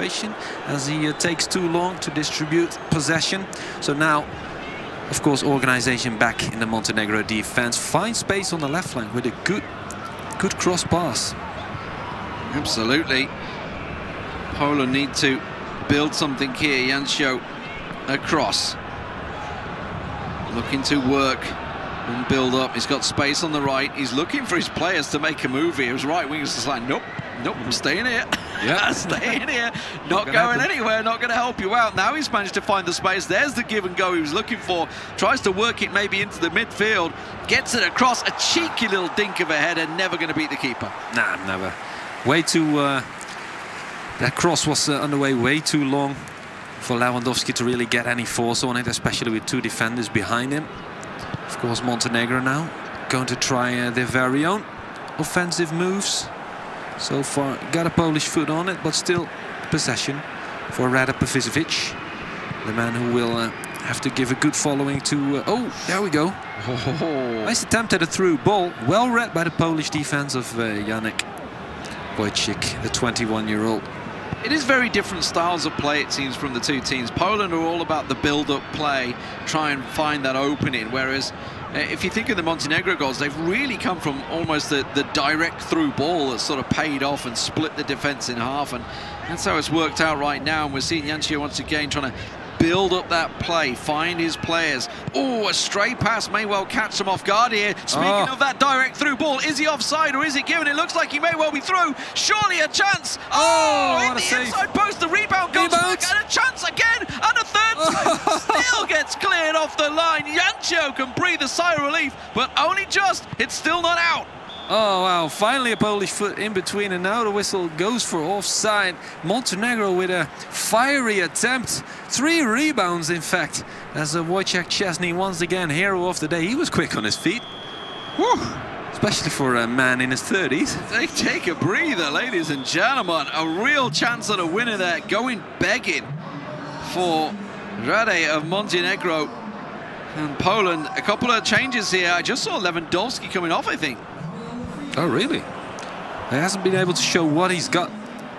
situation as he takes too long to distribute possession. So now, of course, organization back in the Montenegro defense. Finds space on the left flank with a good cross pass. Absolutely. Poland need to build something here. Jancio across. Looking to work and build up. He's got space on the right. He's looking for his players to make a move here. His right wing is just like, nope, I'm staying here. Yeah, staying here. Not going anywhere, not going to help you out. Now he's managed to find the space. There's the give and go he was looking for. Tries to work it maybe into the midfield. Gets it across. A cheeky little dink of a header. Never going to beat the keeper. Nah, never. Way too... that cross was underway way too long for Lewandowski to really get any force on it, especially with two defenders behind him. Of course, Montenegro now going to try their very own offensive moves. So far, got a Polish foot on it, but still possession for Rada Pavicevic, the man who will have to give a good following to... oh, there we go. Nice attempt at a through ball. Well read by the Polish defense of Janek Wojcik, the 21-year-old. It is very different styles of play, it seems, from the two teams. Poland are all about the build-up play, try and find that opening, whereas if you think of the Montenegro goals, they've really come from almost the direct through ball that sort of paid off and split the defence in half, and that's how it's worked out right now. And we're seeing Jancio once again trying to build up that play, find his players. Oh, a stray pass may well catch them off guard here. Speaking of that direct through ball, is he offside or is it given? It looks like he may well be through. Surely a chance. Oh, in the inside post, the rebound goes back, and a chance again, and a third time. Still gets cleared off the line. Jancio can breathe a sigh of relief, but only just. It's still not out. Oh, wow. Finally a Polish foot in between, and now the whistle goes for offside. Montenegro with a fiery attempt. 3 rebounds, in fact, as Wojciech Szczesny, once again, hero of the day. He was quick on his feet. Whew. Especially for a man in his 30s. They take a breather, ladies and gentlemen. A real chance at a winner there, going begging for Rade of Montenegro. And Poland, a couple of changes here. I just saw Lewandowski coming off, I think. Oh, really? He hasn't been able to show what he's got.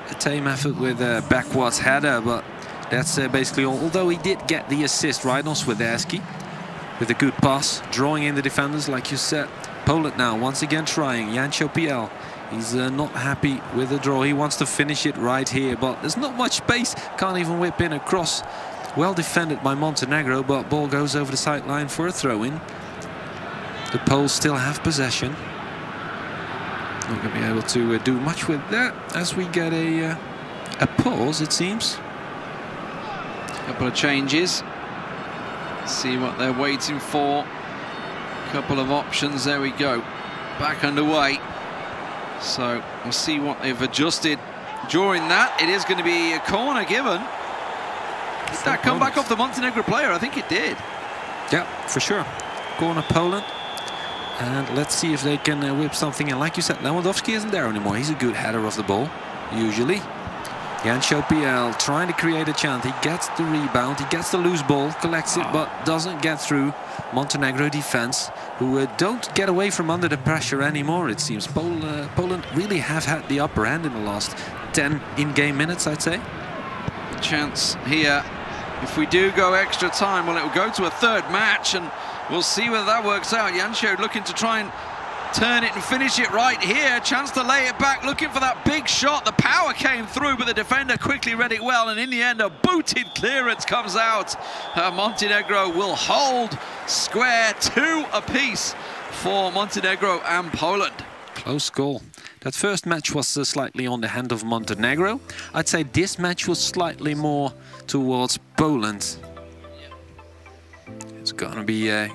A tame effort with a backwards header, but that's basically all. Although he did get the assist right on Fudbalski with a good pass, drawing in the defenders, like you said. Poland now once again trying. Jancio PL. He's not happy with the draw. He wants to finish it right here, but there's not much space. Can't even whip in a cross. Well defended by Montenegro, but ball goes over the sideline for a throw-in. The Poles still have possession. Not going to be able to do much with that as we get a pause, it seems. Couple of changes. See what they're waiting for. Couple of options. There we go. Back underway. So we'll see what they've adjusted during that. It is going to be a corner given. Did that come back off the Montenegro player? I think it did. Yeah, for sure. Corner Poland. And let's see if they can whip something in. Like you said, Lewandowski isn't there anymore. He's a good header of the ball, usually. Jancio PL trying to create a chance. He gets the rebound, he gets the loose ball, collects it, but doesn't get through. Montenegro defense, who don't get away from under the pressure anymore, it seems. Poland really have had the upper hand in the last 10 in-game minutes, I'd say. Chance here. If we do go extra time, well, it will go to a third match, and we'll see whether that works out. Jancio looking to try and turn it and finish it right here. Chance to lay it back, looking for that big shot. The power came through, but the defender quickly read it well, and in the end, a booted clearance comes out. Montenegro will hold square, 2 apiece for Montenegro and Poland. Close goal. That first match was slightly on the hand of Montenegro. I'd say this match was slightly more towards Poland. It's going to be a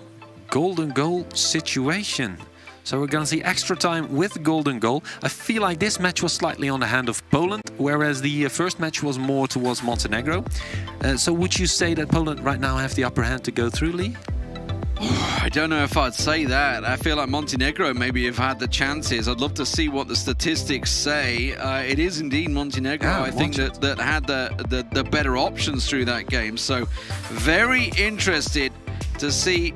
golden goal situation. So we're going to see extra time with golden goal. I feel like this match was slightly on the hand of Poland, whereas the first match was more towards Montenegro. So would you say that Poland right now have the upper hand to go through, Lee? I don't know if I'd say that. I feel like Montenegro maybe have had the chances. I'd love to see what the statistics say. It is indeed Montenegro, I think, that had the better options through that game. So very interested to see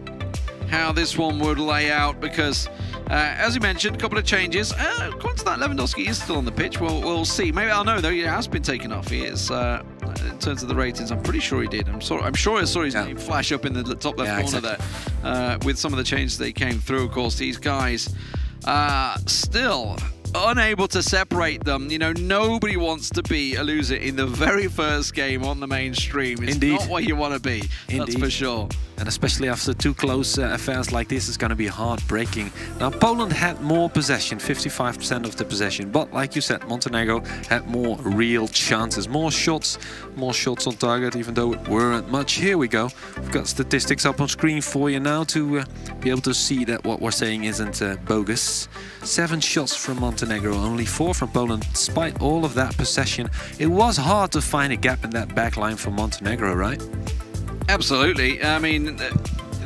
how this one would lay out, because As you mentioned, a couple of changes. According to that, Lewandowski is still on the pitch. We'll see. Maybe I'll know though. He has been taken off. He is. In terms of the ratings, I'm pretty sure he did. I'm sure I saw his name flash up in the top left corner there. With some of the changes that came through, of course, these guys still unable to separate them. You know, nobody wants to be a loser in the very first game on the mainstream. It's not what you want to be. That's for sure. And especially after two close affairs like this, is going to be heartbreaking. Now, Poland had more possession, 55% of the possession. But like you said, Montenegro had more real chances, more shots on target, even though it weren't much. Here we go. We've got statistics up on screen for you now to be able to see that what we're saying isn't bogus. 7 shots from Montenegro, only 4 from Poland. Despite all of that possession, it was hard to find a gap in that back line for Montenegro, right? Absolutely. I mean,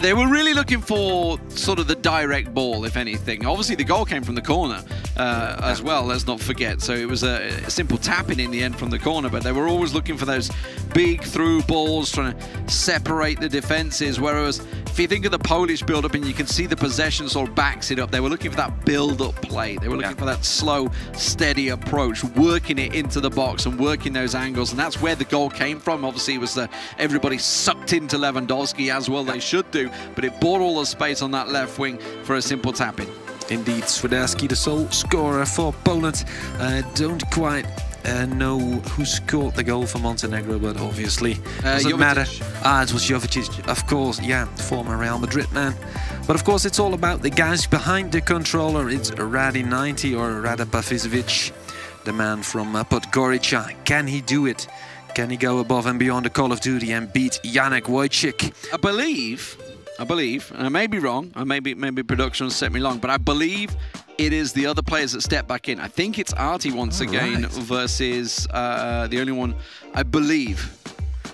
they were really looking for sort of the direct ball, if anything. Obviously, the goal came from the corner as well, let's not forget. So it was a simple tap-in the end from the corner, but they were always looking for those big through balls, trying to separate the defenses. Whereas if you think of the Polish build-up and you can see the possession sort of backs it up, they were looking for that build-up play. They were looking for that slow, steady approach, working it into the box and working those angles. And that's where the goal came from. Obviously, it was everybody sucked into Lewandowski, as well they should do. But it bought all the space on that left wing for a simple tap-in. Indeed, Fudbalski, the sole scorer for Poland. Don't quite know who scored the goal for Montenegro, but obviously doesn't matter. It was Jovic, of course, yeah, former Real Madrid man. But of course, it's all about the guys behind the controller. It's Radi 90 or Rada Pavicevic, the man from Podgorica. Can he do it? Can he go above and beyond the Call of Duty and beat Janek Wojcik? I believe, and I may be wrong, or maybe production will set me wrong, but I believe it is the other players that step back in. I think it's Artie once again versus the only one. I believe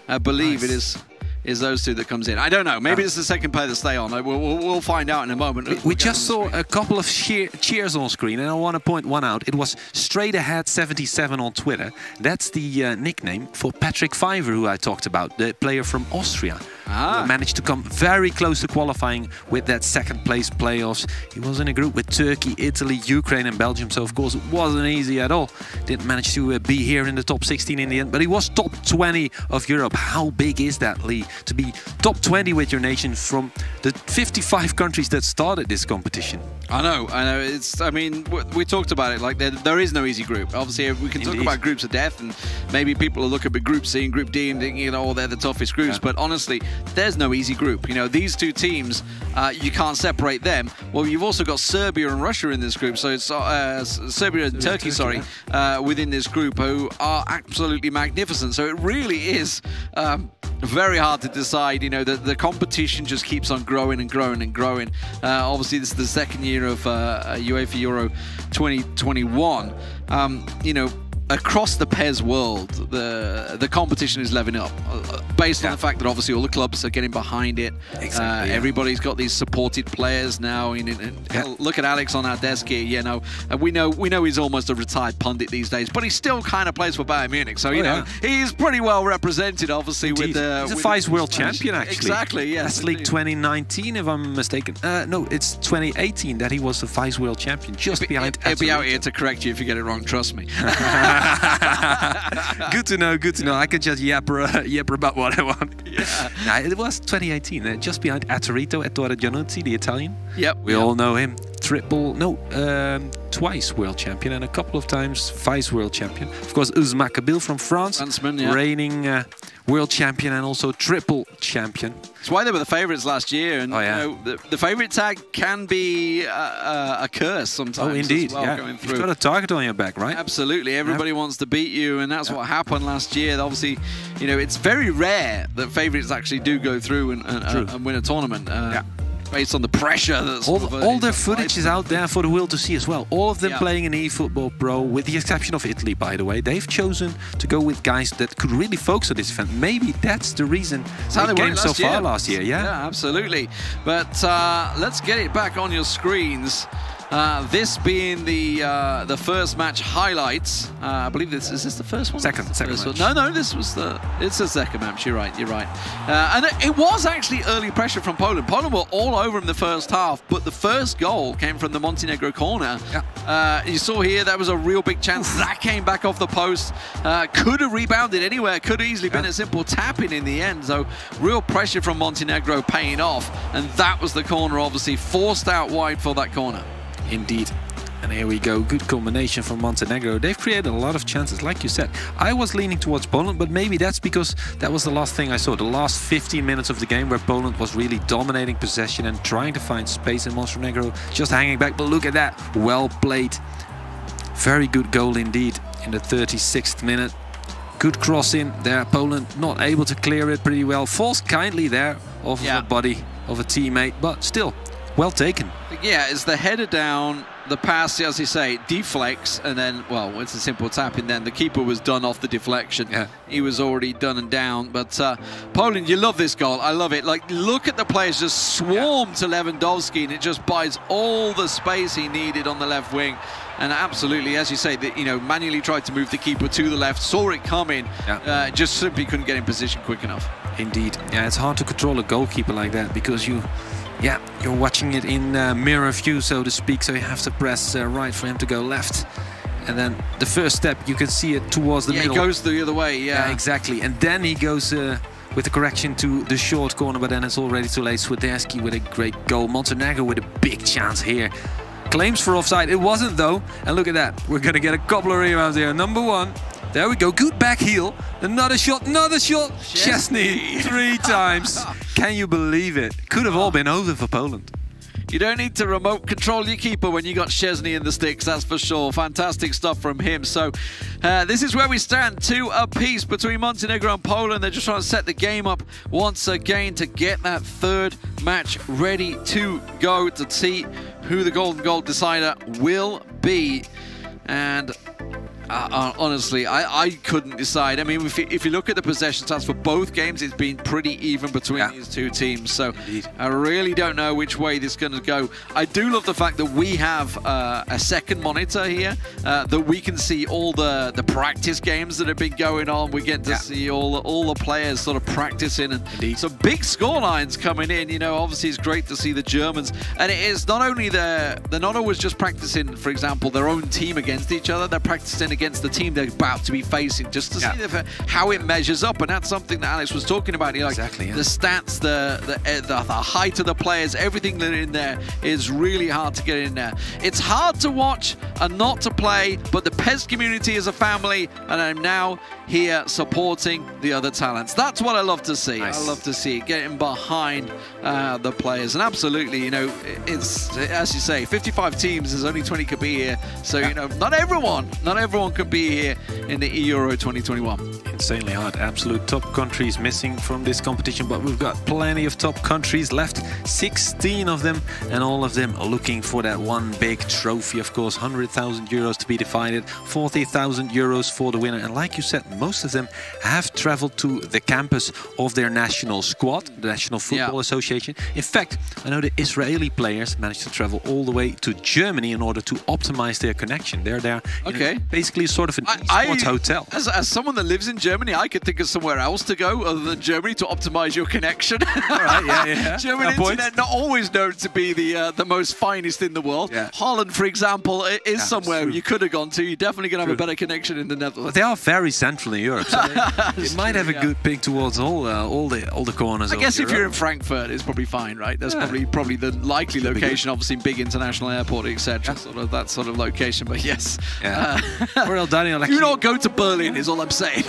it is those two that comes in. I don't know. Maybe it's the second player that stay on. We'll find out in a moment. We just saw a couple of cheers on screen, and I want to point one out. It was Straight Ahead 77 on Twitter. That's the nickname for Patrick Fiver, who I talked about, the player from Austria. Who managed to come very close to qualifying with that second place playoffs. He was in a group with Turkey, Italy, Ukraine and Belgium, so of course it wasn't easy at all. Didn't manage to be here in the top 16 in the end, but he was top 20 of Europe. How big is that, Lee? To be top 20 with your nation from the 55 countries that started this competition. I know. I mean, we talked about it. Like there is no easy group. Obviously, we can talk about groups of death, and maybe people will look at Group C and Group D and think, you know, they're the toughest groups. But honestly, there's no easy group. You know, these two teams, you can't separate them. Well, you've also got Serbia and Russia in this group. So it's Serbia and Turkey, sorry, within this group, who are absolutely magnificent. So it really is very hard to decide. You know, the competition just keeps on growing and growing and growing. Obviously, this is the second year of UEFA Euro 2021. You know, across the PES world, the competition is leveling up, based on the fact that obviously all the clubs are getting behind it. Everybody's got these supported players now. Look at Alex on our desk here. You know, we know he's almost a retired pundit these days, but he still kind of plays for Bayern Munich. So you know, he's pretty well represented, obviously. He's a vice world champion, actually. Exactly. Yes. That's League 2019, if I'm mistaken. No, it's 2018 that he was the vice world champion, just behind. He'll be out here to correct you if you get it wrong. Trust me. Good to know, good to know. I can just yapper about what I want. Yeah. Nah, it was 2018, just behind Attorito, Ettore Giannuzzi, the Italian. Yep. We all know him. Twice world champion and a couple of times vice world champion. Of course, Ousmane Kabil from France, reigning world champion and also triple champion. That's why they were the favourites last year, and you know, the favourite tag can be a curse sometimes. Oh, indeed, going through. You've got a target on your back, right? Absolutely, everybody wants to beat you, and that's what happened last year. Obviously, you know, it's very rare that favourites actually do go through and win a tournament. Based on the pressure that's all their footage is out there for the world to see as well. All of them playing in eFootball Pro, with the exception of Italy, by the way. They've chosen to go with guys that could really focus on this event. Maybe that's the reason they came so far last year. Yeah, absolutely. But let's get it back on your screens. This being the first match highlights. I believe is this the first one? Second match. No, this was it's the second match. You're right. And it was actually early pressure from Poland. Poland were all over in the first half, but the first goal came from the Montenegro corner. Yeah. You saw here that was a real big chance. That came back off the post. Could have rebounded anywhere. Could have easily been a simple tap-in the end. So real pressure from Montenegro paying off, and that was the corner, obviously forced out wide for that corner. Indeed. And here we go, good combination from Montenegro. They've created a lot of chances, like you said. I was leaning towards Poland, but maybe that's because that was the last thing I saw. The last 15 minutes of the game where Poland was really dominating possession and trying to find space, and Montenegro just hanging back. But look at that, well played. Very good goal indeed in the 36th minute. Good cross in there, Poland not able to clear it pretty well. Falls kindly there off of a body of a teammate, but still, well taken. Yeah, it's the header down, the pass, as you say, deflects, and then, well, it's a simple tap in then. The keeper was done off the deflection. Yeah. He was already done and down. But Poland, you love this goal. I love it. Like, look at the players just swarm to Lewandowski, and it just buys all the space he needed on the left wing. And absolutely, as you say, that, you know, manually tried to move the keeper to the left, saw it coming, just simply couldn't get in position quick enough. Indeed. Yeah, it's hard to control a goalkeeper like that because you're watching it in mirror view, so to speak, so you have to press right for him to go left. And then the first step, you can see it towards the middle. He goes the other way, Yeah, exactly. And then he goes with the correction to the short corner, but then it's already too late. Fudbalski with a great goal. Montenegro with a big chance here. Claims for offside. It wasn't, though. And look at that. We're going to get a couple of rebounds here. Number one. There we go. Good back heel. Another shot. Another shot. Szczesny 3 times. Can you believe it? Could have all been over for Poland. You don't need to remote control your keeper when you got Szczesny in the sticks, that's for sure. Fantastic stuff from him. So this is where we stand, 2 apiece between Montenegro and Poland. They're just trying to set the game up once again to get that third match ready to go, to see who the golden goal decider will be. And honestly, I couldn't decide. I mean, if you look at the possession stats for both games, it's been pretty even between these two teams. So I really don't know which way this is going to go. I do love the fact that we have a second monitor here, that we can see all the practice games that have been going on. We get to see all the players sort of practicing, and some big score lines coming in. You know, obviously it's great to see the Germans, and it is not only they're not always just practicing, for example, their own team against each other. They're practicing against the team they're about to be facing, just to see how it measures up. And that's something that Alex was talking about. Like the stats, the height of the players, everything that in there is really hard to get in there. It's hard to watch and not to play, but the PES community is a family, and I'm now here supporting the other talents. That's what I love to see. I love to see it, getting behind the players. And absolutely, you know, it's, as you say, 55 teams, there's only 20 could be here. So, you know, not everyone can be here in the eEURO 2021. Insanely hard. Absolute top countries missing from this competition, but we've got plenty of top countries left, 16 of them, and all of them are looking for that one big trophy, of course. 100,000 euros to be divided, 40,000 euros for the winner. And like you said, most of them have traveled to the campus of their national squad, the National Football Association. In fact, I know the Israeli players managed to travel all the way to Germany in order to optimize their connection. They're there in basically sort of an esports hotel. As someone that lives in Germany, I could think of somewhere else to go other than Germany to optimize your connection. All right, German internet not always known to be the most finest in the world. Holland, for example, is somewhere you could have gone to. You're definitely going to have a better connection in the Netherlands. But they are very central in Europe, so it might have a good ping towards all the corners. I guess if you're in Frankfurt, it's probably fine, right? That's probably the likely location. Obviously, big international airport, etc. Sort of that sort of location. But yes, Oral Daniel actually, do not go to Berlin, is all I'm saying.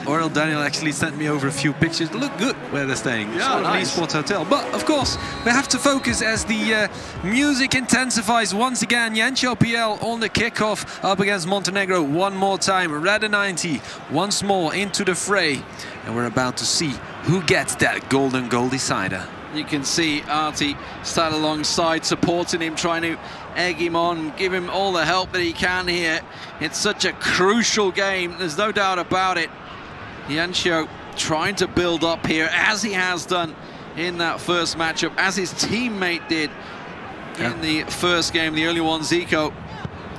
Oral Daniel actually sent me over a few pictures. They look good where they're staying. Sort of an esports hotel. But of course, we have to focus as the music intensifies once again. Jancho PL on the kickoff up against Montenegro one more time. Red 90 once more into the fray, and we're about to see who gets that golden goal decider. You can see Artie sat alongside, supporting him, trying to egg him on, give him all the help that he can here. It's such a crucial game, there's no doubt about it. Jancho trying to build up here, as he has done in that first matchup, as his teammate did. in the first game, the early one, Zico.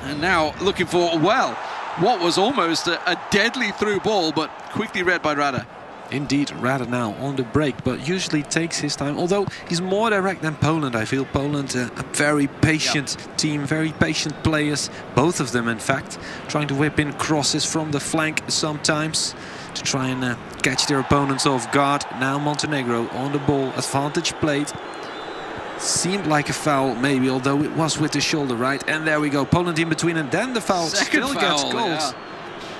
And now looking for, well, what was almost a deadly through ball, but quickly read by Rada. Indeed, Rada now on the break, but usually takes his time. Although he's more direct than Poland, I feel. Poland, a very patient team, very patient players. Both of them, in fact, trying to whip in crosses from the flank sometimes to try and catch their opponents off guard. Now Montenegro on the ball, advantage played. Seemed like a foul, maybe, although it was with the shoulder, right? And there we go, Poland in between, and then the foul still gets goals.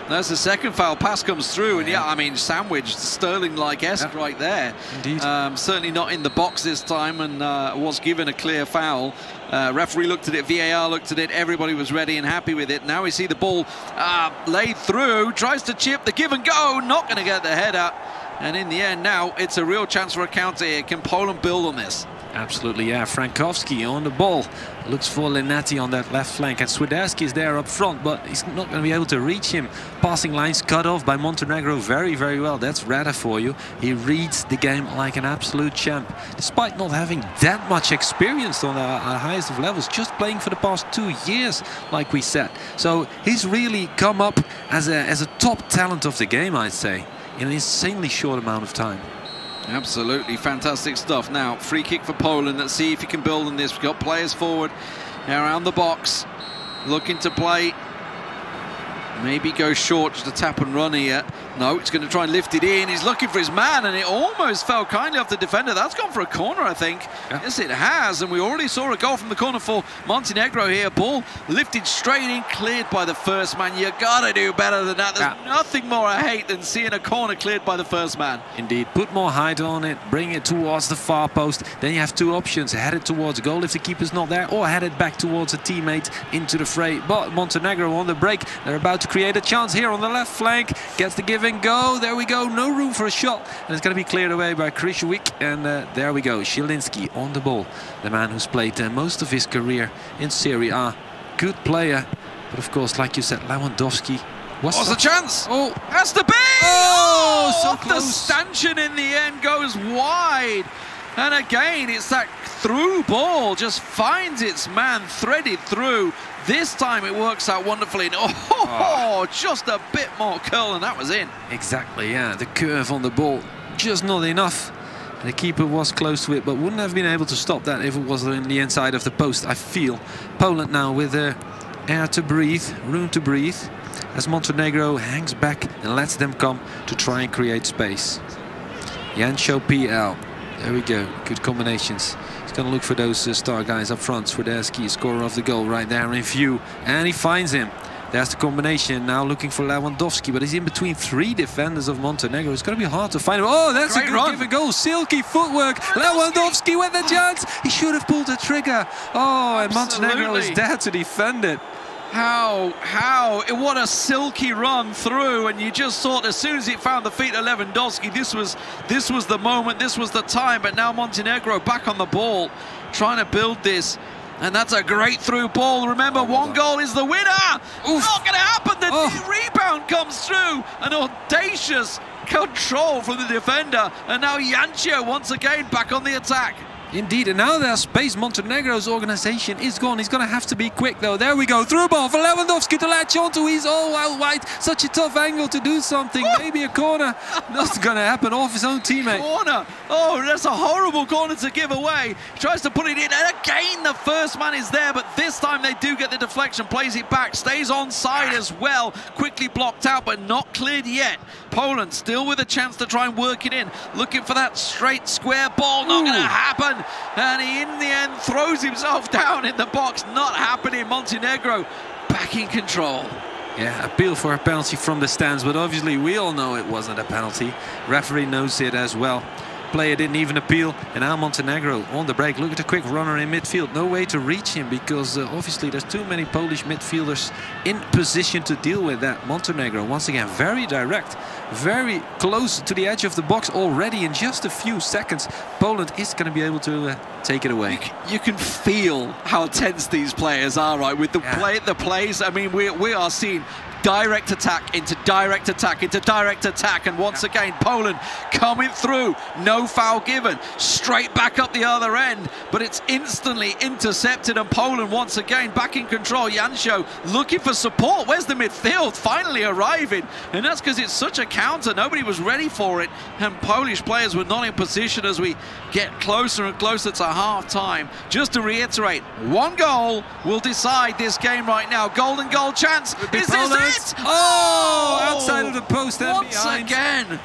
That's the second foul. Pass comes through, and I mean, sandwiched, Sterling-like-esque right there. Indeed. Certainly not in the box this time, and was given a clear foul. Referee looked at it, VAR looked at it, everybody was ready and happy with it. Now we see the ball laid through, tries to chip, the give and go, not going to get the header. And in the end, now it's a real chance for a counter here. Can Poland build on this? Absolutely, yeah. Frankowski on the ball. Looks for Lenati on that left flank. And Fudbalski is there up front, but he's not going to be able to reach him. Passing lines cut off by Montenegro very, very well. That's Rada for you. He reads the game like an absolute champ. Despite not having that much experience on the highest of levels, just playing for the past 2 years, like we said. So he's really come up as a top talent of the game, I'd say, in an insanely short amount of time. Absolutely fantastic stuff. Now, free kick for Poland. Let's see if he can build on this. We've got players forward around the box, looking to play. Maybe go short, just a tap and run here. No, he's going to try and lift it in. He's looking for his man, and it almost fell kindly off the defender. That's gone for a corner, I think. Yeah. Yes, it has, and we already saw a goal from the corner for Montenegro here. Ball lifted straight in, cleared by the first man. You got to do better than that. There's nothing more I hate than seeing a corner cleared by the first man. Indeed. Put more height on it, bring it towards the far post. Then you have two options. Head it towards goal if the keeper's not there, or head it back towards a teammate into the fray. But Montenegro on the break. They're about to create a chance here on the left flank. Gets the give and go. There we go. No room for a shot. And it's going to be cleared away by Krishwick. And there we go. Zielinski on the ball. The man who's played most of his career in Serie A. Good player. But of course, like you said, Lewandowski. What's the chance? Oh, has to be! Oh, so close. The stanchion in the end goes wide. And again, it's that through ball. Just finds its man, threaded through. This time it works out wonderfully. Just a bit more curl and that was in. Exactly, yeah. The curve on the ball, just not enough. The keeper was close to it, but wouldn't have been able to stop that if it was in the inside of the post, I feel. Poland now with air to breathe, room to breathe, as Montenegro hangs back and lets them come to try and create space. Jancho PL. There we go. Good combinations. He's going to look for those star guys up front. Fudbalski, scorer of the goal, right there in view. And he finds him. There's the combination. Now looking for Lewandowski, but he's in between three defenders of Montenegro. It's going to be hard to find him. Oh, that's a good give and go. Silky footwork. Lewandowski with the chance. He should have pulled the trigger. Oh, and Montenegro is there to defend it. What a silky run through, and you just thought as soon as it found the feet of Lewandowski, this was the moment, this was the time. But now Montenegro back on the ball, trying to build this, and that's a great through ball. Remember, one goal is the winner. Oof. Not going to happen. The rebound comes through, an audacious control from the defender, and now Jancho once again back on the attack. Indeed, and now there's space. Montenegro's organization is gone. He's going to have to be quick, though. There we go. Through ball for Lewandowski to latch onto. He's all out wide. Such a tough angle to do something. Maybe a corner. Not going to happen off his own teammate. Corner. Oh, that's a horrible corner to give away. Tries to put it in. And again, the first man is there. But this time they do get the deflection. Plays it back. Stays onside as well. Quickly blocked out, but not cleared yet. Poland still with a chance to try and work it in. Looking for that straight square ball. Not going to happen. And he, in the end, throws himself down in the box. Not happening. Montenegro back in control. Yeah, appeal for a penalty from the stands, but obviously we all know it wasn't a penalty. Referee knows it as well. Player didn't even appeal, and now Montenegro on the break. Look at the quick runner in midfield. No way to reach him because obviously there's too many Polish midfielders in position to deal with that. Montenegro, once again, very direct, very close to the edge of the box already in just a few seconds. Poland is going to be able to take it away. You can feel how tense these players are, right? With the plays, I mean, we are seeing direct attack into direct attack into direct attack, and once again Poland coming through, no foul given, straight back up the other end, but it's instantly intercepted, and Poland once again back in control. Jancho looking for support. Where's the midfield? Finally arriving, and that's because it's such a counter. Nobody was ready for it, and Polish players were not in position as we get closer and closer to half-time. Just to reiterate, one goal will decide this game right now. Golden goal chance. Is this it? Oh, outside of the post and once behind. Again.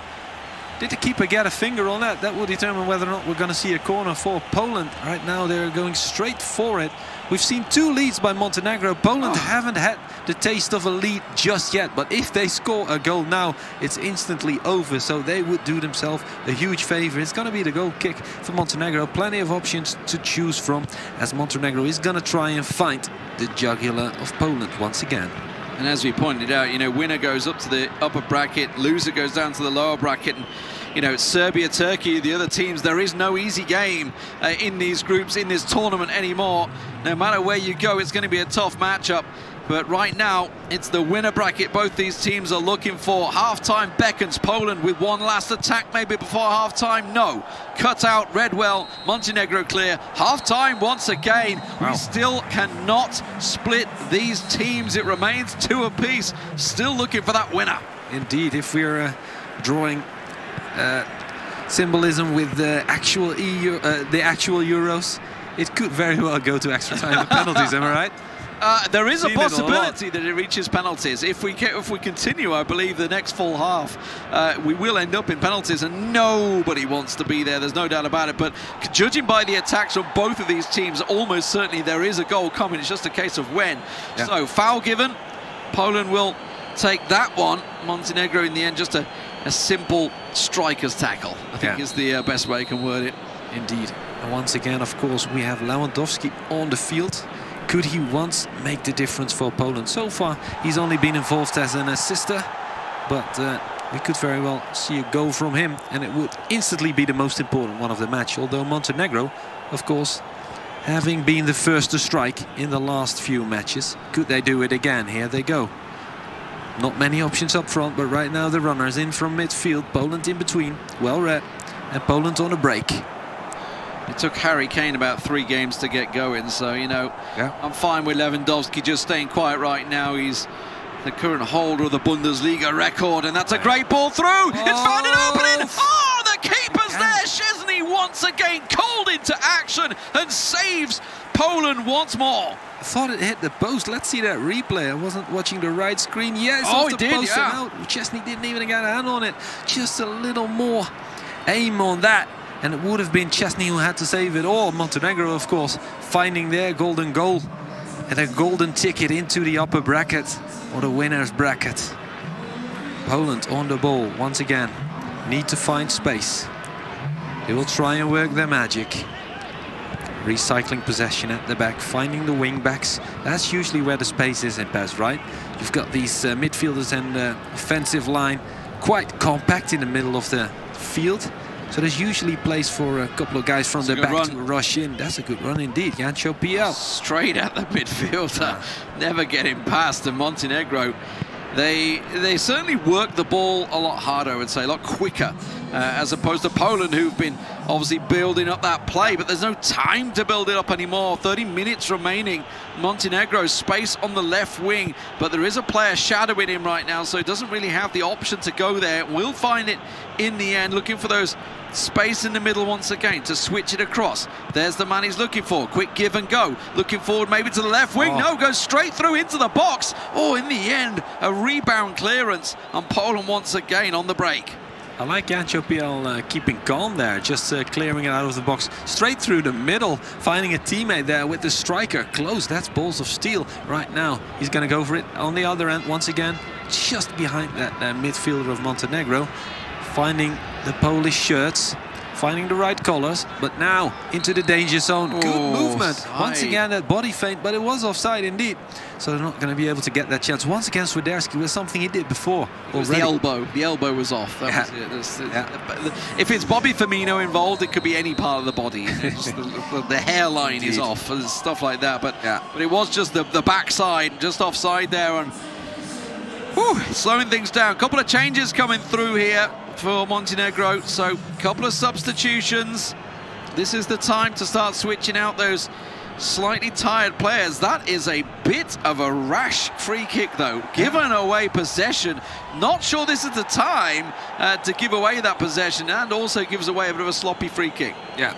Did the keeper get a finger on that? That will determine whether or not we're going to see a corner for Poland. Right now they're going straight for it. We've seen 2 leads by Montenegro. Poland haven't had the taste of a lead just yet, but if they score a goal now, it's instantly over, so they would do themselves a huge favor. It's going to be the goal kick for Montenegro. Plenty of options to choose from, as Montenegro is going to try and find the jugular of Poland once again. And as we pointed out, you know, winner goes up to the upper bracket, loser goes down to the lower bracket. And, you know, Serbia, Turkey, the other teams, there is no easy game in these groups, in this tournament anymore. No matter where you go, it's going to be a tough matchup. But right now, it's the winner bracket both these teams are looking for. Half-time beckons. Poland with one last attack maybe before half-time. No. Cut out, Redwell, Montenegro clear. Half-time once again. Wow. We still cannot split these teams. It remains 2 apiece. Still looking for that winner. Indeed, if we're drawing symbolism with the actual Euros, it could very well go to extra time and penalties, am I right? There is a possibility that it reaches penalties. If we continue, I believe the next full half, we will end up in penalties, and nobody wants to be there. There's no doubt about it. But judging by the attacks from both of these teams, almost certainly there is a goal coming. It's just a case of when. Yeah. So foul given. Poland will take that one. Montenegro in the end, just a simple striker's tackle, I think is the best way I can word it. Indeed. And once again, of course, we have Lewandowski on the field. Could he once make the difference for Poland? So far, he's only been involved as an assister, but we could very well see a goal from him, and it would instantly be the most important one of the match. Although Montenegro, of course, having been the first to strike in the last few matches, could they do it again? Here they go. Not many options up front, but right now the runners in from midfield. Poland in between, well read, and Poland on a break. It took Harry Kane about 3 games to get going, so, you know, I'm fine with Lewandowski just staying quiet right now. He's the current holder of the Bundesliga record, and that's a great ball through. It's found an opening. Oh, the keeper's there. Szczesny once again called into action and saves Poland once more. I thought it hit the post. Let's see that replay. I wasn't watching the right screen. Yes, oh, it did, post and out. Szczesny didn't even get a hand on it. Just a little more aim on that, and it would have been Szczesny who had to save it, or Montenegro, of course, finding their golden goal and a golden ticket into the upper bracket, or the winner's bracket. Poland on the ball once again. Need to find space. They will try and work their magic. Recycling possession at the back, finding the wing backs. That's usually where the space is in PES, right? You've got these midfielders and offensive line quite compact in the middle of the field. So there's usually place for a couple of guys from the back to rush in. That's a good run indeed. Jancho PL. Straight at the midfielder. Never getting past the Montenegro. They certainly work the ball a lot harder, I would say, a lot quicker, as opposed to Poland, who've been obviously building up that play, but there's no time to build it up anymore. 30 minutes remaining. Montenegro, space on the left wing, but there is a player shadowing him right now, so he doesn't really have the option to go there. We'll find it in the end, looking for those space in the middle once again to switch it across. There's the man he's looking for. Quick give and go. Looking forward maybe to the left wing. No, goes straight through into the box. Oh, in the end, a rebound clearance, and Poland once again on the break. I like Jancho PL keeping calm there, just clearing it out of the box. Straight through the middle, finding a teammate there with the striker close. That's balls of steel right now. He's going to go for it on the other end once again, just behind that midfielder of Montenegro. Finding the Polish shirts, finding the right colors, but now into the danger zone. Good movement. Once again, that body feint, but it was offside indeed. So they're not going to be able to get that chance. Once again, Fudbalski was something he did before. It was the elbow. The elbow was off. That was it. If it's Bobby Firmino involved, it could be any part of the body. The hairline is off and stuff like that. But it was just the backside, just offside there. And Whew, slowing things down. A couple of changes coming through here for Montenegro. So a couple of substitutions. This is the time to start switching out those slightly tired players. That is a bit of a rash free kick, though. Given away possession. Not sure this is the time to give away that possession, and also gives away a bit of a sloppy free kick. Yeah.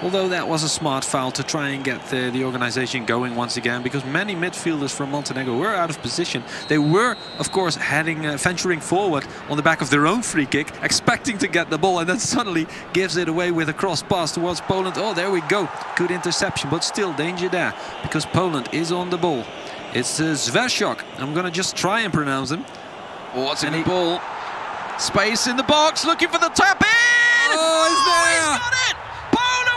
Although that was a smart foul to try and get the organization going once again, because many midfielders from Montenegro were out of position. They were, of course, venturing forward on the back of their own free kick, expecting to get the ball, and then suddenly gives it away with a cross pass towards Poland. Oh, there we go. Good interception, but still danger there, because Poland is on the ball. It's Zverchok. I'm going to just try and pronounce him. Oh, what's in the ball? Space in the box, looking for the tap in! Oh, he's there! He's got it!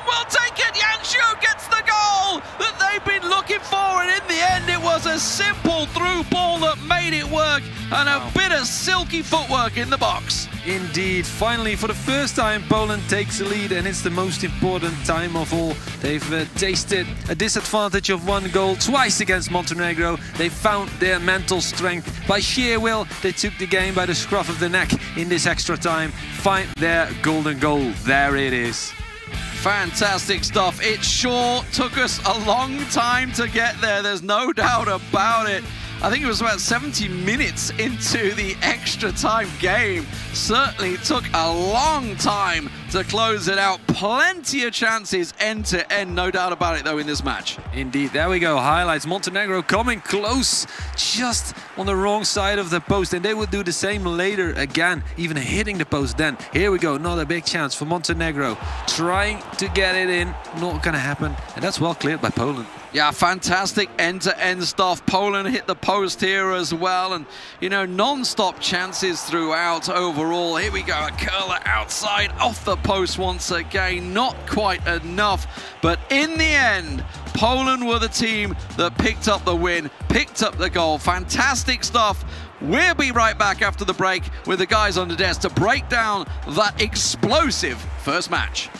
Will take it. Yangshu gets the goal that they've been looking for, and in the end it was a simple through ball that made it work, and a bit of silky footwork in the box. Indeed, finally for the first time Poland takes the lead, and it's the most important time of all. They've tasted a disadvantage of 1 goal twice against Montenegro. They found their mental strength. By sheer will, they took the game by the scruff of the neck in this extra time. Find their golden goal. There it is. Fantastic stuff. It sure took us a long time to get there. There's no doubt about it. I think it was about 70 minutes into the extra time game. Certainly took a long time to close it out. Plenty of chances end to end, no doubt about it, though, in this match. Indeed, there we go. Highlights. Montenegro coming close, just on the wrong side of the post, and they would do the same later again, even hitting the post then. Here we go, another big chance for Montenegro. Trying to get it in, not gonna happen, and that's well cleared by Poland. Yeah, fantastic end-to-end stuff. Poland hit the post here as well, and, you know, non-stop chances throughout overall. Here we go, a curler outside, off the post once again. Not quite enough, but in the end, Poland were the team that picked up the win, picked up the goal. Fantastic stuff. We'll be right back after the break with the guys on the desk to break down that explosive first match.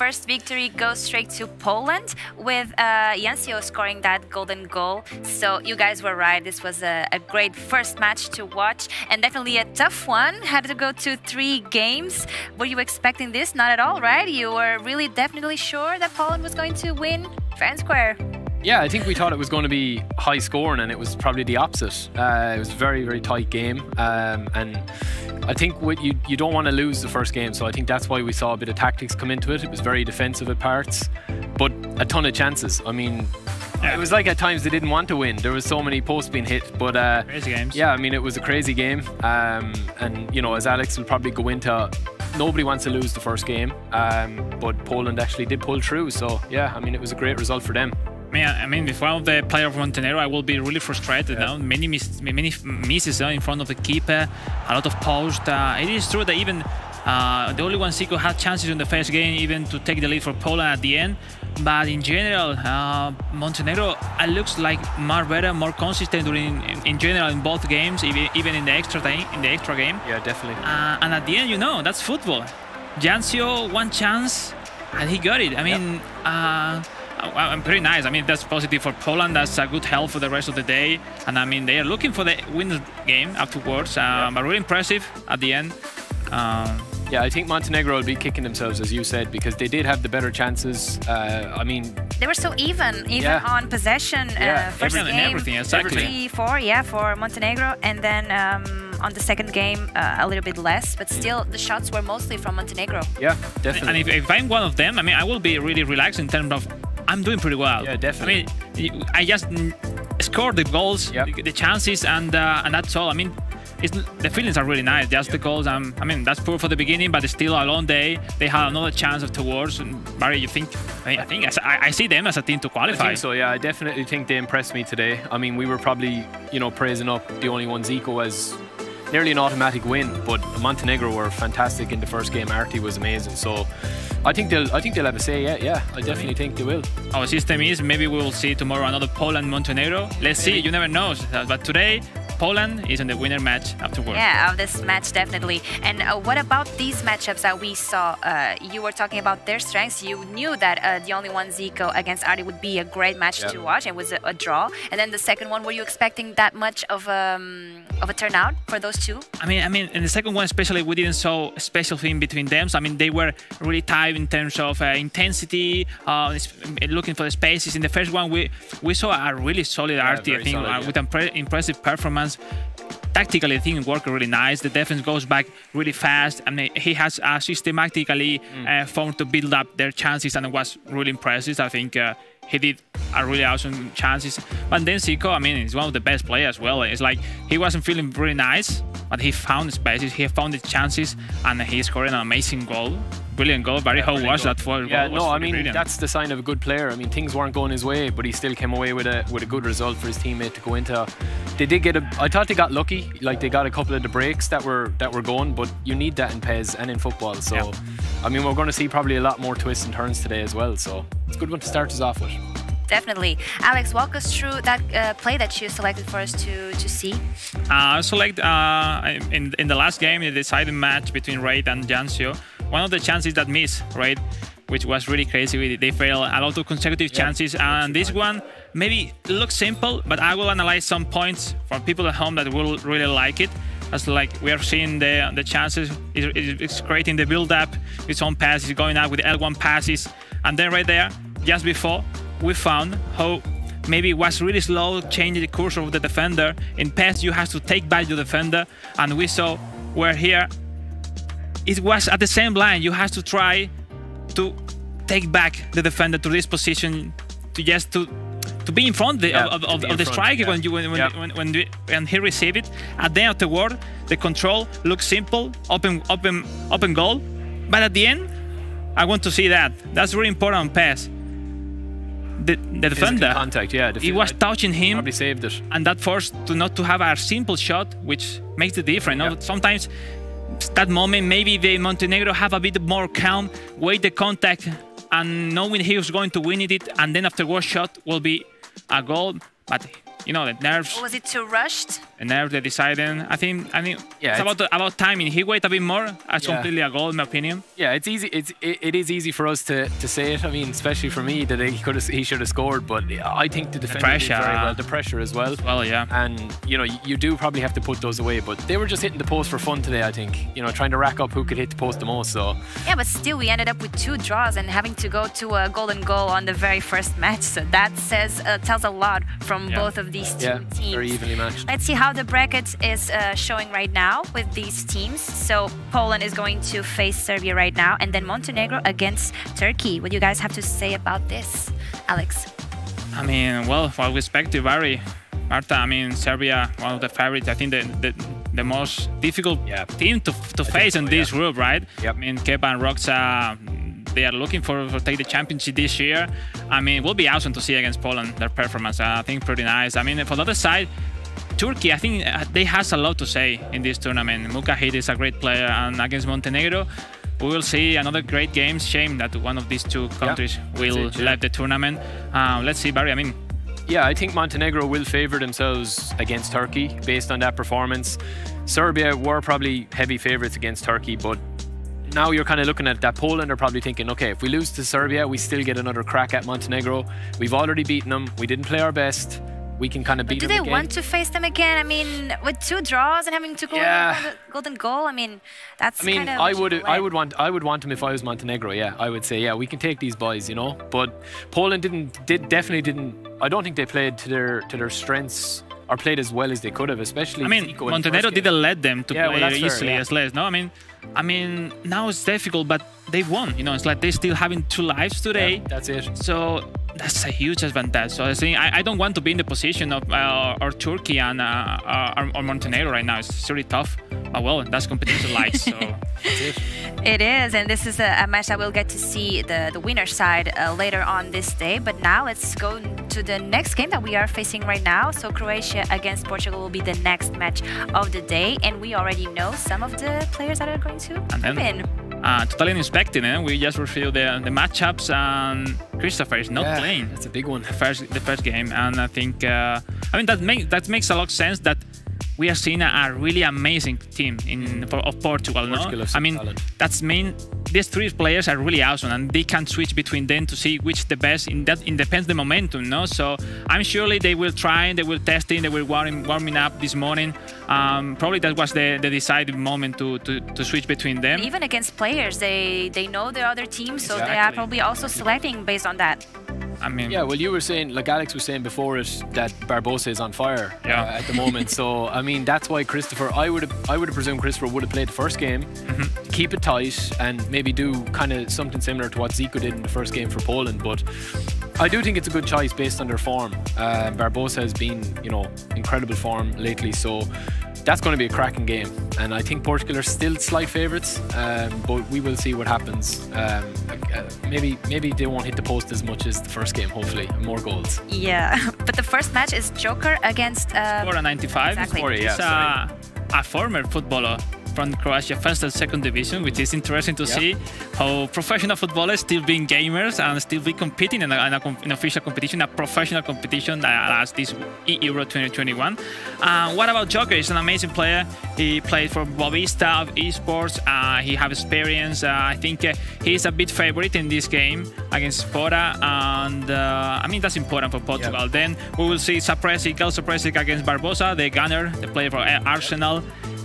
first victory goes straight to Poland with Jancio scoring that golden goal. So you guys were right. This was a great first match to watch and definitely a tough one. Had to go to 3 games. Were you expecting this? Not at all, right? You were really definitely sure that Poland was going to win fair and square. Yeah, I think we thought it was going to be high scoring, and it was probably the opposite. It was a very, very tight game, and I think you don't want to lose the first game, so I think that's why we saw a bit of tactics come into it. It was very defensive at parts, but a ton of chances. I mean, it was like at times they didn't want to win. There was so many posts being hit, but crazy games. Yeah, I mean, it was a crazy game, and you know, as Alex will probably go into, nobody wants to lose the first game, but Poland actually did pull through. So yeah, I mean, it was a great result for them. I mean, if one of the players of Montenegro, I will be really frustrated now. Many misses in front of the keeper, a lot of posts. It is true that even the only one Zico had chances in the first game, even to take the lead for Poland at the end. But in general, Montenegro looks like much better, more consistent in general in both games, even in the extra game. Yeah, definitely. And at the end, you know, that's football. Jancio, one chance, and he got it. I mean. I'm pretty nice. I mean, that's positive for Poland. That's a good help for the rest of the day. And I mean, they are looking for the winner game afterwards. But really impressive at the end. Yeah, I think Montenegro will be kicking themselves, as you said, because they did have the better chances. I mean, they were so even on possession. First game, everything, exactly. 3-4, for Montenegro, and then on the second game a little bit less, but still the shots were mostly from Montenegro. Yeah, definitely. And if I'm one of them, I mean, I will be really relaxed in terms of I'm doing pretty well. Yeah, definitely. I mean, I just scored the goals, the chances, and that's all. I mean, the feelings are really nice. Just the goals. I mean, that's poor for the beginning, but it's still a long day. They had another chance afterwards. And Barry, you think? I see them as a team to qualify. I think so. Yeah, I definitely think they impressed me today. I mean, we were probably, you know, praising up the only one Zico as nearly an automatic win, but Montenegro were fantastic in the first game. Arti was amazing. So I think they'll have a say. Yeah, I definitely think they will. Our system is maybe we will see tomorrow another Poland-Montenegro. Let's see. You never know. But today, Poland is in the winner match afterwards. Yeah, of this match, definitely. And what about these matchups that we saw? You were talking about their strengths. You knew that the only one, Zico, against Arti would be a great match to watch. It was a draw. And then the second one, were you expecting that much of a turnout for those two? I mean, in the second one especially, we didn't saw a special thing between them. So, I mean, they were really tight in terms of intensity, looking for the spaces. In the first one, we saw a really solid Arti, I think, with an impressive performance. Tactically, I think it worked really nice. The defense goes back really fast. I mean, he has systematically found to build up their chances, and it was really impressive. I think he did a really awesome chances. But then Zico, I mean, he's one of the best players as well. It's like he wasn't feeling really nice, but he found spaces, he found the chances, and he scored an amazing goal. Brilliant goal. Barry, how was that for? Yeah, no, I mean, brilliant. That's the sign of a good player. I mean, things weren't going his way, but he still came away with a good result for his teammate to go into. They did get I thought they got lucky. Like, they got a couple of the breaks that were going, but you need that in PES and in football. So, I mean, we're going to see probably a lot more twists and turns today as well. So, it's a good one to start us off with. Definitely. Alex, walk us through that play that you selected for us to see. I select in the last game, the deciding match between Raid and Jancio. One of the chances that missed, right, which was really crazy. They failed a lot of consecutive chances, and this one maybe looks simple, but I will analyze some points for people at home that will really like it. As like we are seeing the chances, it's creating the build-up with some passes, going up with L1 passes, and then right there, just before, we found how maybe it was really slow changing the course of the defender. In PES, you have to take back the defender, and we saw where here it was at the same line. You have to try to take back the defender to this position, to be in front of the striker when he receives it. And then afterward, the control looks simple, open goal. But at the end, I want to see that. That's really important on PES. The defender, contact, he was touching him, probably saved it, and that forced not to have a simple shot, which makes the difference. Yeah. Sometimes that moment, maybe the Montenegro have a bit more calm, wait the contact, and knowing he was going to win it, and then afterwards shot will be a goal. But you know, the nerves. Or was it too rushed? The nerves, the deciding. I think Yeah, it's about timing. He waited a bit more. That's completely a goal, in my opinion. Yeah, it's easy. It is easy for us to say it. I mean, especially for me, that he should have scored. But I think the defender did very well. The pressure as well. Well, yeah. And you know, you do probably have to put those away. But they were just hitting the post for fun today. I think, you know, trying to rack up who could hit the post the most. So yeah, but still, we ended up with 2 draws and having to go to a golden goal on the very first match. So that tells a lot from both of these two teams. Very evenly matched. Let's see how the bracket is showing right now with these teams. So Poland is going to face Serbia right now, and then Montenegro against Turkey. What do you guys have to say about this, Alex? I mean, well, with respect to Marta, I mean, Serbia, one of the favorites. I think the most difficult team to face in this group, right? Yep. I mean, Kepa and Roxa, they are looking for take the championship this year. I mean, it will be awesome to see against Poland their performance. I think pretty nice. I mean, for the other side, Turkey, I think they has a lot to say in this tournament. Mukahid is a great player, and against Montenegro, we will see another great game. Shame that one of these two countries will leave the tournament. Let's see, Barry. I mean, yeah, I think Montenegro will favour themselves against Turkey based on that performance. Serbia were probably heavy favourites against Turkey, but now you're kind of looking at that. Poland are probably thinking, okay, if we lose to Serbia, we still get another crack at Montenegro. We've already beaten them. We didn't play our best. We can kind of beat them again. Do they want to face them again? I mean, with 2 draws and having to go golden goal, I mean, that's kind of. I would want them if I was Montenegro. Yeah, I would say, yeah, we can take these boys, you know. But Poland definitely didn't. I don't think they played to their strengths or played as well as they could have, especially. I mean, Montenegro didn't let them to play easily as less. No, I mean, now it's difficult, but they won. You know, it's like they're still having 2 lives today. Yeah, that's it. So that's a huge advantage. So I think I don't want to be in the position of or Turkey and or Montenegro right now. It's really tough. But well, that's competition like. So that's it. It is, and this is a match that we'll get to see the winner side later on this day. But now let's go to the next game that we are facing right now. So Croatia against Portugal will be the next match of the day, and we already know some of the players that are going to win. Totally unexpected, eh? We just revealed the matchups, and Christopher is not playing. That's a big one. The first game, and I think I mean that makes a lot of sense that we are seeing a really amazing team of Portugal. I mean, that's mean these 3 players are really awesome, and they can switch between them to see which the best. It depends the momentum, no? So I'm surely they will try, they will testing, they will warming up this morning. Probably that was the decisive moment to switch between them. And even against players, they know the other team, so they are probably also selecting based on that. I mean, yeah, well, you were saying, like Alex was saying before it, that Barbosa is on fire at the moment. So I mean, that's why Christopher, I would have presumed Christopher would have played the first game, keep it tight, and maybe do kind of something similar to what Zico did in the first game for Poland. But I do think it's a good choice based on their form. Barbosa has been, you know, incredible form lately, so that's going to be a cracking game. And I think Portugal are still slight favourites, but we will see what happens. Maybe they won't hit the post as much as the first game, hopefully, more goals. Yeah, but the first match is Joker against... Spora 95. Exactly. It's a former footballer from Croatia first and second division, which is interesting to see how professional footballers still being gamers and still be competing in an official competition, a professional competition as this eEURO 2021. What about Joker? He's an amazing player. He played for Bovista of esports. He has experience. I think he's a bit favorite in this game against Spora, and I mean that's important for Portugal. Then we will see Sapresic against Barbosa, the gunner, the player for Arsenal,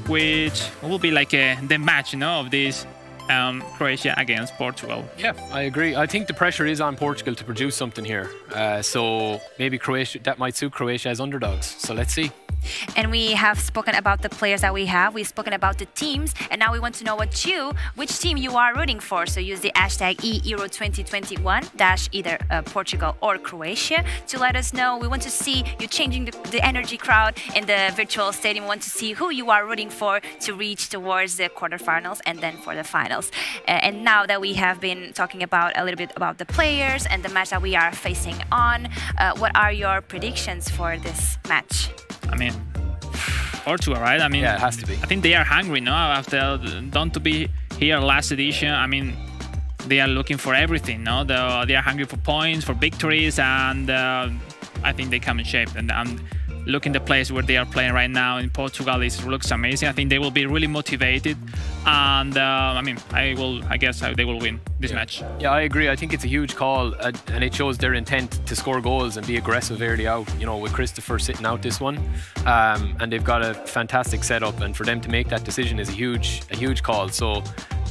which will be like the match, you know, of this Croatia against Portugal. Yeah, I agree. I think the pressure is on Portugal to produce something here. So maybe Croatia, that might suit Croatia as underdogs. So let's see. And we have spoken about the players that we have. We've spoken about the teams. And now we want to know which team you are rooting for. So use the hashtag eEURO 2021 - either Portugal or Croatia to let us know. We want to see you changing the energy crowd in the virtual stadium. We want to see who you are rooting for to reach towards the quarterfinals and then for the finals. And now that we have been talking about a little bit about the players and the match that we are facing on, what are your predictions for this match? I mean, Portugal, right? I mean, yeah, it has to be. I think they are hungry now after don't to be here last edition. I mean, they are looking for everything, no? They are hungry for points, for victories, and I think they come in shape. And looking the place where they are playing right now in Portugal, it looks amazing. I think they will be really motivated, and I guess they will win this match. Yeah, I agree. I think it's a huge call, and it shows their intent to score goals and be aggressive early out. You know, with Christopher sitting out this one, and they've got a fantastic setup, and for them to make that decision is a huge call. So.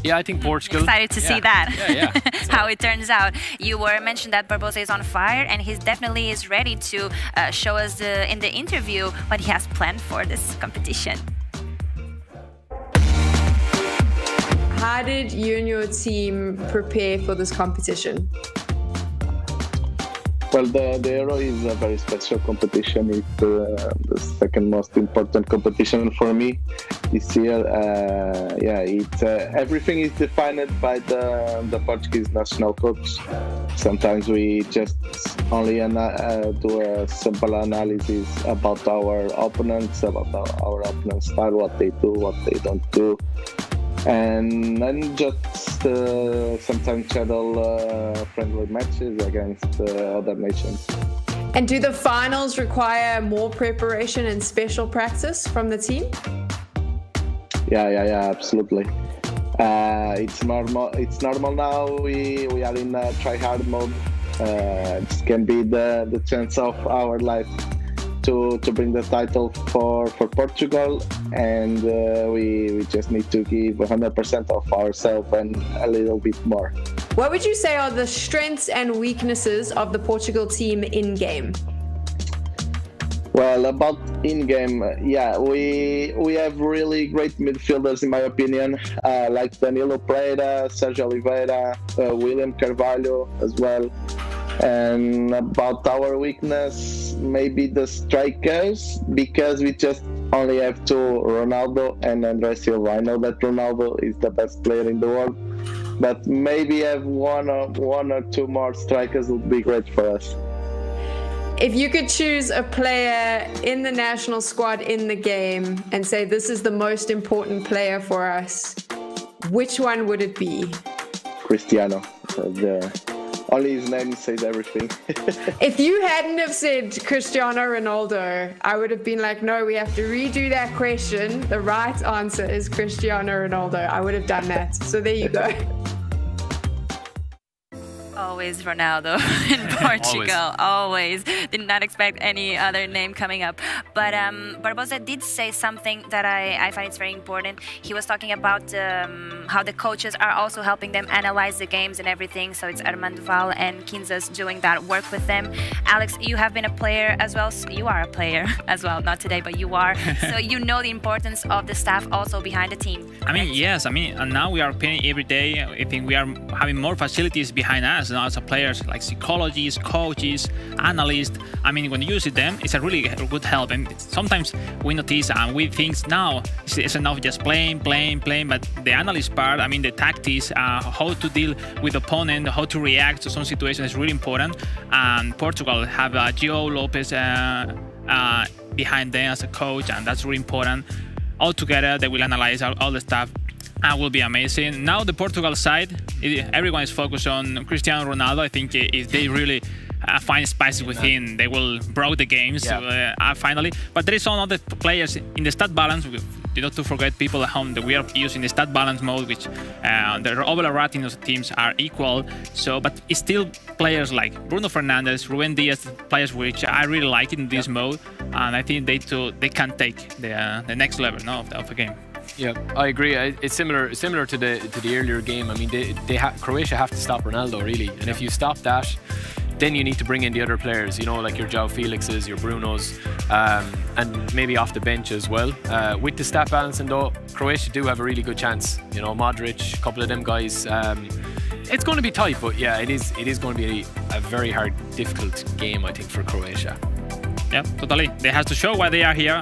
Yeah, I think Portugal. Excited to see that. Yeah. So. How it turns out. You were mentioned that Barbosa is on fire, and he definitely is ready to show us in the interview what he has planned for this competition. How did you and your team prepare for this competition? Well, the eEURO is a very special competition. It's the second most important competition for me this year. Everything is defined by the Portuguese national coach. Sometimes we just only do a simple analysis about our opponents, about our opponent's style, what they do, what they don't do. And then just sometimes schedule friendly matches against other nations. And do the finals require more preparation and special practice from the team? Yeah, absolutely. It's normal now. We are in a try-hard mode. This can be the chance of our life to bring the title for Portugal, and we just need to give 100% of ourselves and a little bit more. What would you say are the strengths and weaknesses of the Portugal team in-game? Well, about in-game, we have really great midfielders in my opinion, like Danilo Pereira, Sergio Oliveira, William Carvalho as well. And about our weakness, maybe the strikers, because we just only have two, Ronaldo and Andre Silva. I know that Ronaldo is the best player in the world, but maybe have one or two more strikers would be great for us. If you could choose a player in the national squad in the game and say this is the most important player for us, which one would it be? Cristiano. Only his name says everything. If you hadn't have said Cristiano Ronaldo, I would have been like, no, we have to redo that question. The right answer is Cristiano Ronaldo. I would have done that. So there you go. Always Ronaldo in Portugal. Always. Did not expect any other name coming up. But Barbosa did say something that I find it's very important. He was talking about how the coaches are also helping them analyze the games and everything. So it's Armando Val and Kinzas doing that work with them. Alex, you have been a player as well. So you are a player as well. Not today, but you are. So you know the importance of the staff also behind the team. Yes. And now we are playing every day. I think we are having more facilities behind us now as a players, like psychologists, coaches, analysts. When you use them, it's a really good help. And sometimes we notice and we think now it's enough just playing, but the analyst part, the tactics, how to deal with the opponent, how to react to some situations is really important. And Portugal have Gio Lopez behind them as a coach, and that's really important. All together, they will analyze all the stuff. Will be amazing. Now the Portugal side, everyone is focused on Cristiano Ronaldo. I think if they really find spices within, they will break the games finally. But there is some other players in the stat balance. Not to forget people at home that we are using the stat balance mode, which the overall rating of the teams are equal. So, but it's still players like Bruno Fernandes, Ruben Diaz, players which I really like in this mode, and I think they can take the next level of the game. Yeah, I agree. It's similar to the earlier game. Croatia have to stop Ronaldo really, and if you stop that, then you need to bring in the other players. Like your João Felixes, your Brunos, and maybe off the bench as well. With the stat balancing though, Croatia do have a really good chance. Modric, a couple of them guys. It's going to be tight, but yeah, it is going to be a very hard, difficult game, I think, for Croatia. Yeah, totally. They have to show why they are here.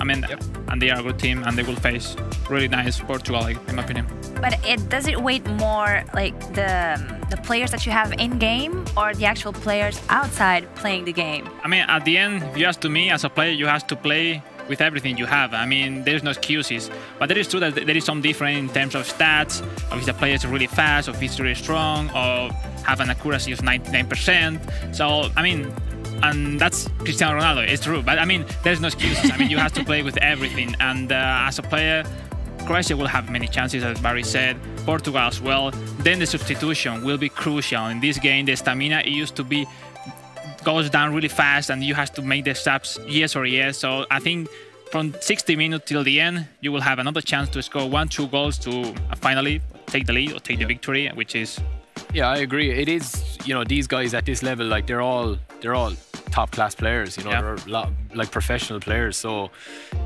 And they are a good team, and they will face really nice Portugal, in my opinion. But does it weight more like the players that you have in game or the actual players outside playing the game? At the end, if you ask to me as a player, you have to play with everything you have. There's no excuses. But it is true that there is some difference in terms of stats, of if the player is really fast, or if he's really strong, or have an accuracy of 99%. So, and that's Cristiano Ronaldo. It's true, but I mean, there's no excuses. I mean, you have to play with everything, and as a player, Croatia will have many chances, as Barry said. Portugal as well. Then the substitution will be crucial in this game. The stamina, it used to be goes down really fast, and you have to make the subs yes or yes. So I think from 60 minutes till the end, you will have another chance to score 1-2 goals to finally take the lead or take the victory, which is. Yeah, I agree. It is, you know, these guys at this level, like they're all top class players, you know, they're a lot, like professional players. So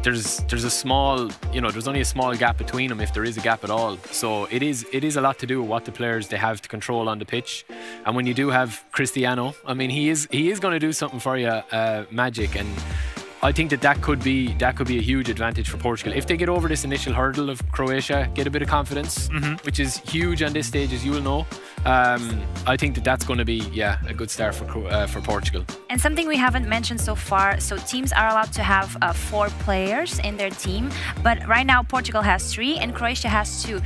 there's a small, you know, there's only a small gap between them, if there is a gap at all. So it is a lot to do with what the players they have to control on the pitch. And when you do have Cristiano, I mean, he is going to do something for you, magic. And I think that could be a huge advantage for Portugal if they get over this initial hurdle of Croatia, get a bit of confidence, which is huge on this stage, as you will know. I think that's going to be a good start for Portugal. And something we haven't mentioned so far, so teams are allowed to have 4 players in their team, but right now Portugal has 3 and Croatia has 2.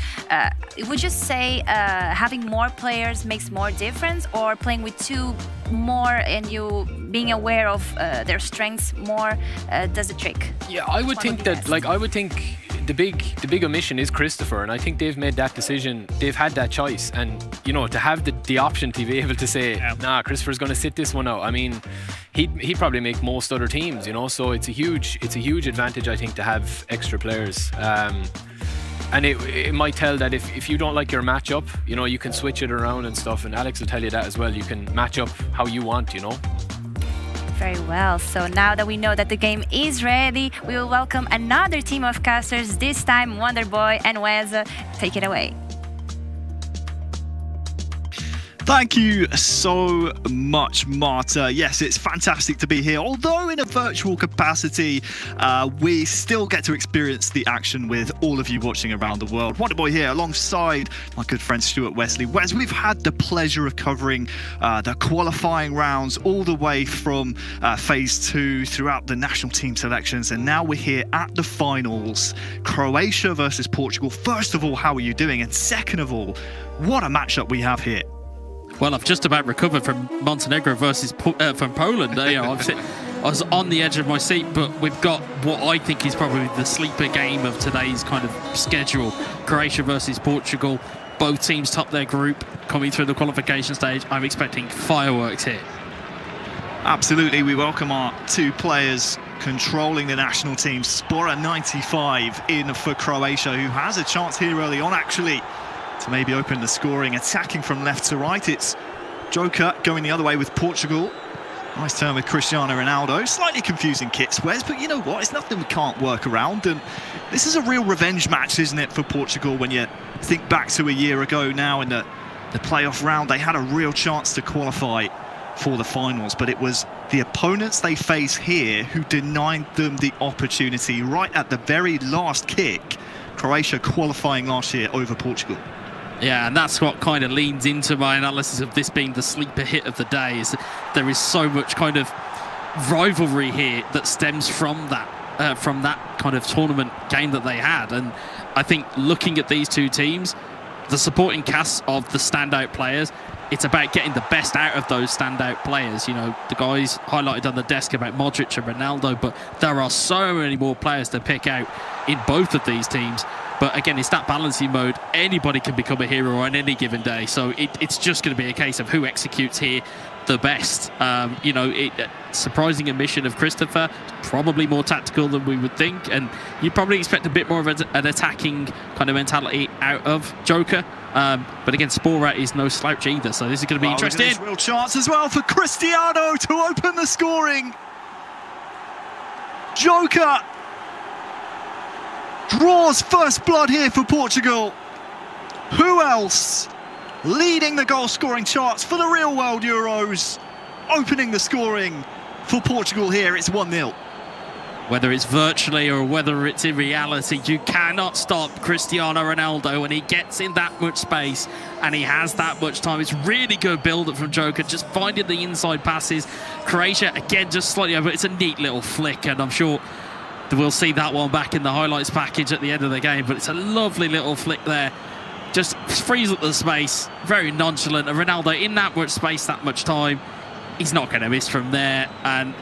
Would you say having more players makes more difference, or playing with 2 more and you being aware of their strengths more does the trick? Yeah, I would think that, like, I would think the big omission is Christopher, and I think they've made that decision. They've had that choice, and you know, to have the option to be able to say, nah, Christopher's going to sit this one out. I mean, he'd probably make most other teams, you know. So it's a huge advantage, I think, to have extra players. And it might tell that if you don't like your matchup, you know, you can switch it around and stuff. And Alex will tell you that as well. You can match up how you want, you know. Very well. So now that we know that the game is ready, we will welcome another team of casters, this time Wonderboy and Wes. Take it away. Thank you so much, Marta. Yes, it's fantastic to be here. Although in a virtual capacity, we still get to experience the action with all of you watching around the world. Wonderboy here alongside my good friend Stuart Wesley. Wes, we've had the pleasure of covering the qualifying rounds all the way from phase 2 throughout the national team selections. And now we're here at the finals, Croatia versus Portugal. First of all, how are you doing? And second of all, what a matchup we have here. Well, I've just about recovered from Montenegro versus from Poland. You know, I was on the edge of my seat, but we've got what I think is probably the sleeper game of today's kind of schedule. Croatia versus Portugal. Both teams top their group coming through the qualification stage. I'm expecting fireworks here. Absolutely. We welcome our 2 players controlling the national team. Spora 95 in for Croatia, who has a chance here early on, actually, to maybe open the scoring. Attacking from left to right, it's Joker going the other way with Portugal. Nice turn with Cristiano Ronaldo. Slightly confusing kits, Wes, but you know what? It's nothing we can't work around. And this is a real revenge match, isn't it, for Portugal? When you think back to a year ago now in the playoff round, they had a real chance to qualify for the finals, but it was the opponents they face here who denied them the opportunity right at the very last kick. Croatia qualifying last year over Portugal. Yeah, and that's what kind of leans into my analysis of this being the sleeper hit of the day, is that there is so much kind of rivalry here that stems from that kind of tournament game that they had. And I think looking at these 2 teams, the supporting cast of the standout players, it's about getting the best out of those standout players. You know, the guys highlighted on the desk about Modric and Ronaldo, but there are so many more players to pick out in both of these teams. But again, it's that balancing mode. Anybody can become a hero on any given day. So it's just going to be a case of who executes here the best. You know, surprising omission of Christopher, probably more tactical than we would think. And you probably expect a bit more of an attacking kind of mentality out of Joker. But again, Spora is no slouch either. So this is going to be interesting. Real chance as well for Cristiano to open the scoring. Joker draws first blood here for Portugal. Who else leading the goal scoring charts for the real world Euros? Opening the scoring for Portugal here, it's 1-0. Whether it's virtually or whether it's in reality, you cannot stop Cristiano Ronaldo when he gets in that much space and he has that much time. It's really good build-up from Joker, just finding the inside passes. Croatia, again, just slightly over. It's a neat little flick, and I'm sure we'll see that one back in the highlights package at the end of the game, but it's a lovely little flick there. Just frees up the space, very nonchalant. And Ronaldo in that much space, that much time. he's not going to miss from there. And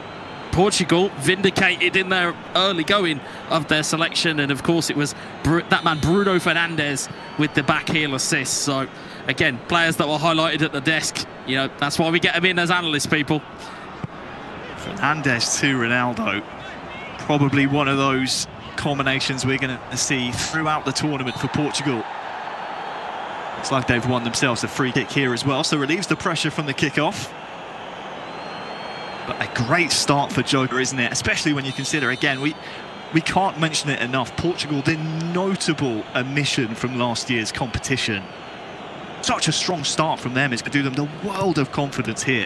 Portugal vindicated in their early going of their selection, and of course it was that man Bruno Fernandes with the back heel assist. So again, players that were highlighted at the desk, you know, that's why we get them in as analysts, people. Fernandes to Ronaldo, probably one of those combinations we're going to see throughout the tournament for Portugal. Looks like they've won themselves a free kick here as well, so relieves the pressure from the kickoff. But a great start for Joker, isn't it? Especially when you consider, again, we can't mention it enough, Portugal, their notable omission from last year's competition. Such a strong start from them is going to do them the world of confidence here.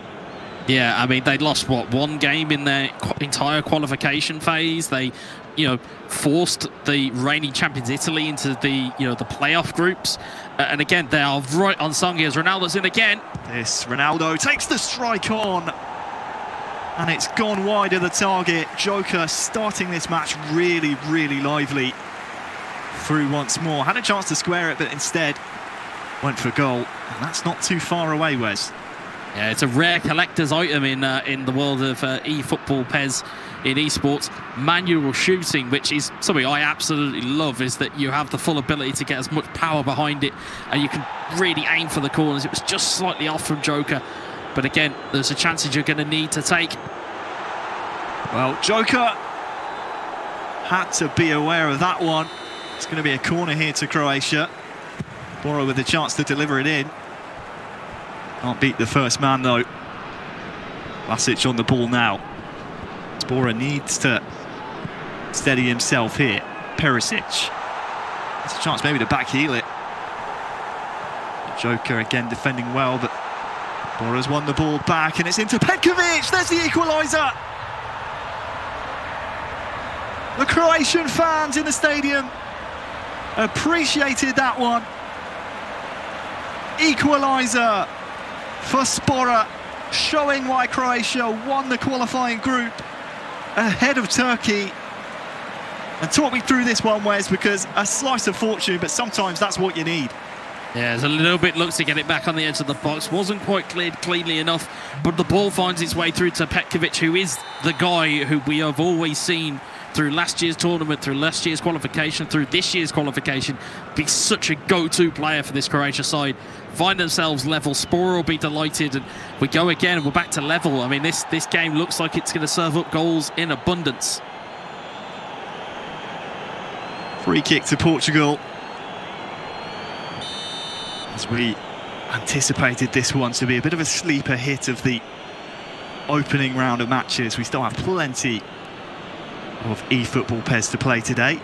Yeah, I mean, they lost, what, one game in their entire qualification phase. They, you know, forced the reigning champions Italy into the, you know, the playoff groups. And again, they are right on song here as Ronaldo's in again. This Ronaldo takes the strike on. And it's gone wide of the target. Joker starting this match really, really lively. Through once more. Had a chance to square it, but instead went for goal. And that's not too far away, Wes. Yeah, it's a rare collector's item in the world of e-football, PES, in esports. Manual shooting, which is something I absolutely love, is that you have the full ability to get as much power behind it, and you can really aim for the corners. It was just slightly off from Joker. But again, there's a chance you're going to need to take. Well, Joker had to be aware of that one. It's going to be a corner here to Croatia. Bora with a chance to deliver it in. Can't beat the first man, though. Vlasic on the ball now. Bora needs to steady himself here. Perisic. There's a chance maybe to back heel it. Joker again defending well, but Bora's won the ball back, and it's into Petkovic. There's the equaliser. The Croatian fans in the stadium appreciated that one. Equaliser for Spora, showing why Croatia won the qualifying group ahead of Turkey. And talk me through this one, Wes, because a slice of fortune, but sometimes that's what you need. Yeah, there's a little bit looks to get it back on the edge of the box. Wasn't quite cleared cleanly enough, but the ball finds its way through to Petkovic, who is the guy who we have always seen through last year's tournament, through last year's qualification, through this year's qualification, be such a go-to player for this Croatia side. Find themselves level. Spora will be delighted, and we go again. We're back to level. I mean, this game looks like it's going to serve up goals in abundance. Free kick to Portugal. As we anticipated this one to be a bit of a sleeper hit of the opening round of matches. We still have plenty of eFootball PES to play today,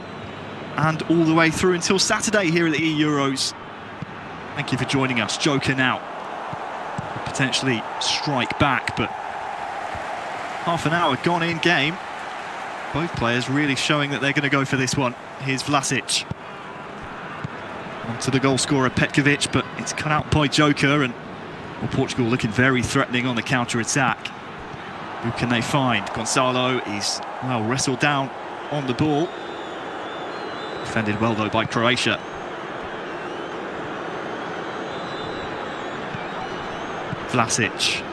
and all the way through until Saturday here at the eEUROs. Thank you for joining us. Joker now potentially strike back, but half an hour gone in game. Both players really showing that they're going to go for this one. Here's Vlasic. On to the goal scorer Petkovic, but it's cut out by Joker, and well, Portugal looking very threatening on the counter-attack. Who can they find? Gonzalo is, well, wrestled down on the ball. Defended well, though, by Croatia. Vlasic.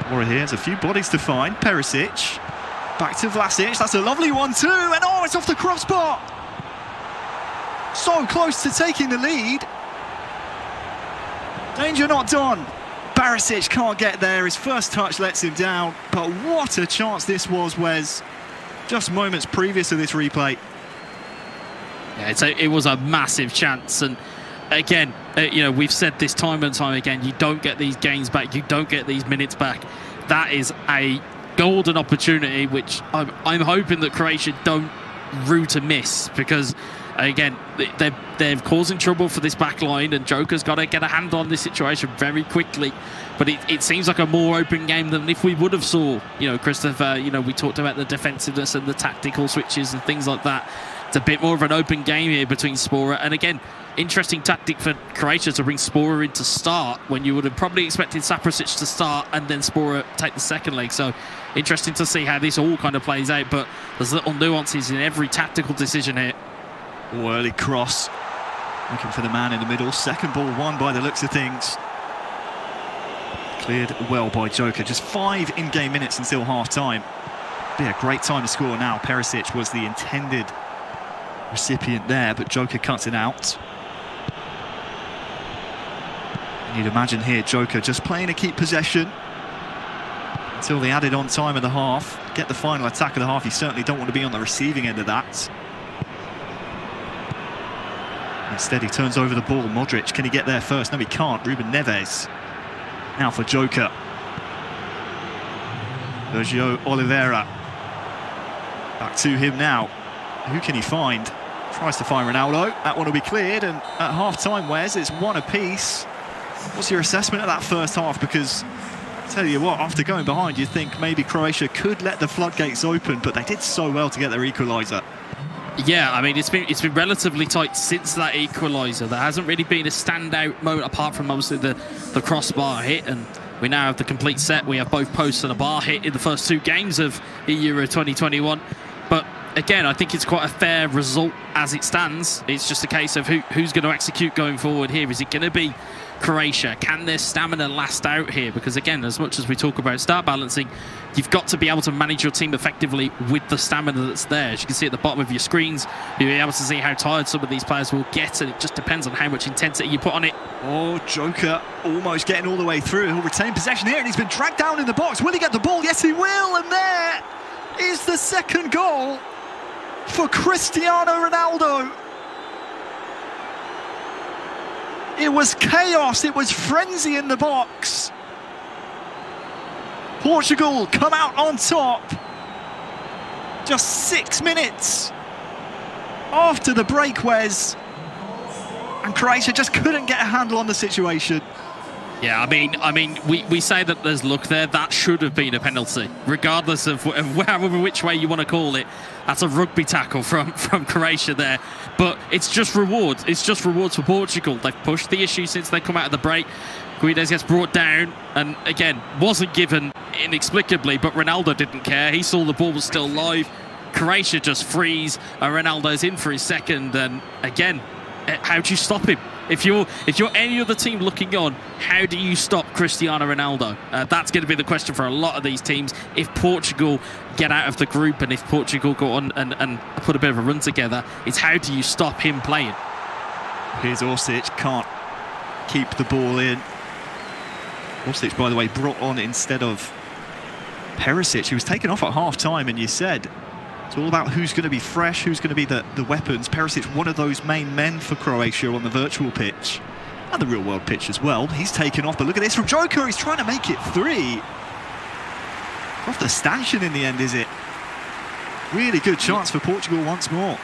Bora here has a few bodies to find. Perisic. Back to Vlasic. That's a lovely one, too. And, oh, it's off the crossbar. So close to taking the lead. Danger not done. Barisic can't get there. His first touch lets him down. But what a chance this was, Wes. Just moments previous to this replay. Yeah, it was a massive chance. And again, you know, we've said this time and time again, you don't get these games back. You don't get these minutes back. That is a golden opportunity, which I'm hoping that Croatia don't rue to miss, because again, they're causing trouble for this back line, and Joker's got to get a hand on this situation very quickly. But it seems like a more open game than if we would have saw, you know, Christopher, you know, we talked about the defensiveness and the tactical switches and things like that. It's a bit more of an open game here between Spora. And again, interesting tactic for Croatia to bring Spora in to start, when you would have probably expected Saprasic to start and then Spora take the second leg. So interesting to see how this all kind of plays out, but there's little nuances in every tactical decision here. Oh, early cross. Looking for the man in the middle. Second ball won by the looks of things. Cleared well by Joker. Just 5 in-game minutes until half-time. Be a great time to score now. Perisic was the intended recipient there, but Joker cuts it out. And you'd imagine here Joker just playing to keep possession until the added on time of the half. Get the final attack of the half. You certainly don't want to be on the receiving end of that. Instead he turns over the ball. Modric, can he get there first? No, he can't. Ruben Neves now for Joker. Sergio Oliveira back to him now. Who can he find? Tries to find Ronaldo. That one will be cleared, and at half-time, Wes, it's 1 apiece. What's your assessment of that first half? Because I tell you what, after going behind, you'd think maybe Croatia could let the floodgates open, but they did so well to get their equaliser. Yeah, I mean, it's been relatively tight since that equaliser. There hasn't really been a standout moment apart from obviously the crossbar hit, and we now have the complete set. We have both posts and a bar hit in the first 2 games of eEURO 2021. But again, I think it's quite a fair result as it stands. It's just a case of who's going to execute going forward here. Is it going to be Croatia? Can their stamina last out here? Because again, as much as we talk about start balancing, you've got to be able to manage your team effectively with the stamina that's there. As you can see at the bottom of your screens, you'll be able to see how tired some of these players will get, and it just depends on how much intensity you put on it. Oh, Joker almost getting all the way through. He'll retain possession here, and he's been dragged down in the box. Will he get the ball? Yes, he will, and there is the second goal for Cristiano Ronaldo. It was chaos, it was frenzy in the box. Portugal come out on top just 6 minutes after the break, Wes, and Croatia just couldn't get a handle on the situation. Yeah, I mean, we say that there's luck there. That should have been a penalty, regardless of however which way you want to call it. That's a rugby tackle from Croatia there. But it's just rewards. It's just rewards for Portugal. They've pushed the issue since they come out of the break. Guedes gets brought down, and again, wasn't given inexplicably, but Ronaldo didn't care. He saw the ball was still live. Croatia just freeze, and Ronaldo's in for his second. And again, how do you stop him? If you're any other team looking on, how do you stop Cristiano Ronaldo? That's going to be the question for a lot of these teams. If Portugal get out of the group, and if Portugal go on and put a bit of a run together, it's how do you stop him playing? Here's Orsic, can't keep the ball in. Orsic, by the way, brought on instead of Perisic. He was taken off at half-time, and you said it's all about who's going to be fresh, who's going to be the weapons. Perisic, one of those main men for Croatia on the virtual pitch and the real-world pitch as well. He's taken off, but look at this from Joker. He's trying to make it 3. Off the stanchion in the end, is it? Really good chance for Portugal once more.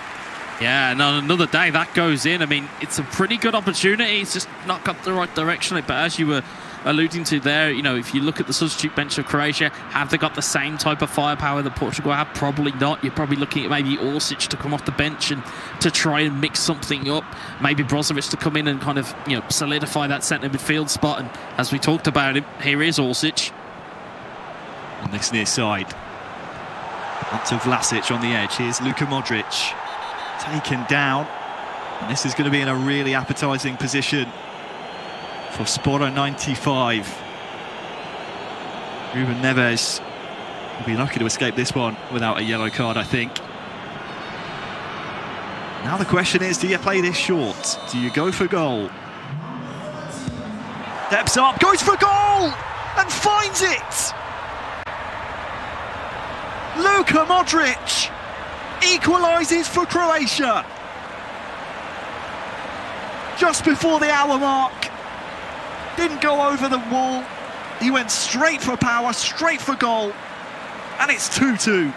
Yeah, and on another day, that goes in. I mean, it's a pretty good opportunity. It's just not got the right direction. But as you were alluding to there, you know, if you look at the substitute bench of Croatia, have they got the same type of firepower that Portugal have? Probably not. You're probably looking at maybe Orsic to come off the bench and to try and mix something up. Maybe Brozovic to come in and kind of, you know, solidify that centre midfield spot. And as we talked about him, here is Orsic. On this near side, up to Vlasic on the edge. Here's Luka Modric, taken down. And this is going to be in a really appetising position for Spora 95. Ruben Neves will be lucky to escape this one without a yellow card, I think. Now the question is, do you play this short? Do you go for goal? Steps up, goes for goal, and finds it! Luka Modric equalises for Croatia just before the hour mark. Didn't go over the wall. He went straight for power, straight for goal, and it's 2-2.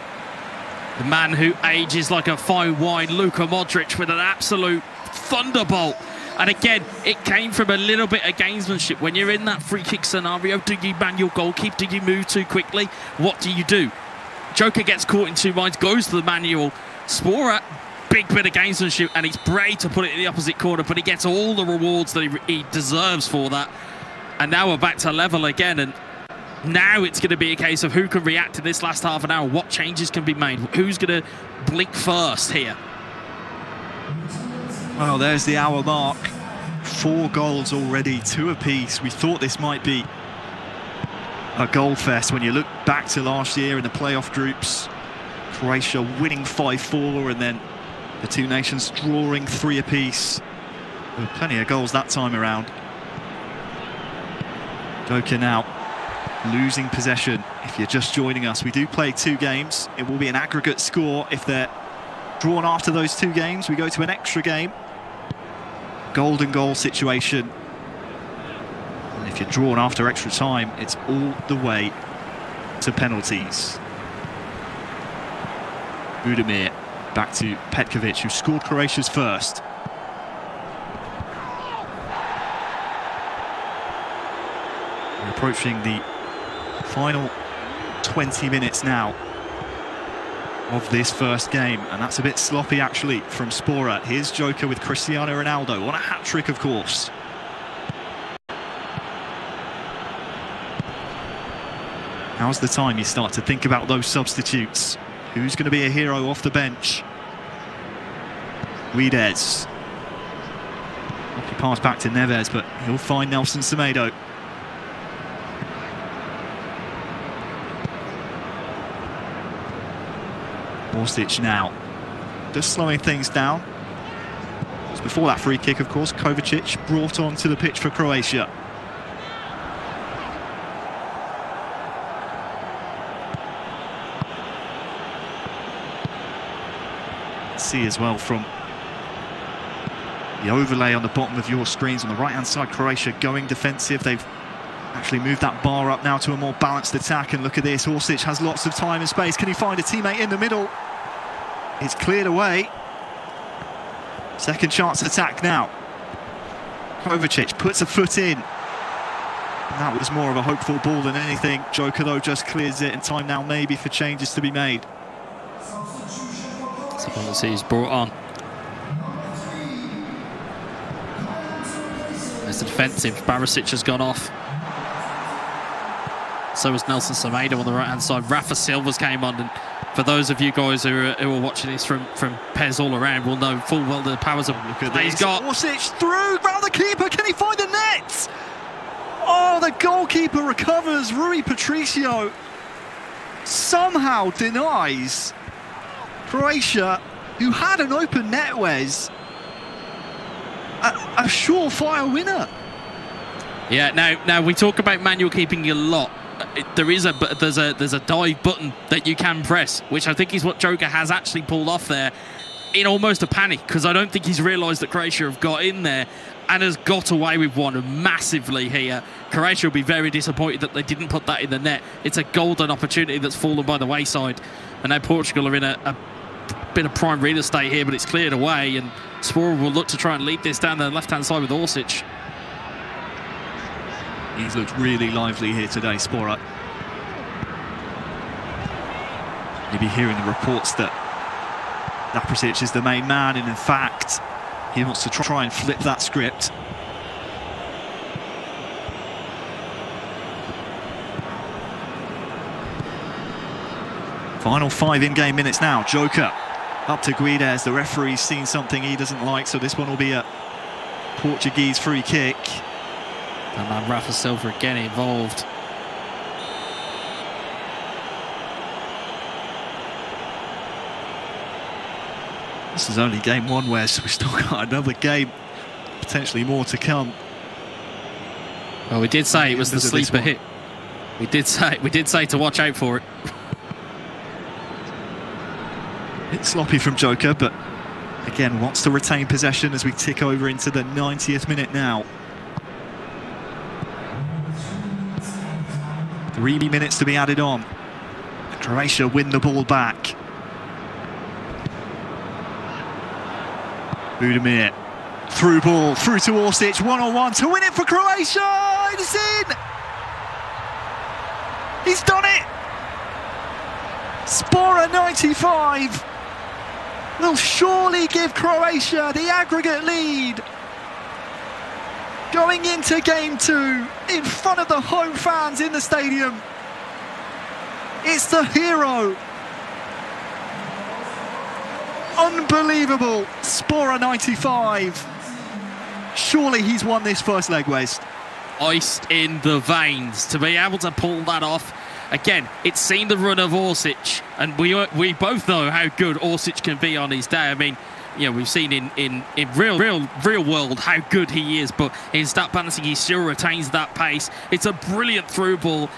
The man who ages like a fine wine, Luka Modric, with an absolute thunderbolt. And again, it came from a little bit of gamesmanship. When you're in that free kick scenario, do you man your goalkeeper? Do you move too quickly? What do you do? Joker gets caught in 2 minds, goes to the manual. Spora, big bit of gamesmanship, and he's brave to put it in the opposite corner, but he gets all the rewards that he deserves for that. And now we're back to level again, and now it's going to be a case of who can react to this last half an hour, what changes can be made, who's going to blink first here. Well, there's the hour mark. 4 goals already, 2 apiece. We thought this might be a goal fest. When you look back to last year in the playoff groups, Croatia winning 5-4 and then the two nations drawing 3 apiece. There were plenty of goals that time around. Joker now losing possession. If you're just joining us, we do play 2 games. It will be an aggregate score. If they're drawn after those 2 games, we go to an extra game. Golden goal situation. And if you're drawn after extra time, it's all the way to penalties. Budimir back to Petkovic, who scored Croatia's first. We're approaching the final 20 minutes now of this first game, and that's a bit sloppy actually from Spora. Here's Joker with Cristiano Ronaldo on a hat-trick, of course. Now's the time you start to think about those substitutes. Who's going to be a hero off the bench? Guedes. Lucky pass back to Neves, but he'll find Nelson Semedo. Orsic now, just slowing things down. Just before that free kick, of course, Kovacic brought onto the pitch for Croatia. See as well from the overlay on the bottom of your screens on the right hand side, Croatia going defensive. They've actually moved that bar up now to a more balanced attack, and look at this, Orsic has lots of time and space. Can he find a teammate in the middle? It's cleared away. Second chance attack now. Kovacic puts a foot in. And that was more of a hopeful ball than anything. Joker though just clears it, and time now maybe for changes to be made. He's brought on. There's the defensive. Barisic has gone off. So was Nelson Semedo on the right-hand side. Rafa Silva's came on, and for those of you guys who are watching this from PES all around will know full well the powers of play he's got. Orsic through, round the keeper. Can he find the net? Oh, the goalkeeper recovers. Rui Patricio somehow denies Croatia, who had an open net, Wes, a surefire winner. Yeah, now we talk about manual keeping a lot. There's a dive button that you can press, which I think is what Joker has actually pulled off there in almost a panic, because I don't think he's realised that Croatia have got in there and has got away with one massively here. Croatia will be very disappointed that they didn't put that in the net. It's a golden opportunity that's fallen by the wayside, and now Portugal are in a bit of prime real estate here, but it's cleared away, and Spora will look to try and lead this down the left-hand side with Orsic. He's looked really lively here today, Spora. You'll be hearing the reports that Naprasic is the main man, and in fact, he wants to try and flip that script. Final 5 in-game minutes now. Joker up to Guedes. The referee's seen something he doesn't like, so this one will be a Portuguese free kick. And then Rafa Silva again involved. This is only game 1, Wes. We've still got another game, potentially more to come. Well, we did say it was the sleeper hit. We did say to watch out for it. Bit sloppy from Joker, but again wants to retain possession as we tick over into the 90th minute now. 3 minutes to be added on. Croatia win the ball back. Budimir, through ball, through to Orsic, one-on-one to win it for Croatia! It's in! He's done it! Spora 95 will surely give Croatia the aggregate lead going into game 2 in front of the home fans in the stadium. It's the hero. Unbelievable. Spora 95. Surely he's won this first leg, Wes. ice in the veins to be able to pull that off. Again, it's seen the run of Orsic, and we both know how good Orsic can be on his day. I mean, you know, we've seen in real world how good he is, but in stat balancing, he still retains that pace. It's a brilliant through ball.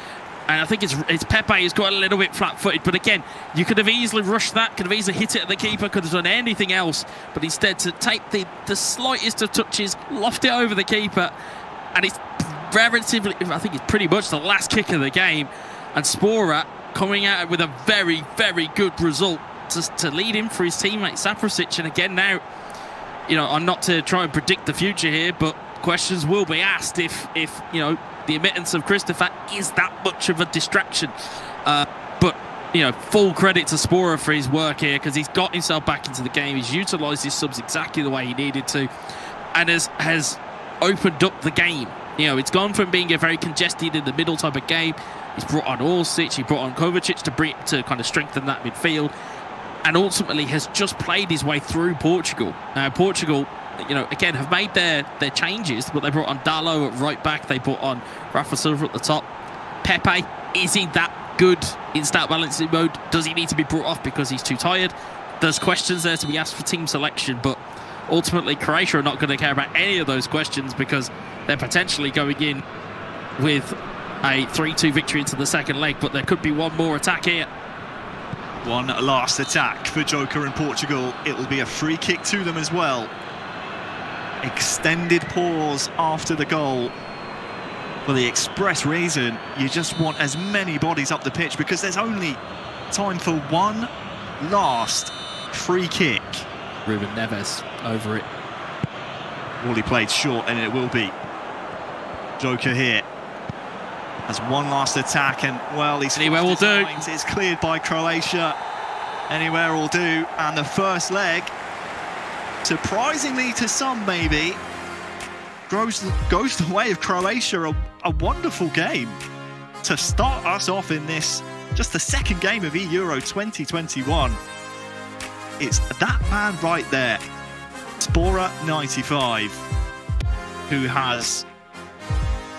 And I think it's Pepe who's got a little bit flat-footed. But again, you could have easily rushed that, could have easily hit it at the keeper, could have done anything else. But instead, to take the slightest of touches, loft it over the keeper. And it's relatively, I think it's pretty much the last kick of the game. And Spora coming out with a very, very good result to lead him for his teammate Saprasic. And again now, you know, I'm not to try and predict the future here, but questions will be asked if you know, the admittance of Christopher is that much of a distraction. But, you know, full credit to Spora for his work here, because he's got himself back into the game. He's utilised his subs exactly the way he needed to, and has opened up the game. You know, it's gone from being a very congested in the middle type of game. He's brought on Orsic, he brought on Kovacic to kind of strengthen that midfield, and ultimately has just played his way through Portugal. Now, Portugal, you know, again, have made their changes, but they brought on Dalot at right back, they brought on Rafa Silva at the top. Pepe, is he that good in stat balancing mode? Does he need to be brought off because he's too tired? There's questions there to be asked for team selection, but ultimately Croatia are not going to care about any of those questions, because they're potentially going in with a 3-2 victory into the second leg, but there could be one more attack here. One last attack for Joker and Portugal. It will be a free kick to them as well. Extended pause after the goal, for the express reason you just want as many bodies up the pitch, because there's only time for one last free kick. Ruben Neves over it. Wally played short, and it will be Joker here as one last attack, and well, he's anywhere will do. It's cleared by Croatia. Anywhere will do, and the first leg, surprisingly to some maybe, goes the way of Croatia. A wonderful game to start us off in this, just the second game of eEURO 2021. It's that man right there, Spora 95, who has,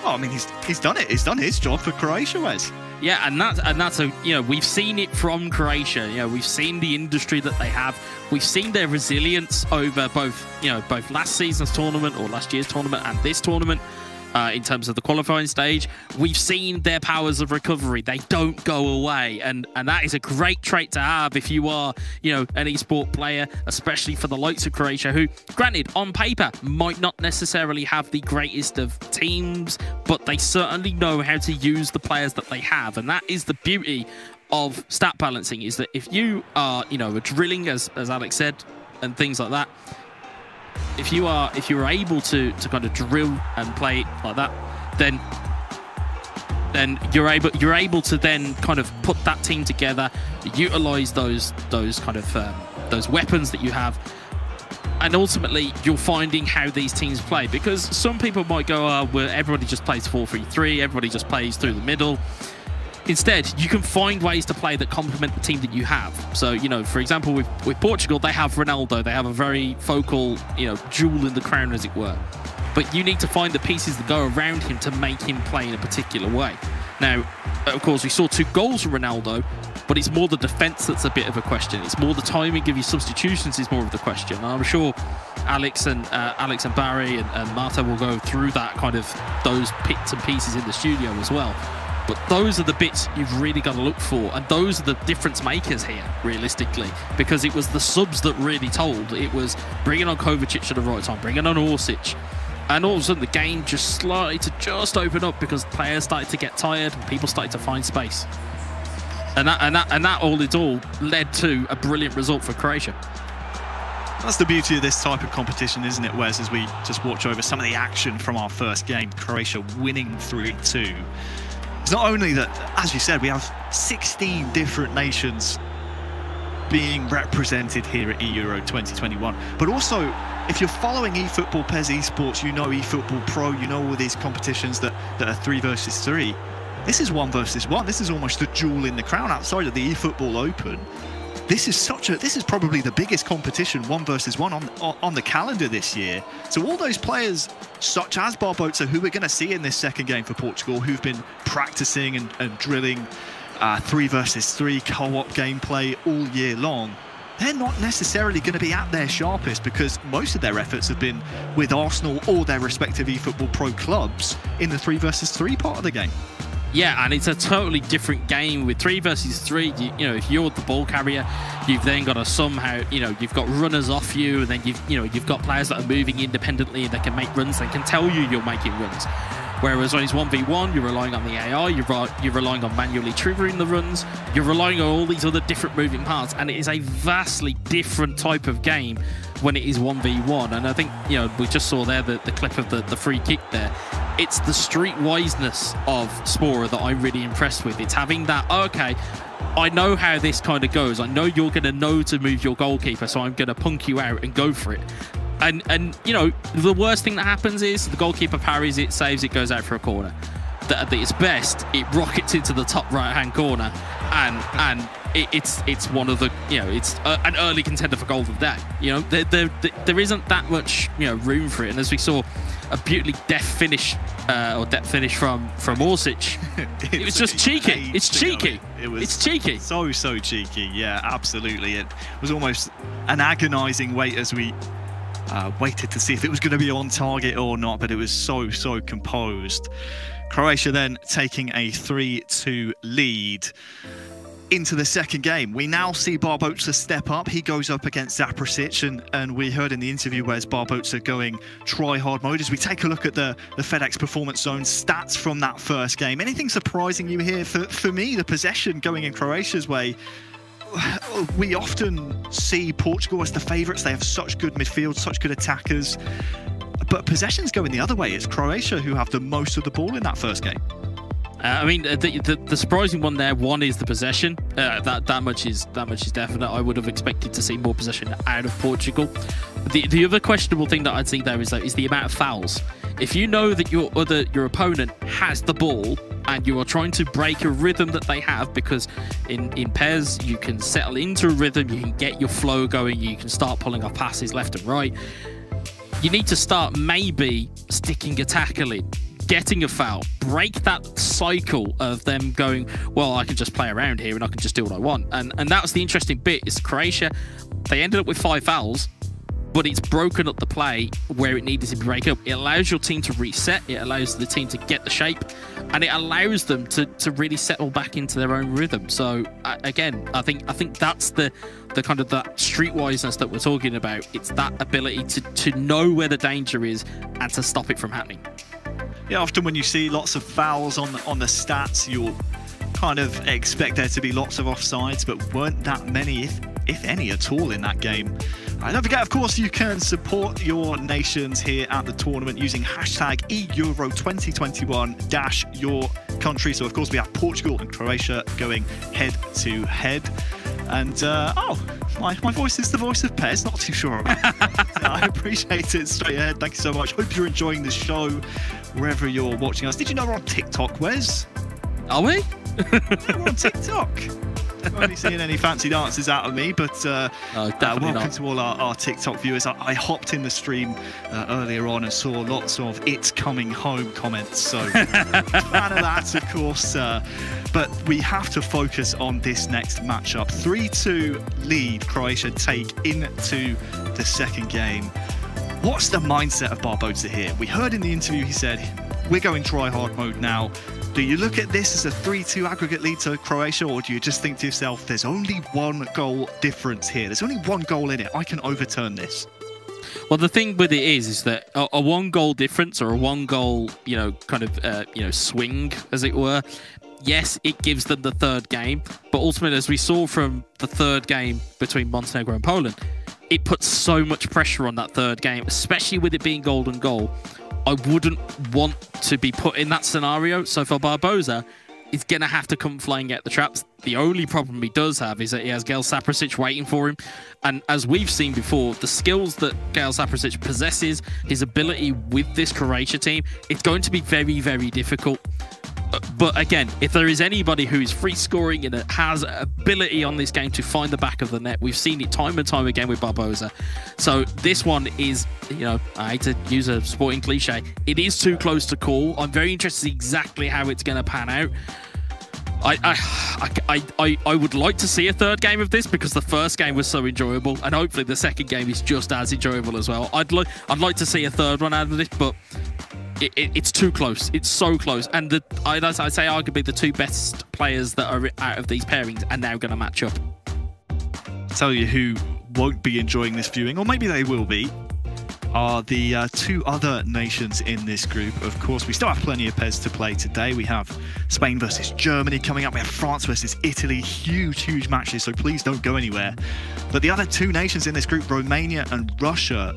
well, I mean, he's done it. He's done his job for Croatia, Wes. Yeah, and that's a, you know, we've seen it from Croatia. You know, we've seen the industry that they have. We've seen their resilience over both last season's tournament or last year's tournament and this tournament. In terms of the qualifying stage, we've seen their powers of recovery. They don't go away, and that is a great trait to have if you are, you know, an esport player, especially for the likes of Croatia, who, granted, on paper might not necessarily have the greatest of teams, but they certainly know how to use the players that they have, and that is the beauty of stat balancing, is that if you are, you know, drilling, as Alex said, and things like that, if you're able to kind of drill and play it like that, then you're able to then kind of put that team together, utilize those kind of those weapons that you have, and ultimately you're finding how these teams play. Because some people might go, oh, well, everybody just plays 4-3-3, everybody just plays through the middle. Instead, you can find ways to play that complement the team that you have. So, you know, for example, with Portugal, they have Ronaldo. They have a very focal, you know, jewel in the crown, as it were. But you need to find the pieces that go around him to make him play in a particular way. Now, of course, we saw 2 goals from Ronaldo, but it's more the defence that's a bit of a question. It's more the timing of your substitutions is more of the question. And I'm sure Alex and Barry and Marta will go through that kind of those bits and pieces in the studio as well. But those are the bits you've really got to look for, and those are the difference makers here, realistically, because it was the subs that really told. It was bringing on Kovacic at the right time, bringing on Orsic, and all of a sudden the game just started to just open up because players started to get tired and people started to find space, and that all in all led to a brilliant result for Croatia. That's the beauty of this type of competition, isn't it, Wes, as we just watch over some of the action from our first game, Croatia winning 3-2. It's not only that, as you said, we have 16 different nations being represented here at eEURO 2021, but also, if you're following eFootball PES Esports, you know eFootball Pro, you know all these competitions that are 3 versus 3. This is 1 versus 1. This is almost the jewel in the crown outside of the eFootball Open. this is probably the biggest competition 1 versus 1 on the calendar this year. So all those players such as Barbosa, who we're going to see in this second game for Portugal, who've been practicing and drilling 3 versus 3 co-op gameplay all year long, they're not necessarily going to be at their sharpest because most of their efforts have been with Arsenal or their respective eFootball Pro clubs in the 3 versus 3 part of the game. Yeah, and it's a totally different game with 3 versus 3. You know, if you're the ball carrier, you've then got to somehow, you know, you've got runners off you, and then you've got players that are moving independently and they can make runs. They can tell you you're making runs. Whereas when it's 1v1, you're relying on the AI, you're relying on manually triggering the runs, you're relying on all these other different moving parts, and it is a vastly different type of game when it is 1v1. And I think, you know, we just saw there the clip of the free kick there. It's the streetwiseness of Spora that I'm really impressed with. It's having that, okay, I know how this kind of goes. I know you're going to know to move your goalkeeper, so I'm going to punk you out and go for it. And you know, the worst thing that happens is the goalkeeper parries it, saves it, goes out for a corner. At its best, it rockets into the top right-hand corner, and it's one of the, you know, it's an early contender for goal of the day. You know, there isn't that much, you know, room for it. And as we saw, a beautifully deft finish from Orsic. It was just cheeky. It's cheeky. It's cheeky. So cheeky. Yeah, absolutely. It was almost an agonising wait as we waited to see if it was going to be on target or not, but it was so composed. Croatia then taking a 3-2 lead into the second game. We now see Barbosa step up. He goes up against Zaprasic, and we heard in the interview where's Barbosa going try-hard mode. As we take a look at the FedEx Performance Zone stats from that first game, anything surprising you here? For me, the possession going in Croatia's way, we often see Portugal as the favourites. They have such good midfield, such good attackers. But possessions going the other way. It's Croatia who have the most of the ball in that first game. I mean, the surprising one there, one is the possession. That much is definite. I would have expected to see more possession out of Portugal. The other questionable thing that I'd see there is the amount of fouls. If you know that your opponent has the ball and you are trying to break a rhythm that they have, because in pairs you can settle into a rhythm, you can get your flow going, you can start pulling off passes left and right. You need to start maybe sticking a tackle in, getting a foul, break that cycle of them going, well, I can just play around here and I can just do what I want. And that was the interesting bit, is Croatia, they ended up with 5 fouls, but it's broken up the play where it needed to break up. It allows your team to reset, it allows the team to get the shape, and it allows them to really settle back into their own rhythm. So again, I think that's the kind of that streetwiseness that we're talking about. It's that ability to know where the danger is and to stop it from happening. Yeah, often when you see lots of fouls on the stats, you'll kind of expect there to be lots of offsides, but weren't that many, if any at all, in that game. Don't forget, of course, you can support your nations here at the tournament using hashtag eEURO 2021-your country. So, of course, we have Portugal and Croatia going head-to-head. And, my voice is the voice of Pez. Not too sure about that. I appreciate it. Straight ahead. Thank you so much. Hope you're enjoying the show wherever you're watching us. Did you know we're on TikTok, Wes? Are we? Yeah, we're on TikTok. I'm only seeing any fancy dances out of me, but welcome to all our TikTok viewers. I hopped in the stream earlier on and saw lots of "It's coming home" comments, so fan of that, of course. But we have to focus on this next matchup. 3-2 lead Croatia take into the second game. What's the mindset of Barbosa here? We heard in the interview he said, we're going try-hard mode now. Do you look at this as a 3-2 aggregate lead to Croatia, or do you just think to yourself, there's only 1 goal difference here? There's only 1 goal in it. I can overturn this. Well, the thing with it is that a 1 goal difference, or a 1 goal, kind of, swing, as it were, yes, it gives them the third game. But ultimately, as we saw from the third game between Montenegro and Poland, it puts so much pressure on that third game, especially with it being golden goal. I wouldn't want to be put in that scenario. So for Barbosa, he's going to have to come flying out the traps. The only problem he does have is that he has Gael Saprasic waiting for him. And as we've seen before, the skills that Gael Saprasic possesses, his ability with this Croatia team, it's going to be very, very difficult. But again, if there is anybody who is free scoring and has ability on this game to find the back of the net, we've seen it time and time again with Barbosa. So this one is, you know, I hate to use a sporting cliche, it is too close to call. I'm very interested in exactly how it's going to pan out. I would like to see a third game of this because the first game was so enjoyable, and hopefully the second game is just as enjoyable as well. I'd like to see a third one out of this, but it's too close. It's so close, and I'd say arguably the two best players that are out of these pairings are now going to match up. Tell you who won't be enjoying this viewing, or maybe they will be, are the two other nations in this group. Of course, we still have plenty of pairs to play today. We have Spain versus Germany coming up. We have France versus Italy. Huge matches, so please don't go anywhere. But the other two nations in this group, Romania and Russia,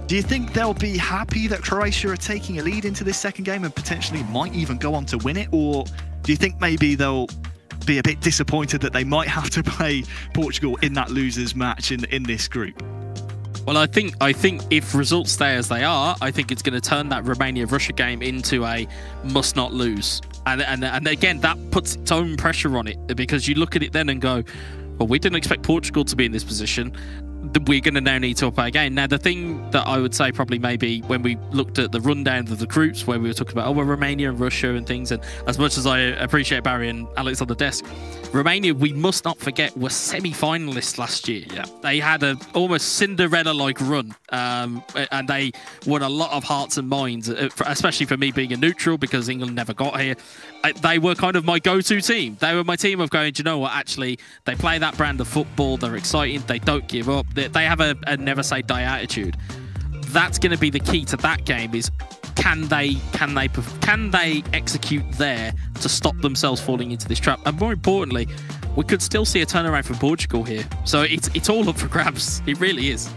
do you think they'll be happy that Croatia are taking a lead into this second game and potentially might even go on to win it? Or do you think maybe they'll be a bit disappointed that they might have to play Portugal in that losers match in this group? Well, I think if results stay as they are, I think it's going to turn that Romania-Russia game into a must not lose. And again, that puts its own pressure on it, because you look at it then and go, well, we didn't expect Portugal to be in this position. We're going to now need to up our game. Now, the thing that I would say probably maybe when we looked at the rundown of the groups where we were talking about, oh, well, Romania and Russia and things, and as much as I appreciate Barry and Alex on the desk, Romania, we must not forget, were semi-finalists last year. Yeah. They had a almost Cinderella-like run, and they won a lot of hearts and minds, especially for me being a neutral because England never got here. They were kind of my go-to team. They were my team of going, do you know what, actually, they play that brand of football, they're exciting, they don't give up, they have a never say die attitude. That's going to be the key to that game, is can they execute there to stop themselves falling into this trap? And more importantly, we could still see a turnaround from Portugal here. So it's all up for grabs. It really is.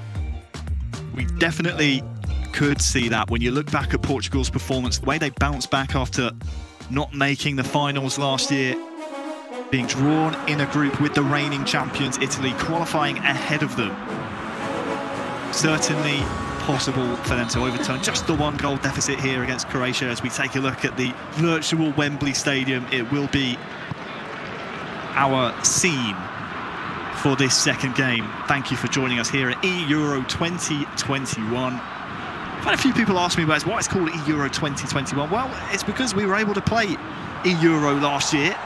We definitely could see that when you look back at Portugal's performance, the way they bounced back after not making the finals last year, being drawn in a group with the reigning champions Italy, qualifying ahead of them. Certainly possible for them to overturn just the one goal deficit here against Croatia. As we take a look at the virtual Wembley Stadium, it will be our scene for this second game. Thank you for joining us here at eEURO 2021. I've had a few people ask me about why it's called eEURO 2021. Well, it's because we were able to play eEURO last year.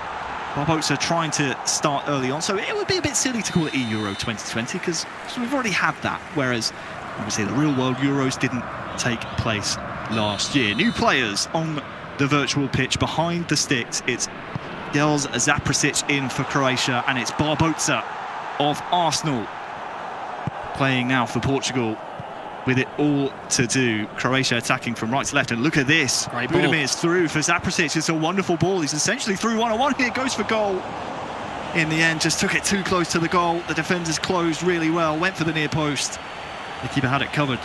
Our boats are trying to start early on, so it would be a bit silly to call it eEURO 2020 because we've already had that, whereas obviously the real world Euros didn't take place last year. New players on the virtual pitch behind the sticks. It's Gels Zaprasic in for Croatia, and it's Barbosa of Arsenal playing now for Portugal, with it all to do. Croatia attacking from right to left, and look at this. Budamir's through for Zaprasic. It's a wonderful ball. He's essentially through one-on-one here. Goes for goal. In the end, just took it too close to the goal. The defenders closed really well, went for the near post. The keeper had it covered.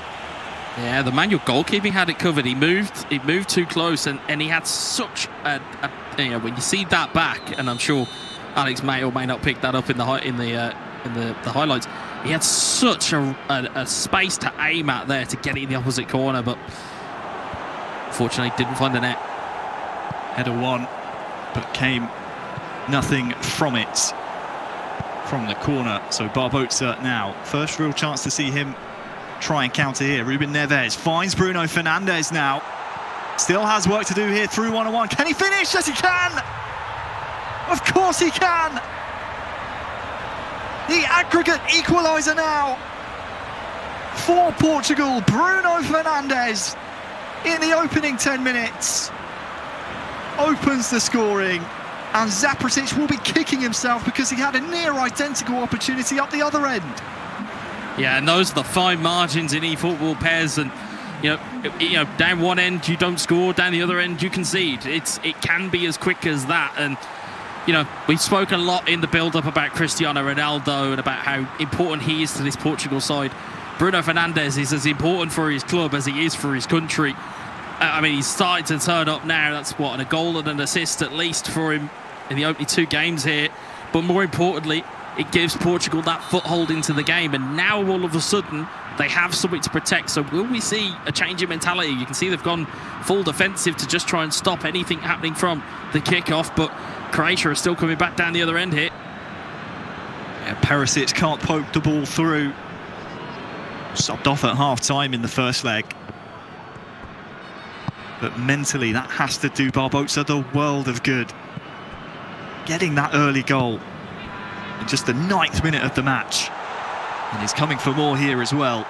Yeah, the manual goalkeeping had it covered. He moved too close, and he had such a you know, when you see that back, and I'm sure Alex may or may not pick that up in the highlights. He had such a space to aim at there to get it in the opposite corner, but unfortunately didn't find the net. Header one, but came nothing from it from the corner. So Barbosa now, first real chance to see him try and counter here. Ruben Neves finds Bruno Fernandes now. Still has work to do here through one-on-one. Can he finish? Yes, he can! Of course he can! The aggregate equaliser now for Portugal. Bruno Fernandes in the opening 10 minutes opens the scoring, and Zaprasic will be kicking himself because he had a near identical opportunity up the other end. Yeah, and those are the fine margins in e-football pairs, and you know, down one end you don't score, down the other end you concede. It can be as quick as that. And you know, we spoke a lot in the build-up about Cristiano Ronaldo and about how important he is to this Portugal side. Bruno Fernandes is as important for his club as he is for his country. I mean, he's starting to turn up now. That's what, a goal and an assist at least for him in the opening two games here. But more importantly, it gives Portugal that foothold into the game, and now all of a sudden they have something to protect. So will we see a change in mentality? You can see they've gone full defensive to just try and stop anything happening from the kickoff, but Croatia are still coming back down the other end here. Yeah, Perisic can't poke the ball through. Subbed off at half-time in the first leg. But mentally, that has to do Barbosa the world of good. Getting that early goal in just the 9th minute of the match. And he's coming for more here as well.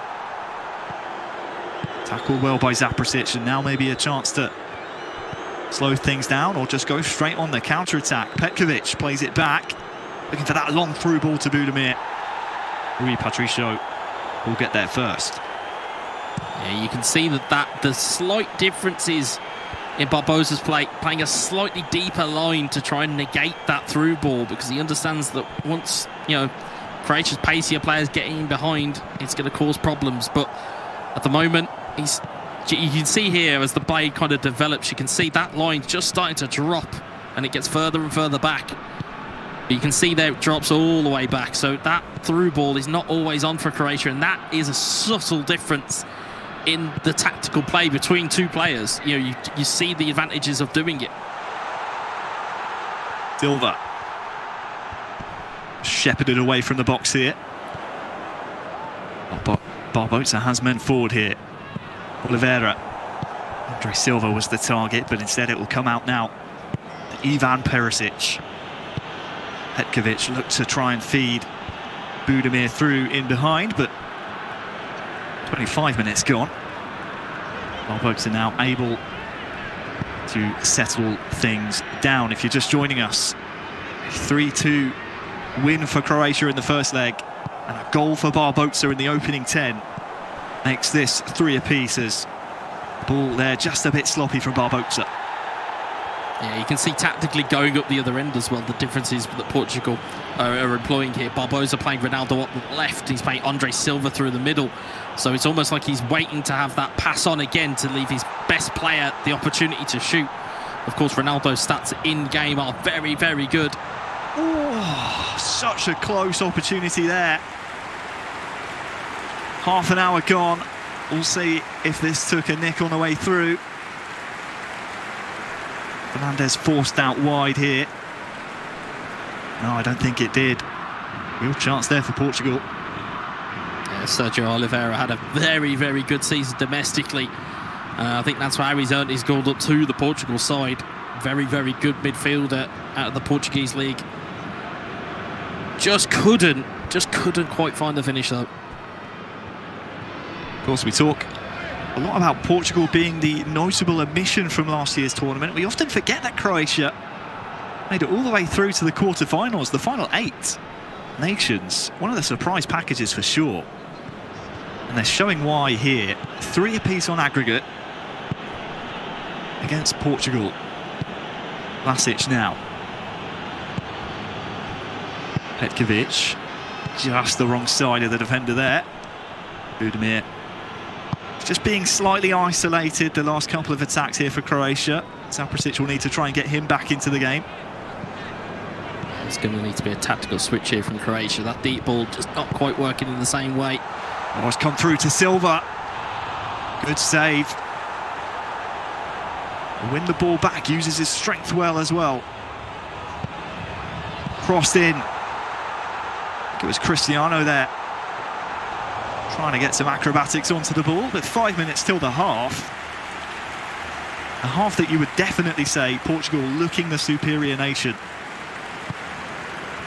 Tackled well by Zaprasic, and now maybe a chance to slow things down or just go straight on the counter-attack. Petkovic plays it back, looking for that long through ball to Budimir. Rui Patricio will get there first. Yeah, you can see that the slight differences in Barbosa's play, playing a slightly deeper line to try and negate that through ball, because he understands that once, you know, Croatia's pacier players getting in behind, it's going to cause problems. But at the moment, you can see here as the play kind of develops, you can see that line just starting to drop, and it gets further and further back. You can see there it drops all the way back, so that through ball is not always on for Croatia, and that is a subtle difference in the tactical play between two players. You know, you see the advantages of doing it. Silva shepherded away from the box here. Barbosa has men forward here. Oliveira. Andre Silva was the target, but instead it will come out now. Ivan Perisic. Petkovic looked to try and feed Budimir through in behind, but 25 minutes gone. Barbosa now able to settle things down. If you're just joining us, 3-2 win for Croatia in the first leg, and a goal for Barbosa in the opening 10 makes this 3 apiece, as the ball there just a bit sloppy from Barbosa. Yeah, you can see tactically going up the other end as well, the differences that Portugal are employing here. Barbosa playing Ronaldo up the left, he's playing Andre Silva through the middle. So it's almost like he's waiting to have that pass on again to leave his best player the opportunity to shoot. Of course, Ronaldo's stats in-game are very, very good. Oh, such a close opportunity there. Half an hour gone. We'll see if this took a nick on the way through. Fernandez forced out wide here. No, I don't think it did. Real chance there for Portugal. Yeah, Sergio Oliveira had a very, very good season domestically. I think that's why he's earned his goal up to the Portugal side. Very, very good midfielder out of the Portuguese league. Just couldn't quite find the finish though. Of course, we talk a lot about Portugal being the notable omission from last year's tournament. We often forget that Croatia made it all the way through to the quarter-finals, the final 8 nations. One of the surprise packages for sure. And they're showing why here. 3 apiece on aggregate against Portugal. Vlasic now. Petkovic, just the wrong side of the defender there. Budimir just being slightly isolated the last couple of attacks here for Croatia. Zaprasic will need to try and get him back into the game. It's going to need to be a tactical switch here from Croatia. That deep ball just not quite working in the same way. Oh, it's come through to Silva. Good save. Win the ball back, uses his strength well as well. Crossed in. I think it was Cristiano there, trying to get some acrobatics onto the ball, but 5 minutes till the half. A half that you would definitely say Portugal looking the superior nation.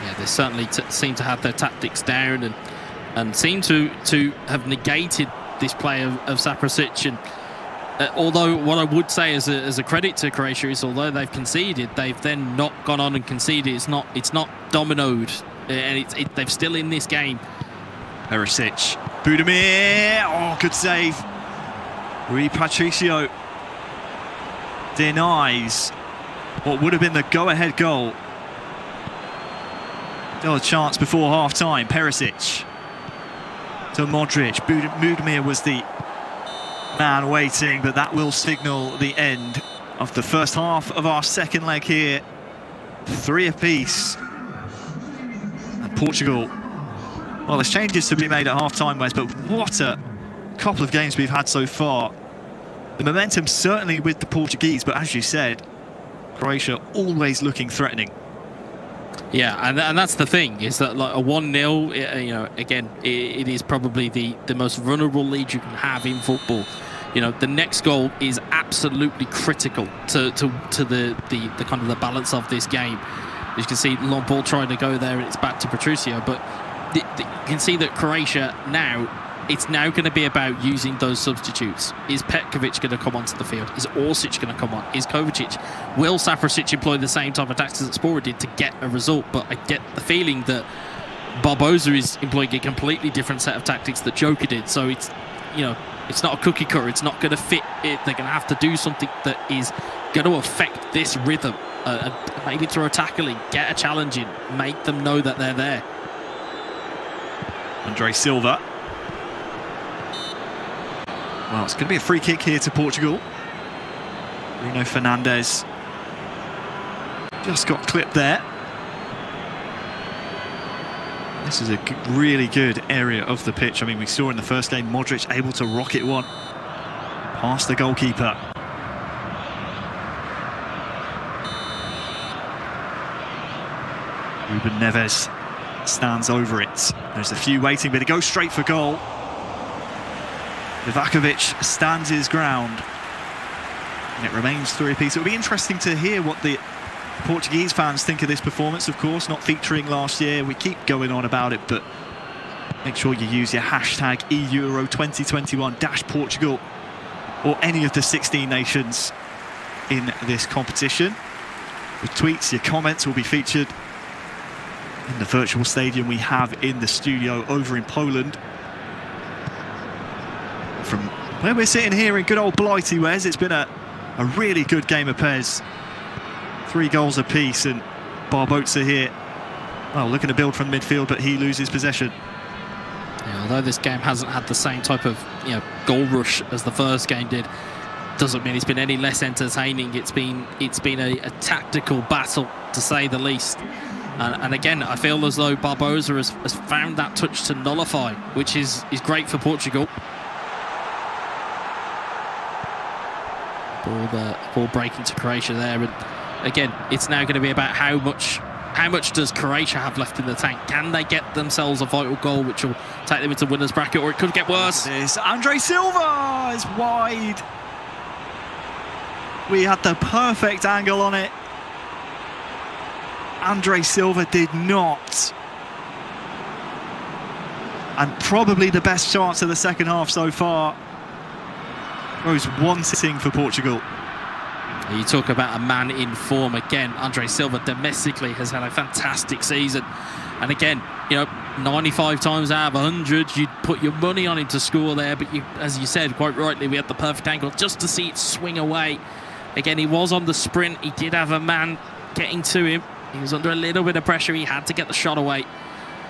Yeah, they certainly seem to have their tactics down and seem to have negated this play of Zaprasic. And although what I would say as a credit to Croatia is, although they've conceded, they've then not gone on and conceded. It's not dominoed, and they're still in this game. Perisic, Budimir, oh, good save. Rui Patricio denies what would have been the go-ahead goal. Still a chance before half-time. Perisic to Modric. Budimir was the man waiting, but that will signal the end of the first half of our second leg here. 3 apiece. And Portugal. Well, there's changes to be made at half-time, Wes, but what a couple of games we've had so far. The momentum certainly with the Portuguese, but as you said, Croatia always looking threatening. Yeah, and that's the thing, is that like a 1-0, you know, again, it is probably the most vulnerable lead you can have in football. You know, the next goal is absolutely critical to the kind of the balance of this game. As you can see, long ball trying to go there, and it's back to Patricio, but you can see that Croatia now, it's now going to be about using those substitutes. Is Petkovic going to come onto the field? Is Orsic going to come on? Is Kovacic? Will Saprasic employ the same type of tactics that Spora did to get a result? But I get the feeling that Barbosa is employing a completely different set of tactics that Joker did. So it's, you know, it's not a cookie cutter. It's not going to fit it. They're going to have to do something that is going to affect this rhythm. Maybe throw a tackle in, get a challenge in, make them know that they're there. Andre Silva. Well, it's going to be a free kick here to Portugal. Bruno Fernandes just got clipped there. This is a really good area of the pitch. I mean, we saw in the first game Modric able to rocket one past the goalkeeper. Ruben Neves stands over it. There's a few waiting, but it goes straight for goal. Livakovic stands his ground. And it remains 3-apiece. It'll be interesting to hear what the Portuguese fans think of this performance, of course, not featuring last year. We keep going on about it, but make sure you use your hashtag eEURO 2021-Portugal or any of the 16 nations in this competition. Your tweets, your comments will be featured in the virtual stadium we have in the studio over in Poland. From where we're sitting here in good old Blighty, Wes, it's been a really good game of pairs. 3 goals apiece, and Barbosa here, well, looking to build from midfield, but he loses possession. Yeah, although this game hasn't had the same type of, you know, goal rush as the first game did, doesn't mean it's been any less entertaining. It's been a tactical battle, to say the least. And again, I feel as though Barbosa has found that touch to nullify, which is great for Portugal. Ball breaking to Croatia there, and again, it's now going to be about how much does Croatia have left in the tank? Can they get themselves a vital goal which will take them into winner's bracket, or it could get worse? This Andre Silva is wide. We had the perfect angle on it. Andre Silva did not. And probably the best chance of the second half so far. Goes one sitting for Portugal. You talk about a man in form again. Andre Silva domestically has had a fantastic season. And again, you know, 95 times out of 100, you'd put your money on him to score there. But you, as you said, quite rightly, we had the perfect angle just to see it swing away. Again, he was on the sprint. He did have a man getting to him. He was under a little bit of pressure. He had to get the shot away.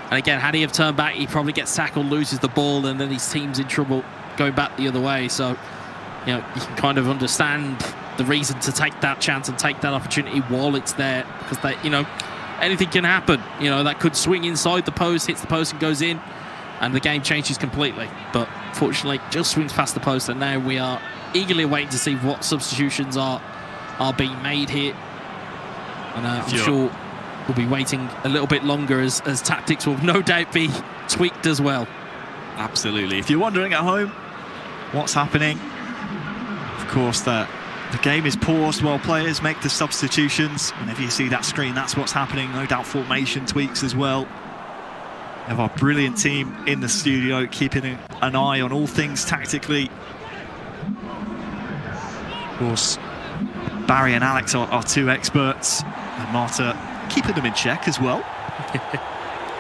And again, had he have turned back, he probably gets tackled, loses the ball, and then his team's in trouble going back the other way. So, you know, you can kind of understand the reason to take that chance and take that opportunity while it's there, because they, you know, anything can happen. You know, that could swing inside the post, hits the post and goes in, and the game changes completely. But fortunately, just swings past the post, and now we are eagerly waiting to see what substitutions are being made here. And I'm sure we'll be waiting a little bit longer as tactics will no doubt be tweaked as well. Absolutely. If you're wondering at home what's happening, of course, the game is paused while players make the substitutions. Whenever you see that screen, that's what's happening. No doubt formation tweaks as well. We have our brilliant team in the studio keeping an eye on all things tactically. Of course, Barry and Alex are 2 experts, and Marta keeping them in check as well.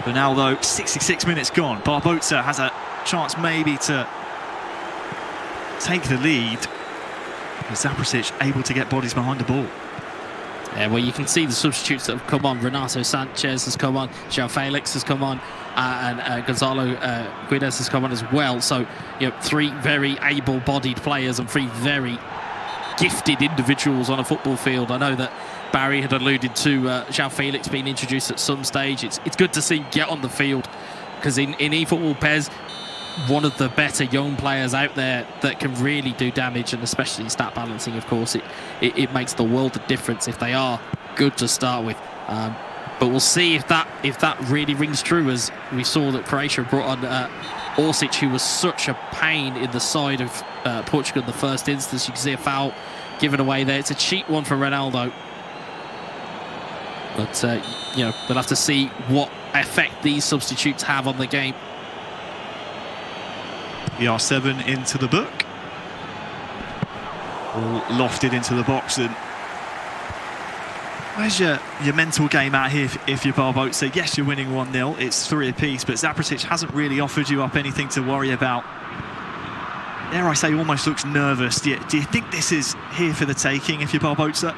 But now, though, 66 minutes gone. Barbosa has a chance maybe to take the lead. Zaprasic able to get bodies behind the ball. Yeah, well, you can see the substitutes that have come on. Renato Sanchez has come on, João Felix has come on, and Gonzalo Guedes has come on as well. So, you know, 3 very able-bodied players and 3 very gifted individuals on a football field. I know that Barry had alluded to João Felix being introduced at some stage. It's good to see him get on the field, because in eFootball, Pez, one of the better young players out there that can really do damage, and especially in stat balancing, of course, it makes the world of difference if they are good to start with. But we'll see if that really rings true, as we saw that Croatia brought on Orsic, who was such a pain in the side of Portugal in the first instance. You can see a foul given away there. It's a cheap one for Ronaldo. But, you know, we'll have to see what effect these substitutes have on the game. ER7 into the book. All lofted into the box. And where's your mental game out here if you're Barbosa? Yes, you're winning 1-0. It's 3 apiece, but Zaprasic hasn't really offered you up anything to worry about. Dare I say, almost looks nervous. Do you think this is here for the taking if you're Barbosa?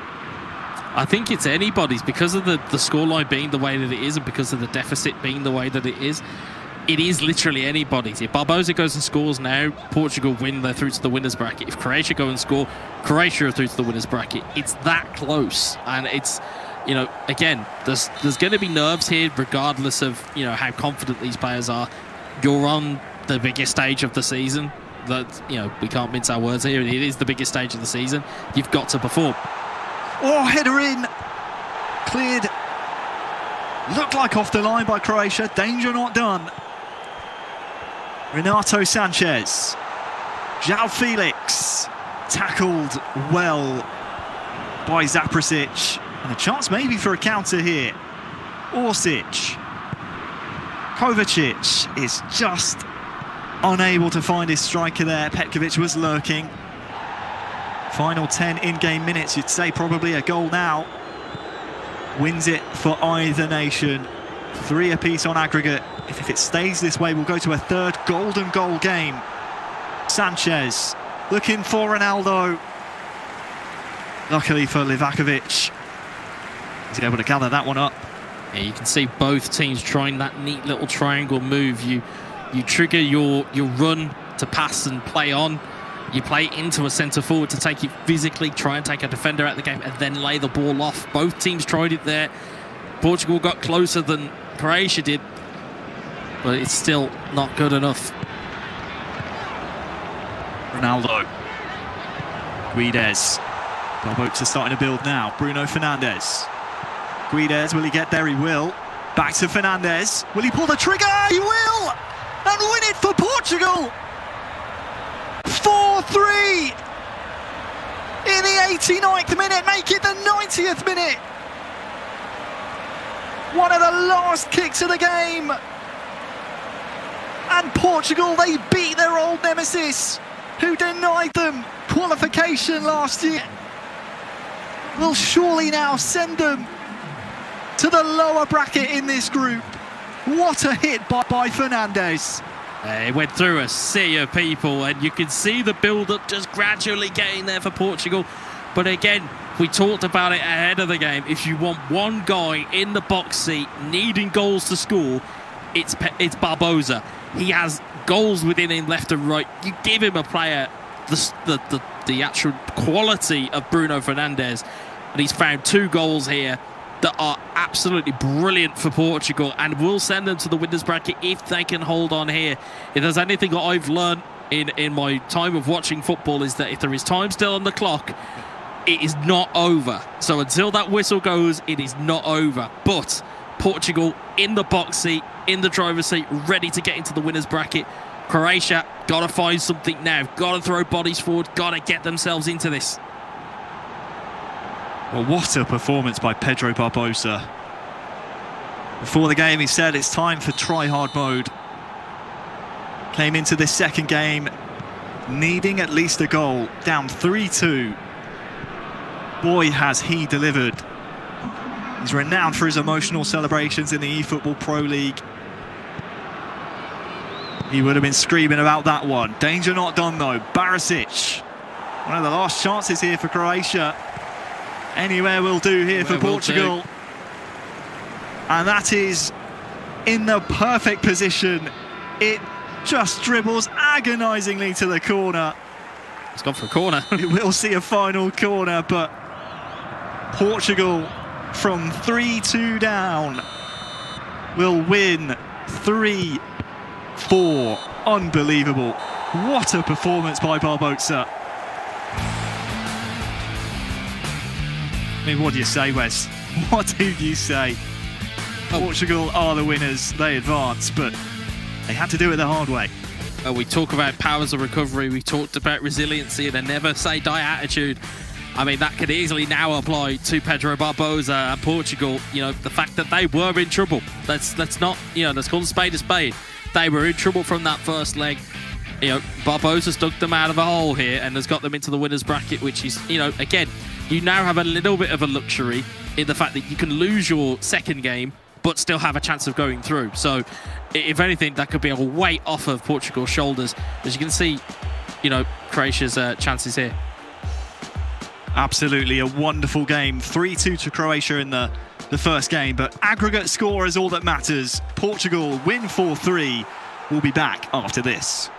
I think it's anybody's, because of the scoreline being the way that it is, and because of the deficit being the way that it is. It is literally anybody's. If Barbosa goes and scores now, Portugal win, they're through to the winners bracket. If Croatia go and score, Croatia are through to the winners bracket. It's that close, and it's, you know, again, there's going to be nerves here, regardless of, you know, how confident these players are. You're on the biggest stage of the season. That, you know, we can't mince our words here. It is the biggest stage of the season. You've got to perform. Oh, header in, cleared. Looked like off the line by Croatia. Danger not done. Renato Sanchez, João Felix, tackled well by Zaprasic, and a chance maybe for a counter here. Orsic, Kovacic is just unable to find his striker there. Petkovic was lurking. Final 10 in-game minutes, you'd say probably a goal now. Wins it for either nation. 3 apiece on aggregate. If it stays this way, we'll go to a third golden goal game. Sanchez looking for Ronaldo. Luckily for Livakovic, he's able to gather that one up. Yeah, you can see both teams trying that neat little triangle move. You trigger your run to pass and play on. You play into a centre forward to take it physically, try and take a defender out of the game, and then lay the ball off. Both teams tried it there. Portugal got closer than Croatia did, but it's still not good enough. Ronaldo. Guedes. Barbosa starting to build now. Bruno Fernandes. Guedes, will he get there? He will. Back to Fernandes. Will he pull the trigger? He will! And win it for Portugal! 4-3! In the 89th minute, make it the 90th minute! One of the last kicks of the game. And Portugal, they beat their old nemesis, who denied them qualification last year. Will surely now send them to the lower bracket in this group. What a hit by Fernandes. It went through a sea of people, and you can see the build-up just gradually getting there for Portugal. But again, we talked about it ahead of the game. If you want one guy in the box seat needing goals to score, it's Barbosa. He has goals within him left and right. You give him a player the actual quality of Bruno Fernandes, and he's found 2 goals here that are absolutely brilliant for Portugal and will send them to the winners bracket if they can hold on here. If there's anything that I've learned in my time of watching football, is that if there is time still on the clock, it is not over. So until that whistle goes, it is not over. But Portugal in the box seat, in the driver's seat, ready to get into the winners bracket. Croatia got to find something now, got to throw bodies forward, got to get themselves into this. Well, what a performance by Pedro Barbosa. Before the game, he said it's time for try-hard mode. Came into this second game needing at least a goal, down 3-2. Boy, has he delivered. He's renowned for his emotional celebrations in the eFootball Pro League. He would have been screaming about that one. Danger not done, though. Barisic. One of the last chances here for Croatia. Anywhere will do here for Portugal. And that is in the perfect position. It just dribbles agonisingly to the corner. It's gone for a corner. It will see a final corner, but Portugal, from 3-2 down, will win 3-4. Unbelievable. What a performance by Barbosa. I mean, what do you say, Wes? What do you say? Portugal are the winners. They advance, but they had to do it the hard way. We talk about powers of recovery. We talked about resiliency and a never say die attitude. I mean, that could easily now apply to Pedro Barbosa and Portugal. You know, the fact that they were in trouble. Let's not, you know, let's call a spade a spade. They were in trouble from that first leg. You know, Barbosa's dug them out of a hole here and has got them into the winner's bracket, which is, you know, again, you now have a little bit of a luxury in the fact that you can lose your second game but still have a chance of going through. So, if anything, that could be a weight off of Portugal's shoulders. As you can see, you know, Croatia's chances here. Absolutely a wonderful game. 3-2 to Croatia in the first game, but aggregate score is all that matters. Portugal win 4-3. We'll be back after this.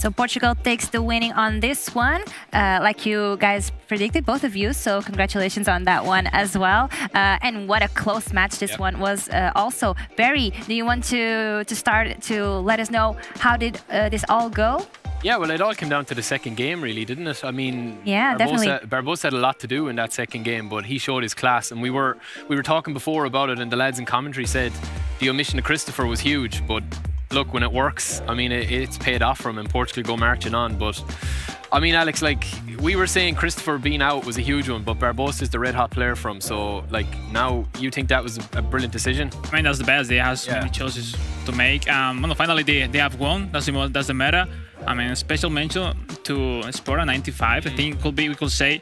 So Portugal takes the winning on this one, like you guys predicted, both of you. So congratulations on that one as well. And what a close match this one was. Also, Barry, do you want to start to let us know how did this all go? Yeah, well, it all came down to the second game, really, didn't it? I mean, yeah, definitely. Barbosa had a lot to do in that second game, but he showed his class. And we were talking before about it, and the lads in commentary said the omission of Christopher was huge. But look, when it works, I mean, it's paid off for him, and Portugal go marching on. But I mean, Alex, like we were saying, Christopher being out was a huge one, but Barbosa is the red-hot player for him. So, like, now you think that was a brilliant decision? I mean, that's the best. They have so many choices to make. Well, finally, they have won. That's the matter. I mean, a special mention to Spora 95. I think we could say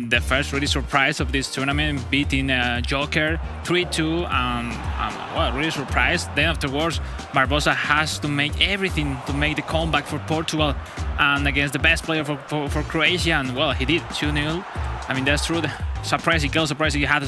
the first really surprise of this tournament, beating Joker 3-2. Well, really surprised. Then afterwards, Barbosa has to make everything to make the comeback for Portugal and against the best player for Croatia. And well, he did 2-0. I mean, that's true. Surprising goal, surprising he had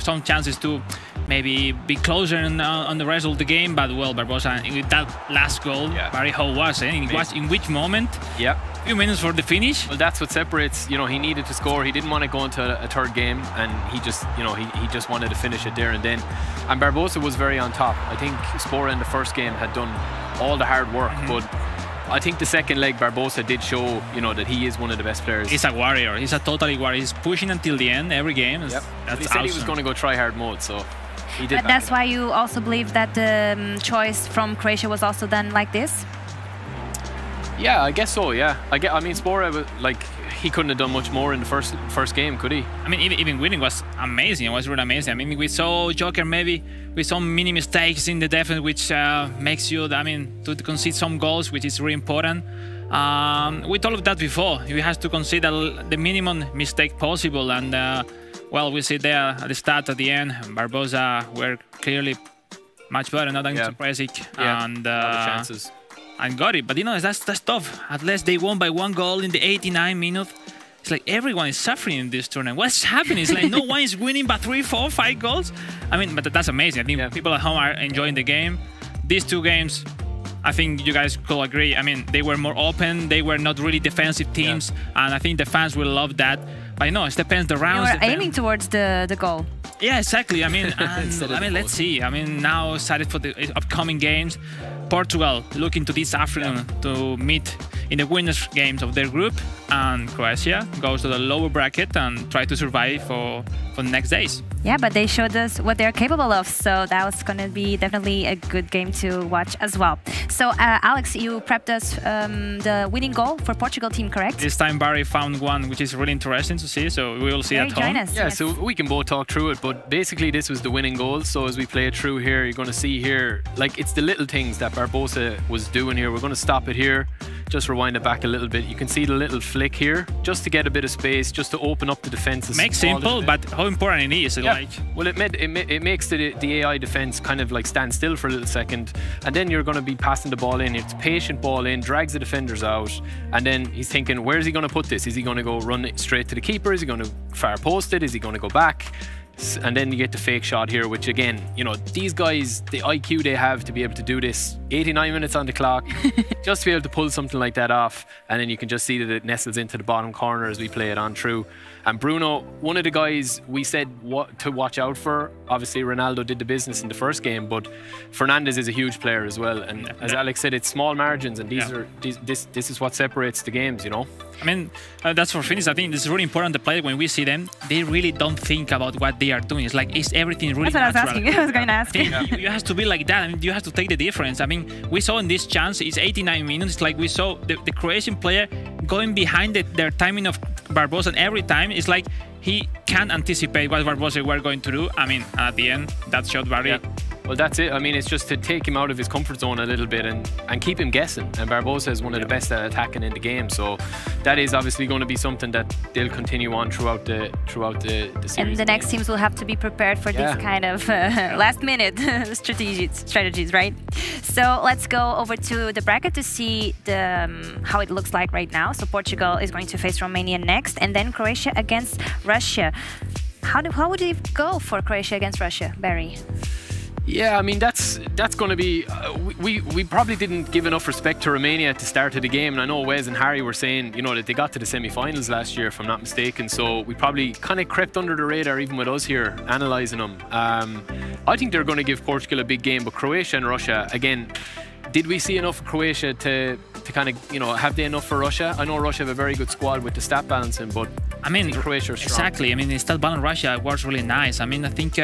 some chances to maybe be closer on the rest of the game, but well, Barbosa with that last goal, Barry, how was it? It was in which moment? Yeah. A few minutes for the finish. Well, that's what separates. You know, he needed to score. He didn't want to go into a third game, and he just, you know, he just wanted to finish it there and then. And Barbosa was very on top. I think Spora in the first game had done all the hard work, but I think the second leg, Barbosa did show, you know, that he is one of the best players. He's a warrior. He's a totally warrior. He's pushing until the end every game. Yep. That's he said awesome. he was going to go try hard mode, so he did. But that's why you also believe that the choice from Croatia was also done like this? Yeah, I guess so. Yeah, I mean, Spora, like, he couldn't have done much more in the first game, could he? I mean, even winning was amazing. It was really amazing. I mean, we saw Joker maybe with some mini mistakes in the defense, which makes you, I mean, to concede some goals, which is really important. We told that before. You have to concede the minimum mistake possible, and well, we see there at the start, at the end, Barbosa were clearly much better, not surprising, and chances. And got it. But you know, that's tough. At least they won by 1 goal in the 89th minute. It's like everyone is suffering in this tournament. What's happening? It's like no one is winning by 3, 4, 5 goals. I mean, but that's amazing. I think people at home are enjoying the game. These 2 games, I think you guys could agree. I mean, they were more open. They were not really defensive teams, and I think the fans will love that. But you know, it depends the rounds. You were aiming towards the goal. Yeah, exactly. I mean, let's see. I mean, now excited for the upcoming games. Portugal looking to this afternoon to meet in the winners' games of their group, and Croatia goes to the lower bracket and try to survive for the next days. Yeah, but they showed us what they're capable of, so that was going to be definitely a good game to watch as well. So, Alex, you prepped us the winning goal for Portugal team, correct? This time Barry found one, which is really interesting to see, so we will see at home. Join us, yeah, so we can both talk through it, but basically this was the winning goal. So as we play it through here, you're going to see here, like, it's the little things that Barbosa was doing here. We're going to stop it here, just rewind it back a little bit. You can see the little flick here, just to get a bit of space, just to open up the defense. Makes simple, but how important it is. Like, well, it makes the AI defense kind of like stand still for a little second, and then you're going to be passing the ball in. It's patient ball in, drags the defenders out, and then he's thinking, where is he going to put this? Is he going to go run it straight to the keeper? Is he going to far post it? Is he going to go back? And then you get the fake shot here, which again, you know, these guys, the IQ they have to be able to do this, 89 minutes on the clock, just to be able to pull something like that off. And then you can just see that it nestles into the bottom corner as we play it on through. And Bruno, one of the guys we said what to watch out for, obviously Ronaldo did the business in the first game, but Fernandes is a huge player as well. And as Alex said, it's small margins, and this is what separates the games, you know. I mean, that's for Finnish. I think this is really important. The players, when we see them, they really don't think about what they are doing. It's like, it's everything really natural. That's what I was asking. I was going to ask you. You have to be like that. I mean, you have to take the difference. I mean, we saw in this chance, it's 89 minutes. It's like we saw the Croatian player going behind their timing of Barbosa, and every time it's like he can't anticipate what Barbosa were going to do. I mean, at the end, that shot very... Well, that's it. I mean, it's just to take him out of his comfort zone a little bit and keep him guessing. And Barbosa is one of the best at attacking in the game. So that is obviously going to be something that they'll continue on throughout the series. And the next teams will have to be prepared for these kind of last-minute strategies, right? So let's go over to the bracket to see how it looks like right now. So Portugal is going to face Romania next, and then Croatia against Russia. How would it go for Croatia against Russia, Barry? Yeah, I mean that's going to be. We probably didn't give enough respect to Romania at the start of the game, and I know Wes and Harry were saying, you know, that they got to the semi-finals last year, if I'm not mistaken. So we probably kind of crept under the radar, even with us here analysing them. I think they're going to give Portugal a big game, but Croatia and Russia again. Did we see enough of Croatia to kind of, you know, have they enough for Russia? I know Russia have a very good squad with the stat balancing, but I mean, Croatia are strong. Exactly. I mean, the stat balance Russia was really nice. I mean, I think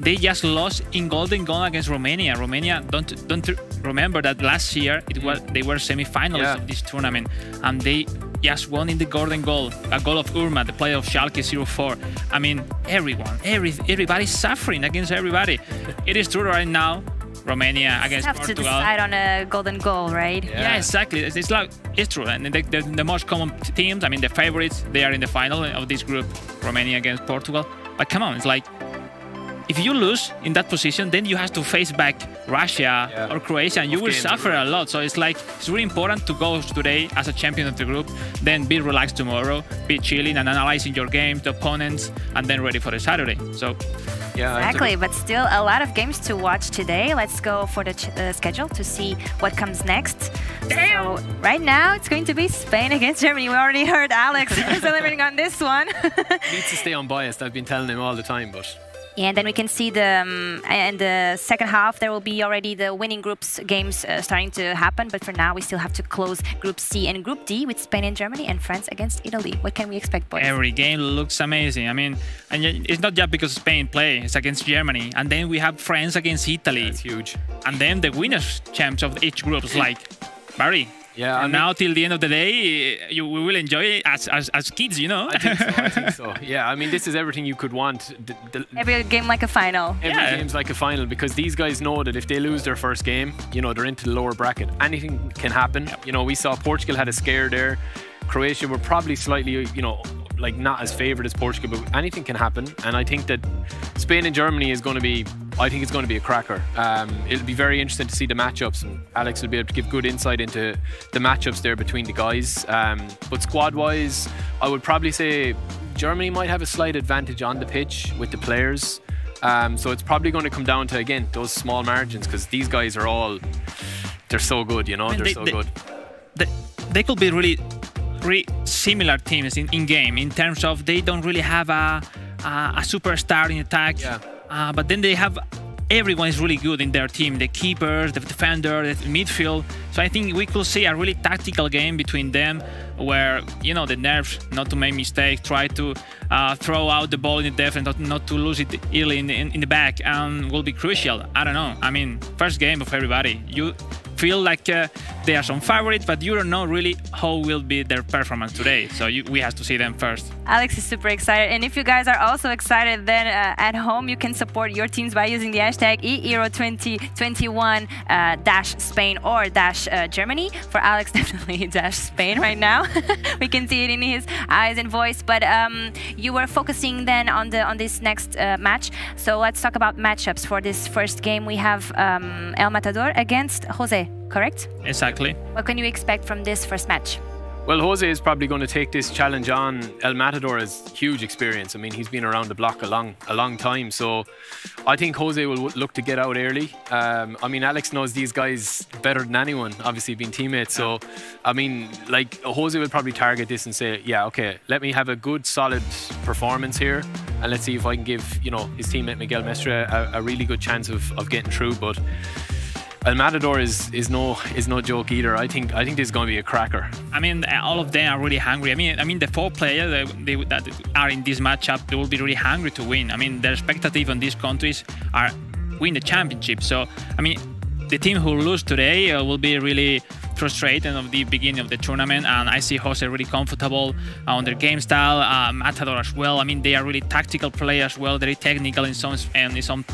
they just lost in golden goal against Romania. Romania, don't remember that last year they were semi-finalists of this tournament, and they just won in the golden goal, a goal of Urma, the player of Schalke 04. I mean, everybody's suffering against everybody. It is true right now. Romania against have Portugal. to decide on a golden goal, right? Yeah, exactly. It's true. And the most common teams, I mean, the favorites, they are in the final of this group, Romania against Portugal. But come on, it's like, if you lose in that position, then you have to face back Russia or Croatia, and you will suffer a lot. So it's like, it's really important to go today as a champion of the group, then be relaxed tomorrow, be chilling and analyzing your games, the opponents, and then ready for the Saturday. So. Yeah, exactly, but still a lot of games to watch today. Let's go for the schedule to see what comes next. So right now it's going to be Spain against Germany. We already heard Alex celebrating on this one. Needs to stay unbiased. I've been telling him all the time, but. Yeah, and then we can see in the second half there will be already the winning groups games starting to happen. But for now, we still have to close Group C and Group D with Spain and Germany and France against Italy. What can we expect, boys? Every game looks amazing. I mean, and it's not just because Spain plays; it's against Germany, and then we have France against Italy. That's huge. And then the winners champs of each group is like Barry. Yeah, and now till the end of the day, we will enjoy it as kids, you know. I think so. Yeah, I mean, this is everything you could want. Every game like a final. Every game's like a final, because these guys know that if they lose their first game, you know, they're into the lower bracket. Anything can happen. You know, we saw Portugal had a scare there. Croatia were probably slightly, you know, like not as favoured as Portugal, but anything can happen. And I think that Spain and Germany is going to be, I think it's going to be a cracker. It'll be very interesting to see the matchups, and Alex will be able to give good insight into the matchups there between the guys. But squad-wise, I would probably say Germany might have a slight advantage on the pitch with the players. So it's probably going to come down to, again, those small margins, because these guys are all, they're so good, you know, they're so good. They could be really similar teams in game, in terms of they don't really have a superstar in attack, but then they have, everyone is really good in their team, the keepers, the defender, the midfield. So I think we could see a really tactical game between them, where, you know, the nerves, not to make mistakes, try to throw out the ball in the defense, not to lose it early in the back, and will be crucial. I don't know, I mean, first game of everybody, you feel like they are some favorites, but you don't know really how will be their performance today. So we have to see them first. Alex is super excited, and if you guys are also excited, then at home you can support your teams by using the hashtag eEURO2021 -Spain or -Germany. For Alex, definitely -Spain right now. We can see it in his eyes and voice. But you were focusing then on this next match. So let's talk about matchups for this first game. We have El Matador against Jose, correct? Exactly. What can you expect from this first match? Well, Jose is probably going to take this challenge on. El Matador has huge experience. I mean, he's been around the block a long time. So I think Jose will look to get out early. I mean, Alex knows these guys better than anyone, obviously being teammates. So, I mean, like, Jose will probably target this and say, yeah, okay, let me have a good, solid performance here. And let's see if I can give, you know, his teammate Miguel Mestre a really good chance of getting through. But El Matador is no joke either. I think this is going to be a cracker. I mean, all of them are really hungry. I mean, the 4 players that are in this matchup, they will be really hungry to win. I mean, the expectative on these countries are win the championship. So, I mean, the team who lose today will be really frustrated at the beginning of the tournament, and I see Jose really comfortable on their game style. Matador as well. I mean, they are really tactical players as well, very technical in some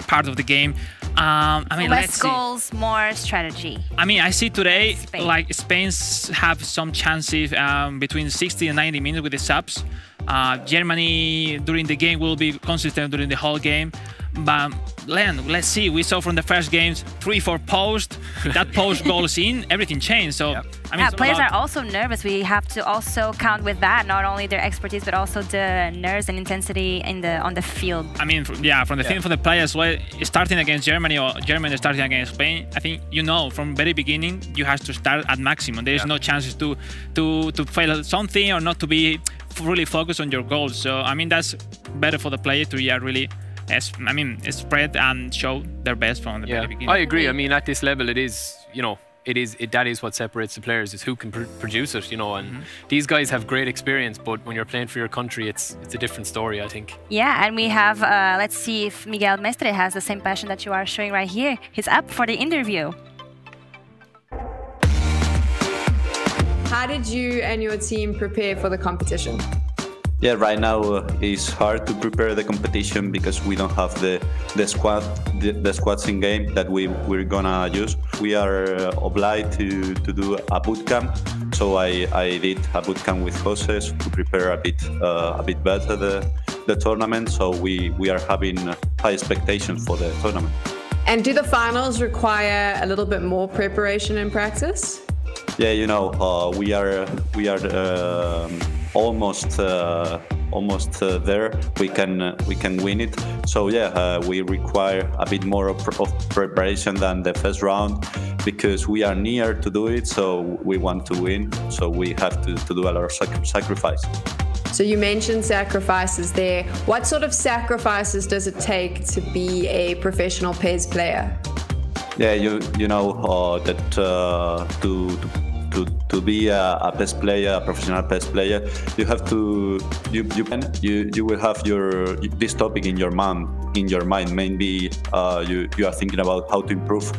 part of the game. I mean, less goals, more strategy. I mean, I see today like Spain have some chances between 60 and 90 minutes with the subs. Germany during the game will be consistent during the whole game, But let's see. We saw from the first games 3-4 post. That post goes in, everything changed. So I mean, players are also nervous. We have to also count with that, not only their expertise but also the nerves and intensity on the field. I mean, from the players, well, starting against Germany or Germany starting against Spain, I think from very beginning you have to start at maximum. There is no chances to fail something or not to be really focused on your goals. So I mean, that's better for the player to really spread and show their best from the very beginning. I agree. I mean, at this level, it is, that is what separates the players, is who can produce it, and these guys have great experience, but when you're playing for your country, it's a different story, I think. Yeah, and we have, let's see if Miguel Mestre has the same passion that you are showing right here. He's up for the interview. How did you and your team prepare for the competition? Yeah, right now it's hard to prepare the competition because we don't have the squads in game that we're gonna use. We are obliged to do a boot camp, so I did a boot camp with Jose to prepare a bit better the tournament. So we are having high expectations for the tournament. And do the finals require a little bit more preparation and practice? Yeah, we are almost there. We can win it. So yeah, we require a bit more of preparation than the first round because we are near to do it. So we want to win. So we have to do a lot of sacrifice. So you mentioned sacrifices there. What sort of sacrifices does it take to be a professional PES player? Yeah, you know that to be a PES player, a professional PES player, you have to you will have this topic in your mind. Maybe you are thinking about how to improve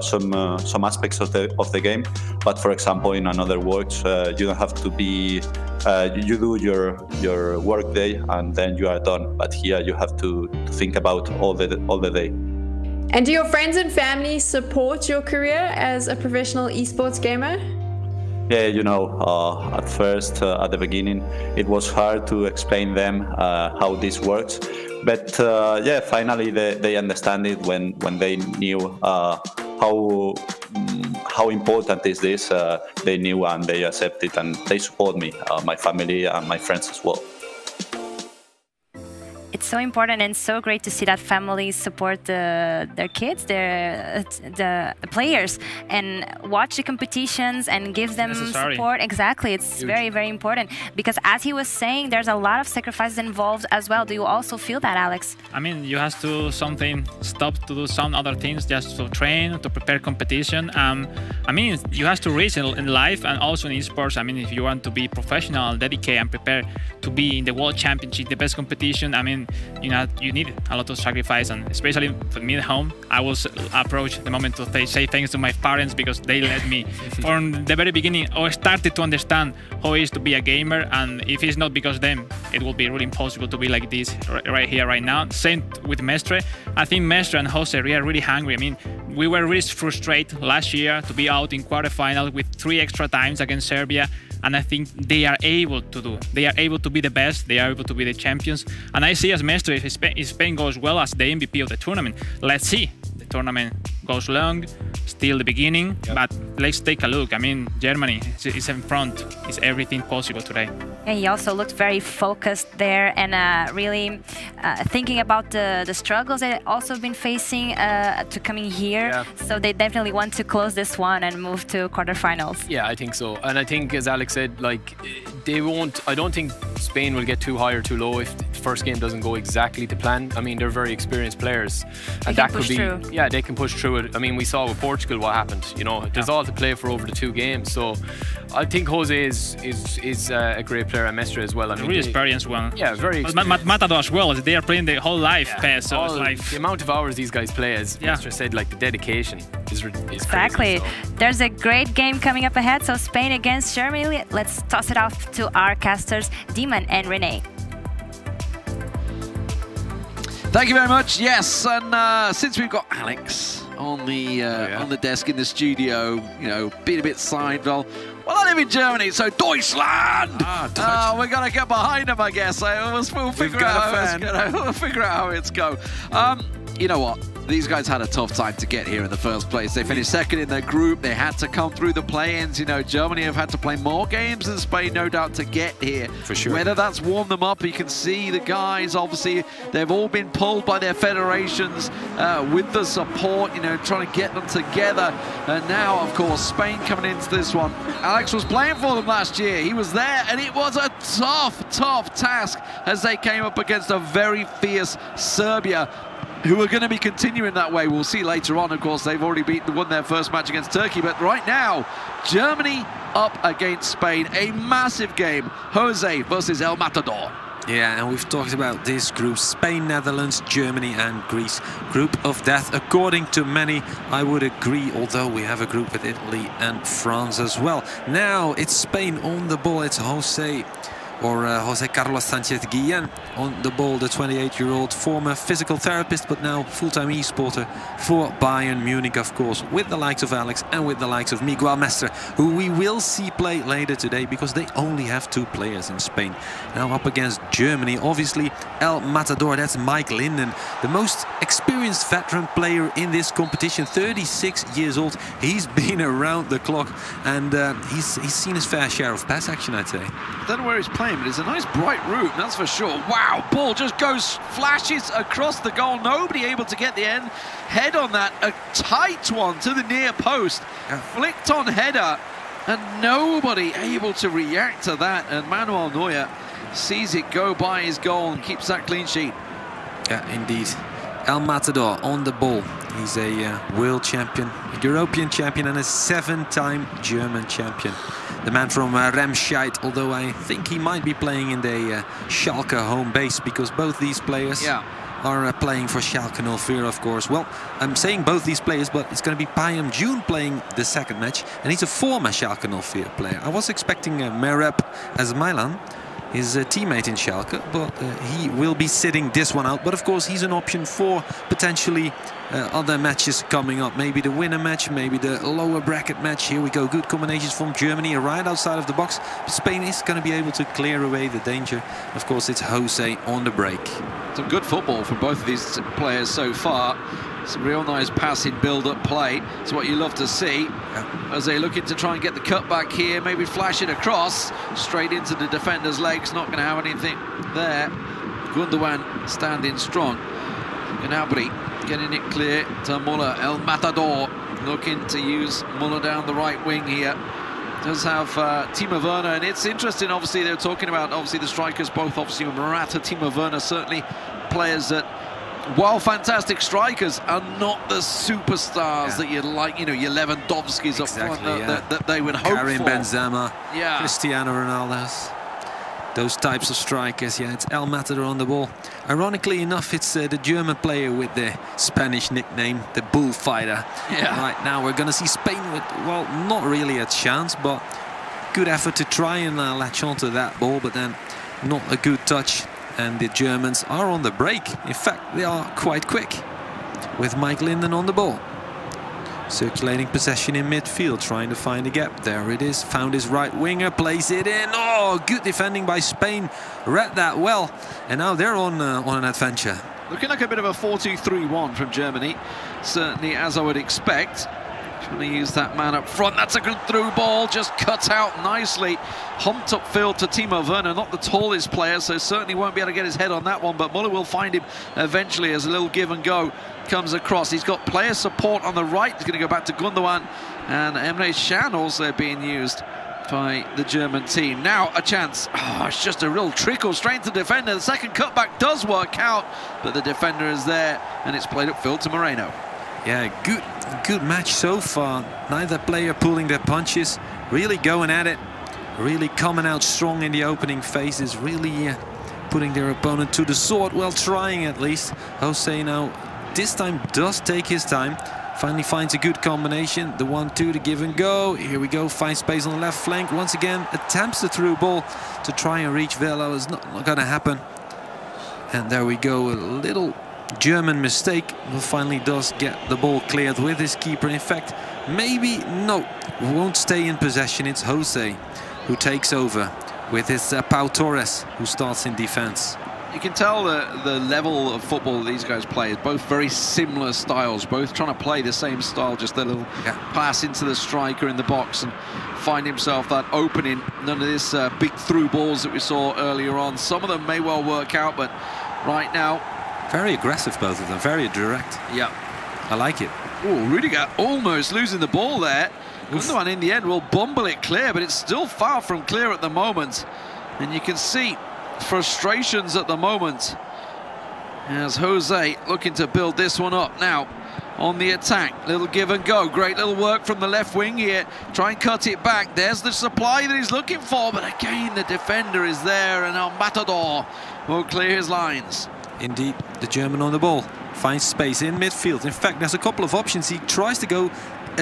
some aspects of the game. But for example, in another works, you don't have to be. You do your work day and then you are done. But here you have to think about all the day. And do your friends and family support your career as a professional esports gamer? Yeah, at first, at the beginning, it was hard to explain them how this works. But yeah, finally they understand it when they knew how important is this. They knew and they accept it and they support me, my family and my friends as well. It's so important and so great to see that families support their kids, the players, and watch the competitions and give them support. Exactly, it's huge. Very, very important because, as he was saying, there's a lot of sacrifices involved as well. Do you also feel that, Alex? I mean, you have to stop to do some other things just to train, to prepare competition. I mean, you have to reach in life and also in esports. I mean, if you want to be professional, dedicate, and prepare to be in the World Championship, the best competition, I mean, you need a lot of sacrifice, and especially for me at home, I will approach the moment to say thanks to my parents because they let me from the very beginning or started to understand how it is to be a gamer, and if it's not because of them, it will be really impossible to be like this right here, right now. Same with Mestre. I think Mestre and Jose are really hungry. I mean, we were really frustrated last year to be out in quarterfinal with 3 extra times against Serbia. And I think they are able to do. They are able to be the best. They are able to be the champions. And I see as Mestre, if Spain goes well as the MVP of the tournament, let's see. The tournament goes long, still the beginning, but let's take a look. I mean, Germany is in front. Is everything possible today? And he also looked very focused there and really thinking about the struggles they also been facing to coming here. Yeah. So they definitely want to close this one and move to quarterfinals. Yeah, I think so. And I think, as Alex said, like, they won't. I don't think Spain will get too high or too low if the first game doesn't go exactly to plan. I mean, they're very experienced players, and that could be. Yeah, they can push through it. I mean, we saw with Portugal what happened. There's all to play for over the 2 games. So I think Jose is a great player, and Mestre as well. I mean, really experienced one. Yeah, very experienced. Matador as well. They are playing the whole life. Yeah. So it's like the amount of hours these guys play, as Mestre said, like the dedication is exactly. Crazy, so. There's a great game coming up ahead. So Spain against Germany. Let's toss it off to our casters, Demon and Renee. Thank you very much. Yes, and since we've got Alex on the desk in the studio, being a bit side, well, Well, I live in Germany, so Deutschland! We're going to get behind them, I guess. We'll figure out how it's go. You know what? These guys had a tough time to get here in the first place. They finished second in their group. They had to come through the play-ins. You know, Germany have had to play more games than Spain, no doubt, to get here. For sure. Whether that's warmed them up, you can see the guys, obviously, they've all been pulled by their federations with the support, you know, trying to get them together. And now, of course, Spain coming into this one. Alex was playing for them last year. He was there, and it was a tough task as they came up against a very fierce Serbia, who are going to be continuing that way. We'll see later on, of course. They've already won their first match against Turkey, but right now, Germany up against Spain. A massive game. Jose versus El Matador. Yeah, and we've talked about this group: Spain, Netherlands, Germany and Greece. Group of death, according to many. I would agree, although we have a group with Italy and France as well. Now it's Spain on the ball. It's Jose Carlos Sanchez Guillen on the ball, the 28-year-old former physical therapist, but now full-time e-sporter for Bayern Munich, of course, with the likes of Alex and with the likes of Miguel Mestre, who we will see play later today because they only have 2 players in Spain. Now up against Germany, obviously El Matador, that's Mike Linden, the most experienced veteran player in this competition, 36 years old. He's been around the clock, and he's seen his fair share of pass action, I'd say. I don't know where he's playing, but it's a nice bright route, that's for sure. Wow, ball just flashes across the goal. Nobody able to get the head on that. A tight one to the near post. Flicked on header, and nobody able to react to that. And Manuel Neuer sees it go by his goal and keeps that clean sheet. Yeah, indeed. El Matador on the ball. He's a world champion, a European champion, and a 7-time German champion. The man from Remscheid, although I think he might be playing in the Schalke home base, because both these players are playing for Schalke 04, of course. Well, I'm saying both these players, but it's going to be Payam June playing the second match, and he's a former Schalke 04 player. I was expecting Merab as Milan, his teammate in Schalke, but he will be sitting this one out. But of course, he's an option for potentially other matches coming up. Maybe the winner match, maybe the lower bracket match. Here we go, good combinations from Germany, right outside of the box. Spain is going to be able to clear away the danger. Of course, it's Jose on the break. Some good football from both of these players so far. Some real nice passing, build-up play. It's what you love to see. As they looking to try and get the cut back here, maybe flash it across, straight into the defender's legs. Not going to have anything there. Gundogan standing strong. Gnabry getting it clear to Muller. El Matador looking to use Muller down the right wing here. Does have Timo Werner, and it's interesting, obviously, they're talking about, obviously, the strikers, both, obviously, Morata, Timo Werner, certainly players that, while fantastic strikers, are not the superstars that you'd like, you know, your Lewandowskis up front that they would hope Karim for. Benzema, Cristiano Ronaldo, those types of strikers. Yeah, it's El Matador on the ball. Ironically enough, it's the German player with the Spanish nickname, the Bullfighter. Right now, we're going to see Spain with, well, not really a chance, but good effort to try and latch onto that ball, but then not a good touch. And the Germans are on the break. In fact, they are quite quick with Mike Linden on the ball. Circulating possession in midfield, trying to find a gap. There it is, found his right winger, plays it in. Oh, good defending by Spain. Read that well. And now they're on an adventure. Looking like a bit of a 4-2-3-1 from Germany. Certainly, as I would expect. Trying to use that man up front. That's a good through ball, just cut out nicely. Humped upfield to Timo Werner, not the tallest player, so certainly won't be able to get his head on that one, but Muller will find him eventually as a little give and go comes across. He's got player support on the right. He's going to go back to Gundogan, and Emre Can also being used by the German team. Now a chance. Oh, it's just a real trickle straight to the defender. The second cutback does work out, but the defender is there, and it's played upfield to Moreno. Yeah, good match so far. Neither player pulling their punches, really going at it, really coming out strong in the opening phases, really putting their opponent to the sword, well, trying at least. Jose now, this time does take his time, finally finds a good combination, the 1-2, the give and go. Here we go, finds space on the left flank, once again attempts the through ball to try and reach Velo. It's not going to happen. And there we go, a little German mistake, who finally does get the ball cleared with his keeper. In fact, maybe no, won't stay in possession. It's Jose who takes over with his Pau Torres, who starts in defense. You can tell the level of football these guys play is both very similar styles, both trying to play the same style, just a little pass into the striker in the box and find himself that opening. None of this big through balls that we saw earlier on. Some of them may well work out, but right now... Very aggressive, both of them, very direct. Yeah. I like it. Oh, Rudiger almost losing the ball there. Gundogan in the end will bumble it clear, but it's still far from clear at the moment. And you can see frustrations at the moment as Jose looking to build this one up now on the attack. Little give and go, great little work from the left wing here. Try and cut it back. There's the supply that he's looking for, but again the defender is there, and El Matador will clear his lines. Indeed, the German on the ball finds space in midfield. In fact, there's a couple of options. He tries to go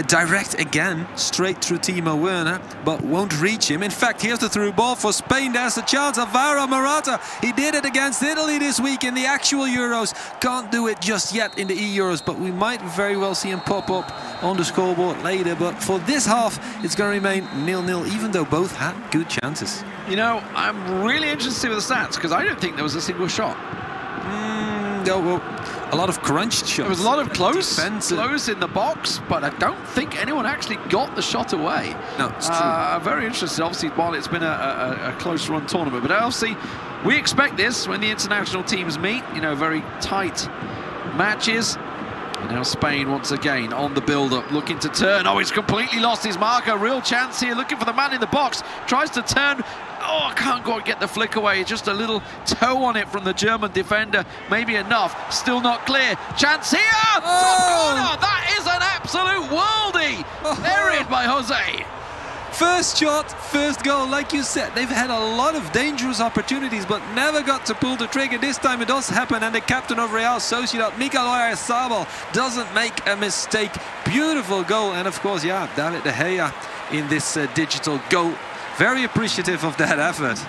direct again, straight through Timo Werner, but won't reach him. In fact, here's the through ball for Spain. There's a chance. Alvaro Morata. He did it against Italy this week in the actual Euros. Can't do it just yet in the eEUROs, but we might very well see him pop up on the scoreboard later. But for this half, it's going to remain 0-0, even though both had good chances. You know, I'm really interested with the stats, because I don't think there was a single shot. No, well, a lot of crunched shots. There was a lot of close in the box, but I don't think anyone actually got the shot away. No, it's true. Very interesting, obviously, while it's been a close-run tournament. But obviously, we expect this when the international teams meet, you know, very tight matches. And now Spain once again on the build-up, looking to turn. Oh, he's completely lost his marker. Real chance here, looking for the man in the box. Tries to turn. Oh, can't go and get the flick away. Just a little toe on it from the German defender. Maybe enough. Still not clear. Chance here! Top corner! That is an absolute worldie! Buried by Jose. First shot, first goal, like you said. They've had a lot of dangerous opportunities, but never got to pull the trigger. This time it does happen, and the captain of Real Sociedad, Miguel Oyarzabal, doesn't make a mistake. Beautiful goal, and of course, yeah, David De Gea in this digital goal. Very appreciative of that effort.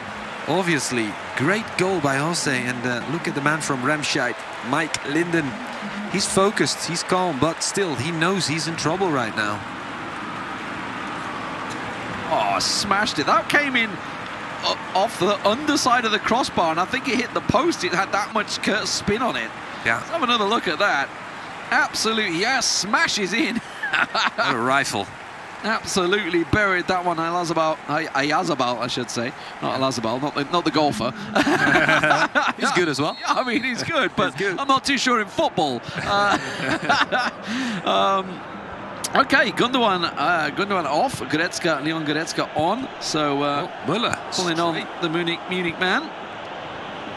Obviously, great goal by Jose, and look at the man from Remscheid, Mike Linden. He's focused, he's calm, but still, he knows he's in trouble right now. Oh, smashed it. That came in off the underside of the crossbar, and I think it hit the post. It had that much spin on it. Yeah. Let's have another look at that. Absolutely, yeah, smashes in. What a rifle. Absolutely buried that one. Oyarzabal, I should say. Not Oyarzabal, not the golfer. He's good as well. I mean, he's good, but he's good. I'm not too sure in football. Okay, Gundogan off, Leon Goretzka on. So Müller pulling on the Munich man.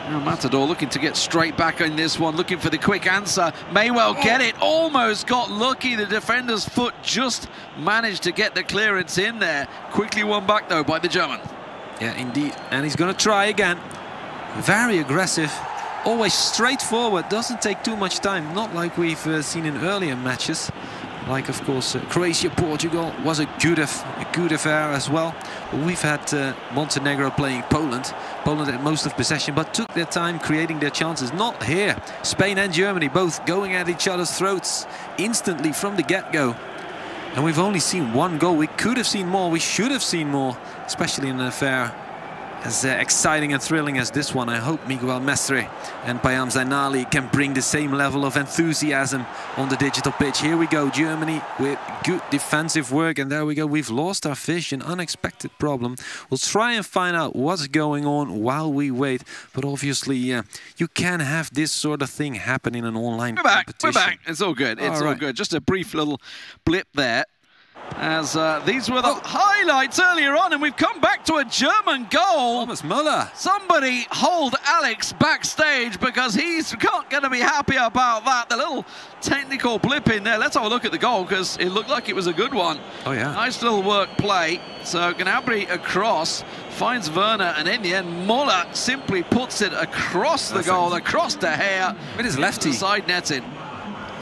Now Matador looking to get straight back in this one, looking for the quick answer. May well get it. Almost got lucky. The defender's foot just managed to get the clearance in there. Quickly won back though by the German. Yeah, indeed. And he's going to try again. Very aggressive. Always straightforward. Doesn't take too much time. Not like we've seen in earlier matches. Like, of course, Croatia-Portugal was a good affair as well. We've had Montenegro playing Poland. Poland had most of possession, but took their time creating their chances. Not here. Spain and Germany both going at each other's throats instantly from the get-go. And we've only seen one goal. We could have seen more. We should have seen more, especially in an affair as exciting and thrilling as this one. I hope Miguel Mestre and Payam Zainali can bring the same level of enthusiasm on the digital pitch. Here we go, Germany with good defensive work, and there we go. We've lost our fish, an unexpected problem. We'll try and find out what's going on while we wait, but obviously you can have this sort of thing happen in an online competition. We're back. It's all good. It's all good. Just a brief little blip there, as these were the highlights earlier on, and we've come back to a German goal. Thomas Müller. Somebody hold Alex backstage, because he's not going to be happy about that. The little technical blip in there. Let's have a look at the goal, because it looked like it was a good one. Oh, yeah. Nice little work play. So Gnabry across, finds Werner, and in the end, Müller simply puts it across the goal, across De Gea. With his lefty. Side netting.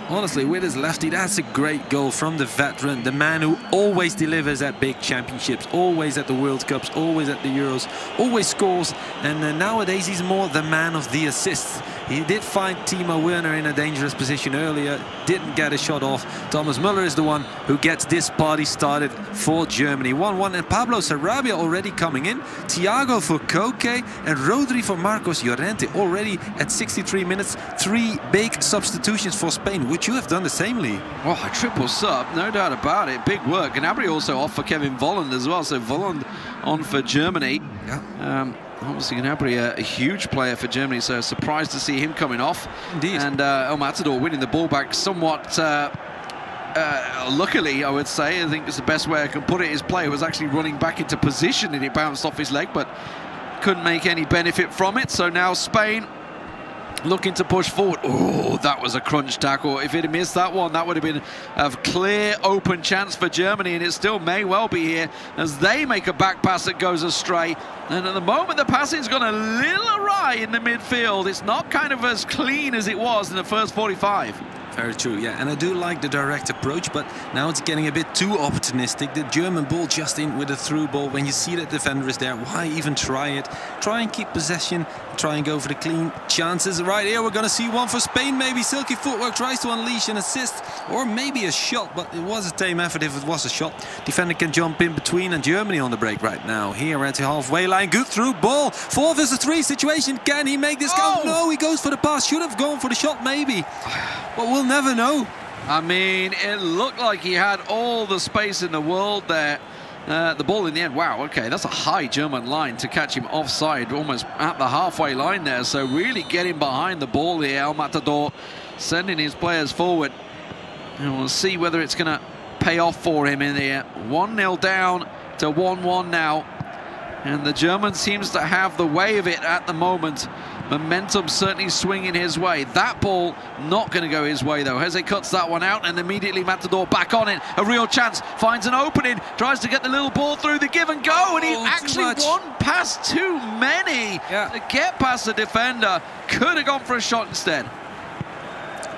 Honestly, with his lefty, that's a great goal from the veteran, the man who always delivers at big championships, always at the World Cups, always at the Euros, always scores, and nowadays he's more the man of the assists. He did find Timo Werner in a dangerous position earlier, didn't get a shot off. Thomas Müller is the one who gets this party started for Germany. 1-1, and Pablo Sarabia already coming in, Thiago for Koke, and Rodri for Marcos Llorente already at 63 minutes. 3 big substitutions for Spain. Would you have done the same, Lee? Oh, a triple sub, no doubt about it. Big work. Gnabry also off for Kevin Volland as well. So Volland on for Germany. Yeah. Obviously, Gnabry a huge player for Germany, so surprised to see him coming off. Indeed. And El Matador winning the ball back somewhat luckily, I would say. I think it's the best way I can put it. His player was actually running back into position and it bounced off his leg, but couldn't make any benefit from it. So now Spain looking to push forward. Oh, that was a crunch tackle. If it had missed that one, that would have been a clear open chance for Germany, and it still may well be here as they make a back pass that goes astray. And at the moment, the passing's gone a little awry in the midfield. It's not kind of as clean as it was in the first 45. Very true, yeah, and I do like the direct approach, but now it's getting a bit too opportunistic. The German ball just in with a through ball. When you see that defender is there, why even try it? Try and keep possession, try and go for the clean chances. Right here, we're going to see one for Spain, maybe. Silky footwork tries to unleash an assist, or maybe a shot, but it was a tame effort if it was a shot. Defender can jump in between, and Germany on the break right now. Here at the halfway line, good through ball. 4 versus 3 situation, can he make this count? No, he goes for the pass, should have gone for the shot maybe. But we'll never know. I mean, it looked like he had all the space in the world there. The ball in the end, wow, okay, that's a high German line to catch him offside, almost at the halfway line there. So really getting behind the ball here, El Matador sending his players forward. And we'll see whether it's going to pay off for him in there. 1-0 down to 1-1 now. And the German seems to have the way of it at the moment. Momentum certainly swinging his way. That ball not going to go his way though. Jose cuts that one out and immediately Matador back on it. A real chance, finds an opening, tries to get the little ball through the give and go, and he actually one pass too many to get past the defender. Could have gone for a shot instead.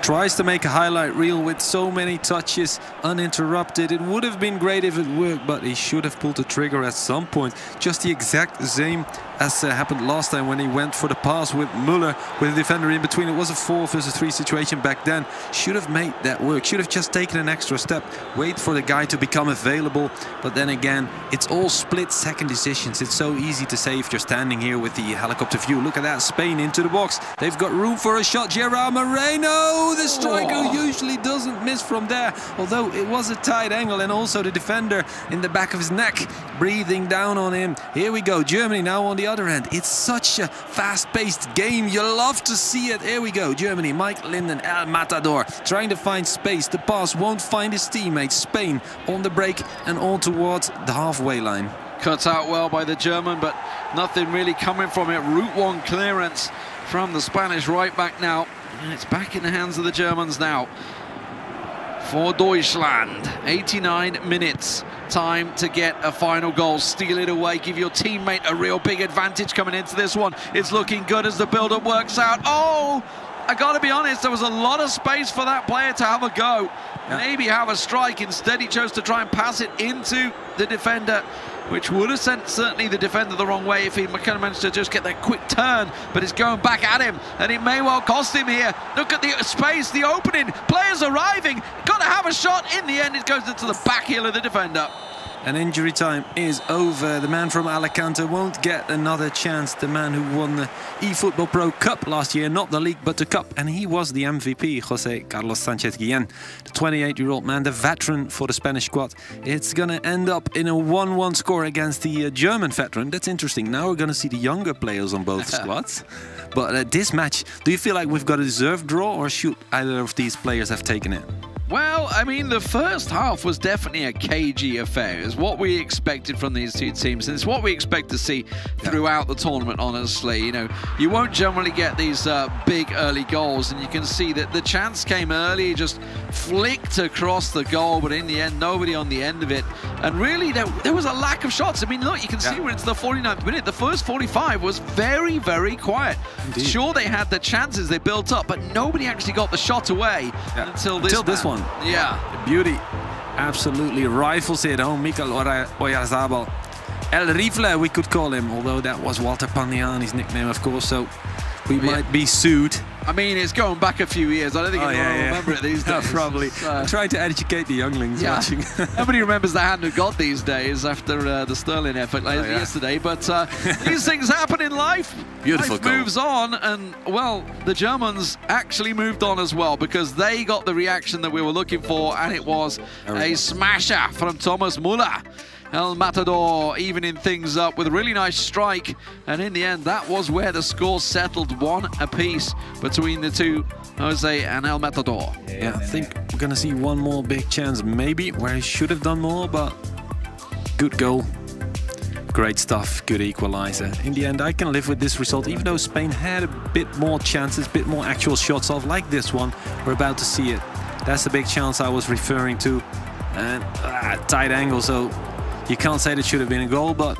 Tries to make a highlight reel with so many touches uninterrupted. It would have been great if it worked, but he should have pulled the trigger at some point. Just the exact same as happened last time when he went for the pass with Müller, with the defender in between. It was a 4 versus 3 situation back then. Should have made that work. Should have just taken an extra step. Wait for the guy to become available. But then again, it's all split-second decisions. It's so easy to say if you're standing here with the helicopter view. Look at that, Spain into the box. They've got room for a shot. Gerard Moreno, the striker, usually doesn't miss from there. Although it was a tight angle, and also the defender in the back of his neck, breathing down on him. Here we go, Germany now on the other end. It's such a fast-paced game. You love to see it. Here we go, Germany. Mike Linden, El Matador, trying to find space. The pass won't find his teammates. Spain on the break and on towards the halfway line. Cut out well by the German, but nothing really coming from it. Route 1 clearance from the Spanish right back now. And it's back in the hands of the Germans now. For Deutschland, 89 minutes. Time to get a final goal, steal it away, give your teammate a real big advantage coming into this one. It's looking good as the build-up works out. Oh, I gotta be honest, there was a lot of space for that player to have a go. Maybe have a strike. Instead, he chose to try and pass it into the defender, which would have sent certainly the defender the wrong way if he kind of managed to just get that quick turn, but it's going back at him, and it may well cost him here. Look at the space, the opening, players arriving, got to have a shot. In the end, it goes into the back heel of the defender. And injury time is over. The man from Alicante won't get another chance. The man who won the eFootball Pro Cup last year, not the league, but the cup. And he was the MVP, Jose Carlos Sanchez Guillen, the 28-year-old man, the veteran for the Spanish squad. It's going to end up in a 1-1 score against the German veteran. That's interesting. Now we're going to see the younger players on both squads. But this match, do you feel like we've got a deserved draw, or should either of these players have taken it? Well, I mean, the first half was definitely a cagey affair. It's what we expected from these two teams, and it's what we expect to see throughout the tournament, honestly. You know, you won't generally get these big early goals, and you can see that the chance came early, just flicked across the goal, but in the end, nobody on the end of it. And really, there was a lack of shots. I mean, look, you can see when it's the 49th minute, the first 45 was very, very quiet. Indeed. Sure, they had the chances they built up, but nobody actually got the shot away until this one. Yeah. Beauty. Absolutely rifles it home. Mikel Oyarzabal. El Rifle, we could call him, although that was Walter Pandiani's nickname, of course, so we might be sued. I mean, it's going back a few years. I don't think anyone remember it these days. Probably. I'm trying to educate the younglings watching. Nobody remembers the hand of God these days after the Sterling effort yesterday. But these things happen in life. Beautiful goal. Moves on, and well, the Germans actually moved on as well because they got the reaction that we were looking for, and it was a smasher from Thomas Müller. El Matador evening things up with a really nice strike, and in the end that was where the score settled, 1 apiece between the two, Jose and El Matador. Yeah, I think we're gonna see one more big chance maybe where he should have done more, but good goal, great stuff, good equalizer. In the end I can live with this result, even though Spain had a bit more chances, a bit more actual shots off, like this one. We're about to see it. That's the big chance I was referring to, and tight angle, so you can't say that should have been a goal, but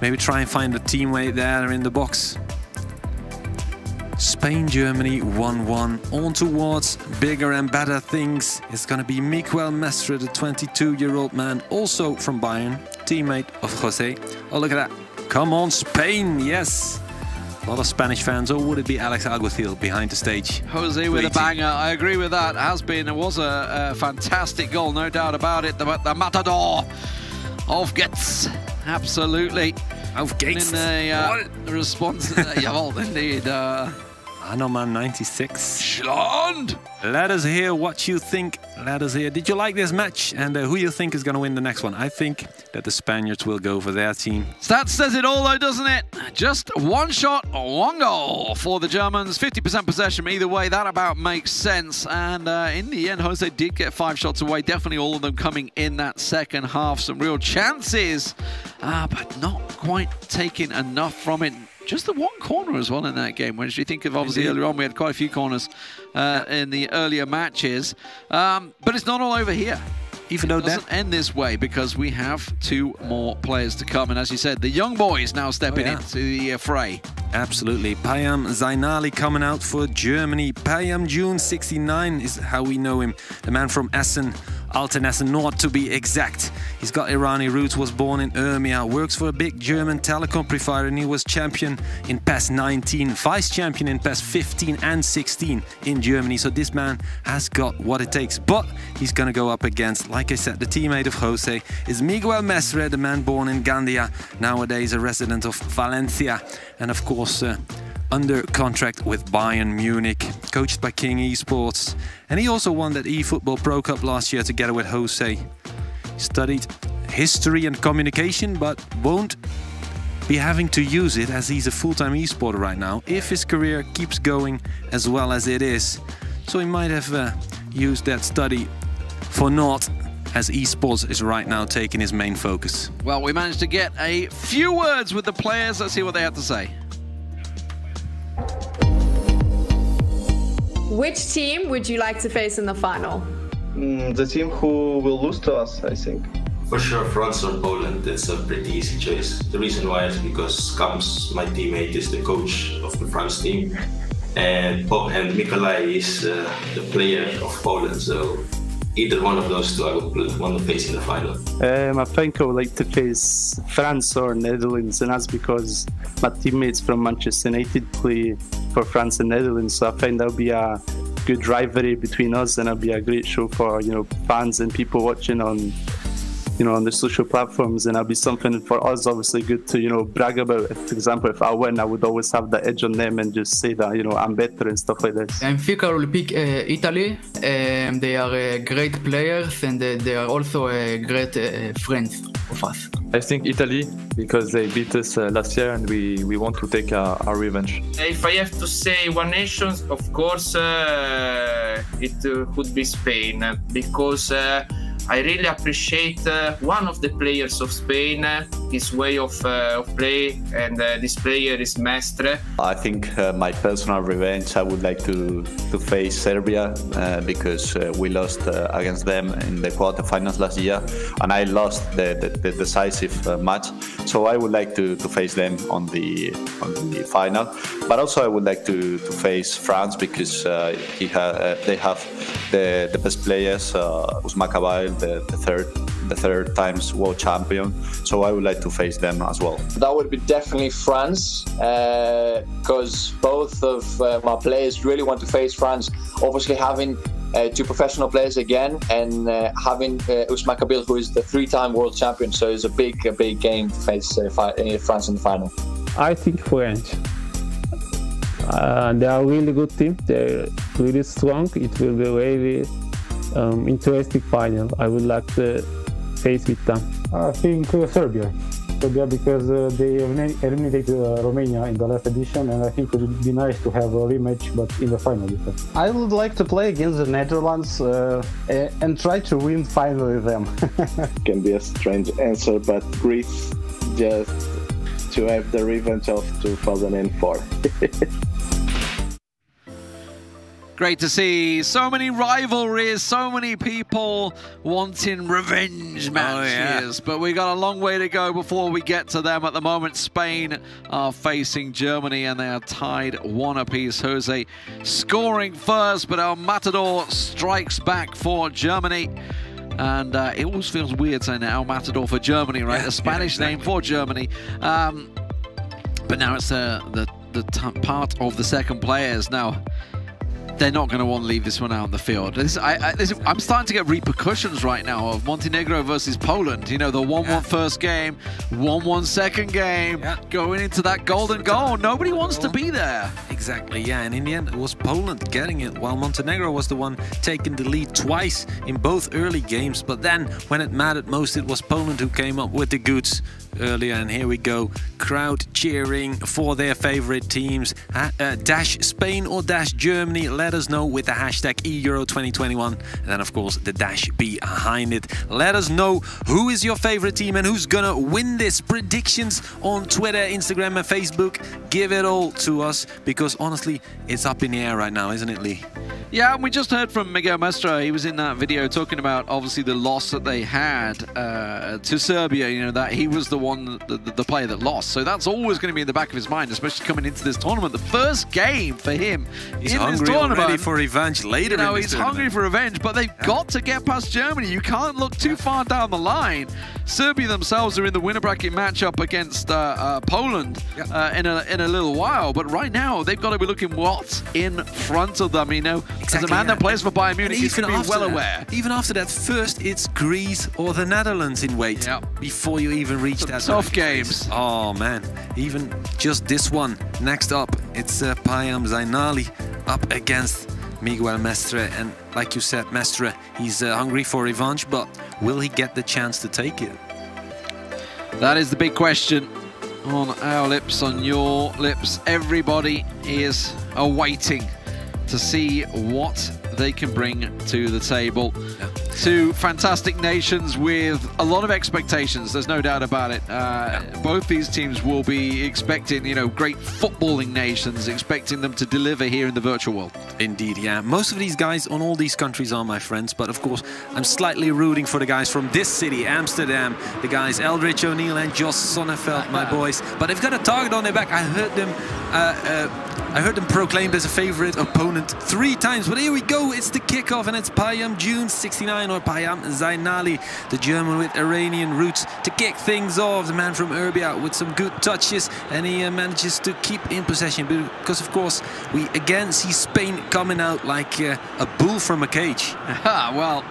maybe try and find a teammate there in the box. Spain-Germany 1-1. On towards bigger and better things. It's going to be Miguel Mestre, the 22-year-old man, also from Bayern, teammate of Jose. Oh, look at that. Come on, Spain, yes. A lot of Spanish fans, or would it be Alex Alguacil behind the stage? Jose with a banger, I agree with that. It was a fantastic goal, no doubt about it. The Matador of Getz, absolutely. Of Getz. In a response, jawohl, indeed. Anoman 96. Schland! Let us hear what you think. Let us hear. Did you like this match? And who you think is going to win the next one? I think that the Spaniards will go for their team. Stats says it all though, doesn't it? Just one shot, one goal for the Germans. 50% possession either way. That about makes sense. And in the end, Jose did get 5 shots away. Definitely all of them coming in that second half. Some real chances, but not quite taking enough from it. Just the one corner as well in that game, which you think of obviously earlier on, we had quite a few corners in the earlier matches. But it's not all over here. Even though it doesn't end this way, because we have 2 more players to come. And as you said, the young boys now stepping into the fray. Absolutely. Payam Zainali coming out for Germany. Payam June 69 is how we know him. The man from Essen, Alten Essen North to be exact. He's got Irani roots, was born in Urmia, works for a big German telecom provider, and he was champion in PES 19, vice champion in PES 15 and 16 in Germany. So this man has got what it takes. But he's going to go up against, like I said, the teammate of Jose is Miguel Mestre, the man born in Gandia, nowadays a resident of Valencia, and of course under contract with Bayern Munich, coached by King Esports. And he also won that eFootball Pro Cup last year together with Jose. He studied history and communication, but won't be having to use it as he's a full-time esporter right now, if his career keeps going as well as it is. So he might have used that study for naught, as esports is right now taking his main focus. Well, we managed to get a few words with the players. Let's see what they have to say. Which team would you like to face in the final? The team who will lose to us, I think. For sure, France or Poland. It's a pretty easy choice. The reason why is because Kamps, my teammate, is the coach of the France team, and Mikolaj is the player of Poland. So either one of those two I would want to face in the final. I think I would like to face France or Netherlands, and that's because my teammates from Manchester United play for France and Netherlands. So I find that'll be a good rivalry between us, and it'll be a great show for fans and people watching on on the social platforms, and it'll be something for us obviously good to brag about. For example, if I win, I would always have the edge on them and just say that I'm better and stuff like this. I think I will pick Italy. They are great players, and they are also great friends of us. I think Italy, because they beat us last year and we want to take our revenge. If I have to say one nation, of course, it would be Spain, because I really appreciate one of the players of Spain, his way of play, and this player is Mestre. I think my personal revenge, I would like to face Serbia because we lost against them in the quarterfinals last year, and I lost the decisive match. So I would like to face them on the final. But also I would like to face France because they have the best players, Ousmane Kabyle, the third times world champion. So I would like to face them as well. That would be definitely France, because both of my players really want to face France. Obviously having two professional players again, and having Ousmane Kabyle, who is the 3-time world champion, so it's a big game to face France in the final. I think French. They are a really good team. They're really strong. It will be a really interesting final. I would like to face with them. I think Serbia, because they eliminated Romania in the last edition, and I think it would be nice to have a rematch, but in the final with them. I would like to play against the Netherlands and try to win finally them. Can be a strange answer, but Greece, just to have the revenge of 2004. Great to see so many rivalries, so many people wanting revenge matches. But we got a long way to go before we get to them. At the moment, Spain are facing Germany and they are tied 1 apiece. Jose scoring first, but El Matador strikes back for Germany. And it always feels weird saying El Matador for Germany, right? The Spanish name for Germany. But now it's the part of the second players. Now, they're not going to want to leave this one out on the field. I'm starting to get repercussions right now of Montenegro versus Poland. You know, the 1-1 first game, 1-1 second game, going into that golden goal. Nobody wants to be there. Exactly, yeah. And in the end, it was Poland getting it, while Montenegro was the one taking the lead twice in both early games. But then, when it mattered most, it was Poland who came up with the goods earlier. And here we go, crowd cheering for their favorite teams. Dash Spain or dash Germany, let us know with the hashtag eEURO 2021, and then of course the dash behind it. Let us know who is your favorite team and who's gonna win this. Predictions on Twitter, Instagram and Facebook. Give it all to us, because honestly it's up in the air right now, isn't it, Lee? Yeah, and we just heard from Miguel Mestre. He was in that video talking about obviously the loss that they had to Serbia. You know, that he was the one, the player that lost. So that's always going to be in the back of his mind, especially coming into this tournament. The first game for him he's in hungry this tournament. Already for revenge later. You know, in this he's tournament. hungry for revenge, but they've got to get past Germany. You can't look too far down the line. Serbia themselves are in the winner bracket matchup against Poland in a little while, but right now they've got to be looking what's in front of them. You know, as a man that plays for Bayern Munich, he's going to be well aware. Even after that, first it's Greece or the Netherlands in wait before you even reach that. Tough games. Oh man, even just this one. Next up, it's Payam Zainali up against Miguel Mestre, and like you said, Mestre, he's hungry for revenge, but will he get the chance to take it? That is the big question on our lips, on your lips. Everybody is awaiting to see what they can bring to the table. Two fantastic nations with a lot of expectations, there's no doubt about it. Both these teams will be expecting, you know, great footballing nations, expecting them to deliver here in the virtual world. Indeed, yeah. Most of these guys on all these countries are my friends, but of course I'm slightly rooting for the guys from this city, Amsterdam. The guys Eldridge O'Neill and Jos Sonneveld, my boys. But they've got a target on their back. I heard them proclaimed as a favorite opponent 3 times, but here we go. It's the kickoff, and it's Payam June 69 or Payam Zainali, the German with Iranian roots, to kick things off. The man from Erbia with some good touches, and he manages to keep in possession, because of course we again see Spain coming out like a bull from a cage. Well,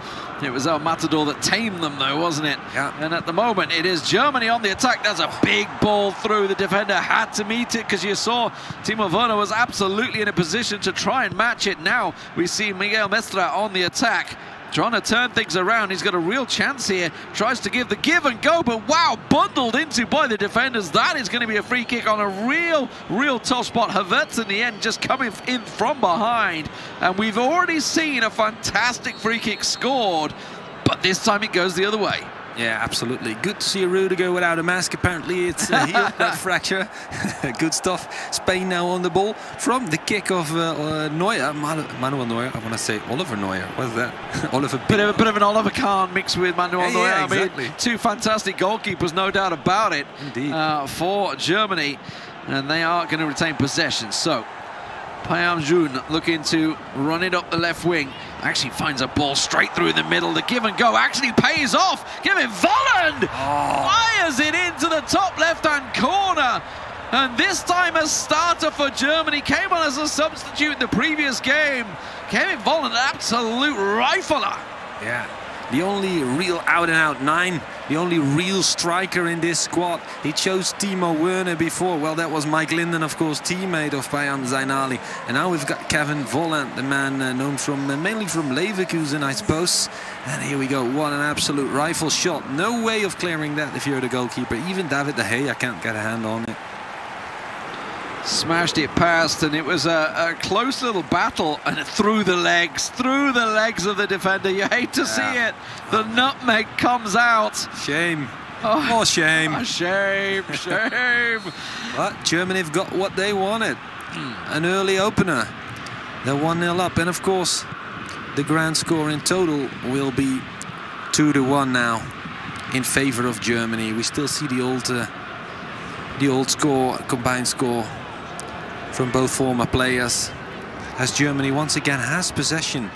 it was El Matador that tamed them though, wasn't it? Yeah. And at the moment it is Germany on the attack. There's a big ball through. The defender had to meet it, because you saw Timo Werner was absolutely in a position to try and match it. Now we see Miguel Mestre on the attack. trying to turn things around. He's got a real chance here. Tries to give the give and go, but wow, bundled into by the defenders. That is going to be a free kick on a real tough spot. Havertz in the end just coming in from behind. And we've already seen a fantastic free kick scored, but this time it goes the other way. Yeah, absolutely. Good to see Rudiger without a mask. Apparently it's healed that fracture. Good stuff. Spain now on the ball from the kick of Neuer. Manuel Neuer. I want to say Oliver Neuer. What is that? Oliver. Bit of an Oliver Kahn mixed with Manuel Neuer. Yeah, exactly. I mean, two fantastic goalkeepers, no doubt about it. Indeed. For Germany, and they are going to retain possession. So Payam Jun looking to run it up the left wing. Actually finds a ball straight through the middle. The give and go actually pays off. Give it Volland! Fires it into the top left-hand corner. And this time a starter for Germany. Came on as a substitute in the previous game. Kevin Volland, absolute rifler. Yeah. The only real out-and-out 9, the only real striker in this squad. He chose Timo Werner before. Well, that was Mike Linden, of course, teammate of Payam Zainali. And now we've got Kevin Volland, the man known from mainly from Leverkusen, I suppose. And here we go. What an absolute rifle shot. No way of clearing that if you're the goalkeeper. Even David De Gea can't get a hand on it. Smashed it past, and it was a close little battle, and through the legs of the defender. You hate to see it. The nutmeg comes out. Shame. Oh, shame. Oh, shame. But Germany have got what they wanted. An early opener. They're 1-0 up, and of course, the grand score in total will be 2-1 now in favor of Germany. We still see the old score, combined score from both former players, as Germany once again has possession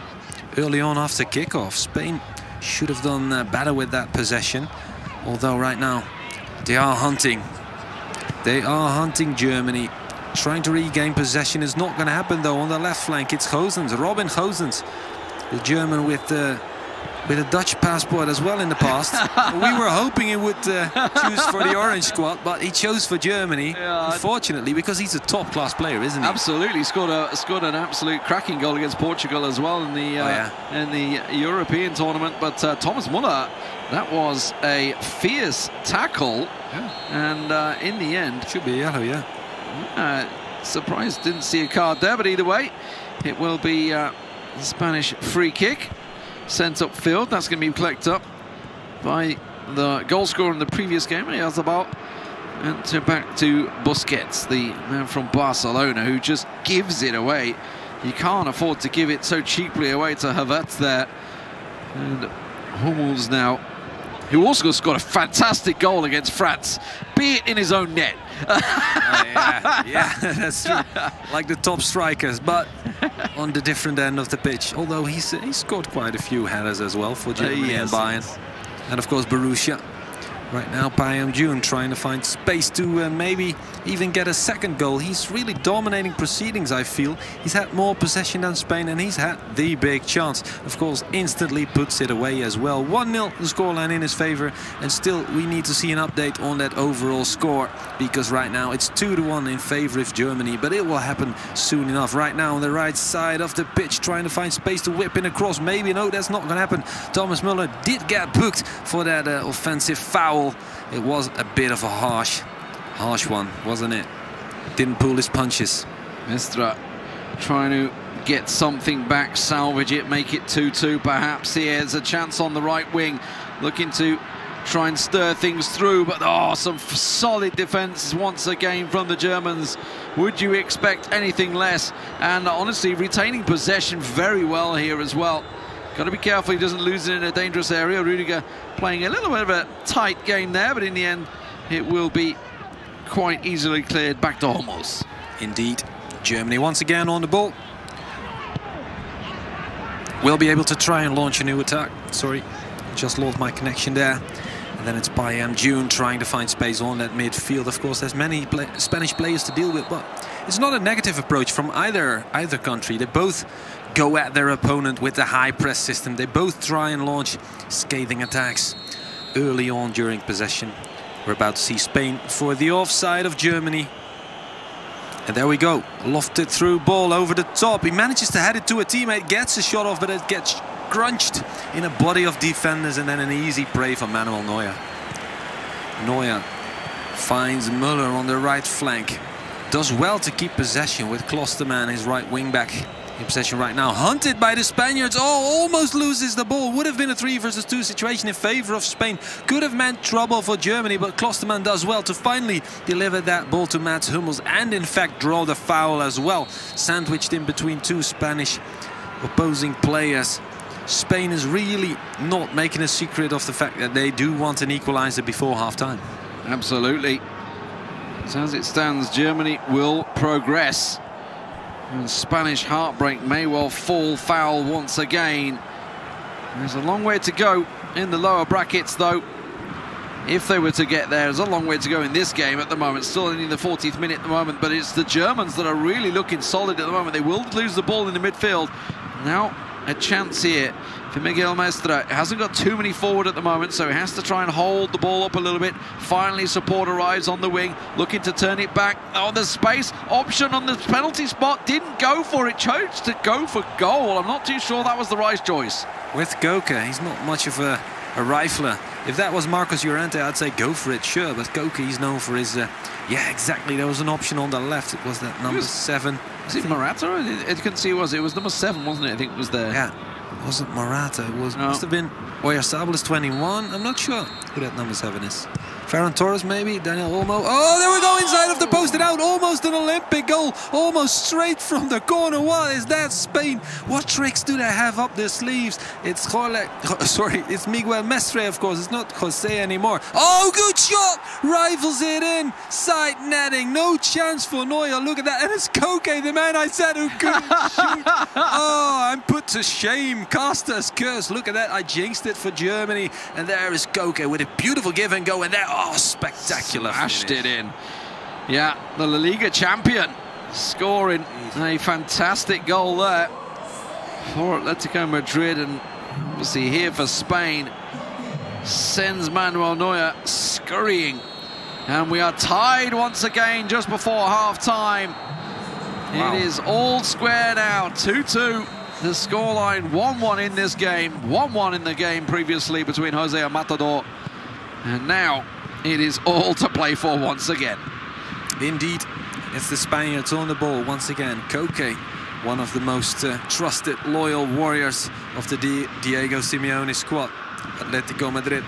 early on after kickoff. Spain should have done better with that possession, although right now they are hunting. They are hunting Germany. Trying to regain possession is not going to happen though. On the left flank it's Gozens, Robin Gozens, the German with a Dutch passport as well in the past. We were hoping he would choose for the orange squad, but he chose for Germany, unfortunately, because he's a top-class player, isn't he? Absolutely, scored an absolute cracking goal against Portugal as well in the European tournament. But Thomas Muller, that was a fierce tackle, and in the end, should be yellow, yeah. Surprised didn't see a card there, but either way, it will be the Spanish free kick. Sent upfield. That's going to be collected up by the goal scorer in the previous game, Yazabal, and back to Busquets, the man from Barcelona, who just gives it away. You can't afford to give it so cheaply away to Havertz there. And Hummels now, who also scored a fantastic goal against France, be it in his own net. Yeah, that's true. Like the top strikers, but on the different end of the pitch. Although he scored quite a few headers as well for Germany and Bayern. And of course Borussia. Right now Payam Jun trying to find space to maybe even get a second goal. He's really dominating proceedings, I feel. He's had more possession than Spain, and he's had the big chance. Of course, instantly puts it away as well. 1-0 the scoreline in his favor, and still we need to see an update on that overall score, because right now it's 2-1 in favor of Germany, but it will happen soon enough. Right now on the right side of the pitch, trying to find space to whip in across. Maybe, no, that's not going to happen. Thomas Müller did get booked for that offensive foul. It was a bit of a harsh one, wasn't it? Didn't pull his punches. Mestra trying to get something back, salvage it, make it 2-2 perhaps. Here's a chance on the right wing, looking to try and stir things through, but some solid defense once again from the Germans. Would you expect anything less? And honestly, retaining possession very well here as well. Got to be careful he doesn't lose it in a dangerous area. Rudiger playing a little bit of a tight game there, but in the end it will be quite easily cleared back to Hummels. Indeed. Germany once again on the ball. Will be able to try and launch a new attack. Sorry, just lost my connection there. And then it's Payam Jun trying to find space on that midfield. Of course, there's many Spanish players to deal with, but it's not a negative approach from either country. They both go at their opponent with the high press system. They both try and launch scathing attacks early on during possession. We're about to see Spain for the offside of Germany. And there we go. Lofted through ball over the top. He manages to head it to a teammate, gets a shot off, but it gets scrunched in a body of defenders, and then an easy prey for Manuel Neuer. Neuer finds Müller on the right flank. Does well to keep possession with Klosterman, his right wing back, in possession right now. Hunted by the Spaniards. Oh, almost loses the ball. Would have been a 3 versus 2 situation in favor of Spain. Could have meant trouble for Germany, but Klosterman does well to finally deliver that ball to Mats Hummels and in fact draw the foul as well. Sandwiched in between 2 Spanish opposing players. Spain is really not making a secret of the fact that they do want an equalizer before half-time. Absolutely. So as it stands, Germany will progress. And Spanish heartbreak may well fall foul once again. There's a long way to go in the lower brackets, though. If they were to get there, there's a long way to go in this game at the moment. Still only in the 40th minute at the moment, but it's the Germans that are really looking solid at the moment. They will lose the ball in the midfield. Now a chance here for Miguel Mestre. Hasn't got too many forward at the moment, so he has to try and hold the ball up a little bit. Finally, support arrives on the wing, looking to turn it back. Oh, there's space. Option on the penalty spot. Didn't go for it. Chose to go for goal. I'm not too sure that was the right choice. With Goke, he's not much of a rifler. If that was Marcos Llorente, I'd say go for it, sure. But Goke, he's known for his... yeah, exactly. There was an option on the left. It was that number 7. Was it Morata? I couldn't see who it was. It was number 7, wasn't it? I think it was there. Yeah. It wasn't Morata. It was, must have been Oyarzabal is 21. I'm not sure who that number 7 is. Ferran Torres, maybe. Daniel Olmo. Oh, there we go, inside of the post and out. Almost an Olympic goal. Almost straight from the corner. What is that, Spain? What tricks do they have up their sleeves? It's it's Miguel Mestre, of course. It's not Jose anymore. Oh, good shot. Rifles it in. Side netting. No chance for Neuer. Look at that. And it's Koke, the man I said who couldn't shoot. Oh, I'm put to shame. Caster's curse. Look at that. I jinxed it for Germany. And there is Koke with a beautiful give and go. And there. Oh, spectacular. Smashed it in. Yeah, the La Liga champion scoring a fantastic goal there for Atletico Madrid, and obviously here for Spain sends Manuel Neuer scurrying. And we are tied once again just before half-time. Wow. It is all square now, 2-2. The scoreline 1-1 in this game, 1-1 in the game previously between Jose and Matador. And now it is all to play for once again. Indeed, it's the Spaniards on the ball once again. Koke, one of the most trusted, loyal warriors of the Diego Simeone squad, Atletico Madrid.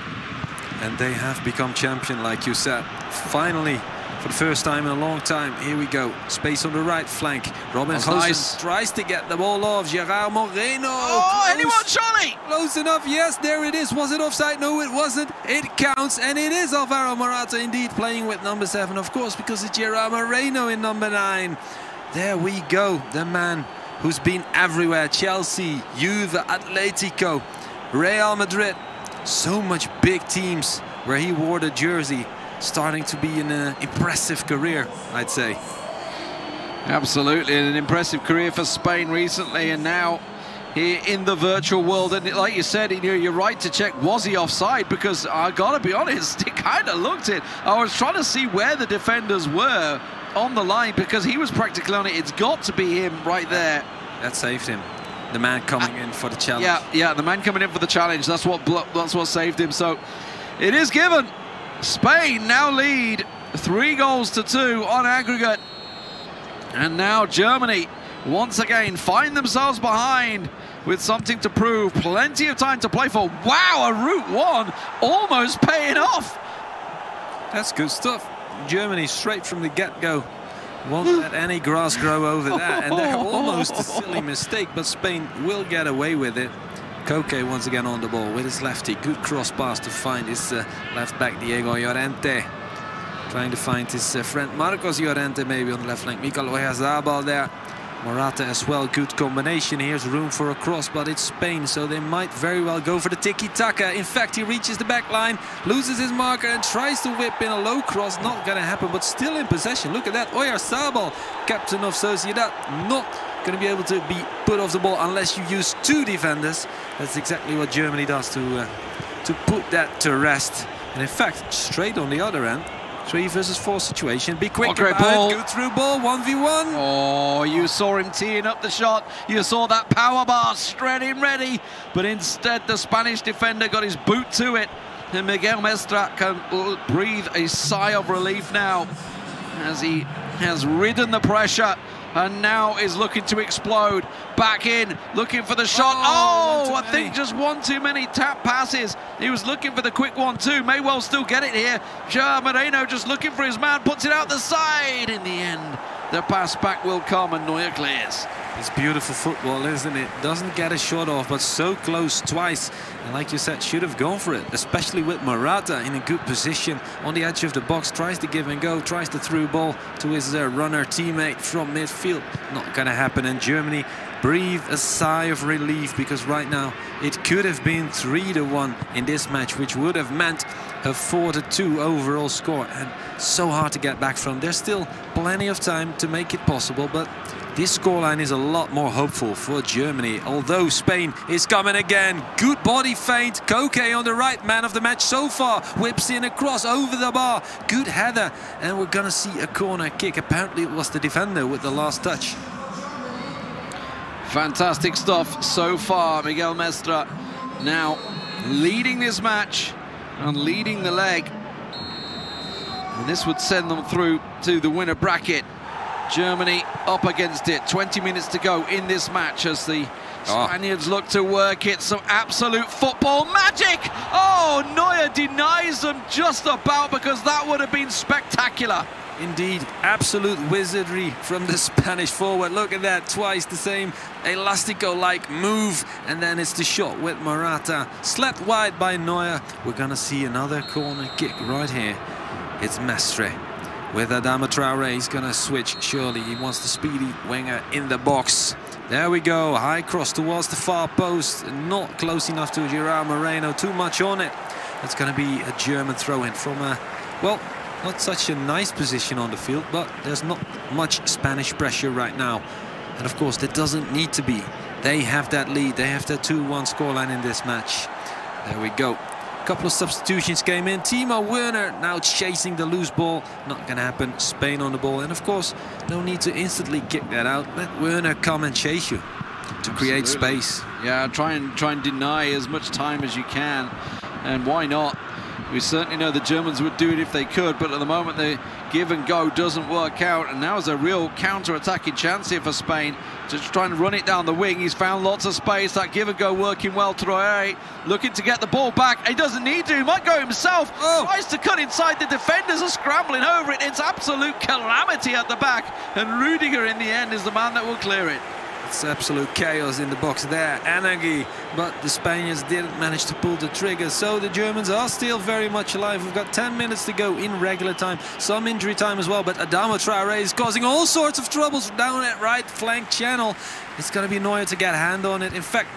And they have become champion, like you said. Finally, for the first time in a long time, here we go. Space on the right flank. Robin Gosens tries to get the ball off. Gerard Moreno. Oh, anyone, Charlie? Close enough. Yes, there it is. Was it offside? No, it wasn't. It counts, and it is Alvaro Morata indeed playing with number 7, of course, because it's Gerard Moreno in number 9. There we go. The man who's been everywhere. Chelsea, Juve, Atletico, Real Madrid. So much big teams where he wore the jersey. Starting to be an impressive career, I'd say. Absolutely, and an impressive career for Spain recently, and now here in the virtual world. And like you said, you're right to check, was he offside? Because I gotta be honest, it kind of looked it. I was trying to see where the defenders were on the line, because he was practically on it. It's got to be him right there. That saved him. The man coming in for the challenge. Yeah, the man coming in for the challenge. That's what saved him. So it is given. Spain now lead 3-2 on aggregate. And now Germany once again find themselves behind with something to prove. Plenty of time to play for. Wow, a Route 1 almost paying off. That's good stuff. Germany straight from the get-go won't let any grass grow over that. And they're almost a silly mistake, but Spain will get away with it. Koke once again on the ball with his lefty. Good cross pass to find his left back Diego Llorente. Trying to find his friend Marcos Llorente maybe on the left flank. Mikel Oyarzabal there. Morata as well. Good combination. Here's room for a cross, but it's Spain, so they might very well go for the tiki-taka. In fact, he reaches the back line, loses his marker and tries to whip in a low cross. Not going to happen, but still in possession. Look at that. Oyarzabal, captain of Sociedad, not going to be able to be put off the ball unless you use 2 defenders. That's exactly what Germany does to put that to rest. And in fact, straight on the other end, 3 versus 4 situation. Be quick great about ball. it. Good through ball, 1v1. Oh, you saw him teeing up the shot. You saw that power bar straight in ready. But instead, the Spanish defender got his boot to it. And Miguel Mestre can breathe a sigh of relief now as he has ridden the pressure and now is looking to explode. Back in, looking for the shot. Oh, I think just one too many tap passes. He was looking for the quick 1-2. May well still get it here. Joao Moreno just looking for his man, puts it out the side. In the end, the pass back will come and Neuer clears. It's beautiful football, isn't it? Doesn't get a shot off, but so close twice. And like you said, should have gone for it, especially with Morata in a good position on the edge of the box. Tries to give and go, tries the through ball to his runner teammate from midfield. Not going to happen. And Germany breathe a sigh of relief, because right now it could have been 3-1 in this match, which would have meant a 4-2 overall score. And so hard to get back from. There's still plenty of time to make it possible, but this scoreline is a lot more hopeful for Germany, although Spain is coming again. Good body feint. Koke on the right, man of the match so far. Whips in a cross over the bar. Good header. And we're going to see a corner kick. Apparently it was the defender with the last touch. Fantastic stuff so far. Miguel Mestre now leading this match and leading the leg. And this would send them through to the winner bracket. Germany up against it. 20 minutes to go in this match as the Spaniards look to work it. Some absolute football magic. Oh, Neuer denies them just about, because that would have been spectacular. Indeed, absolute wizardry from the Spanish forward. Look at that, twice the same Elastico-like move, and then it's the shot with Morata. Slapped wide by Neuer. We're gonna see another corner kick right here. It's Mestre with Adama Traoré. He's gonna switch, surely. He wants the speedy winger in the box. There we go, high cross towards the far post. Not close enough to Joao Moreno, too much on it. It's gonna be a German throw-in from a, well, not such a nice position on the field, but there's not much Spanish pressure right now. And of course, there doesn't need to be. They have that lead, they have that 2-1 scoreline in this match. There we go. A couple of substitutions came in. Timo Werner now chasing the loose ball. Not gonna happen. Spain on the ball. And of course, no need to instantly kick that out. Let Werner come and chase you to create space. Yeah, try and deny as much time as you can. And why not? We certainly know the Germans would do it if they could, but at the moment the give and go doesn't work out, and now is a real counter-attacking chance here for Spain to try and run it down the wing. He's found lots of space. That give and go working well. Traoré looking to get the ball back. He doesn't need to. He might go himself. Tries to cut inside. The defenders are scrambling over it. It's absolute calamity at the back, and Rudiger in the end is the man that will clear it. It's absolute chaos in the box there, energy, but the Spaniards didn't manage to pull the trigger, so the Germans are still very much alive. We've got 10 minutes to go in regular time, some injury time as well, but Adama Traoré is causing all sorts of troubles down that right flank channel. It's going to be Neuer to get a hand on it. In fact,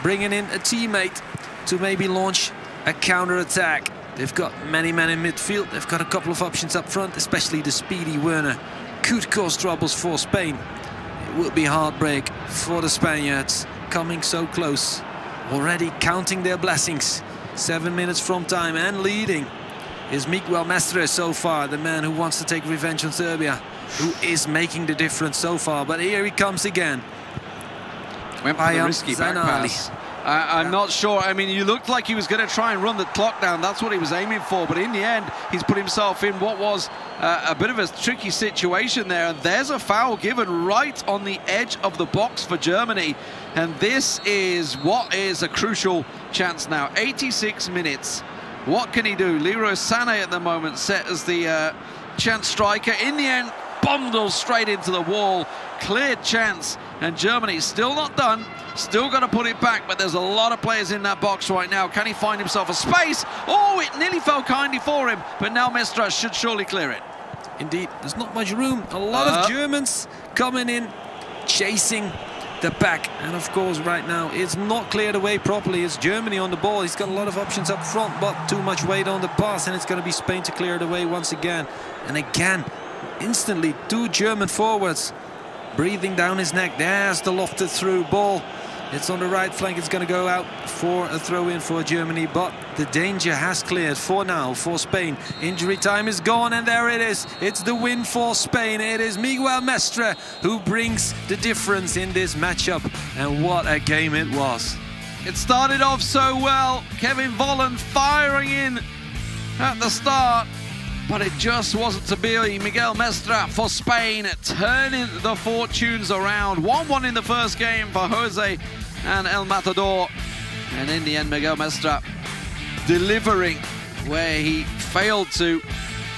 bringing in a teammate to maybe launch a counter-attack. They've got many men in midfield. They've got a couple of options up front, especially the speedy Werner. Could cause troubles for Spain. Will be heartbreak for the Spaniards, coming so close, already counting their blessings. 7 minutes from time, and leading is Miguel Mestre so far, the man who wants to take revenge on Serbia, who is making the difference so far. But here he comes again. Went for the risky back pass. I'm not sure. I mean, you looked like he was going to try and run the clock down. That's what he was aiming for. But in the end, he's put himself in what was a bit of a tricky situation there. And there's a foul given right on the edge of the box for Germany. And this is what is a crucial chance now. 86 minutes. What can he do? Leroy Sané at the moment set as the chance striker. In the end, bundles straight into the wall. Cleared chance. And Germany still not done. Still got to put it back, but there's a lot of players in that box right now. Can he find himself a space? Oh, it nearly fell kindly for him, but now Mestre should surely clear it. Indeed, there's not much room. A lot of Germans coming in, chasing the back. And of course, right now, it's not cleared away properly. It's Germany on the ball. He's got a lot of options up front, but too much weight on the pass, and it's going to be Spain to clear it away once again. And again, instantly, 2 German forwards breathing down his neck. There's the lofted through ball. It's on the right flank. It's going to go out for a throw-in for Germany, but the danger has cleared for now for Spain. Injury time is gone, and there it is. It's the win for Spain. It is Miguel Mestre who brings the difference in this matchup, and what a game it was. It started off so well. Kevin Volland firing in at the start, but it just wasn't to be. Miguel Mestre for Spain turning the fortunes around. 1-1 in the first game for Jose and El Matador. And in the end, Miguel Mestre delivering where he failed to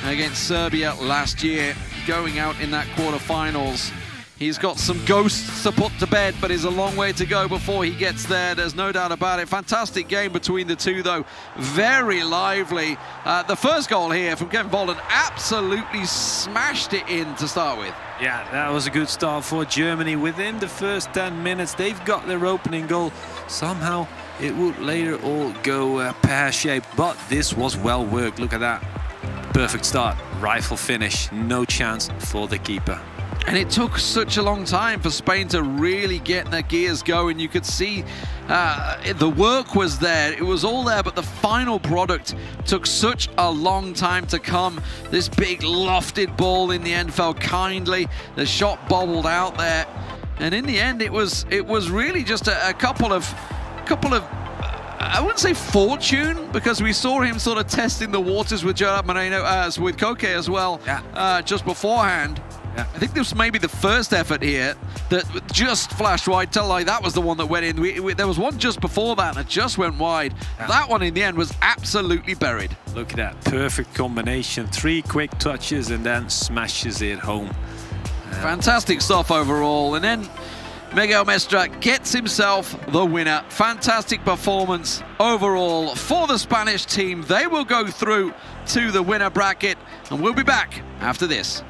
against Serbia last year, going out in that quarterfinals. He's got some ghosts to put to bed, but is a long way to go before he gets there. There's no doubt about it. Fantastic game between the two, though. Very lively. The first goal here from Kevin Volland absolutely smashed it in to start with. Yeah, that was a good start for Germany. Within the first 10 minutes, they've got their opening goal. Somehow, it would later all go pear-shaped, but this was well worked. Look at that. Perfect start. Rifle finish. No chance for the keeper. And it took such a long time for Spain to really get their gears going. You could see the work was there. It was all there, but the final product took such a long time to come. This big lofted ball in the end fell kindly. The shot bobbled out there. And in the end, it was really just a couple of I wouldn't say fortune, because we saw him sort of testing the waters with Gerard Moreno, with Koke as well, just beforehand. Yeah. I think this was maybe the first effort here that just flashed wide. Tell like that was the one that went in. There was one just before that and it just went wide. Yeah. That one in the end was absolutely buried. Look at that perfect combination. 3 quick touches and then smashes it home. Fantastic stuff overall. And then Miguel Mestre gets himself the winner. Fantastic performance overall for the Spanish team. They will go through to the winner bracket, and we'll be back after this.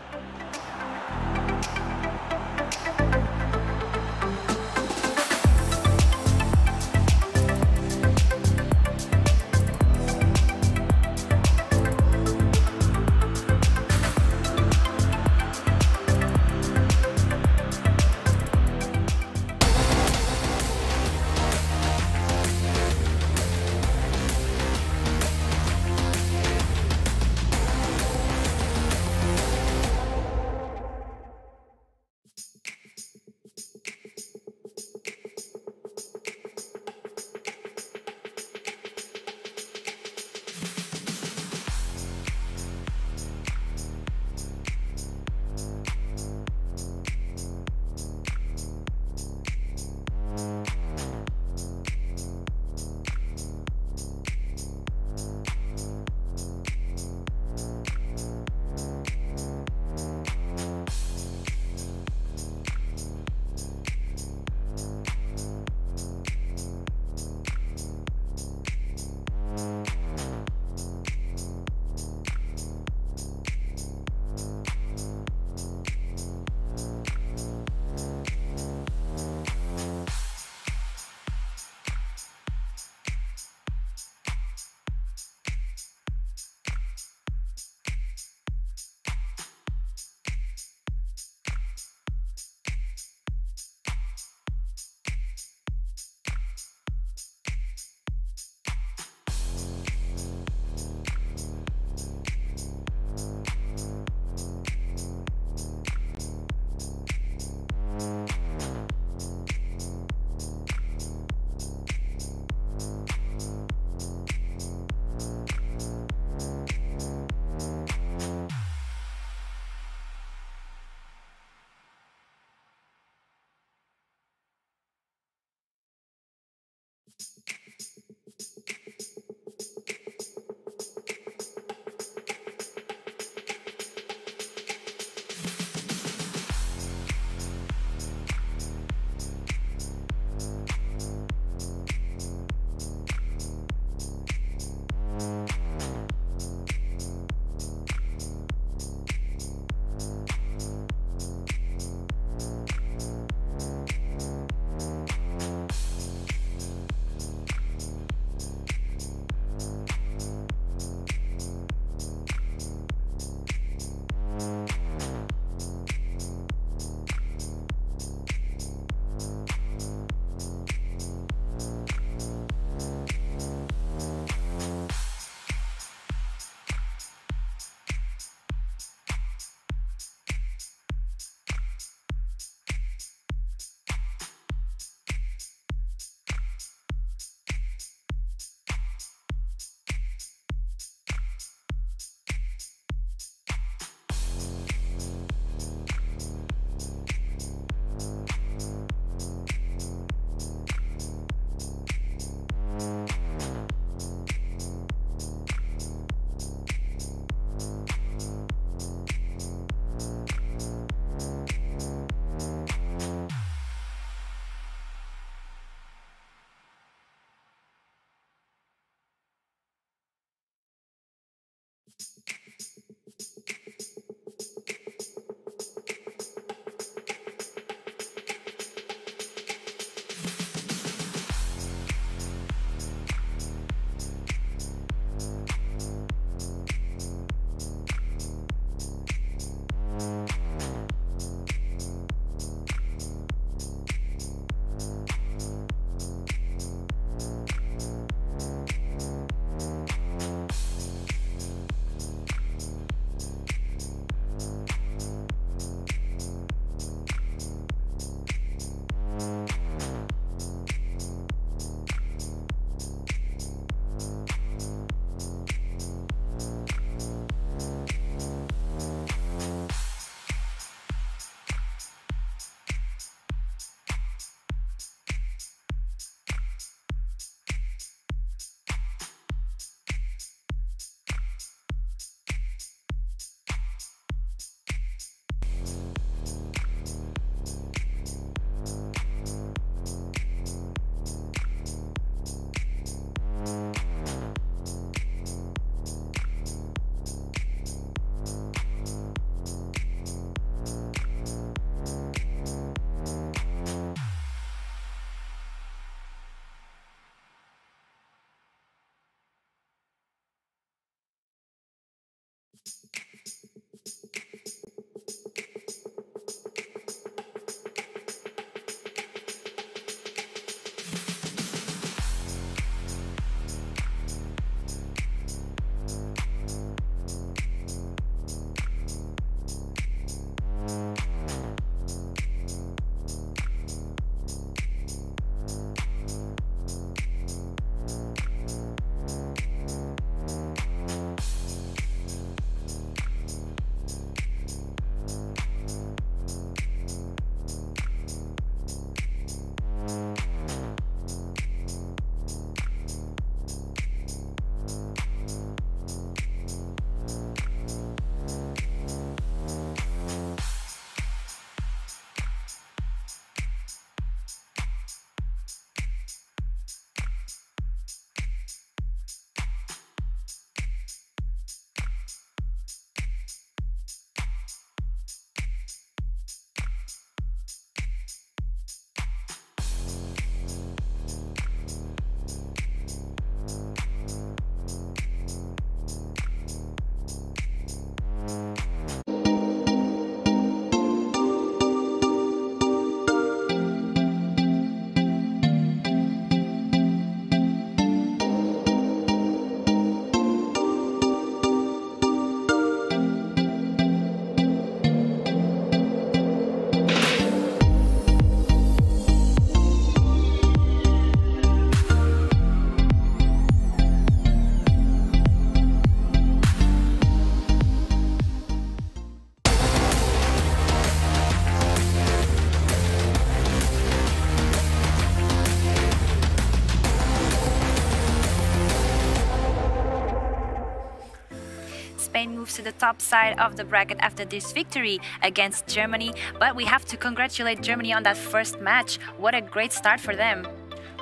Spain moves to the top side of the bracket after this victory against Germany. But we have to congratulate Germany on that first match. What a great start for them.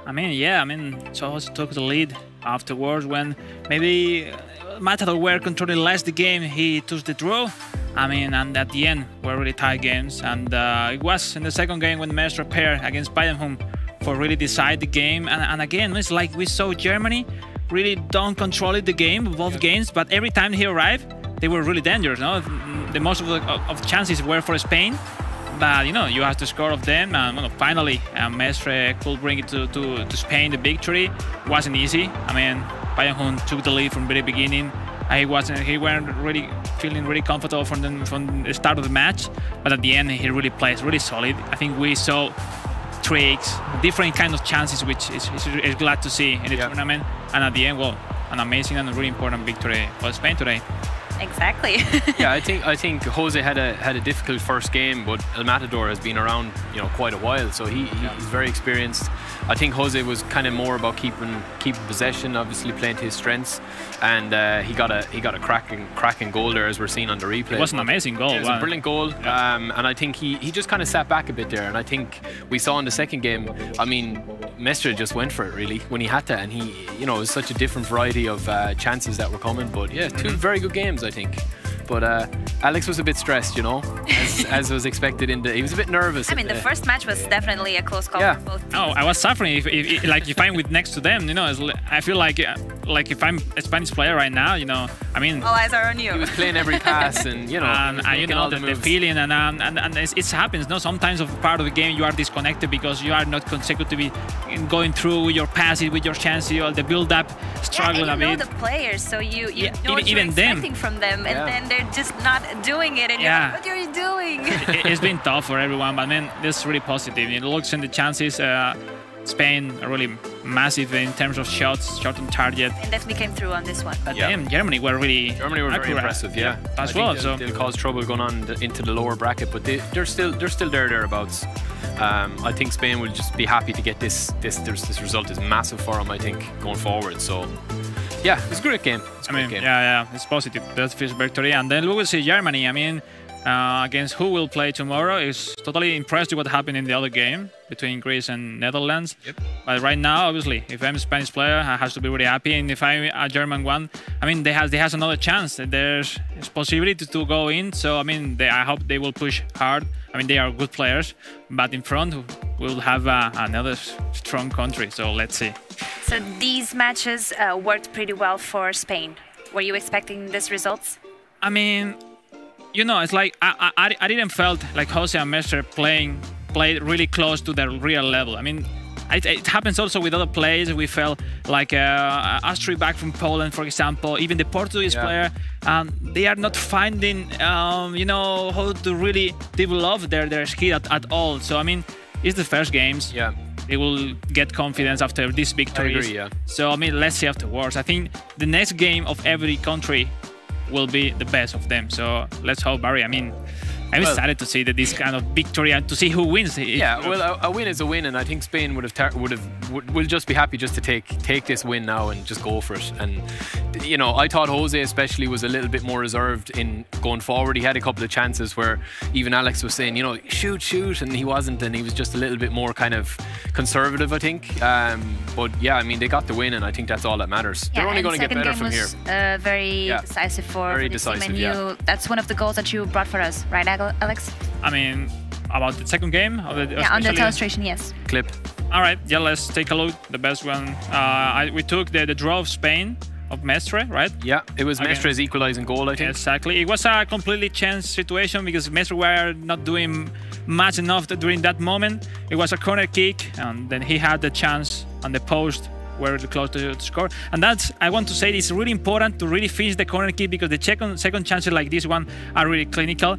I mean, yeah, Jose took the lead afterwards when maybe Matador were controlling less the game. He took the draw. And at the end, were really tight games. And it was in the second game when Mestre paired against Bayern for really decide the game. And again, it's like we saw Germany really don't control the game, both games, but every time he arrived, they were really dangerous. No? The most of the chances were for Spain. But you have to score of them, and finally Mestre could bring it to Spain the victory. It wasn't easy. Bayern took the lead from the very beginning. He weren't really feeling really comfortable from the start of the match, but at the end he really plays really solid. I think we saw tricks, different kind of chances, which is glad to see in the tournament. And at the end, well, an amazing and really important victory for Spain today. Exactly. Yeah, I think Jose had a difficult first game, but El Matador has been around quite a while, so he's very experienced. I think Jose was kind of more about keeping possession, obviously playing to his strengths, and he got a cracking goal there, as we're seeing on the replay. It was an amazing goal. It was a brilliant goal, and I think he just kind of sat back a bit there, and I think we saw in the second game, Mestre just went for it really when he had to, and it was such a different variety of chances that were coming. But yeah, two very good games, I think. But Alex was a bit stressed, as was expected. He was a bit nervous. The first match was definitely a close call for both teams. Oh, I was suffering if I'm with next to them. I feel like if I'm a Spanish player right now, all eyes are on you. He was playing every pass, and the feeling, and it happens. No, sometimes of part of the game you are disconnected because you are not consecutively going through your passes with your chances, the build-up, struggling a bit. You know the players, so you know what you're even expecting from them, and then they're just not doing it, and you're like, what are you doing? It's been tough for everyone, but this is really positive. It looks in the chances. Spain are really massive in terms of shots, shot on target. And definitely came through on this one. But Germany were very very impressive, as well. So they'll cause trouble going on into the lower bracket, but they're still thereabouts. I think Spain will just be happy to get this result is massive for them, I think, going forward. So yeah, it's a great game. It's positive. That's first victory, and then we will see Germany. Against who will play tomorrow. Is totally impressed with what happened in the other game between Greece and Netherlands. But right now, obviously, if I'm a Spanish player, I have to be really happy. And if I'm a German one, they has another chance. There's possibility to go in. So I hope they will push hard. They are good players, but in front we'll have another strong country. So let's see. So these matches worked pretty well for Spain. Were you expecting these results? It's like I didn't felt like Jose and Mestre played really close to their real level. It happens also with other players. We felt like Astrid back from Poland, for example, even the Portuguese player. They are not finding, how to really develop their skill at all. So it's the first games. Yeah. They will get confidence after this victory. I agree, yeah. So let's see afterwards. I think the next game of every country will be the best of them. So let's hope, Barry. I'm excited to see this kind of victory and to see who wins. Yeah, well, a win is a win, and I think Spain will just be happy just to take this win now and just go for it. And I thought Jose especially was a little bit more reserved in going forward. He had a couple of chances where even Alex was saying, shoot, and he wasn't, and he was just a little bit more kind of conservative, I think. But yeah, they got the win, and I think that's all that matters. Yeah, they're only going to get better from here. Very decisive for the team, and that's one of the goals that you brought for us, right, Alex? About the second game? On the demonstration, yes. Clip. All right, let's take a look. The best one. We took the draw of Spain, of Mestre, right? Yeah, it was Mestre's equalizing goal, I think. Exactly. It was a completely chance situation because Mestre were not doing much enough during that moment. It was a corner kick, and then he had the chance on the post were close to score. And I want to say it's really important to really finish the corner kick because the second chances like this one are really clinical.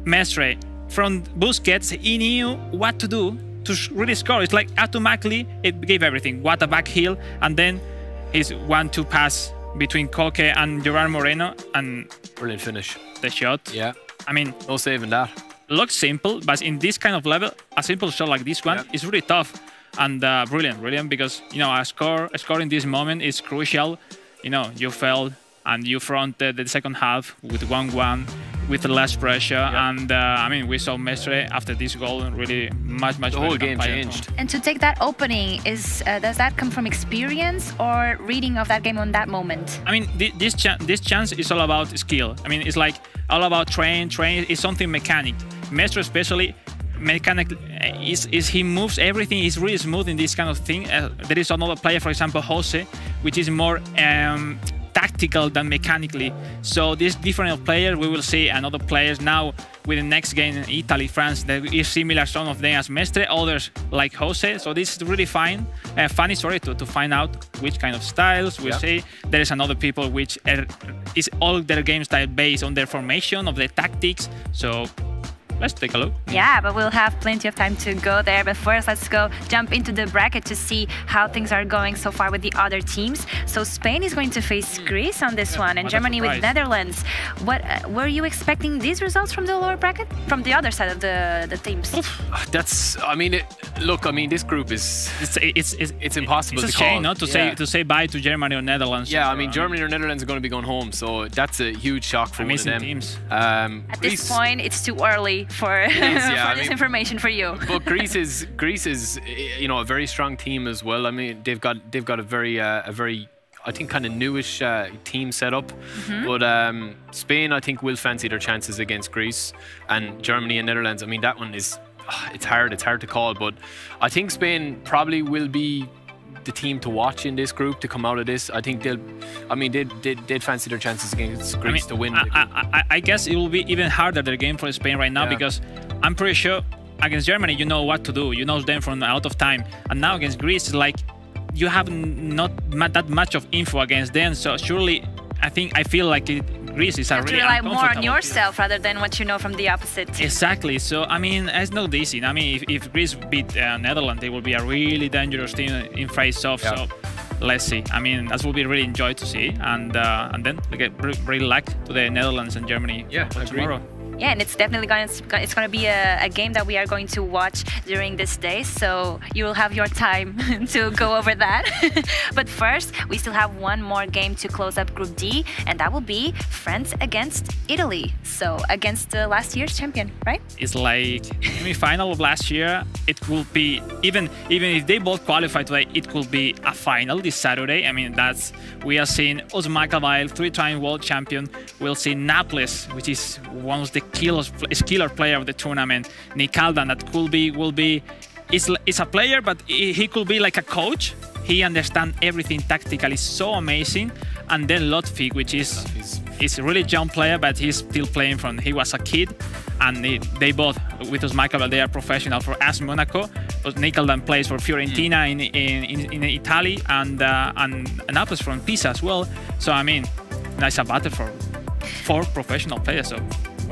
Mestre, from Busquets, he knew what to do to really score. It's like automatically it gave everything. What a back heel, and then his 1-2 pass between Koke and Gerard Moreno, and brilliant finish. The shot. Yeah. No saving that. Looks simple, but in this kind of level, a simple shot like this one is really tough and brilliant because a score in this moment is crucial. You felt and you front the second half with 1-1, with less pressure. And I mean, we saw Mestre after this goal really much the whole game changed. And to take that opening, does that come from experience or reading of that game on that moment? I mean, this chance is all about skill. I mean, it's like all about train is something mechanic. Mestre especially mechanic is he moves everything. He's really smooth in this kind of thing. There is another player, for example, Jose, which is more tactical than mechanically. So this different of players, we will see another players now with the next game in Italy, France, that is similar, some of them as Mestre, others like Jose. So this is really funny to find out which kind of styles we see. There is another people which is all their game style based on their formation, of their tactics. So let's take a look. Yeah, but we'll have plenty of time to go there. But first, let's jump into the bracket to see how things are going so far with the other teams. So Spain is going to face Greece on this one, and Germany with Netherlands. What were you expecting these results from the lower bracket? From the other side of the teams? That's, I mean, look, I mean, this group is it's impossible to call. Not to say bye to Germany or Netherlands. Yeah, I mean, Germany or Netherlands are going to be going home, so that's a huge shock for one of them. Teams. At this point, it's too early for this information for you. But Greece is you know, a very strong team as well. I mean, they've got a very I think kind of newish team set up. But Spain, I think, will fancy their chances against Greece, and Germany and Netherlands. I mean, that one is it's hard to call, but I think Spain probably will be the team to watch in this group to come out of this. I think they'd fancy their chances against Greece to win. I guess it will be even harder their game for Spain right now, because I'm pretty sure against Germany you know what to do. You know them from a lot of time, and now against Greece, like, you have not that much of info against them. So surely, I feel like Greece is a really rely more on yourself rather than what you know from the opposite. Exactly. So I mean, it's not easy. I mean, if Greece beat Netherlands, they will be a really dangerous team in face-off. So let's see. I mean, that will be really enjoyed to see, and then we get really luck to the Netherlands and Germany tomorrow. Yeah, and it's definitely going to be a game that we are going to watch during this day, so you will have your time to go over that. But first, we still have one more game to close up Group D, and that will be France against Italy. So against the last year's champion, right? It's like semi-final of last year. It will be even if they both qualify today, it could be a final this Saturday. I mean, we are seeing Osmakavile, 3-time world champion. We'll see Naples, which is one of the killer player of the tournament. Nicaldan, that will be is a player, but he could be like a coach. He understands everything tactically, so amazing. And then Lotfig, which is a really young player, but he's still playing from he was a kid. And they both, with Osmakavile, they are professional for AS Monaco. Nicaldan plays for Fiorentina in Italy, and Naples from Pisa as well. So I mean, that's a battle for 4 professional players. So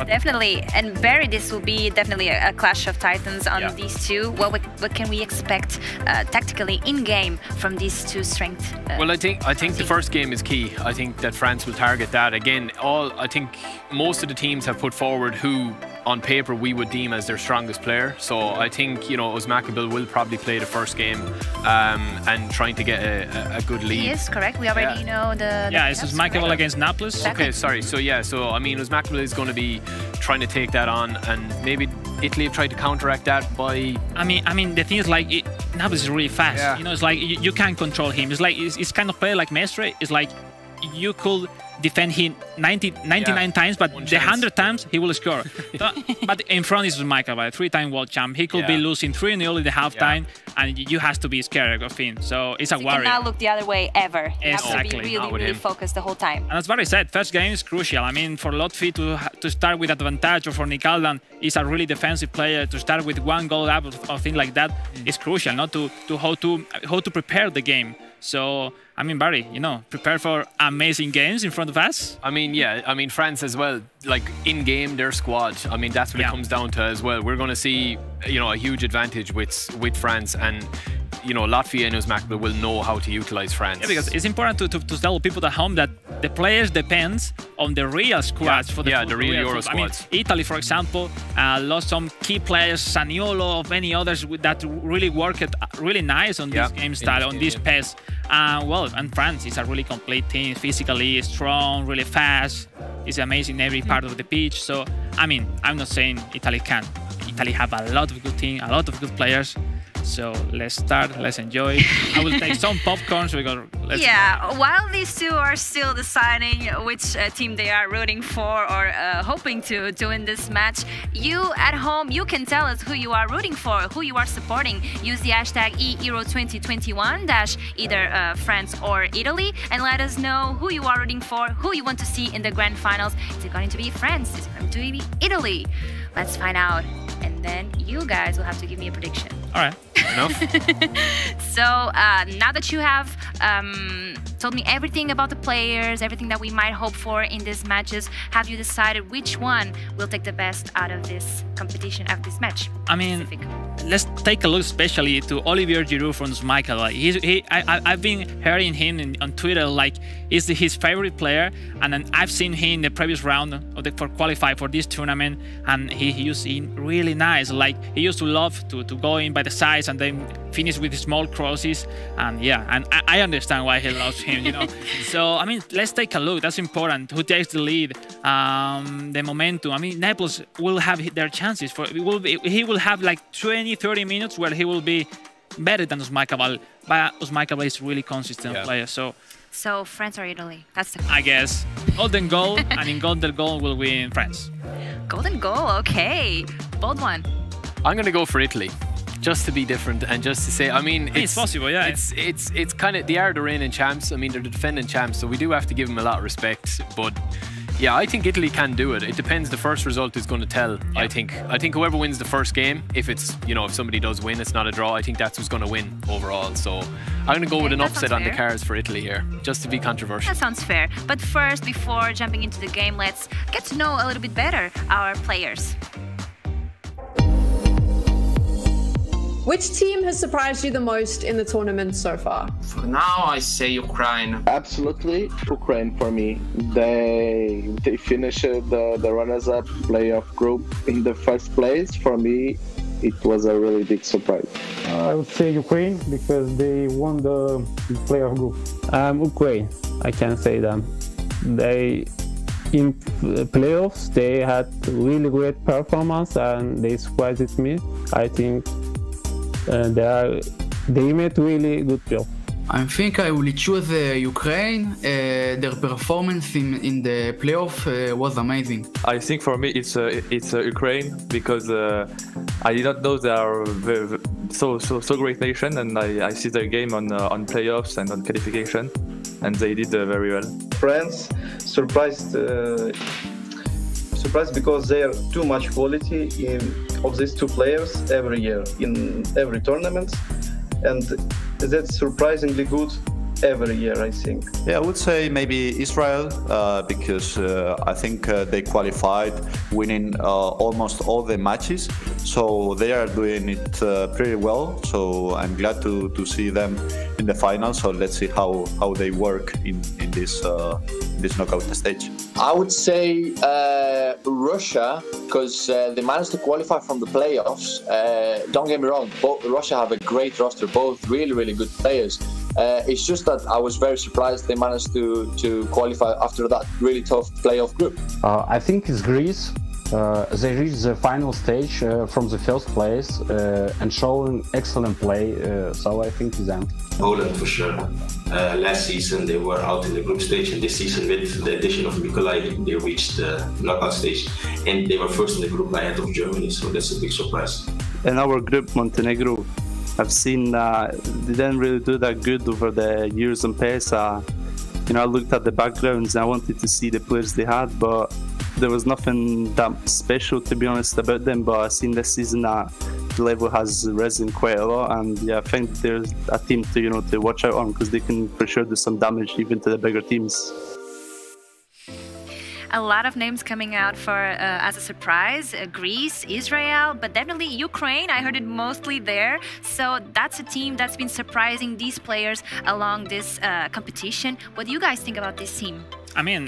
definitely, and Barry, this will be definitely a clash of titans on these two. What can we expect tactically in game from these two strengths? Well, I think the first game is key. I think that France will target that again. I think most of the teams have put forward who, on paper, we would deem as their strongest player. So I think, you know, Osmakavile will probably play the first game and trying to get a good lead. He is correct. We already know the. Yeah, it's Osmakavile against Naples. Exactly. Okay, sorry. So I mean, Osmakavile is going to be trying to take that on, and maybe Italy have tried to counteract that by. I mean, the thing is, like, Naples is really fast. Yeah. You know, it's like you can't control him. It's like it's kind of player like Mestre. It's like you could defend him 99 times, but the 100 times he will score. But in front is Osmakavile, 3-time world champ. He could be losing 3-0 in the halftime, and you have to be scared of him. So it's a worry. You cannot look the other way ever. You Exactly. have to be really focused the whole time. And as Barry said, first game is crucial. I mean, for Lotfi to start with advantage, or for Nicaldan, is a really defensive player to start with 1 goal up or thing like that is crucial. Not to how to prepare the game. So I mean, Barry, you know, prepare for amazing games in front of us. I mean, yeah, I mean, France as well, like in game, their squad. I mean, that's what it comes down to as well. We're going to see, you know, a huge advantage with France, and you know, Latvia and Osmakavile will know how to utilize France. Yeah, because it's important to tell people at home that the players depends on the real squads for the real Euro squads. I mean, Italy, for example, lost some key players, Saniolo, of many others that really worked really nice on this game style, on this pace. Well, and France is a really complete team, physically strong, really fast. It's amazing every part of the pitch. So, I mean, I'm not saying Italy can't. Italy have a lot of good team, a lot of good players. So let's start, let's enjoy. I will take some popcorn so we go. Yeah, while these two are still deciding which team they are rooting for or hoping to win this match, you at home, you can tell us who you are rooting for, who you are supporting. Use the hashtag eEURO2021 either France or Italy, and let us know who you are rooting for, who you want to see in the grand finals. Is it going to be France? Is it going to be Italy? Let's find out, and then you guys will have to give me a prediction. All right, enough. So now that you have told me everything about the players, everything that we might hope for in these matches, have you decided which one will take the best out of this competition, of this match? I mean, let's take a look especially to Olivier Giroud from Michael. Like I've been hearing him on Twitter like he's his favorite player, and then I've seen him in the previous round of for qualify for this tournament, and he used to be really nice. Like he used to love to go in by the sides and then finish with small crosses, and yeah, and I understand why he loves him, you know. So I mean, let's take a look. That's important. Who takes the lead? The momentum. I mean, Naples will have their chances. He will have like 20-30 minutes where he will be better than Usman Cabal, but Usman Cabal is really consistent player. So France or Italy? That's the I guess golden goal, and in golden goal will win France. Golden goal, okay. Bold one. I'm gonna go for Italy, just to be different and just to say, I mean, it's possible, yeah. It's kind of, they are the reigning champs. I mean, they're the defending champs, so we do have to give them a lot of respect. But yeah, I think Italy can do it. It depends. The first result is going to tell. Yeah. I think whoever wins the first game, if it's, you know, if somebody does win, it's not a draw. I think that's who's going to win overall. So I'm going to go with an upset on the cards for Italy here, just to be controversial. That sounds fair. But first, before jumping into the game, let's get to know a little bit better our players. Which team has surprised you the most in the tournament so far? For now, I say Ukraine. Absolutely, Ukraine for me. They finished the runners-up playoff group in the first place. For me, it was a really big surprise. I would say Ukraine because they won the playoff group. Ukraine, I can say them. They in playoffs they had really great performance and they surprised me. I think they made really good job. I think I will choose Ukraine. Their performance in the playoff was amazing. I think for me it's Ukraine because I did not know they are so great nation, and I see their game on playoffs and on qualification, and they did very well. France surprised because they are too much quality of these two players every year in every tournament, and that's surprisingly good every year, I think. Yeah, I would say maybe Israel because I think they qualified, winning almost all the matches, so they are doing it pretty well. So I'm glad to see them in the final. So let's see how they work in this knockout stage. I would say Russia, because they managed to qualify from the playoffs. Don't get me wrong, Russia have a great roster, both really good players. It's just that I was very surprised they managed to qualify after that really tough playoff group. I think it's Greece. They reached the final stage from the first place and showing excellent play, so I think it's them. Poland for sure. Last season they were out in the group stage, and this season with the addition of Nikolai they reached the knockout stage, and they were first in the group ahead of Germany, so that's a big surprise. In our group, Montenegro, I've seen they didn't really do that good over the years in PESA. You know, I looked at the backgrounds and I wanted to see the players they had, but there was nothing that special, to be honest, about them. But I've seen this season that the level has risen quite a lot, and yeah, I think there's a team to watch out on, because they can for sure do some damage even to the bigger teams. A lot of names coming out for as a surprise. Greece, Israel, but definitely Ukraine. I heard it mostly there. So that's a team that's been surprising these players along this competition. What do you guys think about this team? I mean,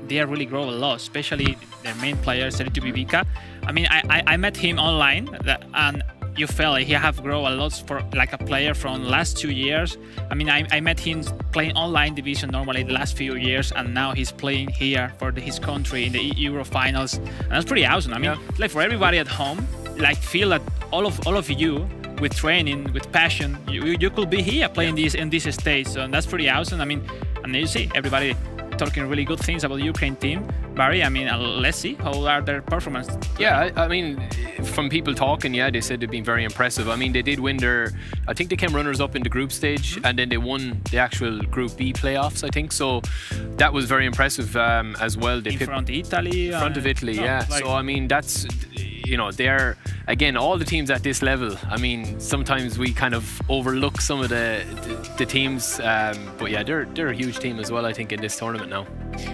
they are really grow a lot, especially their main player, Sergio Bibica. I mean, I met him online, and you felt like he have grown a lot for like a player from last 2 years. I mean, I met him playing online division normally the last few years, and now he's playing here for his country in the eEURO finals, and that's pretty awesome. I mean, like for everybody at home, like feel that all of you with training, with passion, you could be here playing this in this stage, so that's pretty awesome. I mean, and you see everybody talking really good things about the Ukraine team. Barry, I mean, let's see how are their performance. Yeah, I mean, from people talking, yeah, they said they've been very impressive. I mean, they did win I think they came runners-up in the group stage, and then they won the actual Group B playoffs, I think. So that was very impressive as well. They in front of Italy. In front of Italy, yeah. Like, so, I mean, that's, you know, they're, again, all the teams at this level, I mean, sometimes we kind of overlook some of the teams, but yeah, they're a huge team as well, I think, in this tournament now.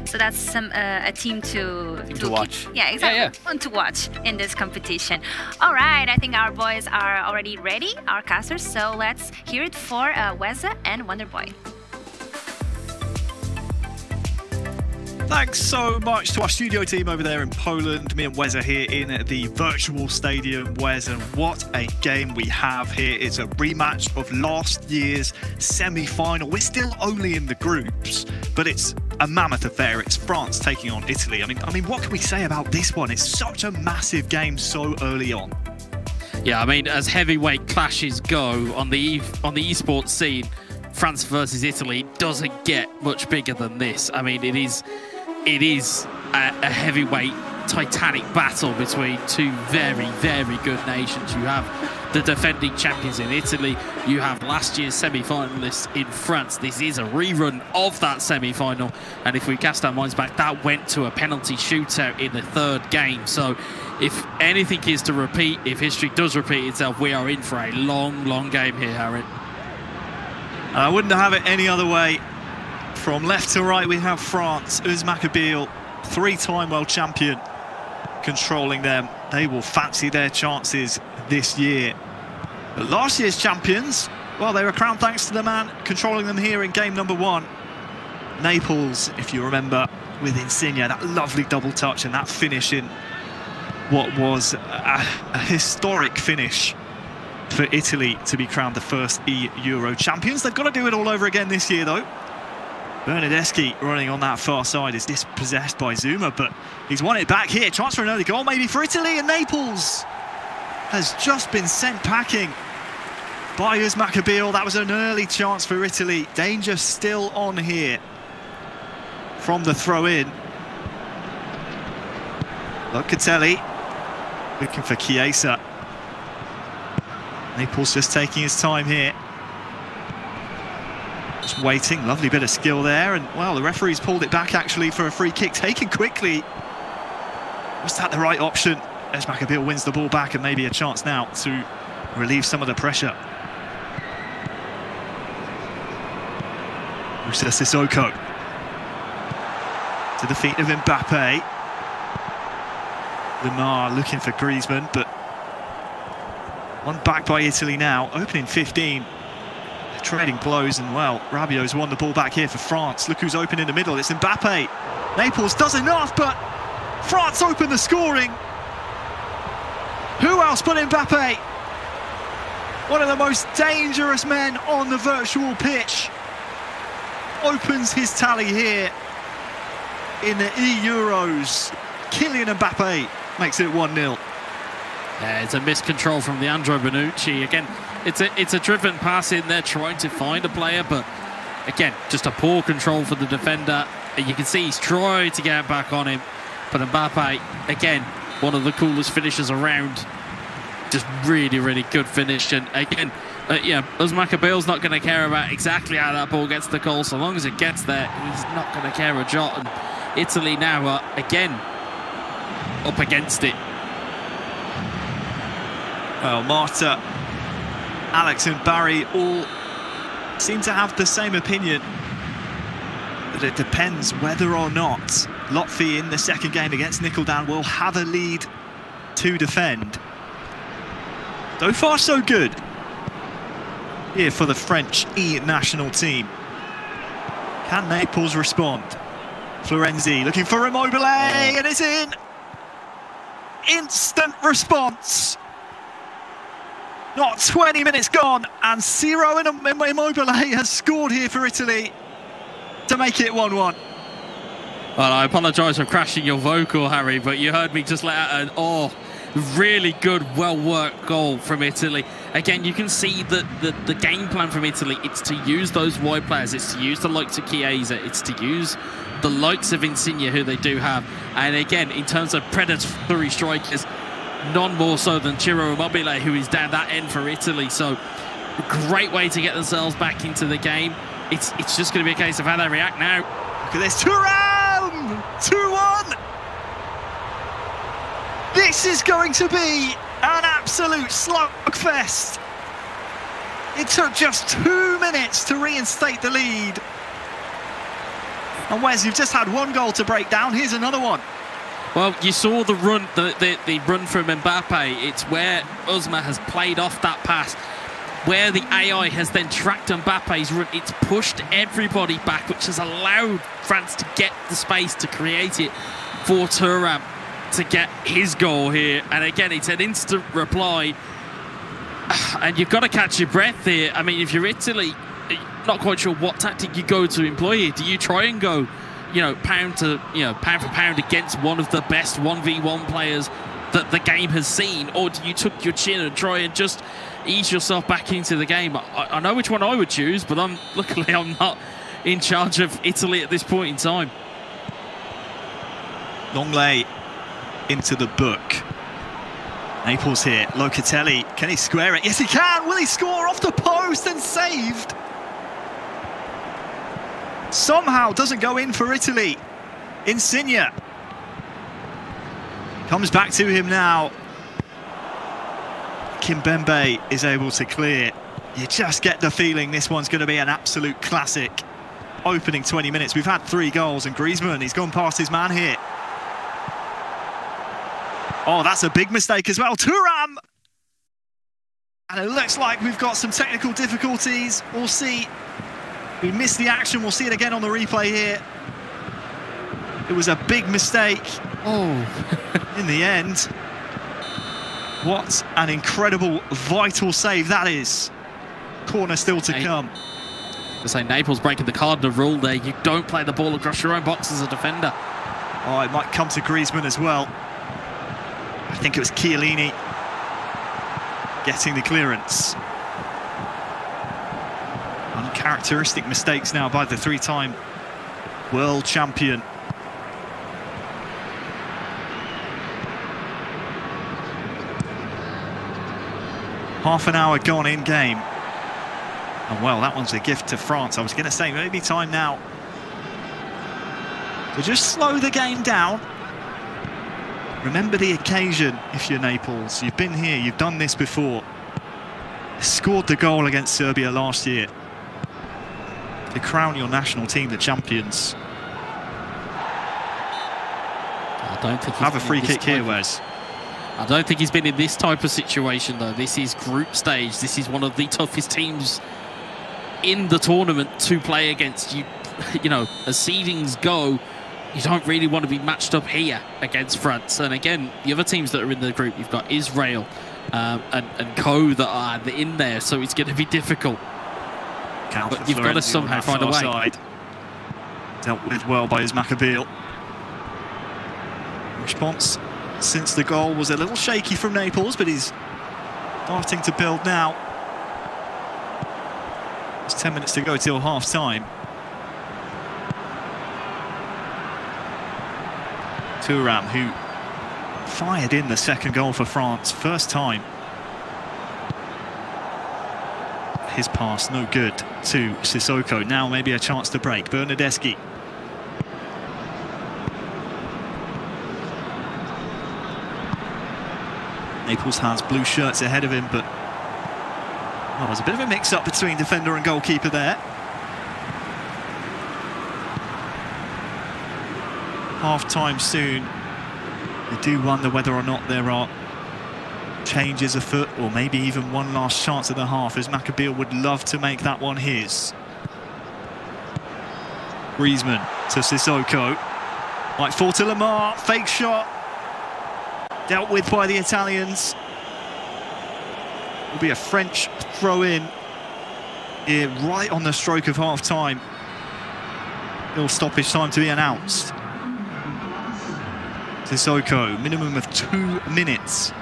So that's a team to watch. Yeah, exactly. Fun to watch in this competition. All right, I think our boys are already ready, our casters. So let's hear it for Weza and Wonderboy. Thanks so much to our studio team over there in Poland. Me and Weza here in the virtual stadium. Weza, what a game we have here. It's a rematch of last year's semi-final. We're still only in the groups, but it's a mammoth affair. It's France taking on Italy. I mean, what can we say about this one? It's such a massive game so early on. Yeah, I mean, as heavyweight clashes go on the esports scene, France versus Italy doesn't get much bigger than this. I mean, it is a heavyweight titanic battle between two very, very good nations. You have the defending champions in Italy, you have last year's semi-finalists in France. This is a rerun of that semi-final, and if we cast our minds back, that went to a penalty shootout in the third game. So if anything is to repeat, if history does repeat itself, we are in for a long, long game here, Harry. I wouldn't have it any other way. From left to right, we have France. Uzmakabil, three-time world champion, controlling them. They will fancy their chances this year. But last year's champions, well, they were crowned thanks to the man controlling them here in game number 1. Naples, if you remember, with Insigne, that lovely double touch and that finish in what was a historic finish for Italy to be crowned the first eEURO champions. They've got to do it all over again this year, though. Bernardeschi running on that far side is dispossessed by Zuma, but he's won it back here. Chance for an early goal maybe for Italy, and Naples has just been sent packing by Uzmakabil. That was an early chance for Italy. Danger still on here from the throw-in. Locatelli looking for Chiesa. Naples just taking his time here. Just waiting, lovely bit of skill there, and well, the referee's pulled it back actually for a free kick taken quickly. Was that the right option? Uzmakabil wins the ball back, and maybe a chance now to relieve some of the pressure. Musa Sissoko to the feet of Mbappe. Lemar looking for Griezmann, but one back by Italy now, opening 15. Trading blows, and well, Rabiot's won the ball back here for France. Look who's open in the middle, it's Mbappe. Naples does enough, but France open the scoring. Who else but Mbappe? One of the most dangerous men on the virtual pitch. Opens his tally here in the eEUROs. Kylian Mbappe makes it 1-0. Yeah, it's a miscontrol from Leandro Bonucci. Again, it's a driven pass in there trying to find a player, but again, just a poor control for the defender. And you can see he's trying to get back on him, but Mbappe, again, one of the coolest finishers around. Just really, really good finish. And again, yeah, Uzmakabil's not going to care about exactly how that ball gets the goal. So long as it gets there, he's not going to care a jot. And Italy now are, again, up against it. Well, Marta, Alex and Barry all seem to have the same opinion, that it depends whether or not Lotfi in the second game against Nicholdan will have a lead to defend. So far, so good here for the French national team. Can Naples respond? Florenzi looking for Immobile, and it's in! Instant response Not 20 minutes gone, and Ciro Immobile has scored here for Italy to make it 1-1. Well, I apologise for crashing your vocal, Harry, but you heard me just let out an really good, well-worked goal from Italy. Again, you can see that the game plan from Italy, it's to use those wide players, it's to use the likes of Chiesa, it's to use the likes of Insigne, who they do have. And again, in terms of predatory strikers, none more so than Ciro Immobile, who is down that end for Italy. So, a great way to get themselves back into the game. It's just going to be a case of how they react now. Look at this, Thuram! 2-1! This is going to be an absolute slugfest. It took just 2 minutes to reinstate the lead. And Wes, you've just had one goal to break down. Here's another one. Well, you saw the run, the run from Mbappe. It's where Uzma has played off that pass, where the AI has then tracked Mbappe's run. It's pushed everybody back, which has allowed France to get the space to create it for Thuram to get his goal here. And again, it's an instant reply. And you've got to catch your breath here. I mean, if you're Italy, not quite sure what tactic you go to employ here. Do you try and go, pound for pound against one of the best 1v1 players that the game has seen, or do you tuck your chin and try and just ease yourself back into the game? I know which one I would choose, but luckily I'm not in charge of Italy at this point in time. Long lay into the book. Naples here, Locatelli, can he square it? Yes, he can! Will he score off the post and saved? Somehow doesn't go in for Italy. Insigne comes back to him now. Kimpembe is able to clear. You just get the feeling this one's going to be an absolute classic. Opening 20 minutes, we've had 3 goals, and Griezmann, he's gone past his man here. Oh, that's a big mistake as well. Thuram! And it looks like we've got some technical difficulties. We'll see. We missed the action. We'll see it again on the replay here. It was a big mistake. Oh. In the end. What an incredible, vital save that is. Corner still to come. I say Naples breaking the cardinal rule there. You don't play the ball across your own box as a defender. Oh, it might come to Griezmann as well. I think it was Chiellini getting the clearance. Uncharacteristic mistakes now by the 3-time world champion. Half an hour gone in game. And well, that one's a gift to France. I was going to say maybe time now to just slow the game down. Remember the occasion if you're Naples. You've been here, you've done this before. Scored the goal against Serbia last year to crown your national team the champions. I don't think have a free kick here, Wes. I don't think he's been in this type of situation though. This is group stage. This is one of the toughest teams in the tournament to play against. You know, as seedings go, you don't really want to be matched up here against France. And again, the other teams that are in the group, you've got Israel and Co that are in there, so it's going to be difficult. But you've got to somehow find a way. Side. Dealt with well by his Maccabeal. Response since the goal was a little shaky from Naples, but he's starting to build now. There's 10 minutes to go till half-time. Thuram, who fired in the second goal for France, first time. His pass no good to Sissoko. Now maybe a chance to break. Bernardeschi. Naples has blue shirts ahead of him, but well, there's a bit of a mix-up between defender and goalkeeper there. Half-time soon. I do wonder whether or not there are changes afoot, or maybe even one last chance at the half, as Maccabeal would love to make that one his. Griezmann to Sissoko. Might fall to Lamar, fake shot. Dealt with by the Italians. Will be a French throw-in here right on the stroke of half-time. Little stoppage time to be announced. Sissoko, minimum of 2 minutes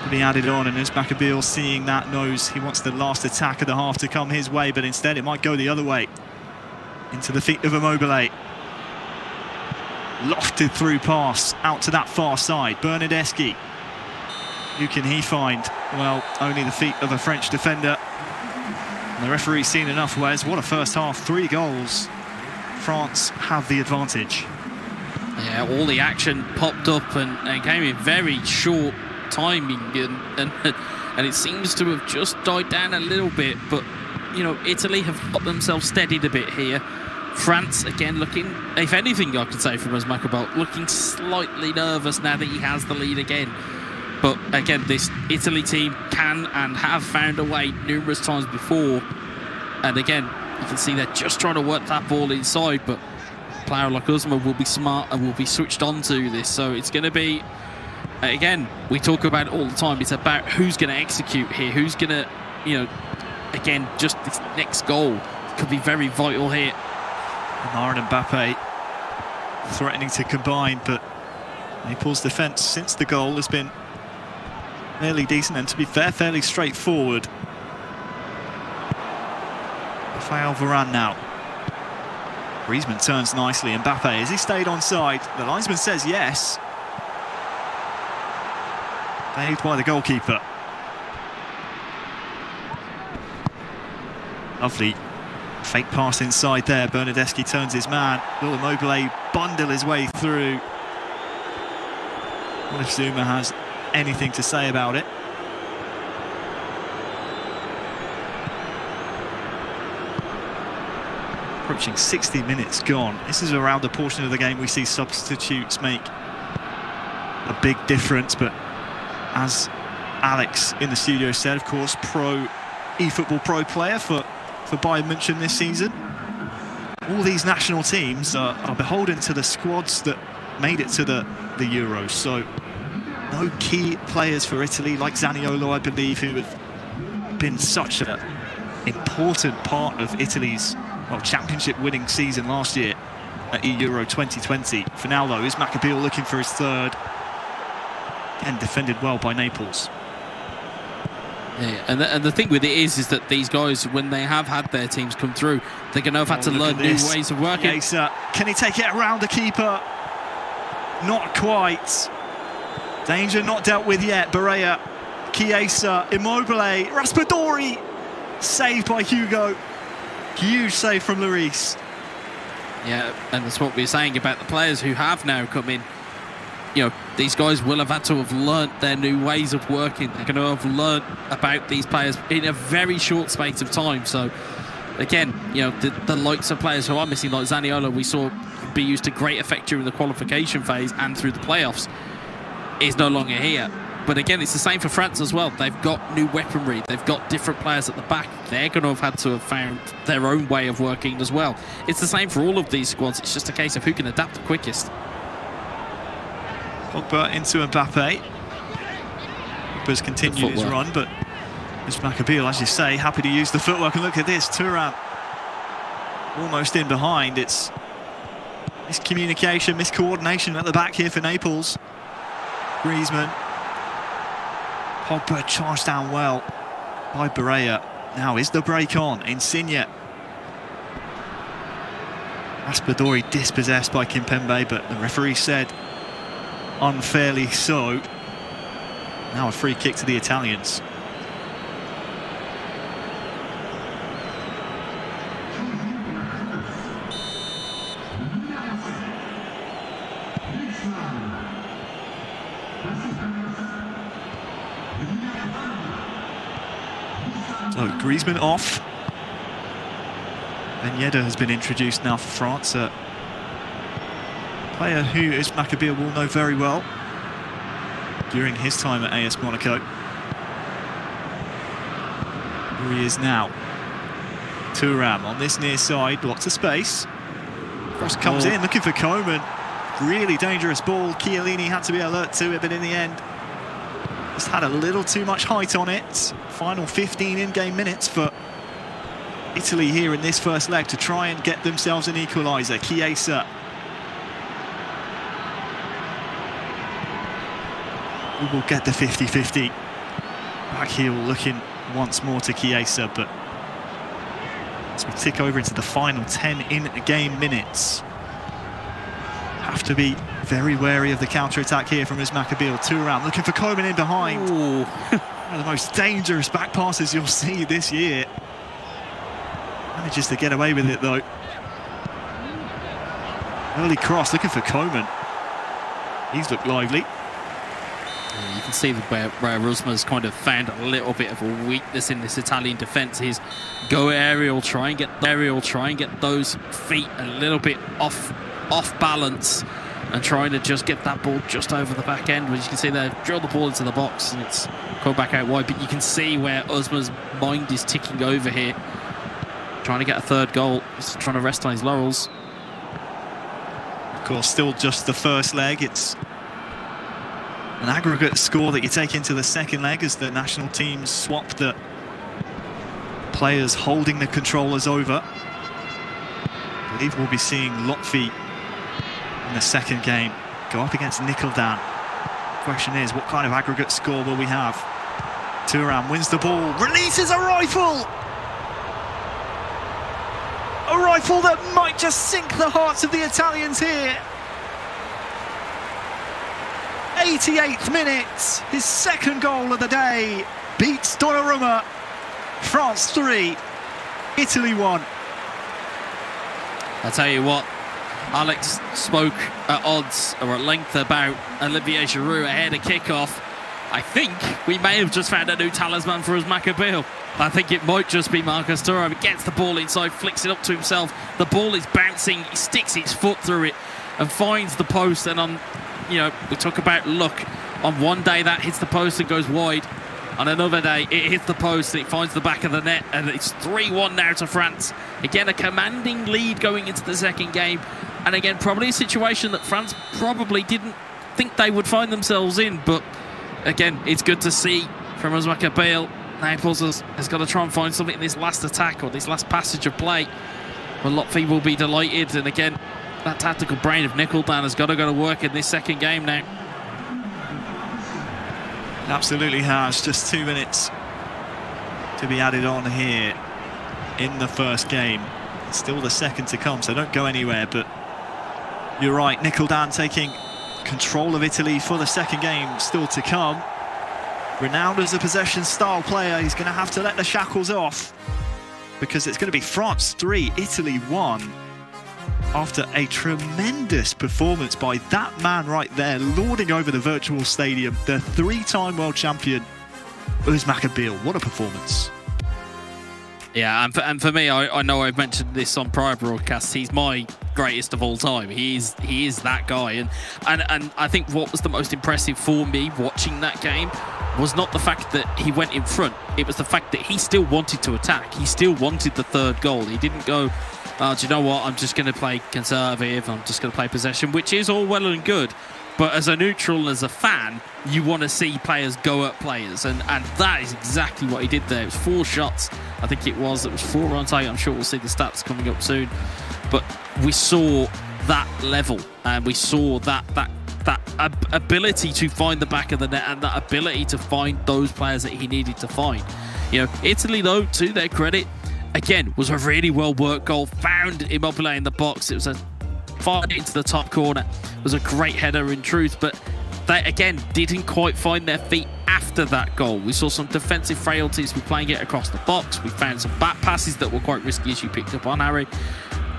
to be added on, and as Maccabeal seeing that knows he wants the last attack of the half to come his way, but instead it might go the other way. Into the feet of Immobile. Lofted through pass out to that far side. Bernardeschi. Who can he find? Well, only the feet of a French defender. And the referee's seen enough, Wes. What a first half. 3 goals. France have the advantage. Yeah, all the action popped up and came in very short timing, and it seems to have just died down a little bit, but you know, Italy have got themselves steadied a bit here. France again looking, if anything I could say from us, Maccabeal, looking slightly nervous now that he has the lead again. But again, this Italy team can and have found a way numerous times before, and again you can see they're just trying to work that ball inside, but a player like Uzma will be smart and will be switched on to this. So it's going to be, again, we talk about it all the time, it's about who's going to execute here, who's going to, you know, again, just this next goal could be very vital here. Neymar and Mbappe threatening to combine, but Naples' defence since the goal has been fairly decent, and to be fair, fairly straightforward. Rafael Varane now. Griezmann turns nicely. Mbappe, has he stayed onside? The linesman says yes. Saved by the goalkeeper. Lovely fake pass inside there. Bernardeschi turns his man. Will Immobile bundle his way through? What if Zuma has anything to say about it? Approaching 60 minutes gone. This is around the portion of the game we see substitutes make a big difference, but as Alex in the studio said, of course, eFootball Pro player for Bayern München this season. All these national teams are beholden to the squads that made it to the Euros, so no key players for Italy like Zaniolo, I believe, who have been such an important part of Italy's championship winning season last year at eEURO 2020. For now though, is Maccabeal looking for his third, and defended well by Naples. Yeah, and the thing with it is that these guys, when they have had their teams come through, they're going to have had to learn new ways of working. Chiesa, can he take it around the keeper? Not quite. Danger not dealt with yet. Barea, Chiesa, Immobile, Raspadori, saved by Hugo. Huge save from Lloris. Yeah, and that's what we're saying about the players who have now come in. You know, these guys will have had to have learnt their new ways of working. They're going to have learnt about these players in a very short space of time. So, again, you know, the likes of players who are missing, like Zaniolo, we saw be used to great effect during the qualification phase and through the playoffs, is no longer here. But again, it's the same for France as well. They've got new weaponry. They've got different players at the back. They're going to have had to have found their own way of working as well. It's the same for all of these squads. It's just a case of who can adapt the quickest. Pogba into Mbappe. Pogba's continued his run, but it's Maccabeal, as you say, happy to use the footwork. And look at this, Thuram almost in behind. It's miscommunication, miscoordination at the back here for Naples. Griezmann. Pogba charged down well by Barea. Now is the break on. Insigne. Raspadori dispossessed by Kimpembe, but the referee said unfairly so. Now a free kick to the Italians. So Griezmann off. Ben Yedder has been introduced now for France. Player who, as Maccabeal will know very well during his time at AS Monaco. Here he is now. Thuram on this near side, lots of space. Cross comes in, looking for Coman. Really dangerous ball. Chiellini had to be alert to it, but in the end, Just had a little too much height on it. Final 15 in-game minutes for Italy here in this first leg to try and get themselves an equaliser. Chiesa. We will get the 50-50. Back heel looking once more to Chiesa, but as we tick over into the final 10 in-game minutes, have to be very wary of the counter-attack here from Uzmakabil. Two around, looking for Koeman in behind. One of the most dangerous back passes you'll see this year. Manages to get away with it though. Early cross, looking for Koeman. He's looked lively. Yeah, you can see where Rusma's kind of found a little bit of a weakness in this Italian defence. Is go aerial, try and get those feet a little bit off balance, and trying to just get that ball just over the back end. As you can see there, drill the ball into the box and it's come back out wide. But you can see where Uzma's mind is ticking over here, trying to get a third goal. He's trying to rest on his laurels. Of course, still just the first leg. It's an aggregate score that you take into the second leg as the national teams swap the players holding the controllers over. I believe we'll be seeing Lotfi in the second game go up against Nikoldan. Question is, what kind of aggregate score will we have? Thuram wins the ball, releases a rifle! A rifle that might just sink the hearts of the Italians here. 88th minute, his second goal of the day, beats Donnarumma. France 3, Italy 1. I tell you what, Alex spoke at odds or at length about Olivier Giroud ahead of kickoff. I think we may have just found a new talisman for Uzmakabil. I think it might just be Marcus Thuram. He gets the ball inside, flicks it up to himself. The ball is bouncing, he sticks his foot through it and finds the post. And on, you know, we talk about luck. On one day that hits the post and goes wide. On another day, it hits the post, it finds the back of the net, and it's 3-1 now to France. Again, a commanding lead going into the second game. And again, probably a situation that France probably didn't think they would find themselves in. But again, it's good to see from Uzmakabil. Naples has got to try and find something in this last attack or this last passage of play. But Lotfi will be delighted. And again, that tactical brain of Nikoldan has got to go to work in this second game now. Absolutely has. Just 2 minutes to be added on here in the first game. Still the second to come, so don't go anywhere. But you're right, Nikoldan taking control of Italy for the second game still to come. Renowned as a possession style player, he's going to have to let the shackles off, because it's going to be France 3, Italy 1. After a tremendous performance by that man right there, lording over the virtual stadium, the three-time world champion, Uzmakabil. What a performance. Yeah, and for me, I know I've mentioned this on prior broadcasts, he's my greatest of all time. He is that guy. And I think what was the most impressive for me watching that game was not the fact that he went in front. It was the fact that he still wanted to attack. He still wanted the third goal. He didn't go, oh, do you know what, I'm just going to play conservative, I'm just going to play possession, which is all well and good. But as a neutral, as a fan, you want to see players go at players. And that is exactly what he did there. It was 4 shots, I think it was 4 on target. I'm sure we'll see the stats coming up soon. But we saw that level, and we saw that ability to find the back of the net, and that ability to find those players that he needed to find. You know, Italy, though, to their credit, again, was a really well-worked goal. Found Immobile in the box. It was a fired into the top corner. It was a great header in truth, but they, again, didn't quite find their feet after that goal. We saw some defensive frailties with playing it across the box. We found some back passes that were quite risky, as you picked up on, Harry.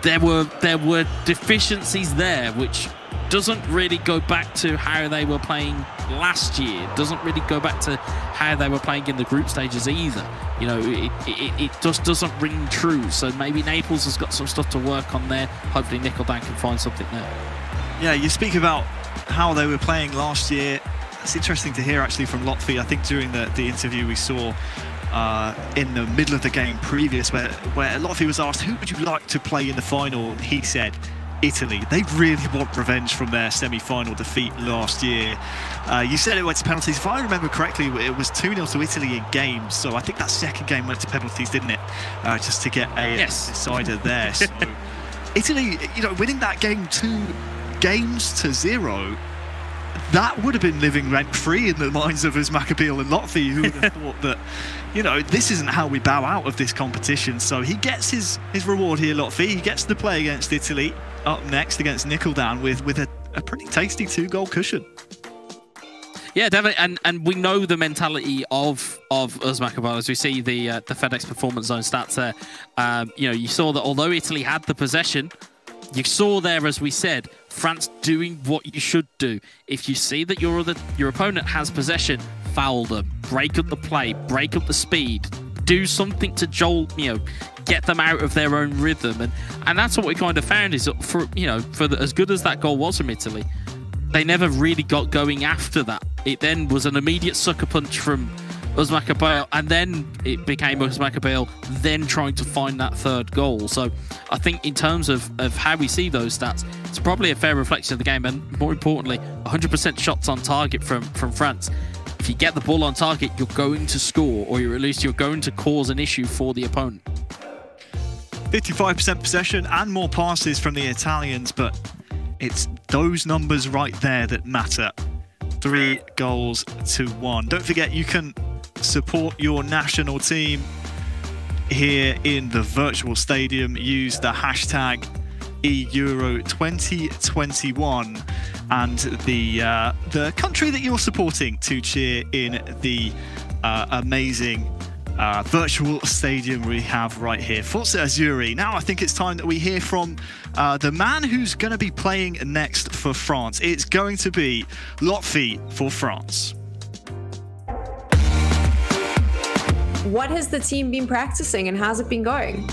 There were deficiencies there, which doesn't really go back to how they were playing last year. Doesn't really go back to how they were playing in the group stages either. You know, it just doesn't ring true. So maybe Naples has got some stuff to work on there. Hopefully Nikoldan can find something there. Yeah, you speak about how they were playing last year. It's interesting to hear actually from Lotfi. I think during the interview we saw in the middle of the game previous, where Lotfi was asked, who would you like to play in the final? He said, Italy. They really want revenge from their semi-final defeat last year. You said it went to penalties. If I remember correctly, it was 2-0 to Italy in games. So I think that second game went to penalties, didn't it? Just to get a decider there. So Italy, you know, winning that game 2-0, that would have been living rent-free in the minds of Uzmakabeel and Lotfi, who would have thought that, you know, this isn't how we bow out of this competition. So he gets his reward here, Lotfi. He gets to play against Italy up next against Nickeldown with a pretty tasty 2-goal cushion. Yeah, definitely, and we know the mentality of Uzmakabeel as we see the FedEx Performance Zone stats there. You know, you saw that although Italy had the possession, you saw there, as we said, France doing what you should do. If you see that your opponent has possession, foul them, break up the play, break up the speed, do something to jolt, you know, get them out of their own rhythm, and that's what we kind of found is that for as good as that goal was from Italy, they never really got going after that. It then was an immediate sucker punch from Uzmakabeel, and then it became Uzmakabeel then trying to find that third goal. So I think in terms of how we see those stats, it's probably a fair reflection of the game, and more importantly, 100% shots on target from France. If you get the ball on target, you're going to score, or at least you're going to cause an issue for the opponent. 55% possession and more passes from the Italians, but it's those numbers right there that matter. 3-1. Don't forget, you can support your national team here in the virtual stadium. Use the hashtag eEURO 2021 and the country that you're supporting to cheer in the amazing virtual stadium we have right here. Forza Azzurri. Now I think it's time that we hear from the man who's going to be playing next for France. It's going to be Lotfi for France. What has the team been practicing and how's it been going?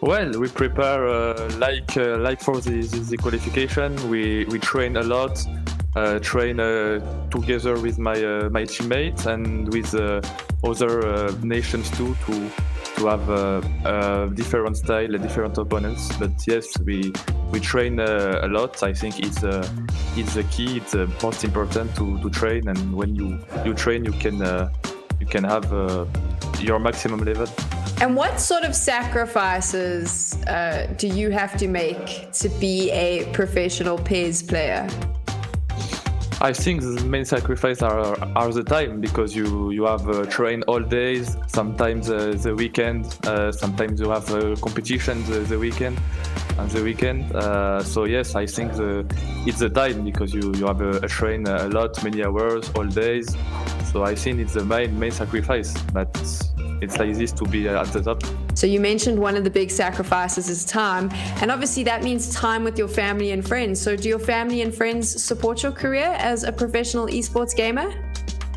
Well, we prepare like for the qualification. We train a lot, train together with my teammates and with other nations too to have a different style, different opponents. But yes, we train a lot. I think it's the key. It's most important to train, and when you train, you can have your maximum level. And what sort of sacrifices do you have to make to be a professional PES player? I think the main sacrifice are the time, because you have train all days, sometimes the weekend, sometimes you have competition the weekend. So yes, I think it's the time, because you have a train a lot, many hours, all days. So I think it's the main sacrifice, but it's like this to be at the top. So you mentioned one of the big sacrifices is time, and obviously that means time with your family and friends. So do your family and friends support your career as a professional esports gamer?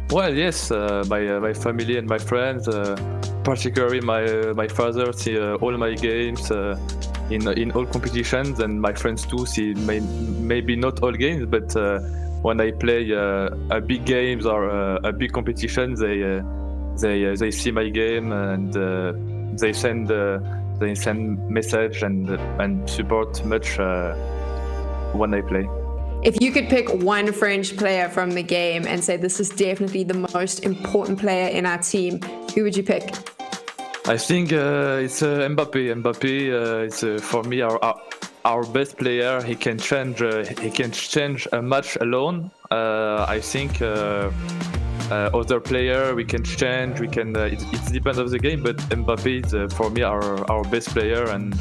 Well, yes, my family and my friends, particularly my father, see all my games in all competitions, and my friends too see maybe not all games, but when I play a big games or a big competition, they see my game and they send message and support much when I play. If you could pick one French player from the game and say this is definitely the most important player in our team, who would you pick? I think it's Mbappé. Mbappé is for me our best player. He can change a match alone. I think other player we can change. We can. It depends on the game, but Mbappé is for me our best player, and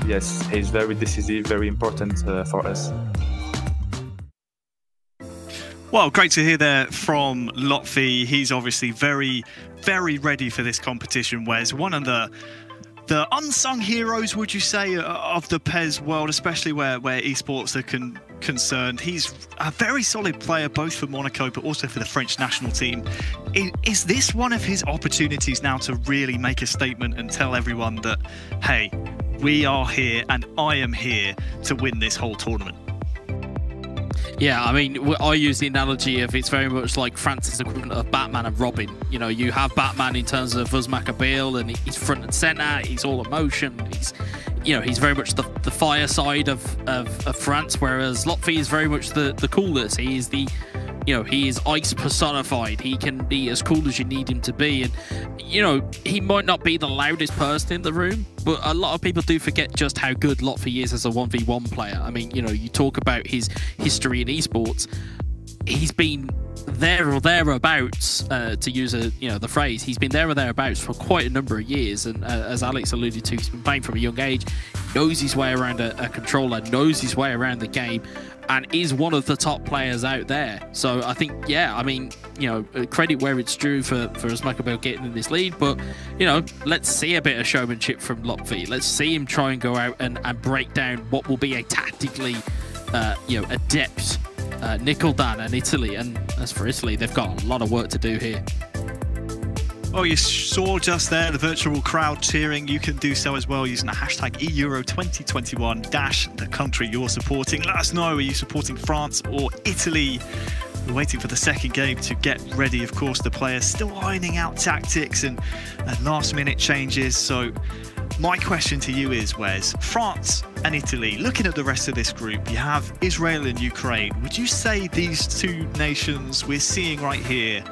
yes, he's very decisive, very important for us. Well, great to hear there from Lotfi. He's obviously very, very ready for this competition, Wes. One of the unsung heroes, would you say, of the PES world, especially where esports are concerned. He's a very solid player, both for Monaco, but also for the French national team. Is this one of his opportunities now to really make a statement and tell everyone that, hey, we are here and I am here to win this whole tournament? Yeah, I mean, I use the analogy of it's very much like France's equivalent of Batman and Robin. You know, you have Batman in terms of Uzmakabeel, and he's front and center, he's all emotion, you know, he's very much the fire side of France, whereas Lotfi is very much the coolness. He is the, you know, he is ice personified. He can be as cool as you need him to be. And, you know, he might not be the loudest person in the room, but a lot of people do forget just how good Lotfi is as a 1v1 player. I mean, you know, you talk about his history in esports. He's been there or thereabouts, to use the phrase. He's been there or thereabouts for quite a number of years, and as Alex alluded to, he's been playing from a young age, knows his way around a controller, knows his way around the game, and is one of the top players out there. So I think, yeah, I mean, you know, credit where it's due for Uzmakabel getting in this lead, but, you know, let's see a bit of showmanship from Lotfi. Let's see him try and go out and break down what will be a tactically, you know, adept Nickeldan and Italy. And as for Italy, they've got a lot of work to do here. Well, you saw just there the virtual crowd cheering. You can do so as well using the hashtag eEURO 2021 - the country you're supporting. Let us know, are you supporting France or Italy? We're waiting for the second game to get ready. Of course, the players still ironing out tactics and last-minute changes. So my question to you is, Wes, France and Italy, looking at the rest of this group, you have Israel and Ukraine. Would you say these two nations we're seeing right here,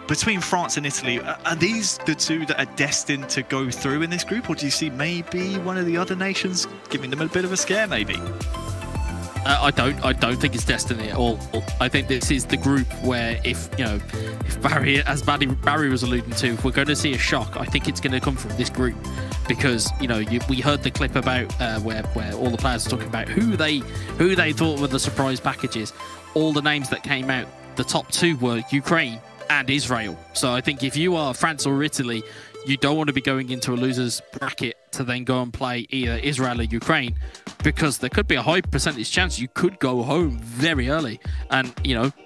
between France and Italy, are these the two that are destined to go through in this group, or do you see maybe one of the other nations giving them a bit of a scare, maybe? I don't think it's destiny at all. I think this is the group where, if Barry, as Barry was alluding to, if we're going to see a shock, I think it's going to come from this group, because we heard the clip about where all the players are talking about who they thought were the surprise packages. All the names that came out, the top two were Ukraine and Israel. So I think if you are France or Italy, you don't want to be going into a loser's bracket to then go and play either Israel or Ukraine, because there could be a high percentage chance you could go home very early. And,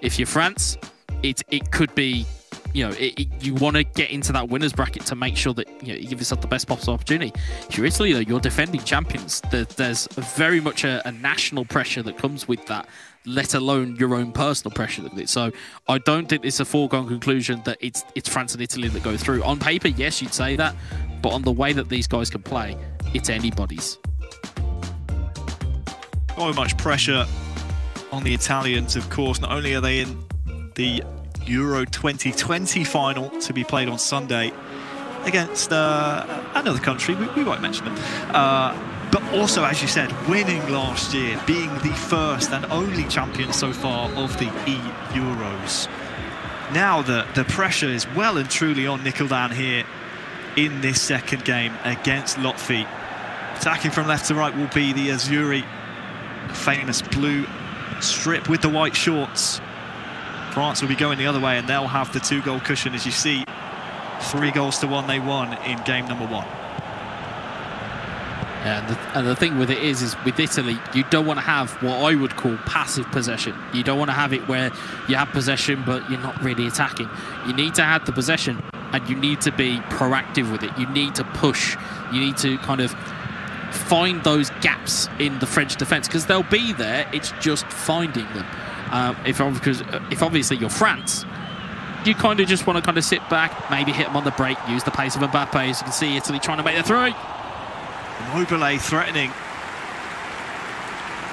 if you're France, it could be, you want to get into that winner's bracket to make sure that you give yourself the best possible opportunity. If you're Italy, though, you're defending champions. There's very much a national pressure that comes with that, let alone your own personal pressure. So I don't think it's a foregone conclusion that it's France and Italy that go through. On paper, yes, you'd say that, but on the way that these guys can play, it's anybody's. So much pressure on the Italians, of course. Not only are they in the Euro 2020 final to be played on Sunday against another country, we won't mention them, but also, as you said, winning last year, being the first and only champion so far of the eEUROs. Now the pressure is well and truly on Nickeldan here in this second game against Lotfi. Attacking from left to right will be the Azzurri, famous blue strip with the white shorts. France will be going the other way, and they'll have the 2-goal cushion. As you see, 3-1 they won in game number 1. And the thing with it is with Italy, you don't want to have what I would call passive possession. You don't want to have it where you have possession but you're not really attacking. You need to have the possession, and you need to be proactive with it. You need to push. You need to kind of find those gaps in the French defence, because they'll be there. It's just finding them. If obviously you're France, you kind of just want to kind of sit back, maybe hit them on the break, use the pace of Mbappe. As you can see, Italy trying to make the 3. Mobile threatening.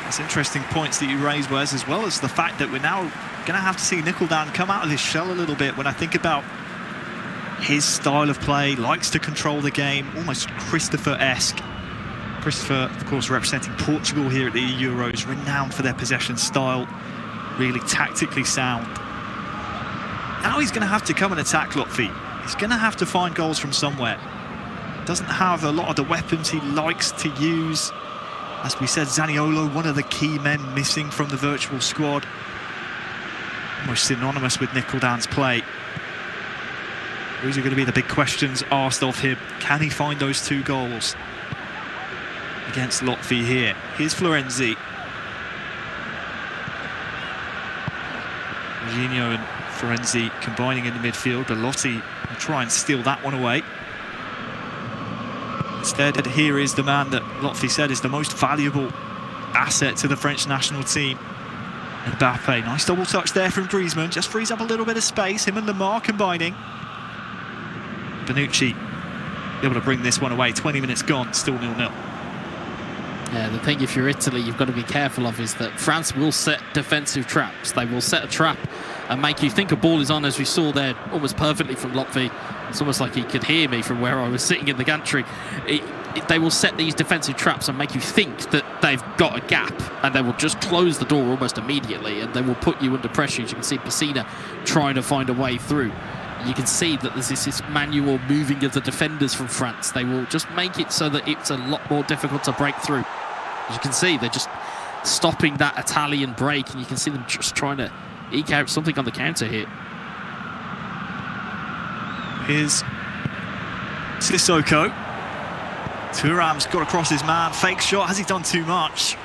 That's interesting points that you raised, Wes, as well as the fact that we're now going to have to see Nickeldan come out of his shell a little bit. When I think about his style of play, likes to control the game, almost Christopher-esque. Christopher, of course, representing Portugal here at the Euros, renowned for their possession style, really tactically sound. Now he's going to have to come and attack Lotfi. He's going to have to find goals from somewhere. Doesn't have a lot of the weapons he likes to use. As we said, Zaniolo, one of the key men missing from the virtual squad. Almost synonymous with Nickeldan's play. Those are going to be the big questions asked of him. Can he find those 2 goals against Lotfi here? Here's Florenzi. Jorginho and Florenzi combining in the midfield, but Lotti will try and steal that one away. Instead, here is the man that Lotfi said is the most valuable asset to the French national team, Mbappe. Nice double touch there from Griezmann, just frees up a little bit of space. Him and Lamar combining. Bonucci able to bring this one away. 20 minutes gone, still 0-0. Yeah, the thing if you're Italy you've got to be careful of is that France will set defensive traps. They will set a trap and make you think a ball is on, as we saw there almost perfectly from Lotfi. It's almost like he could hear me from where I was sitting in the gantry. They will set these defensive traps and make you think that they've got a gap, and they will just close the door almost immediately, and they will put you under pressure. As you can see Pessina trying to find a way through. You can see that there's this manual moving of the defenders from France. They will just make it so that it's a lot more difficult to break through. As you can see, they're just stopping that Italian break, and you can see them just trying to eke out something on the counter here. Here's Sissoko. Thuram's got across his man. Fake shot. Has he done too much?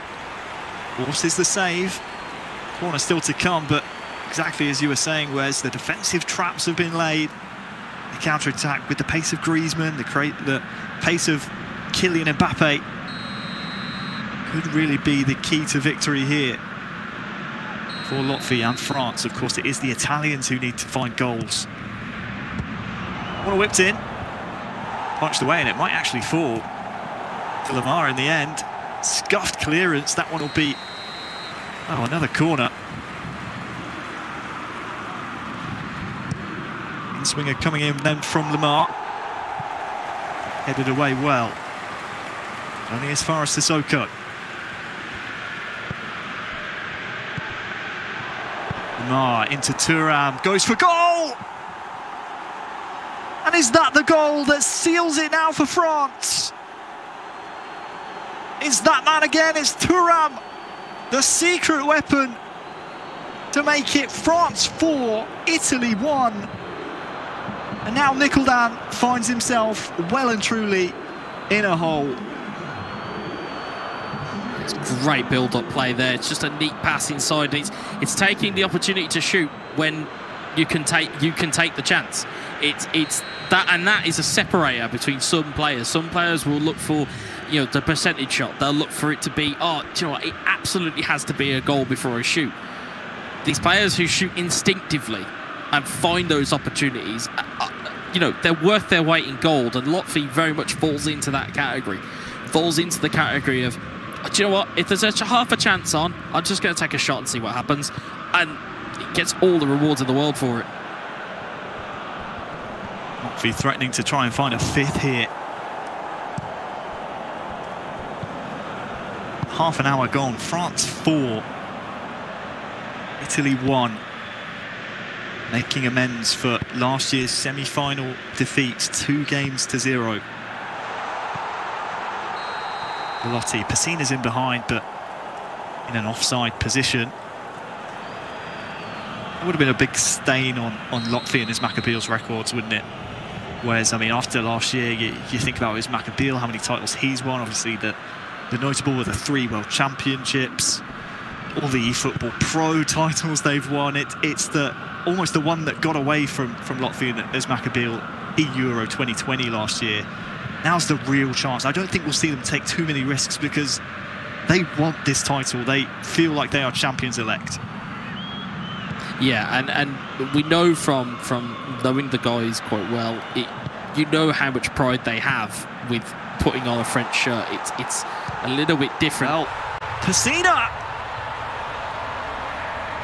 Forces the save. Corner still to come, but exactly as you were saying, Wes, the defensive traps have been laid. The counter-attack with the pace of Griezmann, the pace of Kylian Mbappe could really be the key to victory here for Latvia and France. Of course, it is the Italians who need to find goals. One whipped in, punched away, and it might actually fall to Lamar in the end. Scuffed clearance. That one will be another corner. Swinger coming in then from Lamar. Headed away well. Only as far as Sissoko. Lamar into Thuram, goes for goal! And is that the goal that seals it now for France? It's that man again, it's Thuram, the secret weapon to make it France 4, Italy 1. And now Nicholdan finds himself well and truly in a hole. It's great build-up play there. It's just a neat pass inside. It's taking the opportunity to shoot when you can take the chance. It's that, and that is a separator between some players. Some players will look for, you know, the percentage shot. They'll look for it to be, oh, do you know what? It absolutely has to be a goal before I shoot. These players who shoot instinctively and find those opportunities, you know, they're worth their weight in gold, and Lotfi very much falls into that category. Falls into the category of, do you know what, if there's a half a chance on, I'm just going to take a shot and see what happens, and it gets all the rewards in the world for it. Lotfi threatening to try and find a fifth here. Half an hour gone, France 4, Italy 1. Making amends for last year's semi-final defeats, 2-0. Belotti, Pessina's in behind, but in an offside position. It would have been a big stain on Lotfi and Ismakhabil's records, wouldn't it? Whereas, I mean, after last year, you think about Ismakhabil, how many titles he's won. Obviously, the notable were the 3 World Championships, all the eFootball Pro titles they've won. It's almost the one that got away from Lotfi and Ismakhabil, eEURO 2020 last year. Now's the real chance. I don't think we'll see them take too many risks because they want this title. They feel like they are champions-elect. Yeah, and we know from knowing the guys quite well, you know how much pride they have with putting on a French shirt. It's a little bit different. Well, Pessina!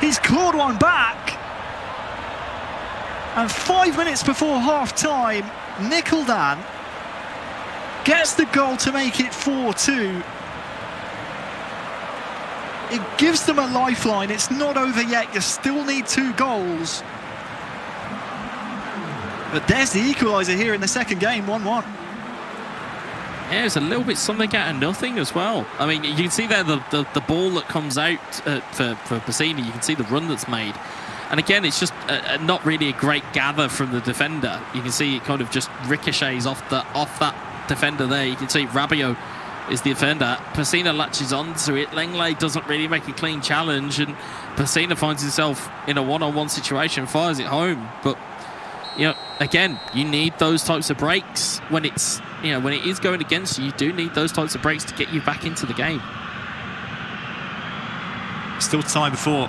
He's clawed one back. And 5 minutes before half-time, Nicholdan gets the goal to make it 4-2. It gives them a lifeline. It's not over yet. You still need 2 goals. But there's the equaliser here in the second game, 1-1. Yeah, it's a little bit something out of nothing as well. I mean, you can see there the ball that comes out for Pessina. You can see the run that's made. And again, it's just not really a great gather from the defender. You can see it kind of just ricochets off that defender there. You can see Rabiot is the defender. Pessina latches onto it. Lenglet doesn't really make a clean challenge, and Pessina finds himself in a one-on-one situation, fires it home. But, you know, again, you need those types of breaks when it's, you know, when it is going against you. You do need those types of breaks to get you back into the game. Still time before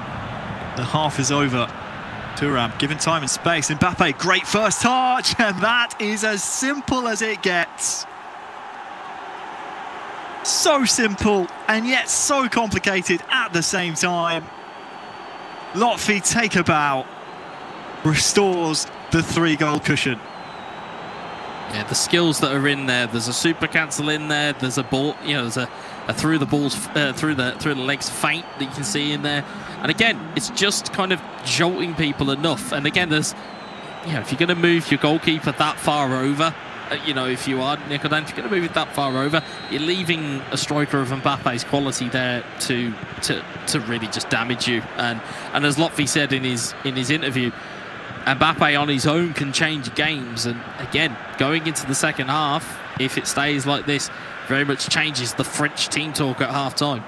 the half is over. Thuram given time and space. Mbappe, great first touch, and that is as simple as it gets. So simple and yet so complicated at the same time. Lotfi take a bow, restores the 3-goal cushion. Yeah, the skills that are in there. There's a super cancel in there. There's a ball, you know, there's a through the balls through the legs feint that you can see in there. And again, it's just kind of jolting people enough. And again, there's, you know, if you're going to move your goalkeeper that far over, you know, if you are Nico Dan, if you're going to move it that far over, you're leaving a striker of Mbappe's quality there to really just damage you. And as Lotfi said in his interview, Mbappe on his own can change games. And again, going into the second half, if it stays like this, very much changes the French team talk at half-time.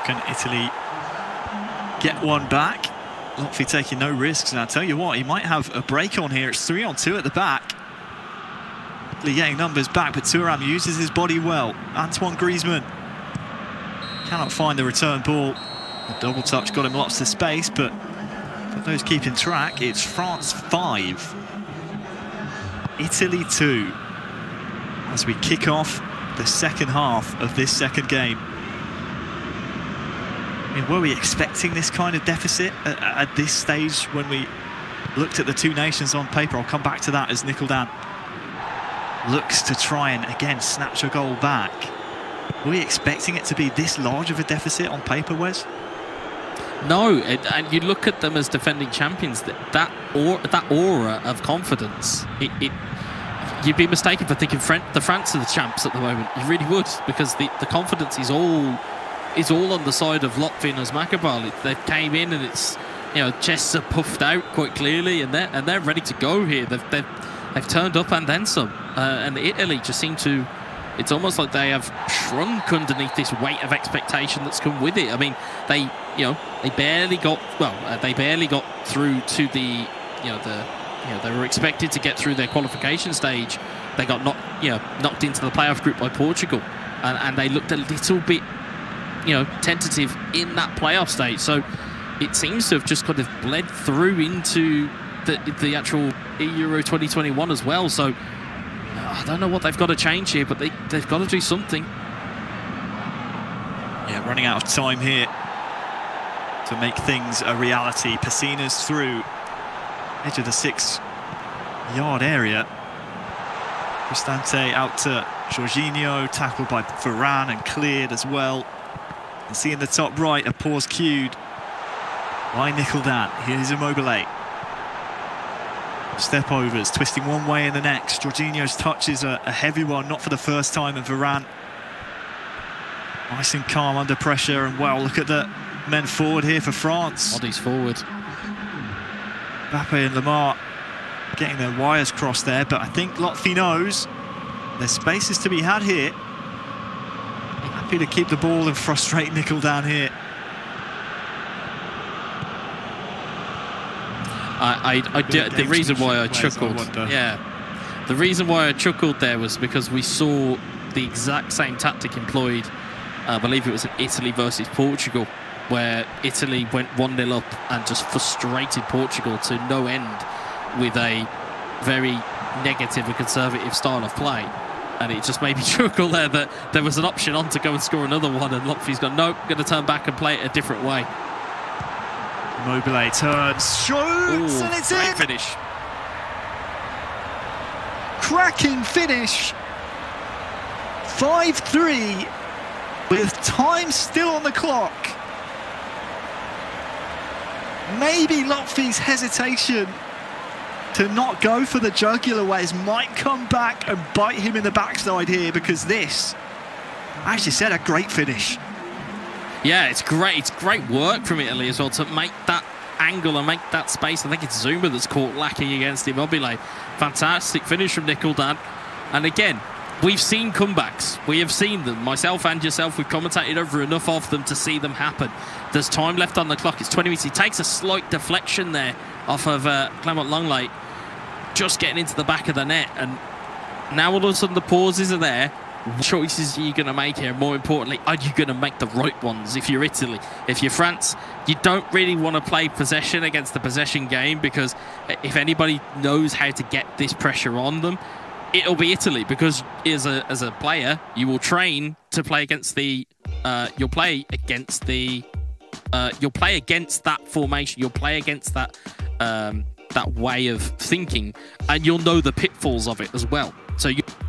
Can Italy get one back? Lotfi taking no risks, and I'll tell you what, he might have a break on here. It's 3-on-2 at the back. Italy getting numbers back, but Thuram uses his body well. Antoine Griezmann cannot find the return ball. The double touch got him lots of space, but for those keeping track, it's France 5, Italy 2, as we kick off the second half of this second game. I mean, were we expecting this kind of deficit at this stage when we looked at the two nations on paper? I'll come back to that as Nicholdan looks to try and again snatch a goal back. Were we expecting it to be this large of a deficit on paper, Wes? No, and you look at them as defending champions, that aura of confidence, you'd be mistaken for thinking the France are the champs at the moment. You really would, because the confidence is all on the side of Lotfi and Uzmakabal. They came in and it's, you know, chests are puffed out quite clearly, and they're ready to go here. They've turned up and then some, and Italy just seem to. It's almost like they have shrunk underneath this weight of expectation that's come with it. I mean, they barely got through to they were expected to get through their qualification stage. They got knocked into the playoff group by Portugal, and they looked a little bit, tentative in that playoff stage. So it seems to have just kind of bled through into the actual eEURO 2021 as well. So I don't know what they've got to change here, but they've got to do something. Yeah, running out of time here to make things a reality. Pessina's through edge of the 6-yard area. Cristante out to Jorginho, tackled by Varane and cleared as well. And see in the top right, a pause cued by Nicholdan. Here's Immobile. Step overs, twisting one way and the next. Jorginho's touch is a heavy one, not for the first time, and Varane nice and calm under pressure. And well, look at the men forward here for France. Bodies forward. Mbappe and Lamar getting their wires crossed there, but I think Lotfi knows there's spaces to be had here. Happy to keep the ball and frustrate Nicholdan here. The reason why I chuckled, the reason why I chuckled there was because we saw the exact same tactic employed. I believe it was in Italy versus Portugal, where Italy went 1-0 up and just frustrated Portugal to no end with a very negative and conservative style of play. And it just made me chuckle there that there was an option on to go and score another one, and Lotfi's gone, nope, going to turn back and play it a different way. Immobile turns, shoots, and it's in! Finish. Cracking finish. 5-3 with time still on the clock. Maybe Lotfi's hesitation to not go for the jugular ways might come back and bite him in the backside here, because this, as you said, a great finish. Yeah, it's great. It's great work from Italy as well to make that angle and make that space. I think it's Zuma that's caught lacking against Immobile. Fantastic finish from Nicholdan. And again, we've seen comebacks. We have seen them. Myself and yourself, we've commentated over enough of them to see them happen. There's time left on the clock. It's 20 minutes. He takes a slight deflection there off of Clement Longley, just getting into the back of the net. And now all of a sudden the pauses are there. What choices are you going to make here? More importantly, are you going to make the right ones? If you're Italy, if you're France, you don't really want to play possession against the possession game, because if anybody knows how to get this pressure on them, it'll be Italy, because as a player, you will train to play against the. You'll play against that formation. You'll play against that that way of thinking, and you'll know the pitfalls of it as well. So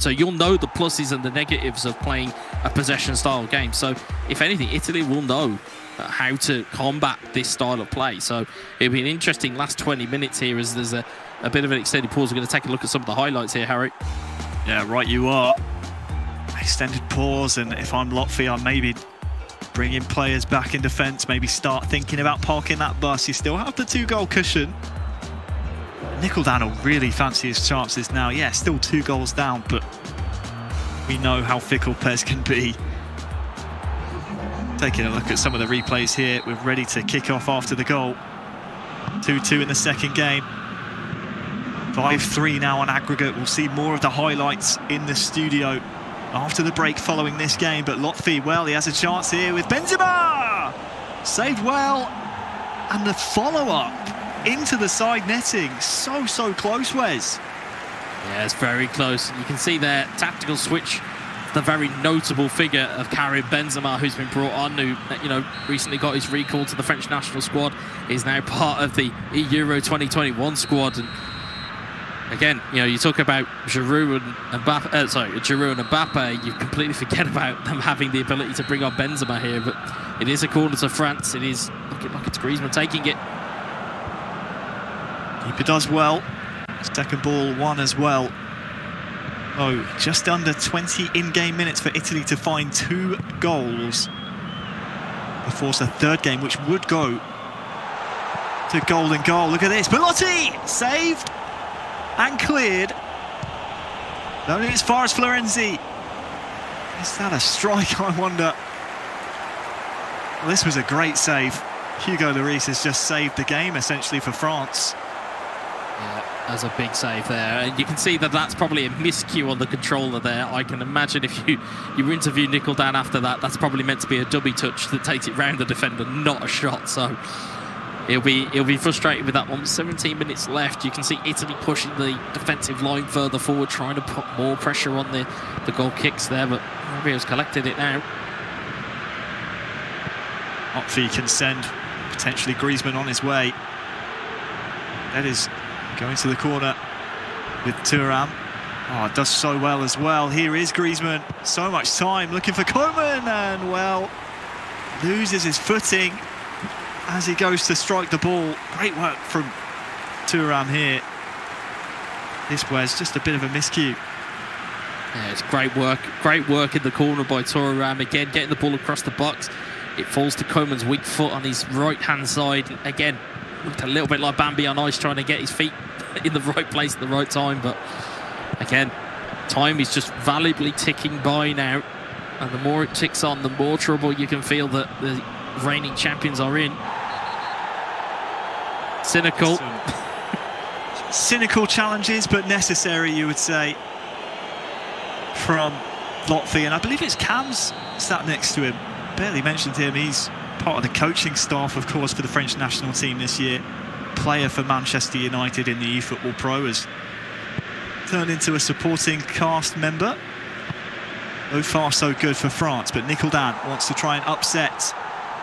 you'll know the pluses and the negatives of playing a possession-style game. So if anything, Italy will know how to combat this style of play. So it'll be an interesting last 20 minutes here, as there's a bit of an extended pause. We're going to take a look at some of the highlights here, Harry. Yeah, right you are. Extended pause, and if I'm Lotfi, I'm maybe bringing players back in defence, maybe start thinking about parking that bus. You still have the 2-goal cushion. Nicholdan will really fancy his chances now. Yeah, still 2 goals down, but we know how fickle Pez can be. Taking a look at some of the replays here. We're ready to kick off after the goal. 2-2 in the second game. 5-3 now on aggregate. We'll see more of the highlights in the studio after the break following this game. But Lotfi, well, he has a chance here with Benzema! Saved well. And the follow-up into the side netting. So close, Wes. Yeah, it's very close. You can see their tactical switch, the very notable figure of Karim Benzema, who's been brought on, who, you know, recently got his recall to the French national squad, is now part of the eEURO 2021 squad. And again, you know, you talk about Giroud and Mbappe, you completely forget about them having the ability to bring on Benzema here. But it is a corner to France. It is looking like it's Griezmann taking it. Keeper does well. Second ball won as well. Oh, just under 20 in-game minutes for Italy to find 2 goals before the third game, which would go to golden goal. Look at this. Belotti saved and cleared. Only as far as Florenzi. Is that a strike, I wonder? Well, this was a great save. Hugo Lloris has just saved the game, essentially, for France. Yeah, that's a big save there. And you can see that that's probably a miscue on the controller there. I can imagine if you interview Nicholdan after that, that's probably meant to be a dummy touch that takes it round the defender, not a shot. So he'll be frustrated with that one. 17 minutes left. You can see Italy pushing the defensive line further forward, trying to put more pressure on the goal kicks there, but Rubio's collected it now. Lotfi can send potentially Griezmann on his way. That is going to the corner with Thuram. Oh, does so well as well. Here is Griezmann. So much time looking for Koeman, and, well, loses his footing as he goes to strike the ball. Great work from Thuram here. This was just a bit of a miscue. Yeah, it's great work. Great work in the corner by Thuram. Again, getting the ball across the box. It falls to Koeman's weak foot on his right-hand side. Again, looked a little bit like Bambi on ice, trying to get his feet in the right place at the right time. But again, time is just valuably ticking by now. And the more it ticks on, the more trouble you can feel that the reigning champions are in. Cynical. Cynical challenges, but necessary, you would say, from Lotfi. And I believe it's Cam's sat next to him. Barely mentioned him. He's part of the coaching staff, of course, for the French national team this year. Player for Manchester United in the eFootball Pro, has turned into a supporting cast member. So far, so good for France, but Nicholdan wants to try and upset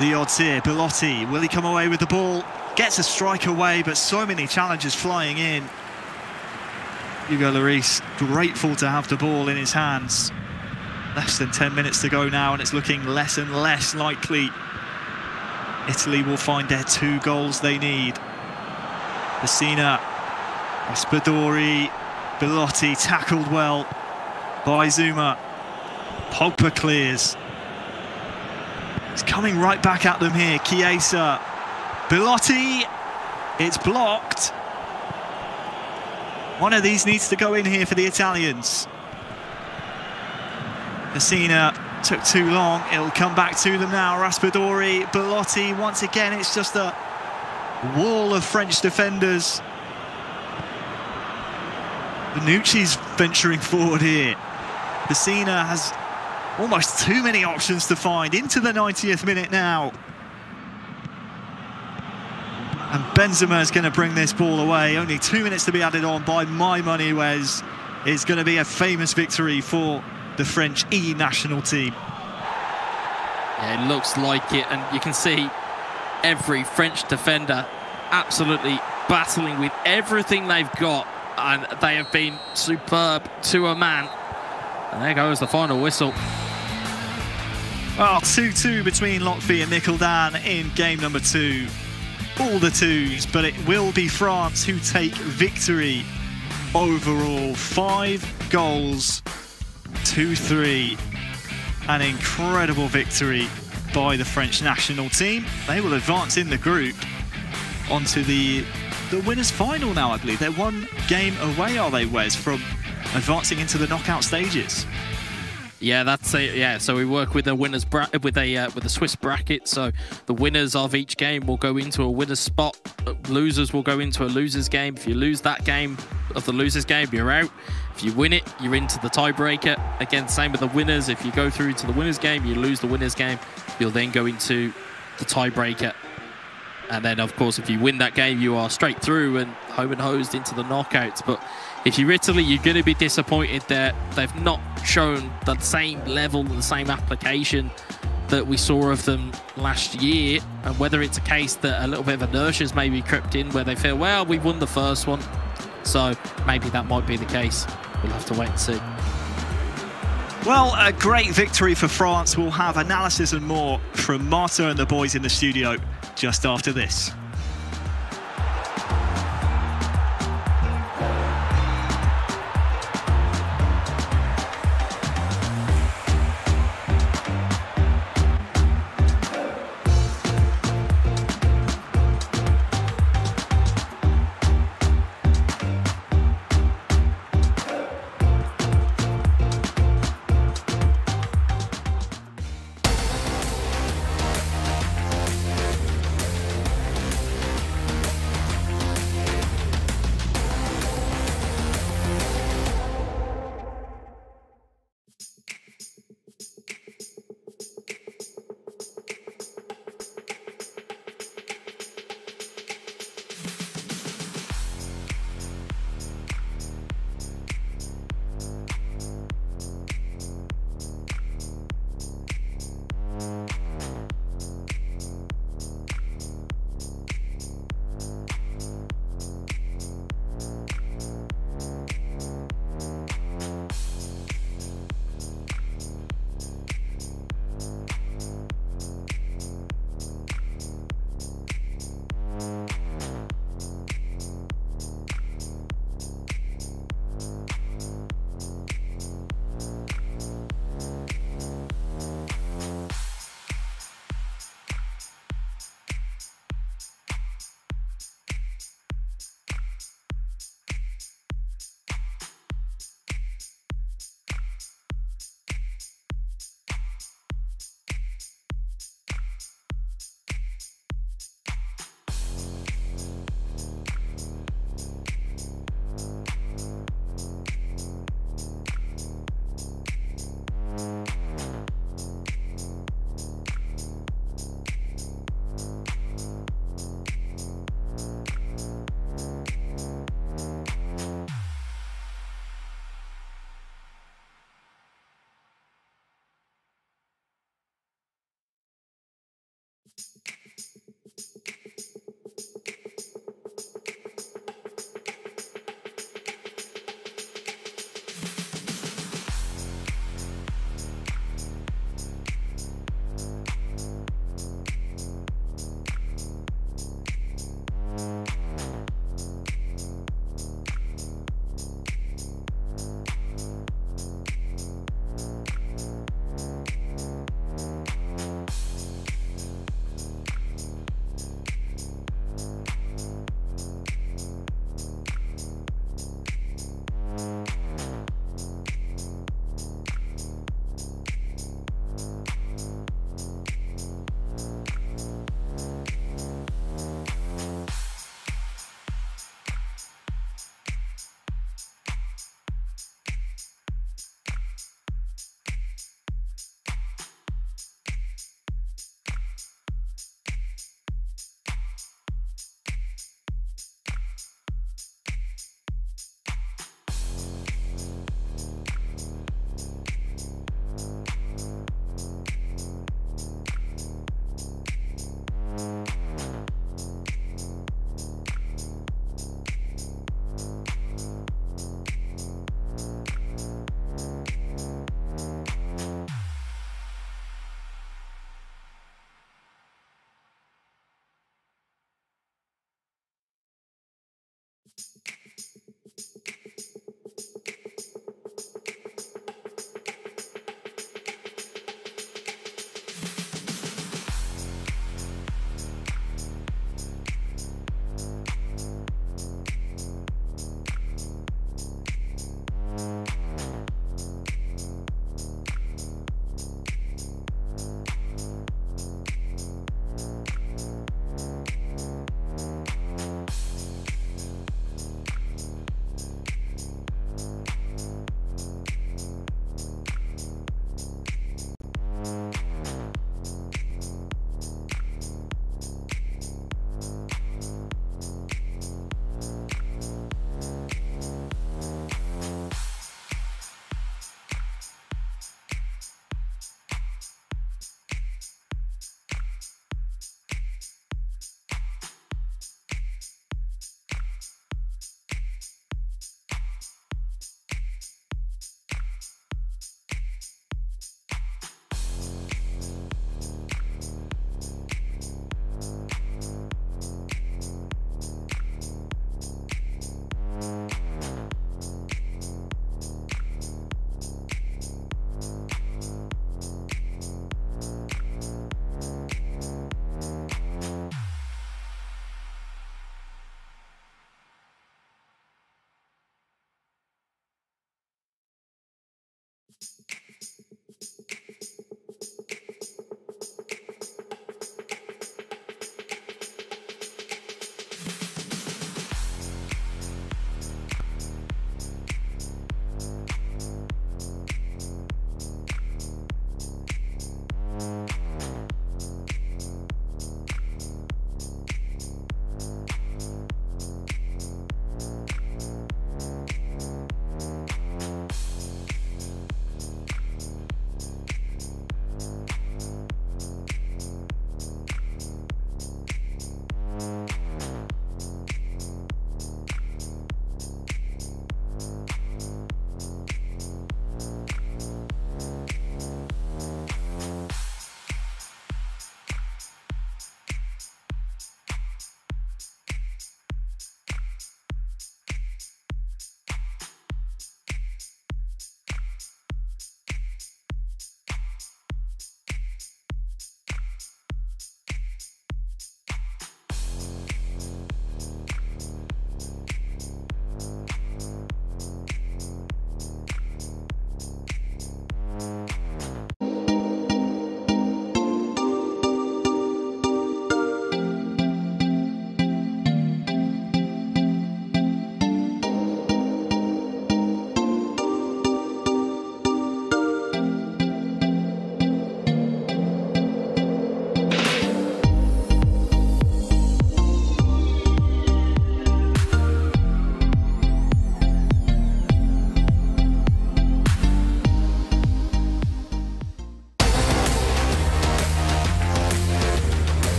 the odds here. Belotti, will he come away with the ball? Gets a strike away, but so many challenges flying in. Hugo Lloris, grateful to have the ball in his hands. Less than 10 minutes to go now, and it's looking less and less likely Italy will find their 2 goals they need. Pessina, Raspadori, Belotti tackled well by Zuma. Pogba clears. It's coming right back at them here. Chiesa, Belotti, it's blocked. One of these needs to go in here for the Italians. Pessina took too long. It'll come back to them now. Raspadori, Belotti, once again, it's just a wall of French defenders. Bonucci's venturing forward here. Pessina has almost too many options to find. Into the 90th minute now. And Benzema is going to bring this ball away. Only 2 minutes to be added on by my money, Wes. is going to be a famous victory for the French E national team. Yeah, it looks like it, and you can see every French defender absolutely battling with everything they've got, and they have been superb to a man. And there goes the final whistle. Well, 2-2 between Lotfi and Nickeldan in game number 2. All the twos, but it will be France who take victory overall. 5 goals, 2-3. An incredible victory by the French national team. They will advance in the group onto the winners' final now, I believe. They're 1 game away, are they, Wes, from advancing into the knockout stages? Yeah, that's it. Yeah, so we work with a winners with a Swiss bracket. So the winners of each game will go into a winner's spot. Losers will go into a loser's game. If you lose that game of the loser's game, you're out. If you win it, you're into the tiebreaker. Again, same with the winners. If you go through to the winner's game, you lose the winner's game, you'll then go into the tiebreaker. And then, of course, if you win that game, you are straight through and home and hosed into the knockouts. But if you're Italy, you're going to be disappointed that they've not shown the same level, the same application that we saw of them last year. And whether it's a case that a little bit of inertia's maybe crept in where they feel, well, we won the first one, so maybe that might be the case. We'll have to wait and see. Well, a great victory for France. We'll have analysis and more from Marta and the boys in the studio just after this.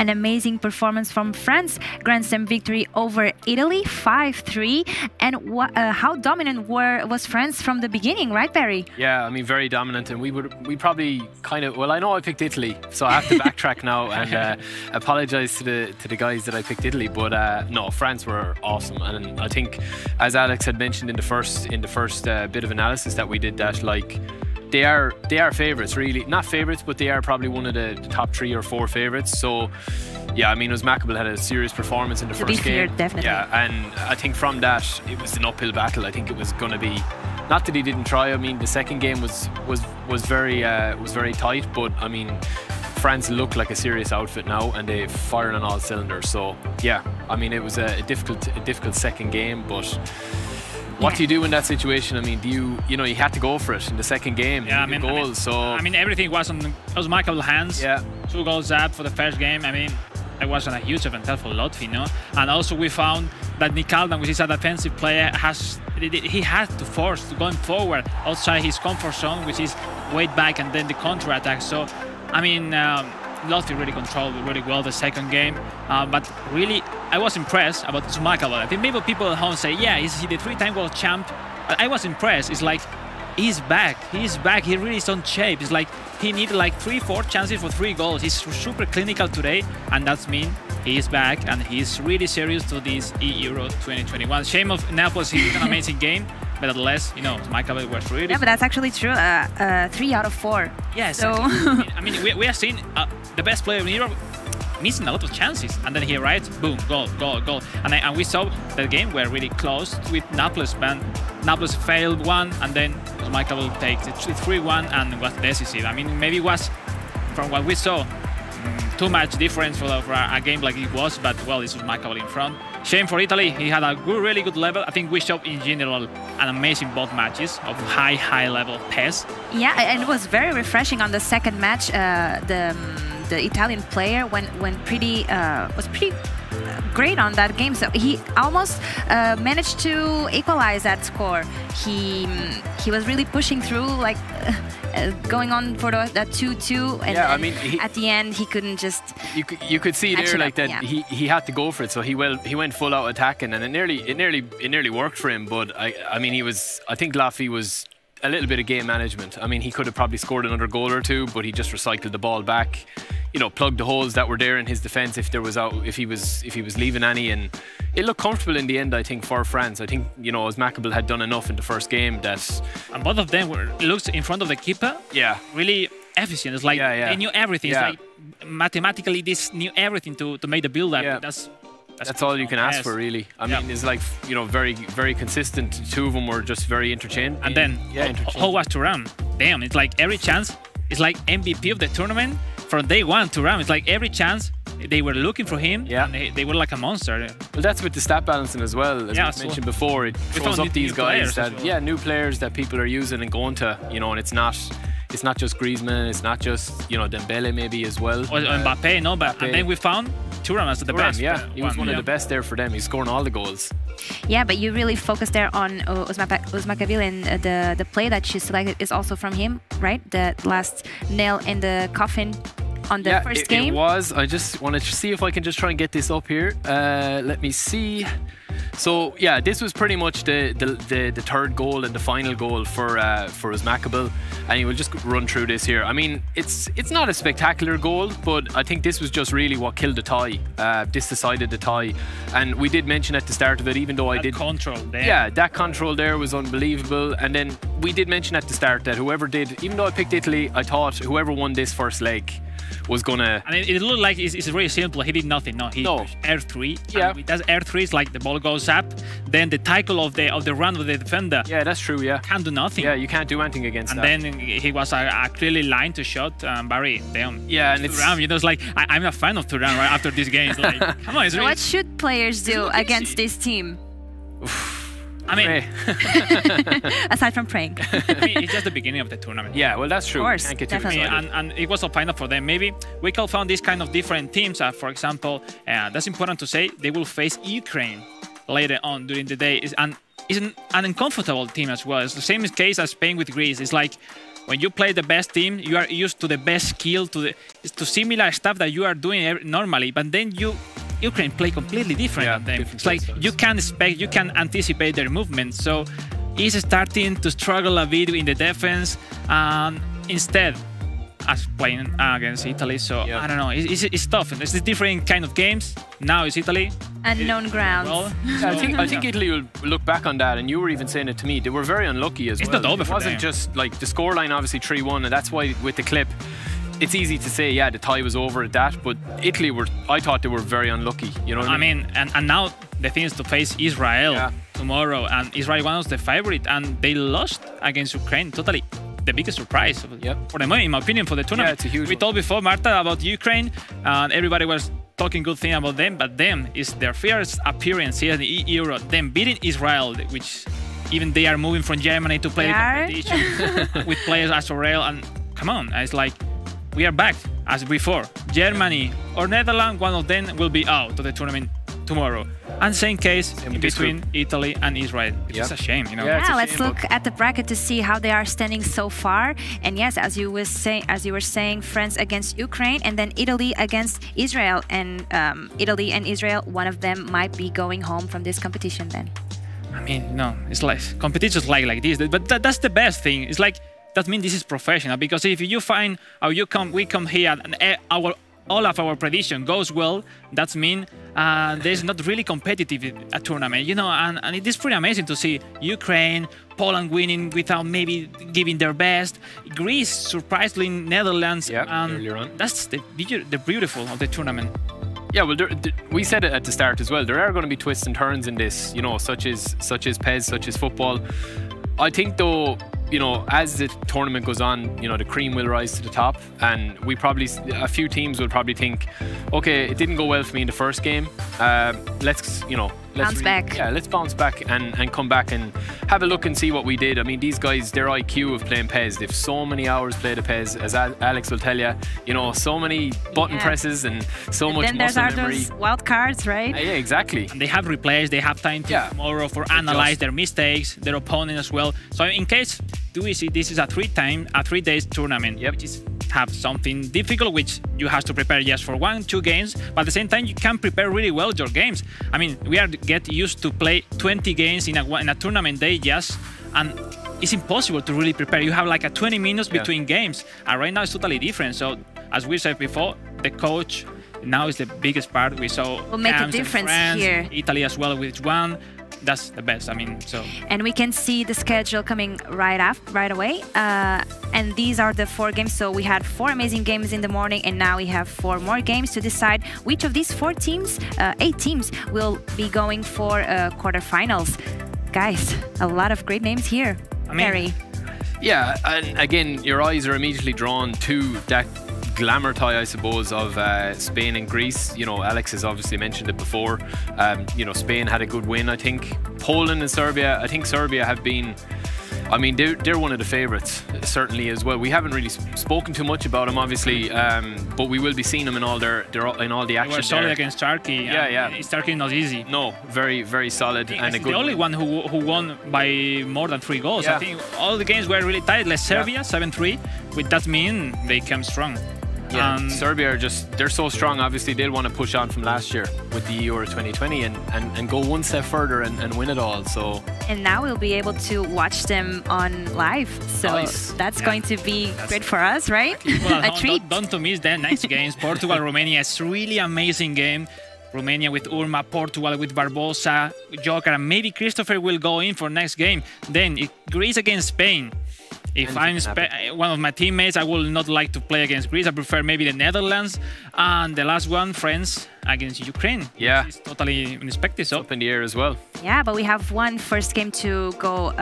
an amazing performance from France. Grand Slam victory over Italy, 5-3. And how dominant was France from the beginning, right, Barry? Yeah, I mean, very dominant. And we probably kind of, well, I know I picked Italy, so I have to backtrack now and apologise to the guys that I picked Italy. But no, France were awesome. And I think, as Alex had mentioned in the first bit of analysis that we did, that like they are favourites, really. Not favourites, but they are probably one of the top 3 or 4 favourites. So yeah, I mean, Uzmakabel had a serious performance in the first game. Definitely. Yeah, and I think from that it was an uphill battle. I think it was going to be, not that he didn't try. I mean, the second game was very tight, but I mean, France look like a serious outfit now, and they're firing on all cylinders. So yeah, I mean, it was a difficult second game, but what do you do in that situation? I mean, you know, you had to go for it in the second game. Yeah, I mean, everything was on Uzmakabel's hands. Yeah. 2 goals up for the first game. I mean, it wasn't a huge advantage for Lotfi, you know. And also we found that Nikaldan, which is a defensive player, he had to force to going forward outside his comfort zone, which is wait back and then the counter attack. So, I mean, Lotfi really controlled really well the second game, but really I was impressed about Uzmakabel. I think maybe people at home say, yeah, is he the 3-time world champ? But I was impressed. It's like, he's back, he really is on shape. It's like he needed like 3-4 chances for 3 goals. He's super clinical today, and that's mean he is back and he's really serious to this eEURO 2021. Shame of Naples, he did an amazing game, but at least, you know, Uzmakabel was really... Yeah, but that's actually true. 3 out of 4. Yeah, so I mean, we have seen the best player in Europe missing a lot of chances, and then he arrives, boom, goal. And we saw the game were really close with Naples, man. Naples failed one, and then Uzmakabel takes it 3-1 and was decisive. I mean, maybe it was, from what we saw, too much difference for a game like it was, but well, it's Uzmakabel in front. Shame for Italy, he had a really good level. I think we showed in general an amazing both matches of high level pace. Yeah, and it was very refreshing on the second match. The Italian player was pretty great on that game. So he almost managed to equalize that score. He was really pushing through, like going on for that 2-2, and yeah, I mean, at the end he couldn't just. You could see there like that. Yeah. He had to go for it, so he went full out attacking, and it nearly worked for him. But I mean, I think Lotfi was a little bit of game management. I mean, he could have probably scored another goal or 2, but he just recycled the ball back, you know, plugged the holes that were there in his defence if he was leaving any, and it looked comfortable in the end, I think, for France. I think, you know, Uzmakabel had done enough in the first game that, and both of them looked in front of the keeper. Yeah, really efficient. It's like they knew everything. Yeah. It's like mathematically this knew everything to make the build up. Yeah. That's all you can ask for, really. I mean, it's like, you know, very consistent. 2 of them were just very interchangeable. And then, how was Thuram? Damn, it's like every chance. It's like MVP of the tournament from day one. Thuram, it's like every chance they were looking for him. Yeah, and they were like a monster. Well, that's with the stat balancing as well. As we mentioned before, it throws up these guys that, new players that people are using and going to, you know, and it's not just Griezmann, it's not just, you know, Dembele maybe as well. Or Mbappe, no, but and then we found Thuram as the best. Yeah, he was one of the best there for them. He's scoring all the goals. Yeah, but you really focus there on Uzmakabel, and the play that you selected is also from him, right? The last nail in the coffin on the first game. It was. I just wanted to see if I can just try and get this up here. Let me see. So yeah, this was pretty much the third goal and the final goal for Uzmakabel, and we'll just run through this here. I mean, it's not a spectacular goal, but I think this was just really what killed the tie. This decided the tie, and we did mention at the start of it, even though control there. Yeah, that control there was unbelievable, and then we did mention at the start that whoever did, even though I picked Italy, I thought whoever won this first leg was gonna. And it looked like it's really simple. He did nothing. No, he pushed R3. Yeah, with that R3 is like the ball goes up, then the tackle of the run of the defender. Yeah, that's true. Yeah, can't do nothing. Yeah, you can't do anything against that. And then he was a clearly line to shot Barry. Damn. Yeah, and it's Thuram. You know, it's like I'm a fan of Thuram right after this game. It's like, come on. It's really... What should players do against this team? I mean, aside from praying. I mean, it's just the beginning of the tournament. Yeah, well, that's true. Of course, definitely. And it was a final for them. Maybe we can find this kind of different teams. For example, that's important to say, they will face Ukraine later on during the day. It's an uncomfortable team as well. It's the same case as Spain with Greece. It's like when you play the best team, you are used to the best skill, to similar stuff that you are doing normally. But then Ukraine play completely different than them. It's like you can expect, you can anticipate their movement. So he's starting to struggle a bit in the defense, instead as playing against Italy. So I don't know, it's tough. It's a different kind of games. Now it's Italy. Unknown grounds. Well, I think Italy will look back on that, and you were even saying it to me. They were very unlucky as well. It's not over for them. It wasn't just like the scoreline, obviously 3-1, and that's why with the clip, it's easy to say, yeah, the tie was over at that. But Italy I thought they were very unlucky. You know what I mean? And now the thing is to face Israel tomorrow, and Israel was the favorite, and they lost against Ukraine totally. The biggest surprise for the money, in my opinion, for the tournament. Yeah, it's a huge we told before, Marta, about Ukraine, and everybody was talking good thing about them, but them is their first appearance here in the eEURO. Them beating Israel, which even they are moving from Germany to play the competition with players as Sorel, and come on, it's like we are back as before. Germany or Netherlands, one of them will be out of the tournament tomorrow. And same case in between Italy and Israel. It's just a shame, you know. Yeah, let's look at the bracket to see how they are standing so far. And yes, as you were saying, France against Ukraine, and then Italy against Israel. And Italy and Israel, one of them might be going home from this competition then. I mean, no, it's like competitions like this, but that's the best thing. It's like that means this is professional, because if you find how we come here and all of our prediction goes well, that means there's not really competitive a tournament, you know, and it is pretty amazing to see Ukraine, Poland winning without maybe giving their best, Greece surprisingly Netherlands, earlier on. That's the beautiful of the tournament. Yeah, well, we said it at the start as well. There are going to be twists and turns in this, you know, such as PES, such as football. I think though, you know, as the tournament goes on, you know, the cream will rise to the top, and a few teams will probably think, okay, it didn't go well for me in the first game. Let's bounce back. Yeah, let's bounce back and come back and have a look and see what we did. I mean, these guys, their IQ of playing PES, they've so many hours played of PES, as Alex will tell you know, so many button presses and so much muscle memory. Then there's wild cards, right? Yeah, exactly. And they have replays, they have time tomorrow for analyze their mistakes, their opponent as well. So in case we see this is a 3 days tournament, which is have something difficult, which you have to prepare just for 1-2 games, but at the same time you can prepare really well your games. I mean, we are get used to play 20 games in a tournament day, and it's impossible to really prepare. You have like a 20 minutes between games, and right now it's totally different. So as we said before, the coach now is the biggest part. We saw will make a difference France, here. Italy as well with one. That's the best. I mean, so. And we can see the schedule coming right away. And these are the 4 games. So we had 4 amazing games in the morning, and now we have 4 more games to decide which of these 8 teams will be going for quarterfinals. Guys, a lot of great names here. Harry. Yeah, and again, your eyes are immediately drawn to that glamour tie, I suppose, of Spain and Greece. You know, Alex has obviously mentioned it before. You know, Spain had a good win, I think. Poland and Serbia, I think Serbia have been, I mean, they're one of the favourites, certainly as well. We haven't really spoken too much about them, obviously, but we will be seeing them in all the action. They were solid against Turkey. Yeah. It's Turkey not easy. No, very, very solid and a good. The only one who won by more than 3 goals. I think all the games were really tight. Like Serbia 7-3. With that mean they come strong. Yeah, Serbia they're so strong. Obviously, they'll want to push on from last year with the Euro 2020 and go one step further and win it all. So. And now we'll be able to watch them on live. So that's going to be great for us, right? Well, a treat. Don't to miss the next games. Portugal, Romania. It's really amazing game. Romania with Urma, Portugal with Barbosa, Joker, and maybe Christopher will go in for next game. Then Greece against Spain. If I'm one of my teammates, I would not like to play against Greece. I prefer maybe the Netherlands. And the last one, France against Ukraine. Yeah. It's totally unexpected. So up in the air as well. Yeah, but we have one first game to go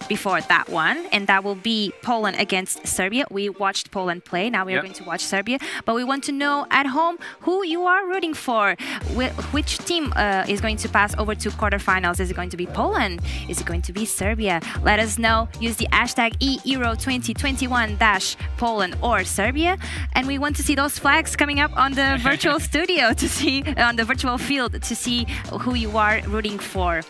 before that one, and that will be Poland against Serbia. We watched Poland play. Now we are going to watch Serbia. But we want to know at home who you are rooting for. Which team is going to pass over to quarterfinals? Is it going to be Poland? Is it going to be Serbia? Let us know. Use the hashtag eEURO 2021-Poland or Serbia. And we want to see those flags coming up on the virtual studio to see, on the virtual field, to see who you are rooting for.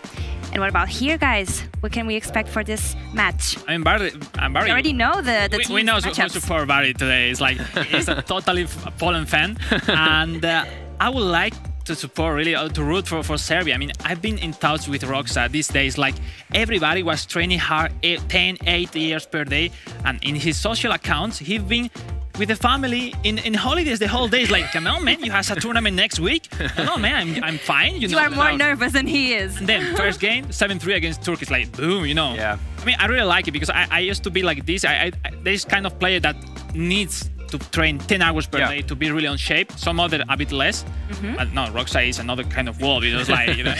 And what about here, guys? What can we expect for this match? I mean, Barry, we already know the team. We know who support Barry today. It's like he's a totally Poland fan, and I would like to support, really, to root for Serbia. I mean, I've been in touch with Roxa these days. Like, everybody was training hard 8 years per day, and in his social accounts, he's been with the family in holidays the whole day. It's like, come on, man, you have a tournament next week. No, man, I'm fine. You are more nervous than he is. And then first game, 7-3 against Turkey. It's like, boom, you know. Yeah. I mean, I really like it because I used to be like this. This kind of player that needs to train 10 hours per day to be really on shape. Some other a bit less. But no, Roxa is another kind of wolf. It's like, you know.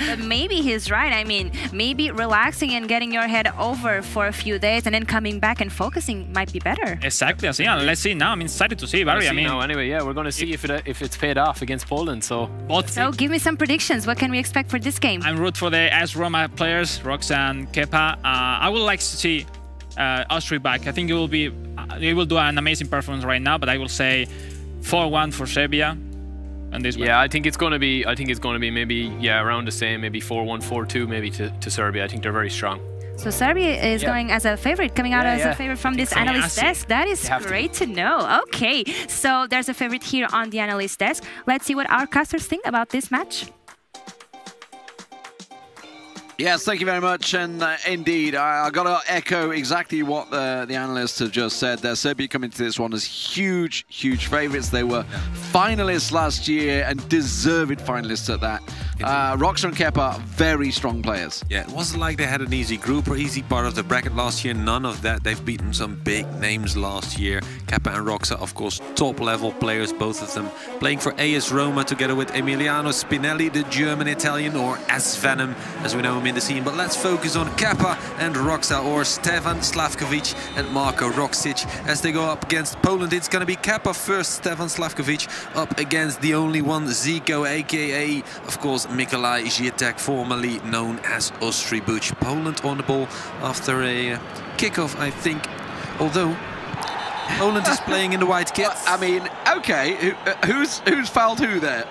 But maybe he's right. I mean, maybe relaxing and getting your head over for a few days and then coming back and focusing might be better. Exactly. So, yeah, let's see now. I'm excited to see Barry. I mean, now, anyway, yeah, we're going to see if it's paid off against Poland. So give me some predictions. What can we expect for this game? I'm root for the AS Roma players, Roxa and Kepa. I would like to see Austria back. I think they will do an amazing performance right now, but I will say 4-1 for Serbia. And this I think it's going to be maybe around the same, maybe 4-1, 4-2 maybe to Serbia. I think they're very strong. So Serbia is going as a favorite, coming out as a favorite from this analyst desk. That is great to know. Okay, so there's a favorite here on the analyst desk. Let's see what our casters think about this match. Yes, thank you very much. And indeed, I got to echo exactly what the analysts have just said there. Serbia coming to this one as huge, huge favourites. They were finalists last year and deserved finalists at that. Roxa and Kepa, very strong players. Yeah, it wasn't like they had an easy group or easy part of the bracket last year. None of that. They've beaten some big names last year. Kepa and Roxa, of course, top-level players, both of them. Playing for AS Roma together with Emiliano Spinelli, the German-Italian, or as Venom, as we know him in the scene. But let's focus on Kepa and Roxa, or Stefan Slavkovic and Marko Roksic. As they go up against Poland, it's going to be Kepa first, Stefan Slavkovic up against the only one, Zico, aka, of course, Mikolaj Zietek, formerly known as Ostribuch. Poland on the ball after a kickoff, I think. Although Poland is playing in the white kit. I mean, okay, who's fouled who there?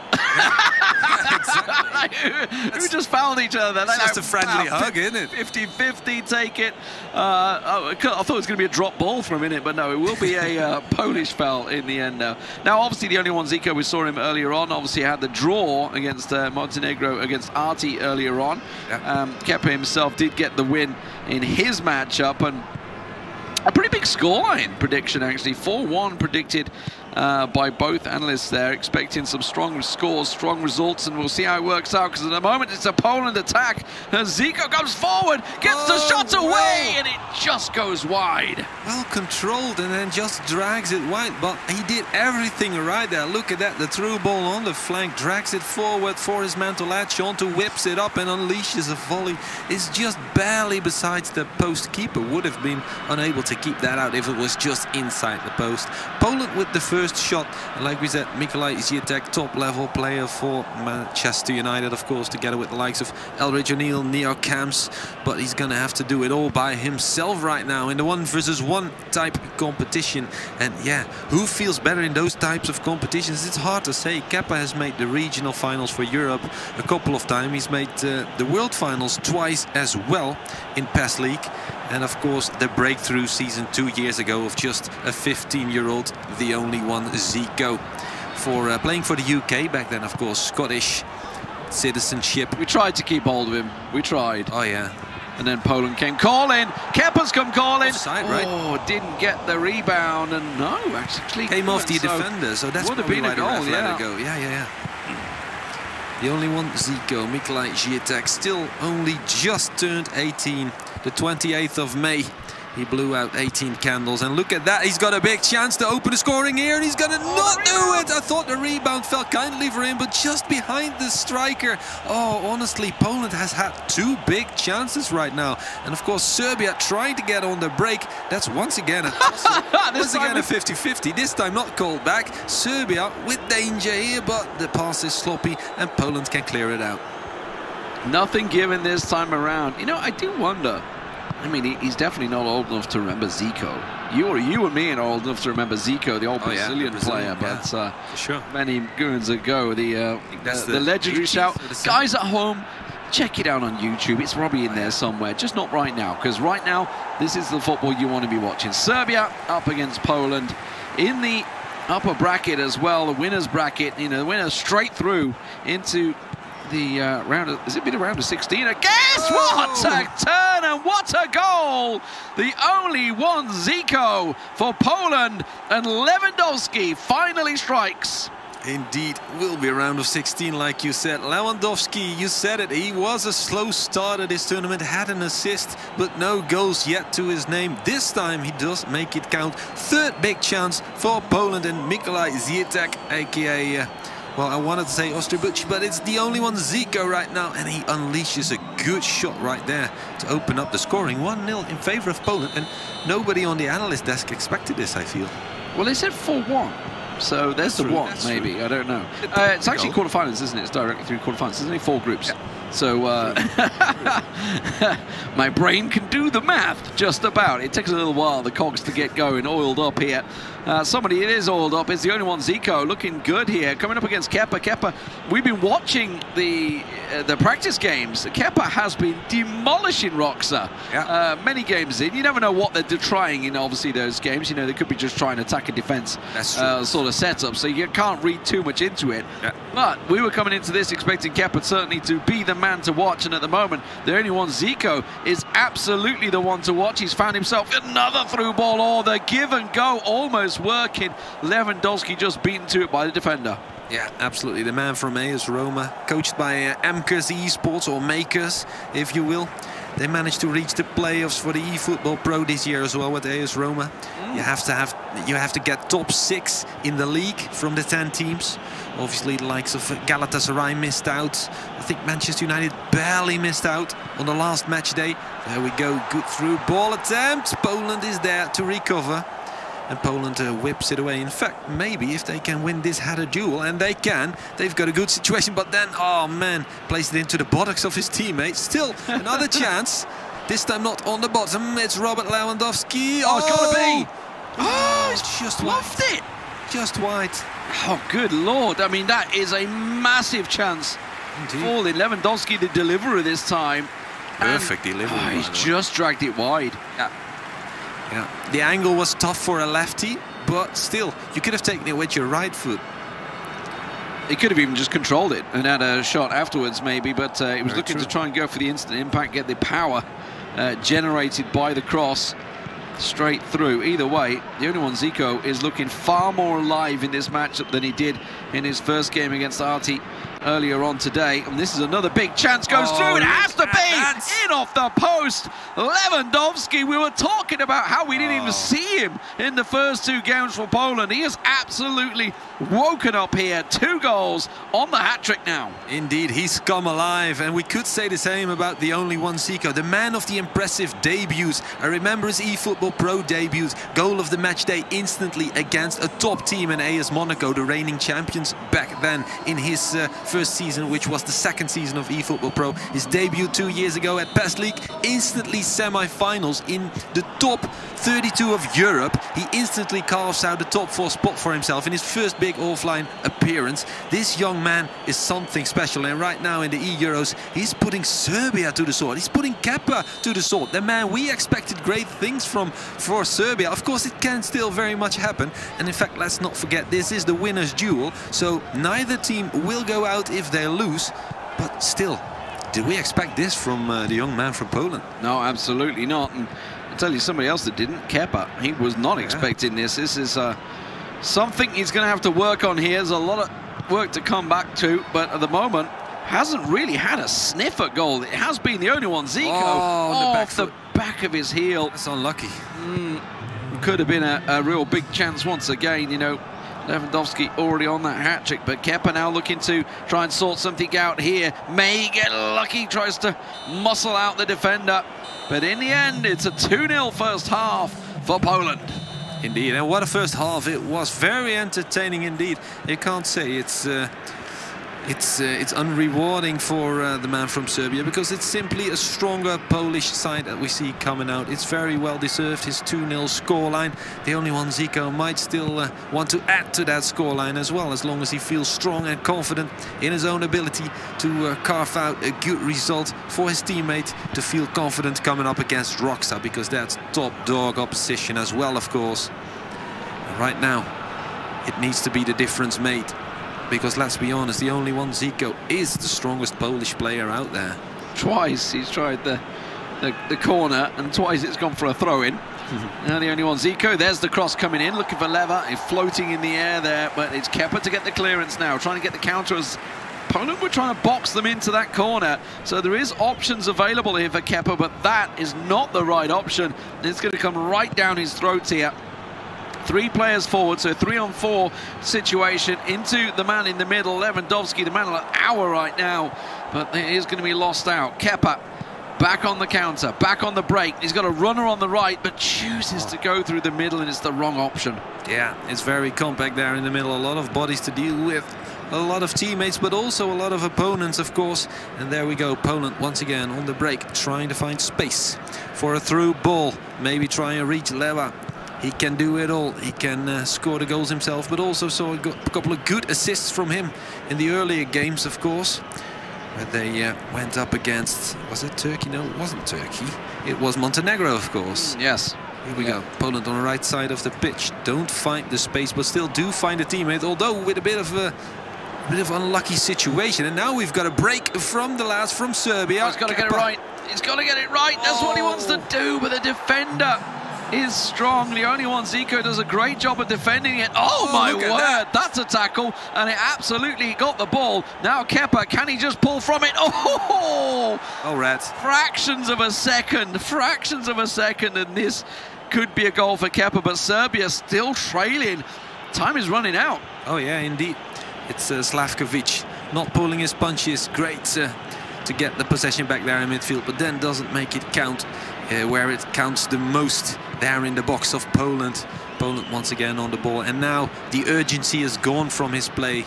Who just fouled each other? It's just a friendly hug, isn't it? 50-50, take it. I thought it was going to be a drop ball for a minute, but no, it will be a Polish foul in the end now. Now, obviously, the only one, Zico, we saw him earlier on, obviously had the draw against Montenegro against Arti earlier on. Kepa himself did get the win in his matchup, and a pretty big scoreline prediction, actually. 4-1 predicted by both analysts there, expecting some strong scores, strong results, and we'll see how it works out, because at the moment it's a Poland attack, and Zico comes forward, gets the shot away, and it just goes wide. Well controlled, and then just drags it wide, but he did everything right there. Look at that, the through ball on the flank, drags it forward for his man to latch onto, whips it up and unleashes a volley. It's just barely besides the post. Keeper would have been unable to keep that out if it was just inside the post. Poland with the first shot, and like we said, Mikolaj Zietek, top-level player for Manchester United, of course, together with the likes of Eldridge O'Neill, Neo Camps, but he's gonna have to do it all by himself right now in the 1-versus-1 type competition. And yeah, who feels better in those types of competitions? It's hard to say. Kepa has made the regional finals for Europe a couple of times. He's made the world finals twice as well in PES League. And of course, the breakthrough season 2 years ago of just a 15-year-old, the only one, Zico, for playing for the UK back then, of course, Scottish citizenship. We tried to keep hold of him. We tried. Oh, yeah. And then Poland came calling. Kepa's come calling. Offside, right? Oh, didn't get the rebound. And no, actually came off the defender. So that's would have been a goal, yeah. Yeah. The only one, Zico, Mikolaj Zietek, still only just turned 18. The 28th of May, he blew out 18 candles, and look at that, he's got a big chance to open the scoring here, and he's gonna not do it. I thought the rebound fell kindly for him, but just behind the striker. Oh, honestly, Poland has had 2 big chances right now, and of course Serbia trying to get on the break. That's once again a once again a 50-50. This time not called back. Serbia with danger here, but the pass is sloppy, and Poland can clear it out. Nothing given this time around. You know, I do wonder. I mean, he's definitely not old enough to remember Zico. You and me are old enough to remember Zico, the old Brazilian player. But sure, many goons ago, the legendary shout. Guys at home, check it out on YouTube. It's probably in there somewhere, just not right now, because right now this is the football you want to be watching. Serbia up against Poland in the upper bracket as well, the winners bracket. You know, the winner straight through into the round of, has it been a round of 16? Guess what a turn and what a goal! The only one Zico for Poland, and Lewandowski finally strikes. Indeed, will be a round of 16, like you said. Lewandowski, you said it, he was a slow start at this tournament, had an assist, but no goals yet to his name. This time he does make it count. Third big chance for Poland, and Mikolaj Zietek, aka, well, I wanted to say Osterbuch, but it's the only one Zico right now, and he unleashes a good shot right there to open up the scoring. 1-0 in favor of Poland, and nobody on the analyst desk expected this, I feel. Well, they said 4-1. So there's the one, maybe. True. I don't know. It's actually quarterfinals, isn't it? It's directly through quarterfinals. There's only 4 groups. Yeah. So my brain can do the math just about. It takes a little while, the cogs to get going, oiled up here. Somebody it is oiled up. It's the only one, Zico, looking good here. Coming up against Kepa. Kepa, we've been watching the practice games. Kepa has been demolishing Roxa. Yeah. Many games in. You never know what they're trying in, obviously, those games. You know, they could be just trying to attack a defense sort of setup. So you can't read too much into it. Yeah. But we were coming into this expecting Kepa certainly to be the man to watch. And at the moment, the only one, Zico, is absolutely the one to watch. He's found himself another through ball, or the give and go almost working. Lewandowski just beaten to it by the defender. Yeah, absolutely. The man from AS Roma, coached by Amkers Esports, or Makers, if you will. They managed to reach the playoffs for the eFootball Pro this year as well with AS Roma. You have to get top 6 in the league from the 10 teams. Obviously, the likes of Galatasaray missed out. I think Manchester United barely missed out on the last match day. There we go, good through ball attempt. Poland is there to recover. And Poland whips it away. In fact, maybe if they can win this header duel, and they can, they've got a good situation. But then, oh man, placed it into the buttocks of his teammates. Still another chance. This time not on the bottom. It's Robert Lewandowski. Oh, it's got to be. Oh, it's just lofted it. Just wide. Oh, good Lord. I mean, that is a massive chance. Indeed. For Lewandowski, the deliverer this time. Perfect delivery. Oh, he's just dragged it wide. Yeah. Yeah, the angle was tough for a lefty, but still, you could have taken it with your right foot. He could have even just controlled it and had a shot afterwards, maybe, but he was looking to try and go for the instant impact, get the power generated by the cross straight through. Either way, the only one, Zico, is looking far more alive in this matchup than he did in his first game against Arti earlier on today. And this is another big chance, goes through, it has to be in off the post. Lewandowski, we were talking about how we didn't even see him in the first 2 games for Poland. He has absolutely woken up here. 2 goals on the hat-trick now. Indeed, he's come alive, and we could say the same about the only one, Zico, the man of the impressive debuts. I remember his eFootball Pro debuts, goal of the match day instantly against a top team in AS Monaco, the reigning champions back then in his first season, which was the 2nd season of eFootball Pro. His debut 2 years ago at PES League, instantly semi-finals in the top 32 of Europe. He instantly carves out the top 4 spot for himself in his first big offline appearance. This young man is something special, and right now in the eEUROs, he's putting Serbia to the sword. He's putting Kepa to the sword. The man we expected great things from for Serbia. Of course, it can still very much happen, and in fact, let's not forget, this is the winner's duel, so neither team will go out if they lose, but still, did we expect this from the young man from Poland? No, absolutely not. And I'll tell you somebody else that didn't, Kepa. He was not expecting this. This is something he's going to have to work on here. There's a lot of work to come back to, but at the moment, hasn't really had a sniff at goal. It has been the only one, Zico, off the back of his heel. That's unlucky. Could have been a real big chance once again, you know. Lewandowski already on that hat-trick, but Kepa now looking to try and sort something out here. May get lucky, tries to muscle out the defender. But in the end, it's a 2-0 first half for Poland. Indeed, and what a first half it was. Very entertaining indeed. You can't say it's It's unrewarding for the man from Serbia, because it's simply a stronger Polish side that we see coming out. It's very well deserved, his 2-0 scoreline. The only one, Zico, might still want to add to that scoreline as well, as long as he feels strong and confident in his own ability to carve out a good result for his teammate, to feel confident coming up against Roxa, because that's top dog opposition as well, of course. Right now, it needs to be the difference made. Because let's be honest, the only one, Zico, is the strongest Polish player out there. Twice he's tried the corner, and twice it's gone for a throw-in. Now the only one, Zico. There's the cross coming in, looking for Lever. He's floating in the air there, but it's Kepa to get the clearance now, trying to get the counter as Poland were trying to box them into that corner. So there is options available here for Kepa, but that is not the right option. It's going to come right down his throat here. 3 players forward, so 3-on-4 situation into the man in the middle, Lewandowski, the man of the hour right now, but it is going to be lost out. Kepa back on the counter, back on the break. He's got a runner on the right, but chooses to go through the middle, and it's the wrong option. Yeah, it's very compact there in the middle. A lot of bodies to deal with, a lot of teammates, but also a lot of opponents, of course. And there we go, Poland once again on the break, trying to find space for a through ball. Maybe try and reach Lewa. He can do it all. He can score the goals himself, but also saw a couple of good assists from him in the earlier games, of course, where they went up against, was it Turkey? No, it wasn't Turkey. It was Montenegro, of course. Yes. Here we go. Poland on the right side of the pitch. Don't find the space, but still do find a teammate, although with a bit of unlucky situation. And now we've got a break from the last from Serbia. He's got to get it right. He's got to get it right. That's what he wants to do, but the defender is strong. The only one, Zico, does a great job of defending it. Oh my word, that's a tackle, and it absolutely got the ball. Now Kepa, can he just pull from it? Oh, rats. Fractions of a second, and this could be a goal for Kepa, but Serbia still trailing. Time is running out. Oh yeah, indeed. It's Slavkovic not pulling his punches. Great to get the possession back there in midfield, but then doesn't make it count where it counts the most, there in the box of Poland. Poland once again on the ball, and now the urgency is gone from his play.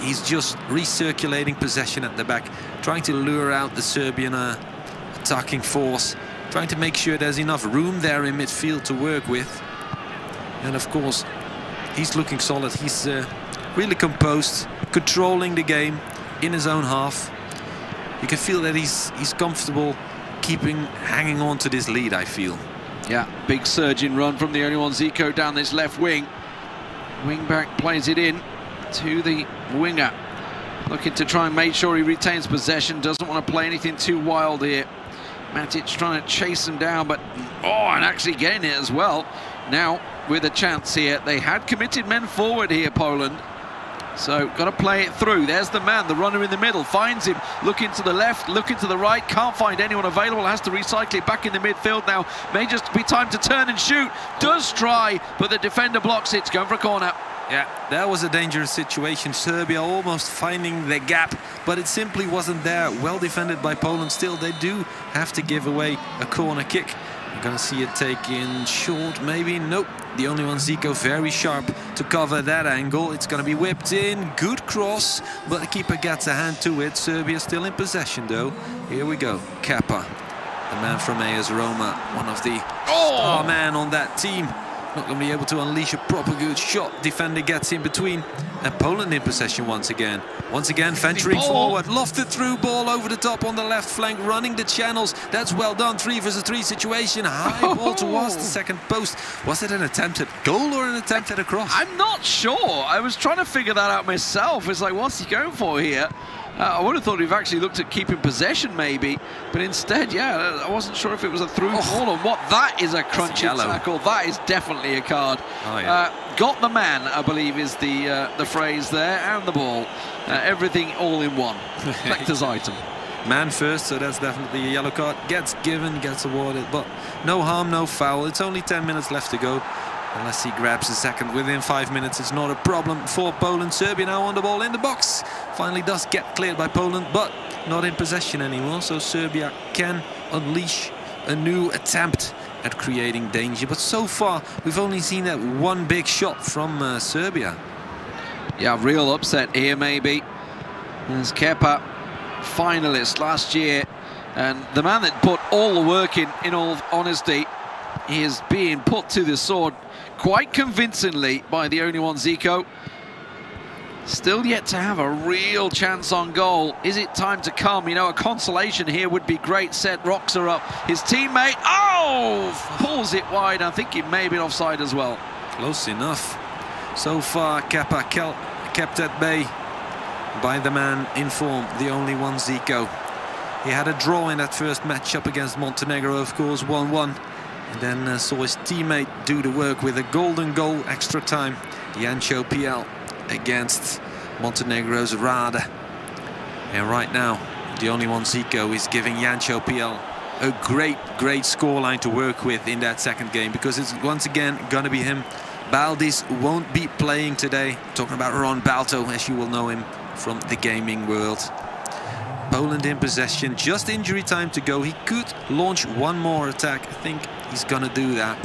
He's just recirculating possession at the back, trying to lure out the Serbian attacking force, trying to make sure there's enough room there in midfield to work with. And of course, he's looking solid. He's really composed, controlling the game in his own half. You can feel that he's comfortable hanging on to this lead, I feel. Yeah, big surging run from the only one, Zico, down this left wing. Wing-back plays it in to the winger, looking to try and make sure he retains possession, doesn't want to play anything too wild here. Matic trying to chase him down, but and actually getting it as well. Now with a chance here. They had committed men forward here, Poland. So got to play it through. There's the man, the runner in the middle, finds him, looking to the left, looking to the right, can't find anyone available, has to recycle it back in the midfield now. May just be time to turn and shoot. Does try, but the defender blocks it. It's going for a corner. Yeah, that was a dangerous situation. Serbia almost finding the gap, but it simply wasn't there. Well defended by Poland. Still, they do have to give away a corner kick. We're going to see it taken short, maybe. Nope. The only one, Zico, very sharp to cover that angle. It's going to be whipped in. Good cross, but the keeper gets a hand to it. Serbia still in possession, though. Here we go. Kepa, the man from AS Roma, one of the star man on that team. Not going to be able to unleash a proper good shot. Defender gets in between. And Poland in possession once again. Once again, venturing forward. Lofted through ball over the top on the left flank. Running the channels. That's well done. 3 versus 3 situation. High ball towards the second post. Was it an attempted goal or an attempt at a cross? I'm not sure. I was trying to figure that out myself. It's like, what's he going for here? I would have thought he'd actually looked at keeping possession maybe, but instead, yeah, I wasn't sure if it was a through ball or what. That is a crunchy tackle. That is definitely a card. Oh, yeah. Got the man, I believe, is the phrase there, and the ball. Everything all in one. Collector's item. Man first, so that's definitely a yellow card. Gets given, gets awarded, but no harm, no foul. It's only 10 minutes left to go. Unless he grabs a second within 5 minutes, it's not a problem for Poland. Serbia now on the ball in the box. Finally does get cleared by Poland, but not in possession anymore. So Serbia can unleash a new attempt at creating danger. But so far, we've only seen that one big shot from Serbia. Yeah, real upset here maybe. There's Kepa, finalist last year, and the man that put all the work in all honesty, he is being put to the sword quite convincingly by the only one, Zico. Still yet to have a real chance on goal. Is it time to come? You know, a consolation here would be great. Set Roxa up. His teammate, pulls it wide. I think he may have been offside as well. Close enough. So far, Kepa kept at bay by the man in form, the only one, Zico. He had a draw in that first matchup against Montenegro, of course, 1-1. And then saw his teammate do the work with a golden goal extra time. Jancho PL against Montenegro's Rade. And right now, the only one, Zico, is giving Jancho PL a great scoreline to work with in that second game, because it's once again gonna be him. Baldis won't be playing today. Talking about Ron Balto, as you will know him from the gaming world. Poland in possession, just injury time to go. He could launch one more attack. I think he's gonna do that,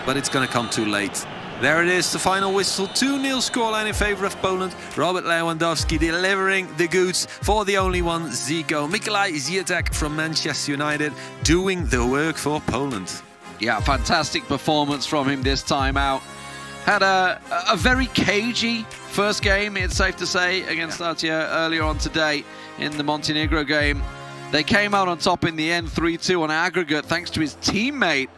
but it's gonna come too late. There it is, the final whistle. 2-0 scoreline in favor of Poland. Robert Lewandowski delivering the goods for the only one, Zico. Mikolaj Ziatek from Manchester United doing the work for Poland. Yeah, fantastic performance from him this time out. Had a very cagey first game, it's safe to say, against Latvia earlier on today in the Montenegro game. They came out on top in the end, 3-2 on aggregate, thanks to his teammate,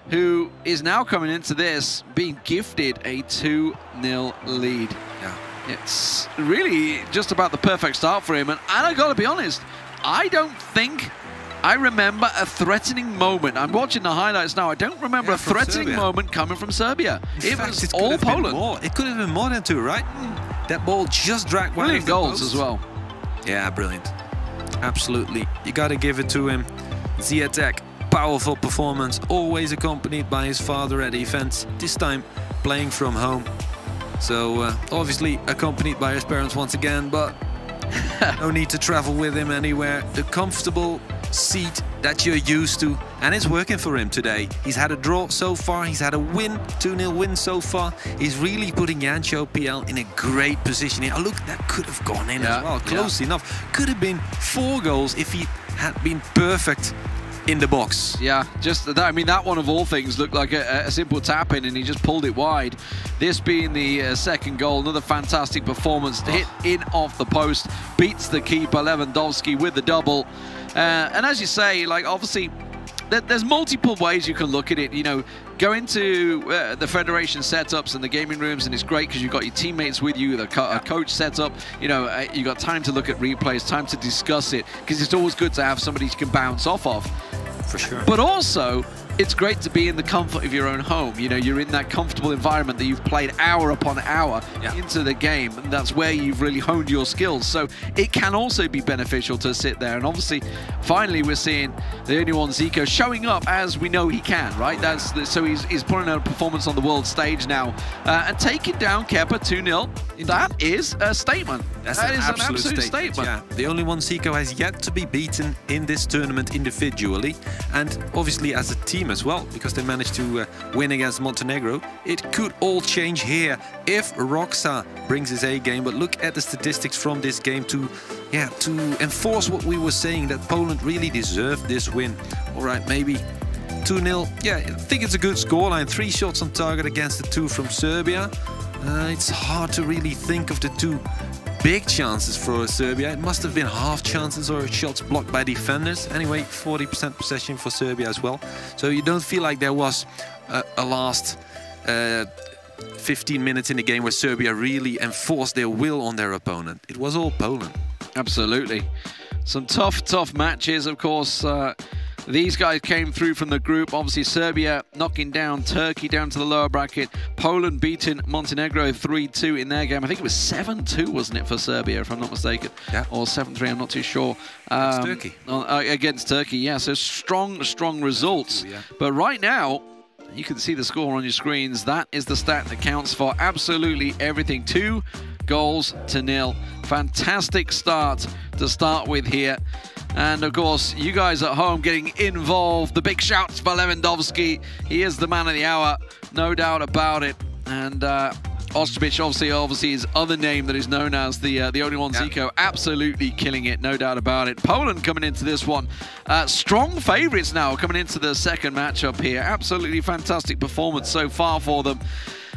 who is now coming into this being gifted a 2-0 lead. Yeah. It's really just about the perfect start for him. And I gotta be honest, I don't think I remember a threatening moment. I'm watching the highlights now. I don't remember a threatening moment coming from Serbia. It was all Poland. It could have been more than two, right? That ball just dragged one of the goals as well. Yeah, brilliant. Absolutely. You got to give it to him. Ziatek, powerful performance, always accompanied by his father at events, this time playing from home. So obviously accompanied by his parents once again, but no need to travel with him anywhere. The comfortable seat that you're used to, and it's working for him today. He's had a draw so far, he's had a win, 2-0 win so far. He's really putting Jancho PL in a great position here. Oh look, that could have gone in as well, close enough. Could have been 4 goals if he had been perfect in the box. Yeah, just that. I mean, that one of all things looked like a simple tap in, and he just pulled it wide. This being the second goal, another fantastic performance. Hit in off the post, beats the keeper Lewandowski with the double. And as you say, like, obviously there's multiple ways you can look at it. You know, go into the federation setups and the gaming rooms, and it's great because you've got your teammates with you, a coach setup. You know, you got time to look at replays, time to discuss it, because it's always good to have somebody you can bounce off of. For sure. But also, it's great to be in the comfort of your own home. You know, you're in that comfortable environment that you've played hour upon hour into the game, and that's where you've really honed your skills. So it can also be beneficial to sit there. And obviously, finally, we're seeing the only one, Zico, showing up as we know he can, right? So he's putting a performance on the world stage now and taking down Kepa 2-0. That is a statement. That is an absolute statement. Yeah. The only one, Zico, has yet to be beaten in this tournament individually, and obviously as a team as well, because they managed to win against Montenegro. It could all change here if Roxa brings his A game, but look at the statistics from this game to enforce what we were saying, that Poland really deserved this win. All right, maybe 2-0. Yeah, I think it's a good scoreline. 3 shots on target against the 2 from Serbia. It's hard to really think of the 2 big chances for Serbia. It must have been half chances or shots blocked by defenders. Anyway, 40% possession for Serbia as well. So you don't feel like there was a last 15 minutes in the game where Serbia really enforced their will on their opponent. It was all Poland. Absolutely. Some tough matches, of course. These guys came through from the group. Obviously, Serbia knocking down Turkey down to the lower bracket. Poland beating Montenegro 3-2 in their game. I think it was 7-2, wasn't it, for Serbia, if I'm not mistaken? Yeah. Or 7-3, I'm not too sure. Against Turkey. Against Turkey, yeah. So strong results. Yeah. But right now, you can see the score on your screens. That is the stat that counts for absolutely everything. 2 goals to 0. Fantastic start to start with here. And of course, you guys at home getting involved. The big shouts for Lewandowski. He is the man of the hour, no doubt about it. And Ostojic, obviously his other name that is known as the only one Zico, absolutely killing it, no doubt about it. Poland coming into this one, strong favourites now coming into the second matchup here. Absolutely fantastic performance so far for them.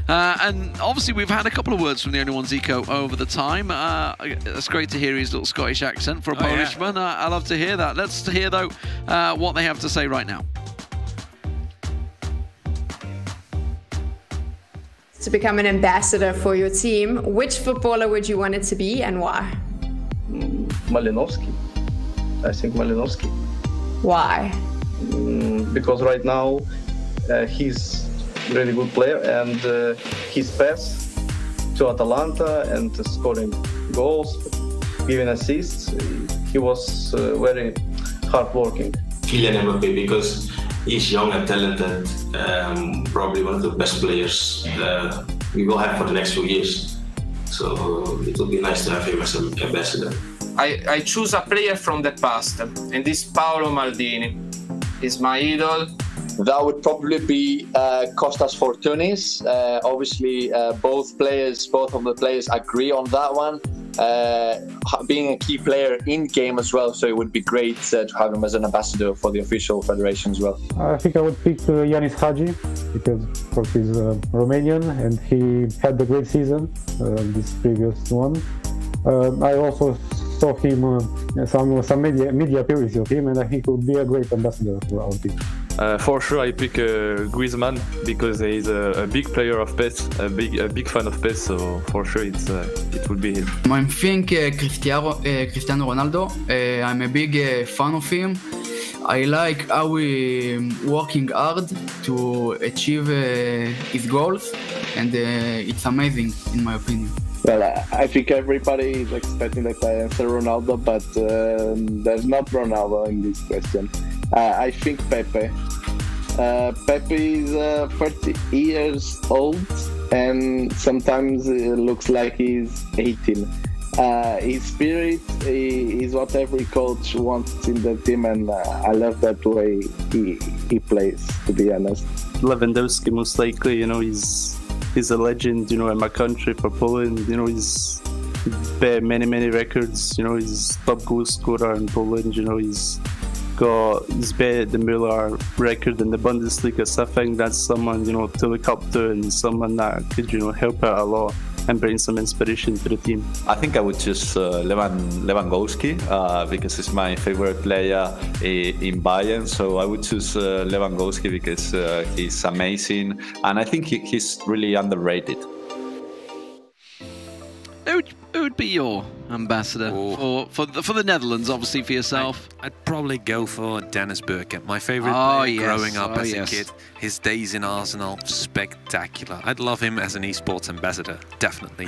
And obviously we've had a couple of words from the only one Zico over the time. It's great to hear his little Scottish accent for a Polishman. I love to hear that. Let's hear though what they have to say right now. To become an ambassador for your team, which footballer would you want it to be and why? Malinowski. I think Malinowski. Why? Because right now he's a really good player, and his pass to Atalanta and scoring goals, giving assists, he was very hard-working. Kylian Mbappé, because he's young and talented, probably one of the best players we will have for the next few years. So it will be nice to have him as an ambassador. I choose a player from the past, and this Paolo Maldini. He's my idol. That would probably be Kostas Fortounis. Obviously, both of the players agree on that one. Being a key player in game as well, so it would be great to have him as an ambassador for the official federation as well. I think I would pick Yanis Hagi, because of course he's Romanian and he had a great season, this previous one. I also saw him, some media appearances of him, and I think he would be a great ambassador for our team. For sure, I pick Griezmann because he's a big player of PES, a big fan of PES. So for sure, it will be him. I think Cristiano Ronaldo. I'm a big fan of him. I like how he working hard to achieve his goals, and it's amazing in my opinion. Well, I think everybody is expecting that I answer Ronaldo, but there's not Ronaldo in this question. I think Pepe. Pepe is 30 years old and sometimes it looks like he's 18. His spirit is what every coach wants in the team, and I love that way he plays, to be honest. Lewandowski, most likely, he's a legend, in my country, for Poland. He's many records. He's top goal scorer in Poland. He's better the Müller record in the Bundesliga. So I think that's someone, to look up to, and someone that could, help out a lot and bring some inspiration to the team. I think I would choose Lewandowski because he's my favorite player in Bayern. So I would choose Lewandowski because he's amazing, and I think he's really underrated. Who would be your ambassador for the Netherlands, obviously, for yourself? I'd probably go for Dennis Bergkamp, my favourite player growing up as a kid. His days in Arsenal, spectacular. I'd love him as an esports ambassador, definitely.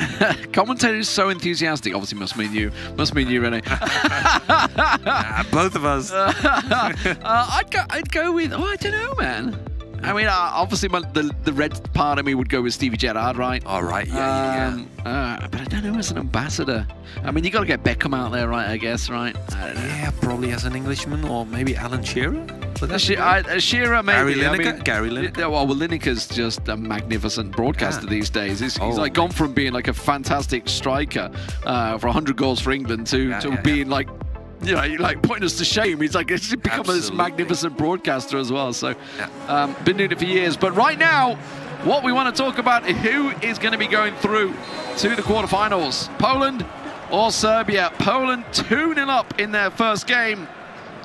Commentator is so enthusiastic. Obviously, must mean you, Rene. Both of us. I'd go with. I don't know, man. I mean, obviously, the red part of me would go with Stevie Gerrard, right? All right, yeah. But I don't know as an ambassador. I mean, you got to get Beckham out there, right? I guess, right? I don't know. Yeah, probably as an Englishman, or maybe Alan Shearer. Shearer, maybe. Gary Lineker. Well, Lineker's just a magnificent broadcaster these days. He's like gone from being like a fantastic striker for 100 goals for England to being like, like putting us to shame. He's like, it's become this magnificent broadcaster as well. So, been doing it for years. But right now, what we want to talk about is who is going to be going through to the quarterfinals. Poland or Serbia. Poland 2-0 up in their first game.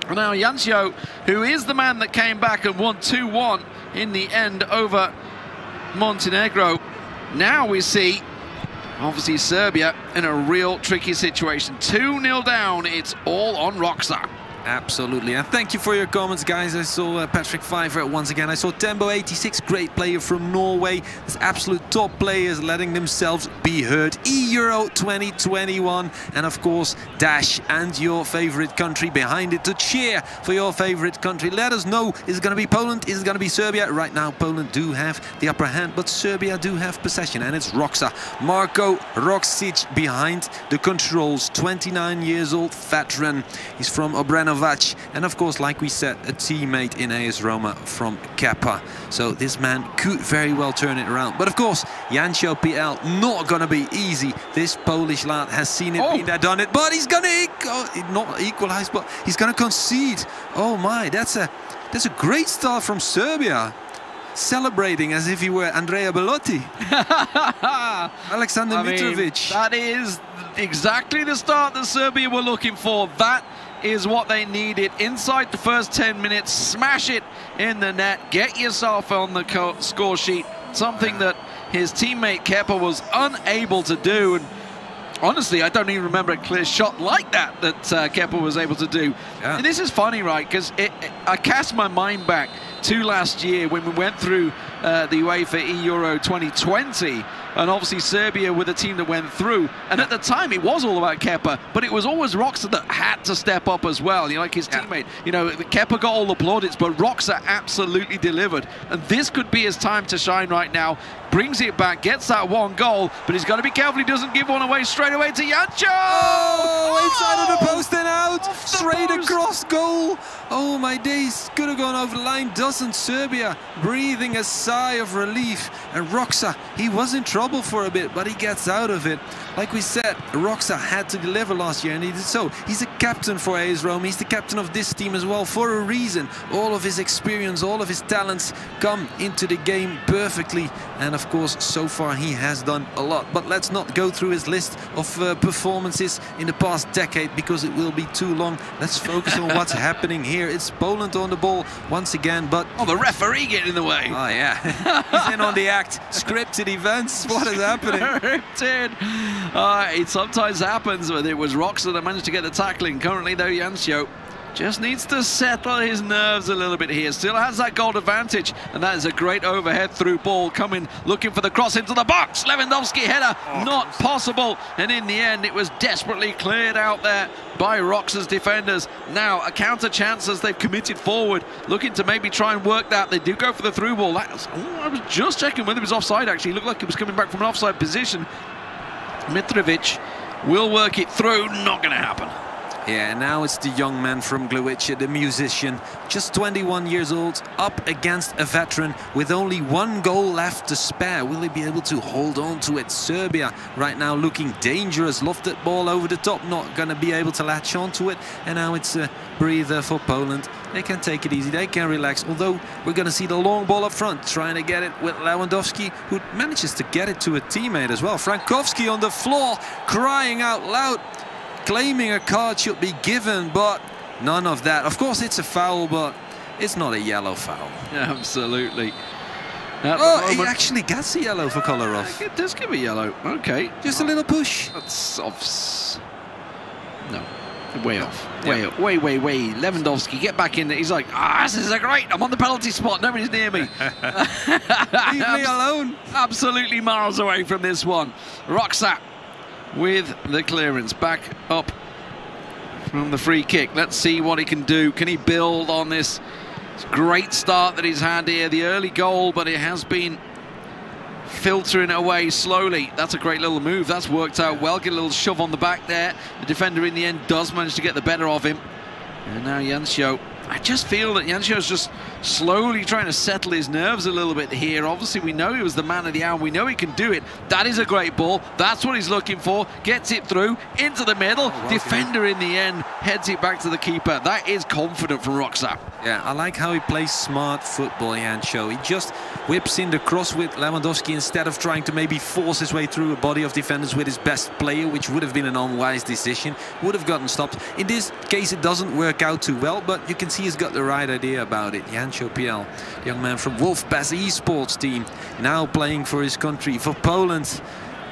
Now, Jancio, who is the man that came back and won 2-1 in the end over Montenegro. Now we see, obviously, Serbia in a real tricky situation. 2-0 down. It's all on Roxa. Absolutely, and thank you for your comments, guys. I saw Patrick Pfeiffer once again. I saw Tembo86, great player from Norway. There's absolute top players letting themselves be heard. eEURO 2021, and of course Dash and your favorite country behind it to cheer for your favorite country. Let us know, is it going to be Poland? Is it going to be Serbia? Right now Poland do have the upper hand, but Serbia do have possession, and it's Roxa. Marko Roksic behind the controls, 29 years old veteran. He's from Obrenović. Kovac, and of course, like we said, a teammate in AS Roma from Kepa. So this man could very well turn it around. But of course, Jancio PL not gonna be easy. This Polish lad has seen it, been there, done it, but he's gonna not equalize, but he's gonna concede. Oh my, that's a great start from Serbia. Celebrating as if he were Andrea Belotti. Alexander Mitrovic. That is exactly the start that Serbia were looking for. That is what they needed. Inside the first 10 minutes, smash it in the net, get yourself on the score sheet, something that his teammate Kepa was unable to do. And honestly, I don't even remember a clear shot like that Kepa was able to do. Yeah. And this is funny, right? Because I cast my mind back to last year when we went through the UEFA eEURO 2020, and obviously Serbia were the team that went through, and at the time it was all about Kepa, but it was always Roxa that had to step up as well, like his teammate. Kepa got all the plaudits, but Roxa absolutely delivered, and this could be his time to shine right now. Brings it back, gets that one goal, but he's got to be careful he doesn't give one away straight away to Jancio! Oh, inside of the post and out, straight across goal. Oh my days, could have gone over the line, doesn't. Serbia breathing a sigh of relief, and Roxa, he was in trouble for a bit, but he gets out of it. Like we said, Roxa had to deliver last year, and he did so. He's a captain for AS Roma, he's the captain of this team as well, for a reason. All of his experience, all of his talents come into the game perfectly, and of course, so far he has done a lot. But let's not go through his list of performances in the past decade, because it will be too long. Let's focus on what's happening here. It's Poland on the ball once again, but... Oh, the referee getting in the way. Oh, yeah. He's in on the act. Scripted events. What is happening? Scripted. It sometimes happens, but it was Roxa that managed to get the tackling. Currently, though, Jancio just needs to settle his nerves a little bit here. Still has that goal advantage, and that is a great overhead through ball coming, looking for the cross into the box. Lewandowski header, not possible, and in the end it was desperately cleared out there by Roxa's defenders. Now a counter chance as they've committed forward, looking to maybe try and work that. They do go for the through ball. I was just checking whether it was offside. Actually, it looked like it was coming back from an offside position. Mitrovic will work it through. Not going to happen. Yeah, now it's the young man from Gliwice, the musician, just 21 years old, up against a veteran with only one goal left to spare. Will he be able to hold on to it? Serbia right now looking dangerous. Lofted ball over the top, not going to be able to latch onto it. And now it's a breather for Poland. They can take it easy, they can relax. Although we're going to see the long ball up front, trying to get it with Lewandowski, who manages to get it to a teammate as well. Frankowski on the floor, crying out loud, claiming a card should be given, but none of that. Of course, it's a foul, but it's not a yellow foul. Yeah, absolutely. He actually gets a yellow for Kolarov. It does give a yellow. Okay. Just a little push. That's off. No. Way off. Way up. Way. Lewandowski, get back in there. He's like, this is great. I'm on the penalty spot. Nobody's near me. Leave me alone. Absolutely miles away from this one. Roxa with the clearance, back up from the free kick. Let's see what he can do. Can he build on this great start that he's had here? The early goal, but it has been filtering away slowly. That's a great little move. That's worked out well. Get a little shove on the back there. The defender in the end does manage to get the better of him. And now Jancio. I just feel that Jancio's just slowly trying to settle his nerves a little bit here. Obviously, we know he was the man of the hour. We know he can do it. That is a great ball. That's what he's looking for. Gets it through into the middle. Defender in the end heads it back to the keeper. That is confident from Roxa. Yeah, I like how he plays smart football, Jancio. He just whips in the cross with Lewandowski instead of trying to maybe force his way through a body of defenders with his best player, which would have been an unwise decision. Would have gotten stopped. In this case, it doesn't work out too well, but you can see he's got the right idea about it. Jancio PL, the young man from Wolfpass esports team, now playing for his country, for Poland.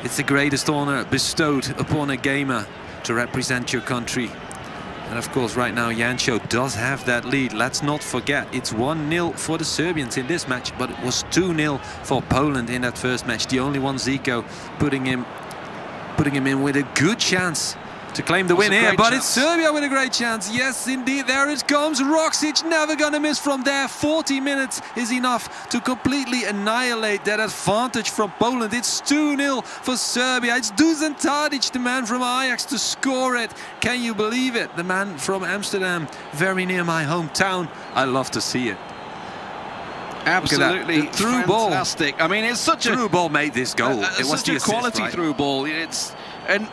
It's the greatest honor bestowed upon a gamer to represent your country. And of course, right now, Jancio does have that lead. Let's not forget, it's 1-0 for the Serbians in this match, but it was 2-0 for Poland in that first match. The only one, Zico, putting him in with a good chance to claim the win here, but it's Serbia with a great chance. Yes, indeed, there it comes. Roksic never gonna miss from there. 40 minutes is enough to completely annihilate that advantage from Poland. It's 2-0 for Serbia. It's Dusan Tadic, the man from Ajax, to score it. Can you believe it? The man from Amsterdam, very near my hometown. I love to see it. Absolutely through ball. Fantastic. I mean, it's such a through ball made this goal. It was such a quality through ball. And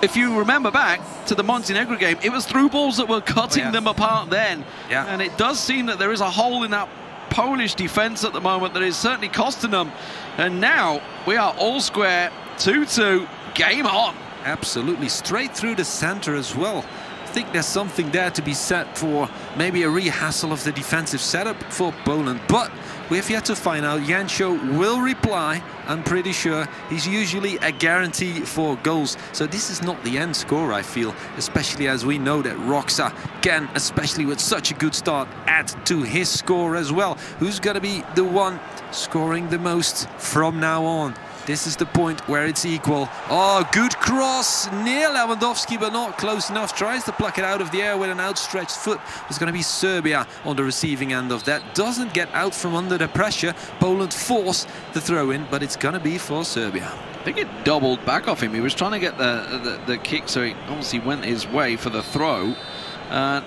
if you remember back to the Montenegro game, it was through balls that were cutting them apart then. Yeah. And it does seem that there is a hole in that Polish defence at the moment that is certainly costing them. And now we are all square, 2-2, game on. Absolutely, straight through the centre as well. I think there's something there to be said for maybe a rehassle of the defensive setup for Poland. But we have yet to find out. Jancho will reply. I'm pretty sure he's usually a guarantee for goals. So this is not the end score, I feel, especially as we know that Roksa can, especially with such a good start, add to his score as well. Who's going to be the one scoring the most from now on? This is the point where it's equal. Oh, good cross. Near Lewandowski, but not close enough. Tries to pluck it out of the air with an outstretched foot. It's going to be Serbia on the receiving end of that. Doesn't get out from under the pressure. Poland force the throw in, but it's going to be for Serbia. I think it doubled back off him. He was trying to get the kick, so he obviously went his way for the throw.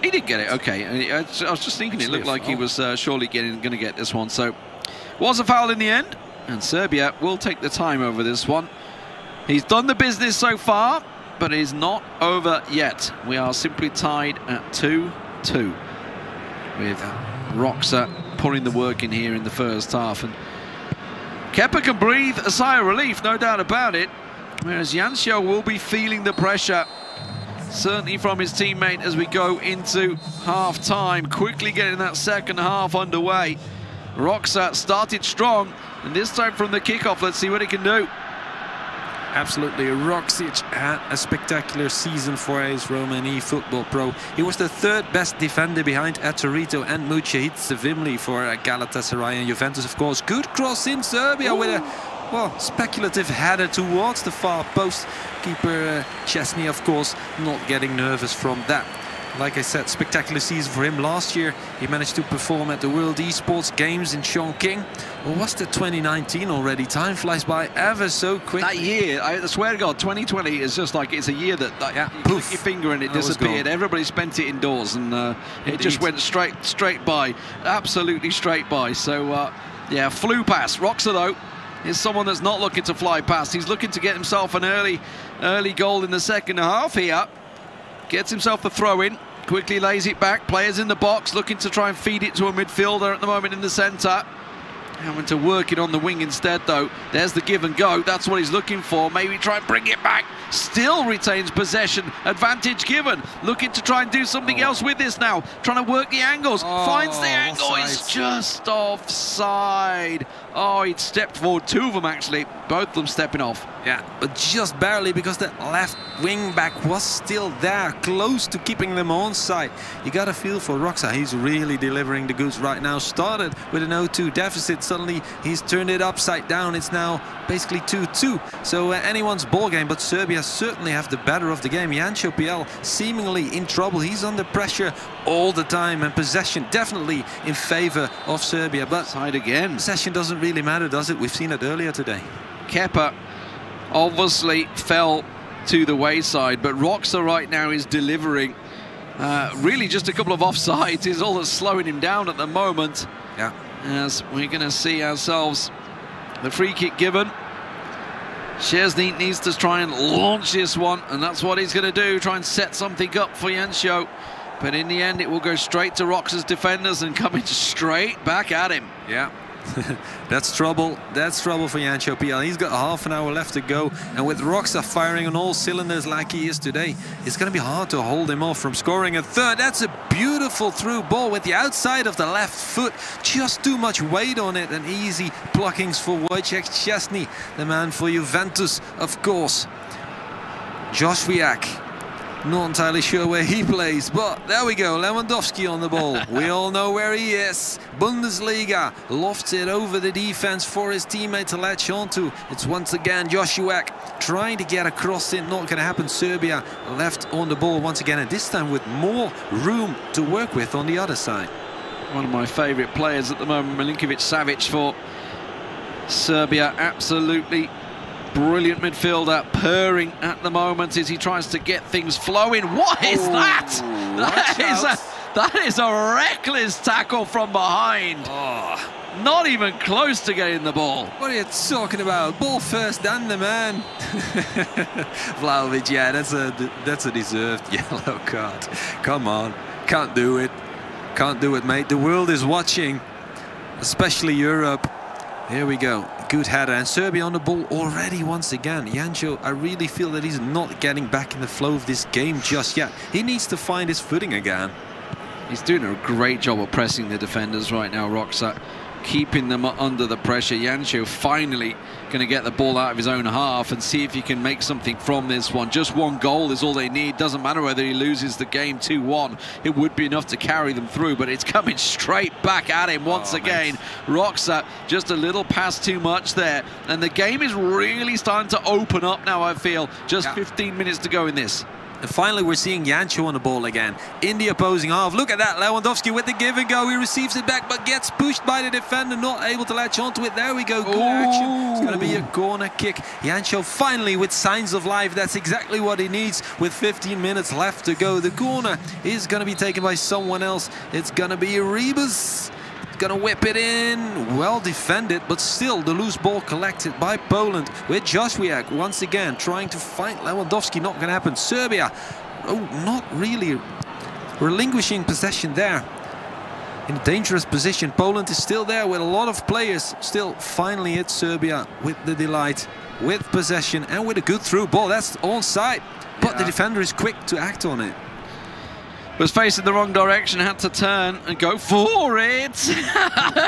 He did get it, okay. I was just thinking it looked like he was surely going to get this one. So, was a foul in the end. And Serbia will take the time over this one. He's done the business so far, but it is not over yet. We are simply tied at 2-2 with Roksa putting the work in here in the first half. And Kepa can breathe a sigh of relief, no doubt about it, whereas Jancho will be feeling the pressure, certainly from his teammate as we go into half-time. Quickly getting that second half underway. Roksa started strong, and this time from the kickoff, let's see what he can do. Absolutely, Roksic had a spectacular season for AS Roma in eFootball Pro. He was the third best defender behind Atorito and Mujahid Sevimli for Galatasaray and Juventus, of course. Good cross in Serbia with a, well, speculative header towards the far post. Keeper Chesney, of course, not getting nervous from that. Like I said, spectacular season for him last year. He managed to perform at the World Esports Games in Chongqing. Or was that 2019 already? Time flies by ever so quick. That year, I swear to God, 2020 is just like, it's a year that you click your finger and it disappeared. Everybody spent it indoors, and it just went straight by. Absolutely straight by. So, yeah, flew past. Roksa, though, is someone that's not looking to fly past. He's looking to get himself an early goal in the second half here. Gets himself the throw in, quickly lays it back, players in the box looking to try and feed it to a midfielder at the moment in the centre. Having to work it on the wing instead, though. There's the give and go, that's what he's looking for. Maybe try and bring it back, still retains possession, advantage given. Looking to try and do something else with this now, trying to work the angles, finds the angle, it's just offside. Oh, he'd stepped forward, two of them actually, both of them stepping off. Yeah, but just barely, because that left wing back was still there, close to keeping them onside. You got a feel for Roksa, he's really delivering the goods right now. Started with an 0-2 deficit, suddenly he's turned it upside down. It's now basically 2-2. So anyone's ball game, but Serbia certainly have the better of the game. Jancho PL seemingly in trouble. He's under pressure all the time, and possession definitely in favor of Serbia. But side again. Possession doesn't really matter, does it? We've seen it earlier today. Kepa obviously fell to the wayside, but Roksa right now is delivering. Really just a couple of offsides is all that's slowing him down at the moment. Yeah. As we're going to see ourselves the free kick given. Szczesny needs to try and launch this one, and that's what he's going to do, try and set something up for Jancho. But in the end, it will go straight to Roksa's defenders and coming straight back at him. Yeah. That's trouble. That's trouble for Jancho PL. He's got half an hour left to go, and with Roksa firing on all cylinders like he is today, it's going to be hard to hold him off from scoring a third. That's a beautiful through ball with the outside of the left foot. Just too much weight on it, and easy pluckings for Wojciech Szczesny, the man for Juventus, of course. Josh Viak Not entirely sure where he plays, but there we go. Lewandowski on the ball. We all know where he is. Bundesliga lofts it over the defense for his teammate to latch onto. It's once again Joshua trying to get across it. Not going to happen. Serbia left on the ball once again, and this time with more room to work with on the other side. One of my favourite players at the moment, Milinkovic-Savic for Serbia. Absolutely brilliant midfielder, purring at the moment as he tries to get things flowing. What is that? That is a reckless tackle from behind. Not even close to getting the ball. What are you talking about? Ball first and the man. Vlahovic, yeah, that's a deserved yellow card. Come on, can't do it. Can't do it, mate. The world is watching, especially Europe. Here we go. Good header, and Serbia on the ball already once again. Jancho, I really feel that he's not getting back in the flow of this game just yet. He needs to find his footing again. He's doing a great job of pressing the defenders right now, Roxa, keeping them under the pressure. Jancho finally going to get the ball out of his own half and see if he can make something from this one. Just one goal is all they need. Doesn't matter whether he loses the game 2-1. It would be enough to carry them through, but it's coming straight back at him once again. Roxa, just a little pass too much there. And the game is really starting to open up now, I feel. Just 15 minutes to go in this. And finally, we're seeing Jancho on the ball again in the opposing half. Look at that, Lewandowski with the give and go. He receives it back, but gets pushed by the defender, not able to latch onto it. There we go, good action. It's going to be a corner kick. Jancho finally with signs of life. That's exactly what he needs with 15 minutes left to go. The corner is going to be taken by someone else. It's going to be Rebus. Gonna whip it in, well defended, but still the loose ball collected by Poland with Joshua once again trying to find Lewandowski. Not gonna happen. Serbia, not really relinquishing possession there. In a dangerous position. Poland is still there with a lot of players. Still finally hit Serbia with the delight, with possession and with a good through ball. That's onside, but the defender is quick to act on it. Was facing the wrong direction, had to turn and go for it.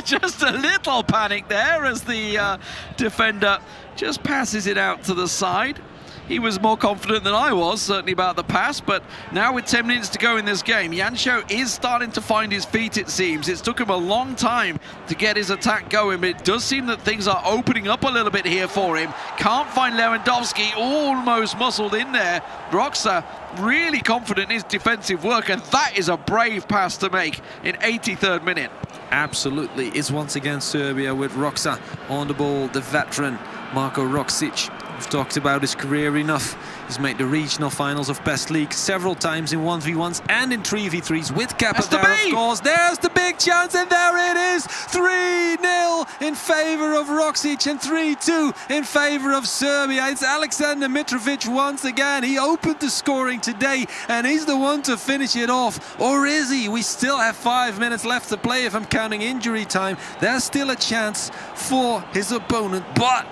Just a little panic there as the defender just passes it out to the side. He was more confident than I was, certainly about the pass, but now with 10 minutes to go in this game, Jancho is starting to find his feet, it seems. It's took him a long time to get his attack going, but it does seem that things are opening up a little bit here for him. Can't find Lewandowski, almost muscled in there. Roxa really confident in his defensive work, and that is a brave pass to make in 83rd minute. Absolutely. It's once again Serbia with Roxa on the ball, the veteran Marko Roksic. We've talked about his career enough. He's made the regional finals of Best League several times in 1v1s and in 3v3s with Kepa there, of course. There's the big chance, and there it is. 3-0 in favor of Roksic and 3-2 in favor of Serbia. It's Alexander Mitrovic once again. He opened the scoring today, and he's the one to finish it off. Or is he? We still have 5 minutes left to play if I'm counting injury time. There's still a chance for his opponent, but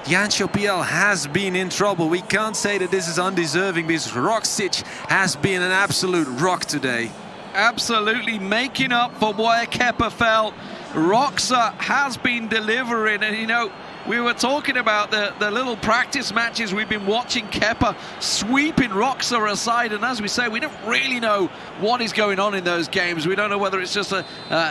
Jancho PL has been in trouble. We can't say that this is undeserving because Roksic has been an absolute rock today. Absolutely making up for where Kepa fell. Roxa has been delivering, and you know, we were talking about the little practice matches we've been watching Kepa sweeping Roxa aside, and as we say, we don't really know what is going on in those games. We don't know whether it's just a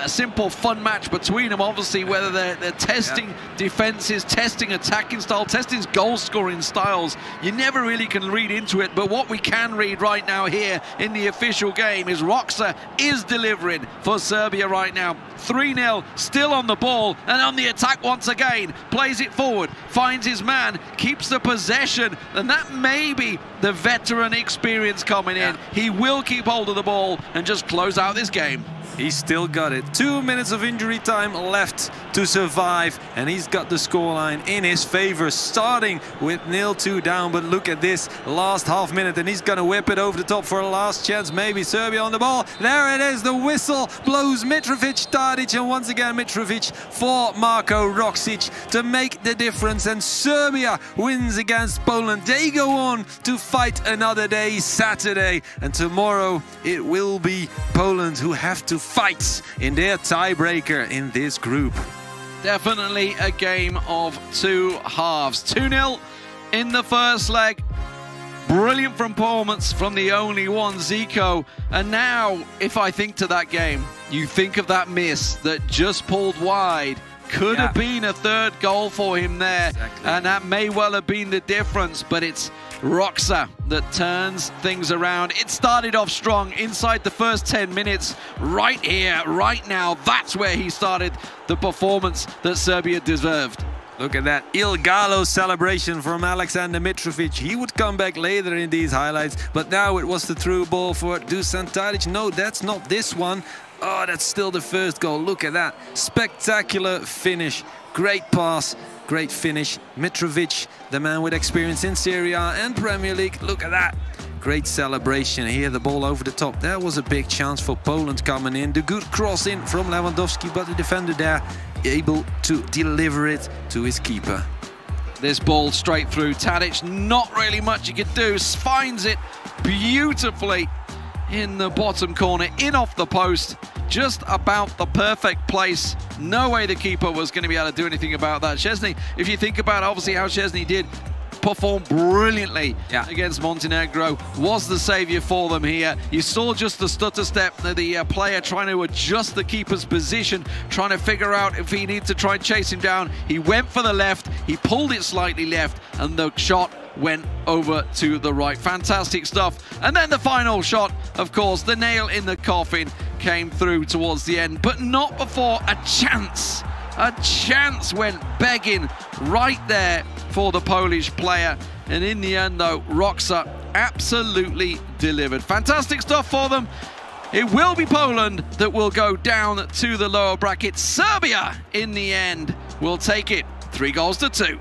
simple fun match between them, obviously, whether they're testing defenses, testing attacking style, testing goal-scoring styles. You never really can read into it, but what we can read right now here in the official game is Roxa is delivering for Serbia right now. 3-0, still on the ball and on the attack once again. Plays it forward, finds his man, keeps the possession, and that may be the veteran experience coming in. He will keep hold of the ball and just close out this game. He's still got it. 2 minutes of injury time left to survive, and he's got the scoreline in his favor, starting with 0-2 down. But look at this last half minute, and he's gonna whip it over the top for a last chance. Maybe Serbia on the ball. There it is. The whistle blows. Mitrovic, Tadic, and once again Mitrovic for Marko Roksic to make the difference. And Serbia wins against Poland. They go on to fight another day, Saturday, and tomorrow it will be Poland who have to fight in their tiebreaker in this group. Definitely a game of two halves. 2-0 in the first leg. Brilliant performance from the only one, Zico. And now, if I think to that game, you think of that miss that just pulled wide. Could have been a third goal for him there, and that may well have been the difference, but it's Roxa that turns things around. It started off strong inside the first 10 minutes. Right here, right now, that's where he started the performance that Serbia deserved. Look at that Il Gallo celebration from Alexander Mitrovic. He would come back later in these highlights, but now it was the through ball for Dusan Tadic. No, that's not this one. Oh, that's still the first goal. Look at that. Spectacular finish. Great pass, great finish. Mitrovic, the man with experience in Serie A and Premier League. Look at that. Great celebration here, the ball over the top. That was a big chance for Poland coming in. The good cross in from Lewandowski, but the defender there able to deliver it to his keeper. This ball straight through Tadic, not really much he could do. Finds it beautifully in the bottom corner, in off the post. Just about the perfect place. No way the keeper was going to be able to do anything about that. Szczesny, if you think about obviously how Szczesny did perform brilliantly against Montenegro, was the saviour for them here. You saw just the stutter step, the player trying to adjust the keeper's position, trying to figure out if he needs to try and chase him down. He went for the left, he pulled it slightly left, and the shot went over to the right. Fantastic stuff. And then the final shot, of course, the nail in the coffin, came through towards the end, but not before a chance. A chance went begging right there for the Polish player. And in the end, though, Roxa absolutely delivered. Fantastic stuff for them. It will be Poland that will go down to the lower bracket. Serbia, in the end, will take it 3-2.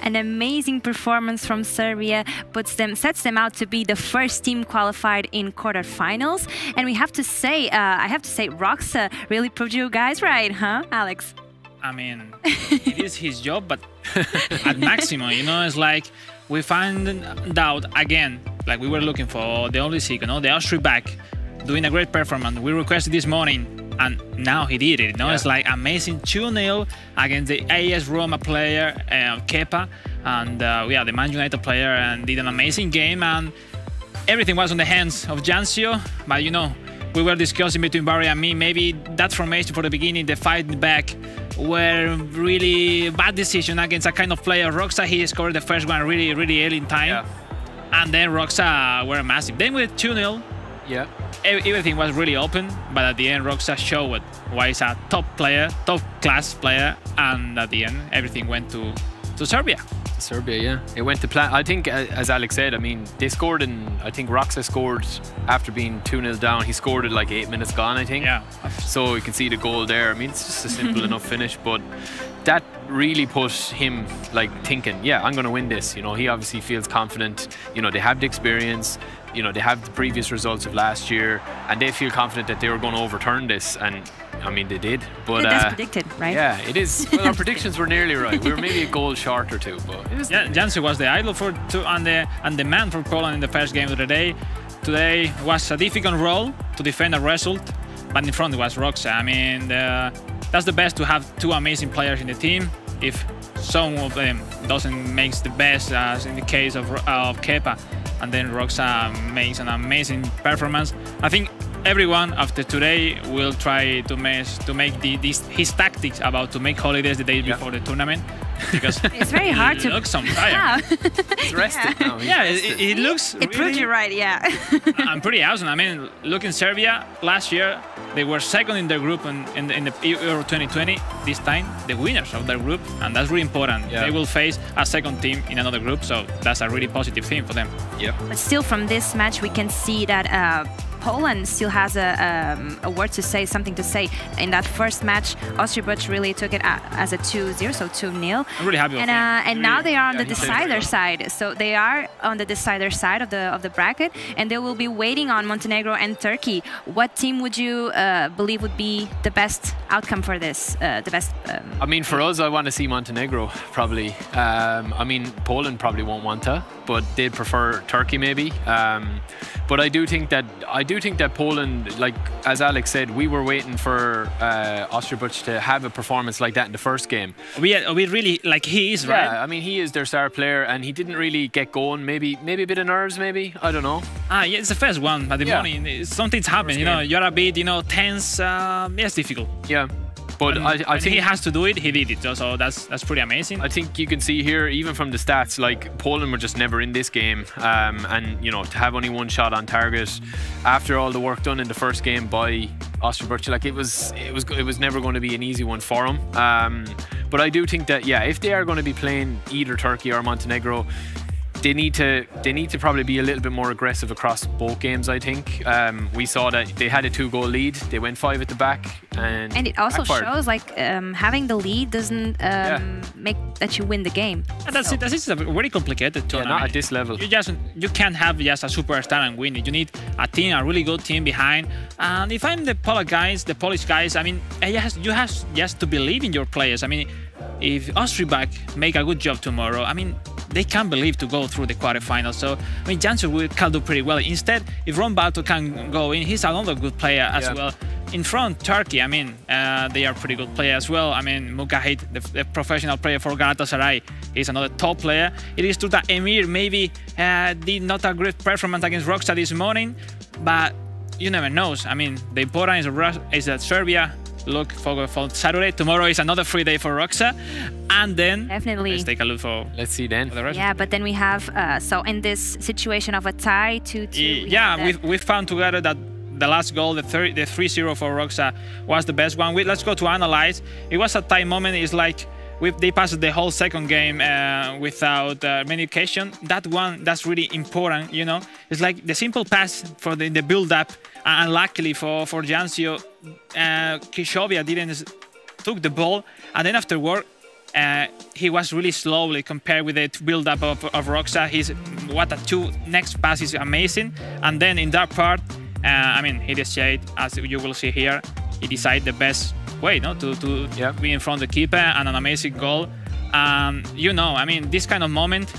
An amazing performance from Serbia sets them out to be the first team qualified in quarterfinals. And we have to say, I have to say, Roxa really proved you guys right, huh, Alex? I mean, it is his job, but at maximum, you know, it's like we found out again, like we were looking for the only second, you know, the Austrian back doing a great performance. We requested this morning, and now he did it. You know, it's like amazing 2-0 against the AS Roma player, Kepa, and yeah, the Man United player, and did an amazing game. And everything was on the hands of Jancio, but you know, we were discussing between Barry and me, maybe that formation for the beginning, the fight back, were really bad decision against a kind of player. Roxa, he scored the first one really early in time, and then Roxa were massive. Then with 2-0, yeah, everything was really open, but at the end Roxa showed why he's a top player, top class player, and at the end everything went to Serbia. Serbia, yeah. It went to plan. I think, as Alex said, I mean, they scored in, I think Roxa scored after being 2-0 down. He scored it like 8 minutes gone, I think. Yeah. So you can see the goal there. I mean, it's just a simple enough finish, but that really put him like thinking, yeah, I'm going to win this. You know, he obviously feels confident. You know, they have the experience. You know, they have the previous results of last year, and they feel confident that they were going to overturn this. And I mean, they did. But that's predicted, right? Yeah, it is. Well, our predictions were nearly right. We were maybe a goal short or two, but it was. Yeah, Jancio was the idol for and the man for Poland in the first game of the day. Today was a difficult role to defend a result, but in front was Roxa. I mean, that's the best to have two amazing players in the team. If some of them doesn't make the best, as in the case of Kepa, and then Roxa makes an amazing performance. I think everyone after today will try to make his tactics about to make holidays the day before the tournament, because it's very hard to look some tired. He's rested now. Yeah, it looks. It proved you right. Yeah. I'm pretty awesome. I mean, look in Serbia last year, they were second in their group in the eEURO 2020. This time, the winners of their group, and that's really important. Yeah. They will face a second team in another group, so that's a really positive thing for them. Yeah. But still, from this match, we can see that Poland still has a word to say, something to say. In that first match, Austria really took it as a 2-0, so 2-0. I'm really happy with him. And now they are on the decider side. So they are on the decider side of the bracket, and they will be waiting on Montenegro and Turkey. What team would you believe would be the best outcome for this? The best. I mean, for us, I want to see Montenegro probably. I mean, Poland probably won't want to, but they'd prefer Turkey maybe. But I do think that Poland, like as Alex said, we were waiting for Austria to have a performance like that in the first game. We really, like, he is, right? Yeah, I mean, he is their star player, and he didn't really get going. Maybe a bit of nerves, maybe, I don't know. Yeah, it's the first one, but the morning something's happened. You know, you're a bit, tense. It's difficult. Yeah. But I think he has to do it. He did it, so that's pretty amazing. I think you can see here, even from the stats, like Poland were just never in this game, and to have only one shot on target after all the work done in the first game by Austria, like it was never going to be an easy one for them. But I do think that if they are going to be playing either Turkey or Montenegro, they need to probably be a little bit more aggressive across both games. I think we saw that they had a 2-goal lead. They went 5 at the back, and it also shows like having the lead doesn't make that you win the game. And that's it. This is a very complicated tournament. Not at this level. You can't have just a superstar and win it. You need a team, a really good team behind. And if I'm the Polish guys, I mean, you have just to believe in your players. I mean, if Austria make a good job tomorrow, I mean, they can't believe to go through the quarterfinals. So, I mean, Jancio can do pretty well. Instead, if Ron Balto can go in, he's another good player as well. In front, Turkey, I mean, they are pretty good player as well. I mean, Mujahid, the professional player for Galatasaray, is another top player. It is true that Emir maybe did not a great performance against Roxa this morning, but you never know. I mean, the important is that Serbia look for Saturday. Tomorrow is another free day for Roxa, and then definitely let's take a look for. Let's see then. The rest. Yeah, but then we have so in this situation of a tie 2-2. Yeah, we found together that the last goal, the 3-0 for Roxa, was the best one. Let's go to analyze. It was a tie moment. It's like they passed the whole second game without many occasions. That one, that's really important. It's like the simple pass for the build-up. And luckily for Jancio, Krishovia took the ball, and then afterward, he was really slowly compared with the build-up of Roxa. What the two next pass is amazing. And then in that part, I mean, he decided, as you will see here, he decided the best way, no, to be in front of the keeper, and an amazing goal. You know, I mean, this kind of moment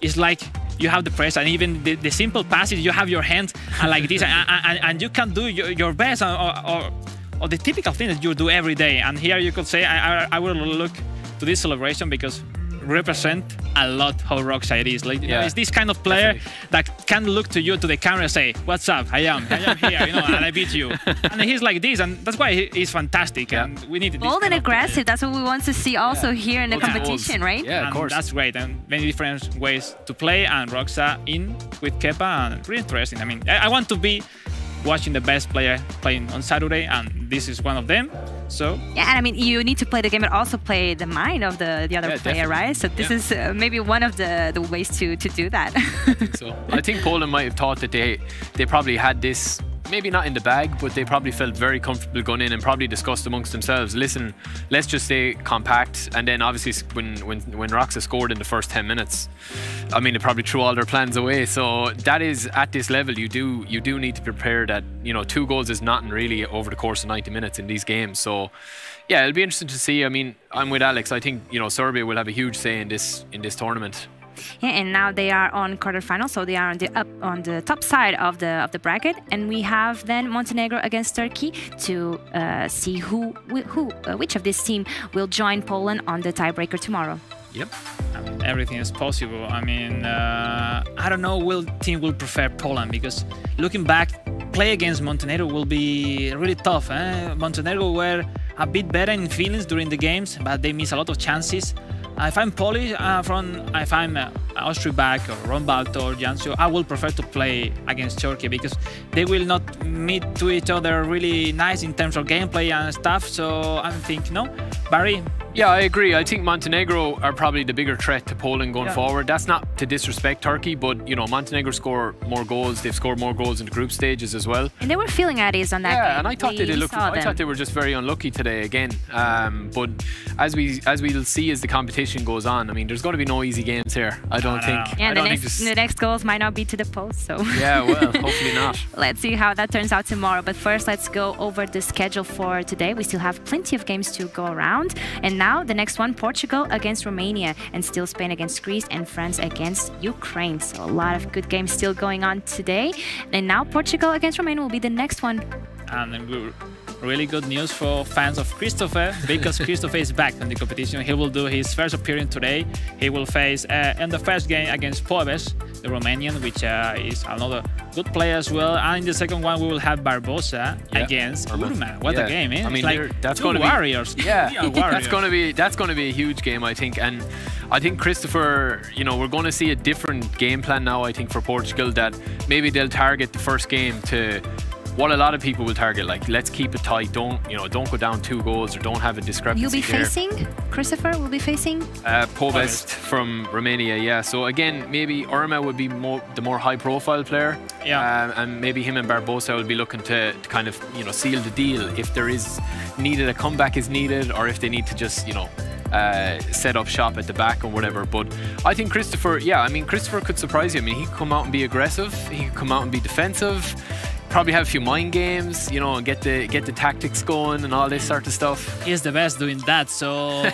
is like you have the press, and even the simple passes, you have your hands and like this, and you can do your best, or the typical thing that you do every day. And here you could say, I will look to this celebration because represent a lot how Rockside is. Like, you know, it's this kind of player that can look to you, to the camera, and say, "What's up? I am here, you know, and I beat you." And he's like this, and that's why he's fantastic. And we need bold and aggressive. That's what we want to see also here in the competition, right? Yeah, of course. That's great, and many different ways to play. And Roxa in with Kepa, and really interesting. I mean, I want to be watching the best player playing on Saturday, and this is one of them. So yeah, and I mean, you need to play the game, but also play the mind of the other player, right? So this is maybe one of the ways to do that. I think so. I think Poland might have thought that they probably had this, maybe not in the bag, but they probably felt very comfortable going in and probably discussed amongst themselves, listen, let's just stay compact. And then obviously when Roxa scored in the first 10 minutes, I mean, they probably threw all their plans away. So that is, at this level, you do need to prepare that, you know, 2 goals is nothing really over the course of 90 minutes in these games. So yeah, it'll be interesting to see. I mean, I'm with Alex. I think, you know, Serbia will have a huge say in this tournament. Yeah, and now they are on quarterfinals, so they are on the top side of the bracket, and we have then Montenegro against Turkey to see which of this team will join Poland on the tiebreaker tomorrow. Yep, I mean, everything is possible. I mean, I don't know which team will prefer Poland, because looking back, play against Montenegro will be really tough. Montenegro were a bit better in feelings during the games, but they miss a lot of chances. If I'm Polish, if I'm Austria-Back or Rombalto or Jancio, I will prefer to play against Turkey, because they will not meet to each other really nice in terms of gameplay and stuff. So I think, no, Barry? Yeah, I agree. I think Montenegro are probably the bigger threat to Poland going forward. That's not to disrespect Turkey, but, you know, Montenegro score more goals. They've scored more goals in the group stages as well. And they were feeling at ease on that game. Yeah, and I thought I thought they were just very unlucky today again. But as we'll see as the competition goes on, I mean, there's going to be no easy games here. I don't think. Yeah, the next goals might not be to the post. So yeah, well, hopefully not. Let's see how that turns out tomorrow. But first, let's go over the schedule for today. We still have plenty of games to go around. And now the next one, Portugal against Romania, and still Spain against Greece, and France against Ukraine. So a lot of good games still going on today. And now Portugal against Romania will be the next one. And really good news for fans of Christopher, because Christopher is back in the competition. He will do his first appearance today. He will face in the first game against Pobes, the Romanian, which is another good player as well. And in the second one, we will have Barbosa against Urma. What a game, eh? I mean, like that's going to be warriors. Yeah, that's going to be a huge game, I think. And I think Christopher, you know, we're going to see a different game plan now, I think, for Portugal, that maybe they'll target the first game to what a lot of people will target, like, let's keep it tight, don't go down 2 goals, or don't have a discrepancy. You'll be facing Christopher will be facing Pobest from Romania, yeah. So again, maybe Urma would be the more high profile player, and maybe him and Barbosa will be looking to kind of, you know, seal the deal if there is needed, a comeback is needed, or if they need to just, you know, set up shop at the back or whatever. But I think Christopher, I mean, Christopher could surprise you. I mean, he could come out and be aggressive, he could come out and be defensive, probably have a few mind games, you know, and get the tactics going and all this sort of stuff. He's the best doing that, so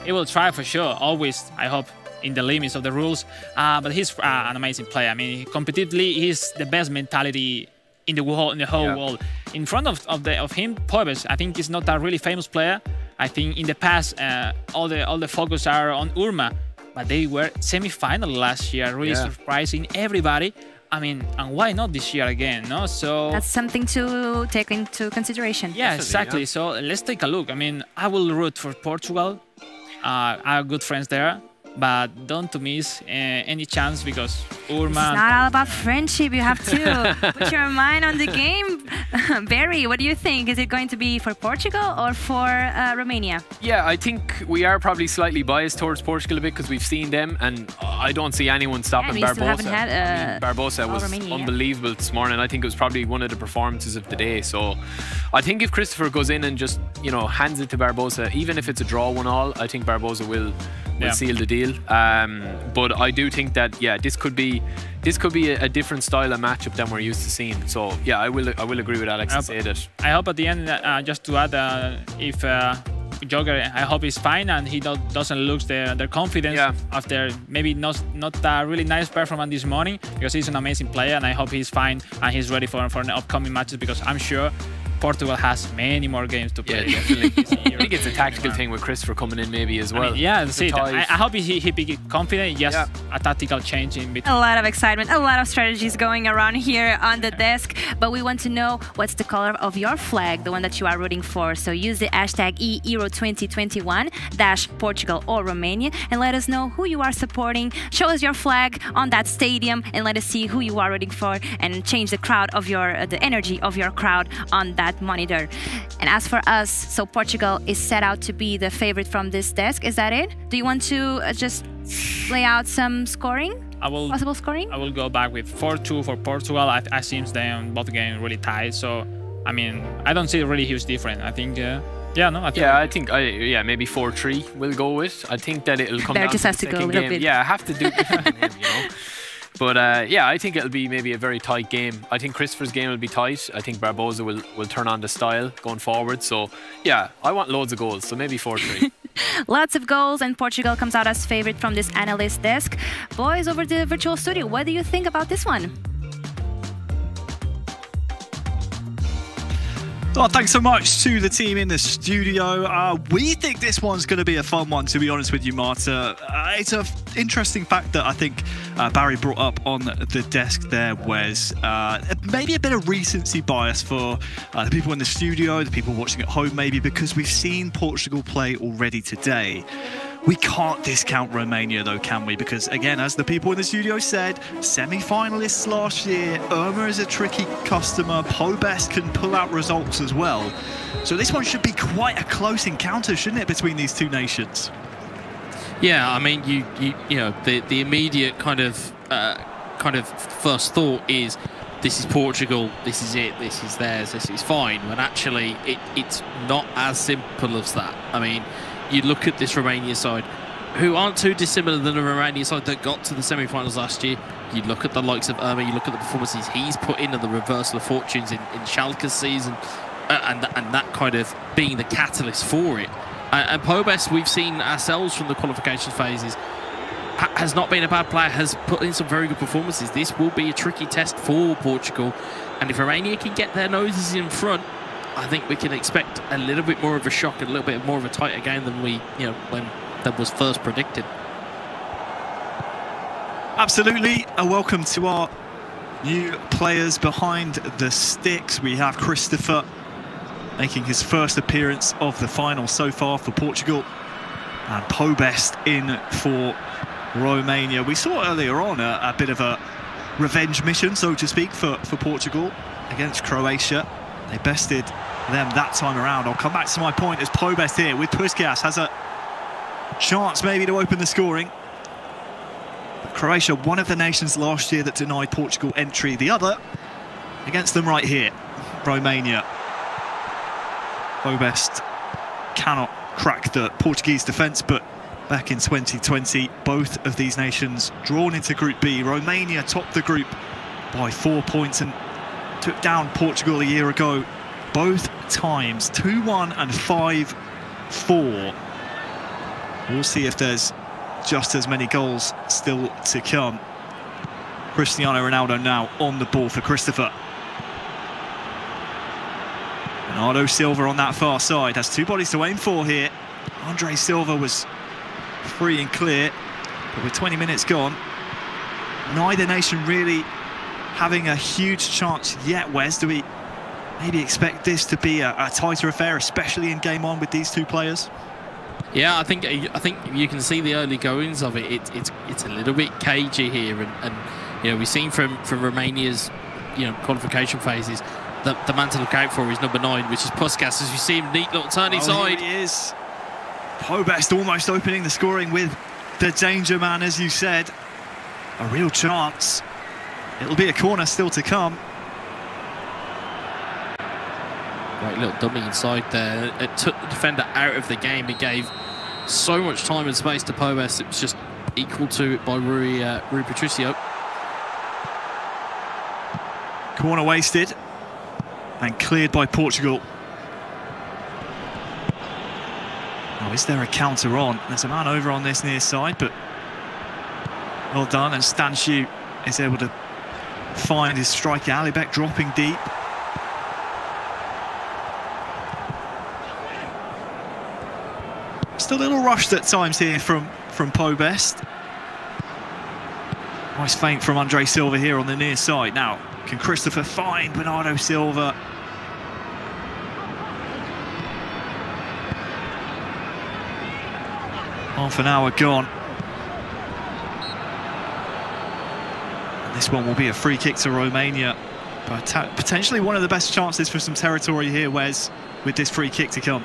he will try for sure. Always, I hope, in the limits of the rules. But he's an amazing player. I mean, competitively, he's the best mentality in the whole world. In front of him, Pobes, I think, is not a really famous player. I think in the past, all the focus are on Urma, but they were semi-final last year, really surprising everybody. I mean, and why not this year again, no? So that's something to take into consideration. Yeah, exactly. Yeah. So let's take a look. I mean, I will root for Portugal. I have good friends there, but don't miss any chance, because Urma... It's not all about friendship. You have to put your mind on the game, Barry, what do you think? Is it going to be for Portugal or for Romania? Yeah, I think we are probably slightly biased towards Portugal a bit because we've seen them, and I don't see anyone stopping Barbosa. I mean, Barbosa was unbelievable this morning. I think it was probably one of the performances of the day. So I think if Christopher goes in and just, you know, hands it to Barbosa, even if it's a draw 1-1, I think Barbosa will seal the deal. But I do think that, yeah, this could be a different style of matchup than we're used to seeing. So yeah, I will agree with Alex and say that. I hope at the end, just to add, if Joker, I hope he's fine and he doesn't lose their confidence after maybe not a really nice performance this morning, because he's an amazing player, and I hope he's fine and he's ready for the upcoming matches, because I'm sure Portugal has many more games to play. Yeah, definitely. I think it's a tactical thing with Christopher coming in maybe as well. I mean, yeah, that's it. I hope he be confident, just a tactical change in between. A lot of excitement, a lot of strategies going around here on the desk, but we want to know what's the color of your flag, the one that you are rooting for. So use the hashtag eEURO2021-Portugal or Romania and let us know who you are supporting. Show us your flag on that stadium and let us see who you are rooting for, and change the crowd of the energy of your crowd on that monitor. And as for us, so Portugal is set out to be the favorite from this desk. Is that it? Do you want to just lay out some scoring? Possible scoring? I will go back with 4-2 for Portugal. I seems they on both games really tight. So I mean, I don't see a really huge difference. I think. I think maybe 4-3 we'll go with. I think that it'll come down to the second game. Yeah, I have to do you know. But I think it'll be maybe a very tight game. I think Christopher's game will be tight. I think Barbosa will turn on the style going forward. So yeah, I want loads of goals. So maybe 4-3. Lots of goals, and Portugal comes out as favorite from this analyst desk. Boys over the virtual studio, what do you think about this one? Well, thanks so much to the team in the studio. We think this one's going to be a fun one, to be honest with you, Marta. It's an interesting fact that I think Barry brought up on the desk there, Wes. Maybe a bit of recency bias for the people in the studio, the people watching at home maybe, because we've seen Portugal play already today. We can't discount Romania though, can we? Because again, as the people in the studio said, semi-finalists last year, Irma is a tricky customer, Pobest can pull out results as well. So this one should be quite a close encounter, shouldn't it, between these two nations? Yeah, I mean, you know, the immediate kind of first thought is, this is Portugal, this is it, this is theirs, this is fine. When actually it's not as simple as that. I mean, you look at this Romania side, who aren't too dissimilar than the Romania side that got to the semi-finals last year. You look at the likes of Irma, you look at the performances he's put in and the reversal of fortunes in Schalke's season, and that kind of being the catalyst for it. And Pobest, we've seen ourselves from the qualification phases, has not been a bad player, has put in some very good performances. This will be a tricky test for Portugal, and if Romania can get their noses in front, I think we can expect a little bit more of a shock, a little bit more of a tighter game than when that was first predicted. Absolutely. A welcome to our new players behind the sticks. We have Christopher making his first appearance of the final so far for Portugal, and Pobest in for Romania. We saw earlier on a bit of a revenge mission, so to speak, for Portugal against Croatia. They bested them that time around. I'll come back to my point as Pobest here with Puskas has a chance maybe to open the scoring. But Croatia, one of the nations last year that denied Portugal entry, the other against them right here, Romania. Pobest cannot crack the Portuguese defence, but back in 2020, both of these nations drawn into Group B. Romania topped the group by 4 points and took down Portugal a year ago, both times, 2-1 and 5-4. We'll see if there's just as many goals still to come. Cristiano Ronaldo now on the ball for Christopher. Bernardo Silva on that far side, has two bodies to aim for here. Andre Silva was free and clear, but with 20 minutes gone, neither nation really having a huge chance yet. Wes, do we maybe expect this to be a tighter affair, especially in game on with these two players? Yeah, I think you can see the early goings of it. It's a little bit cagey here, and you know, we've seen from Romania's qualification phases, the man to look out for is number 9, which is Puskas. As you see him, neat little turn inside. Here he is. Pobest almost opening the scoring with the danger man, as you said. A real chance. It'll be a corner still to come. Great little dummy inside there. It took the defender out of the game. It gave so much time and space to Pobest. It was just equal to it by Rui Patricio. Corner wasted and cleared by Portugal. Oh, is there a counter on? There's a man over on this near side, but well done. And Stanciu is able to find his striker. Alibek dropping deep. Just a little rushed at times here from Pobest. Nice feint from Andre Silva here on the near side. Now, can Christopher find Bernardo Silva? Half an hour gone. And this one will be a free kick to Romania. But potentially one of the best chances for some territory here, Wes, with this free kick to come.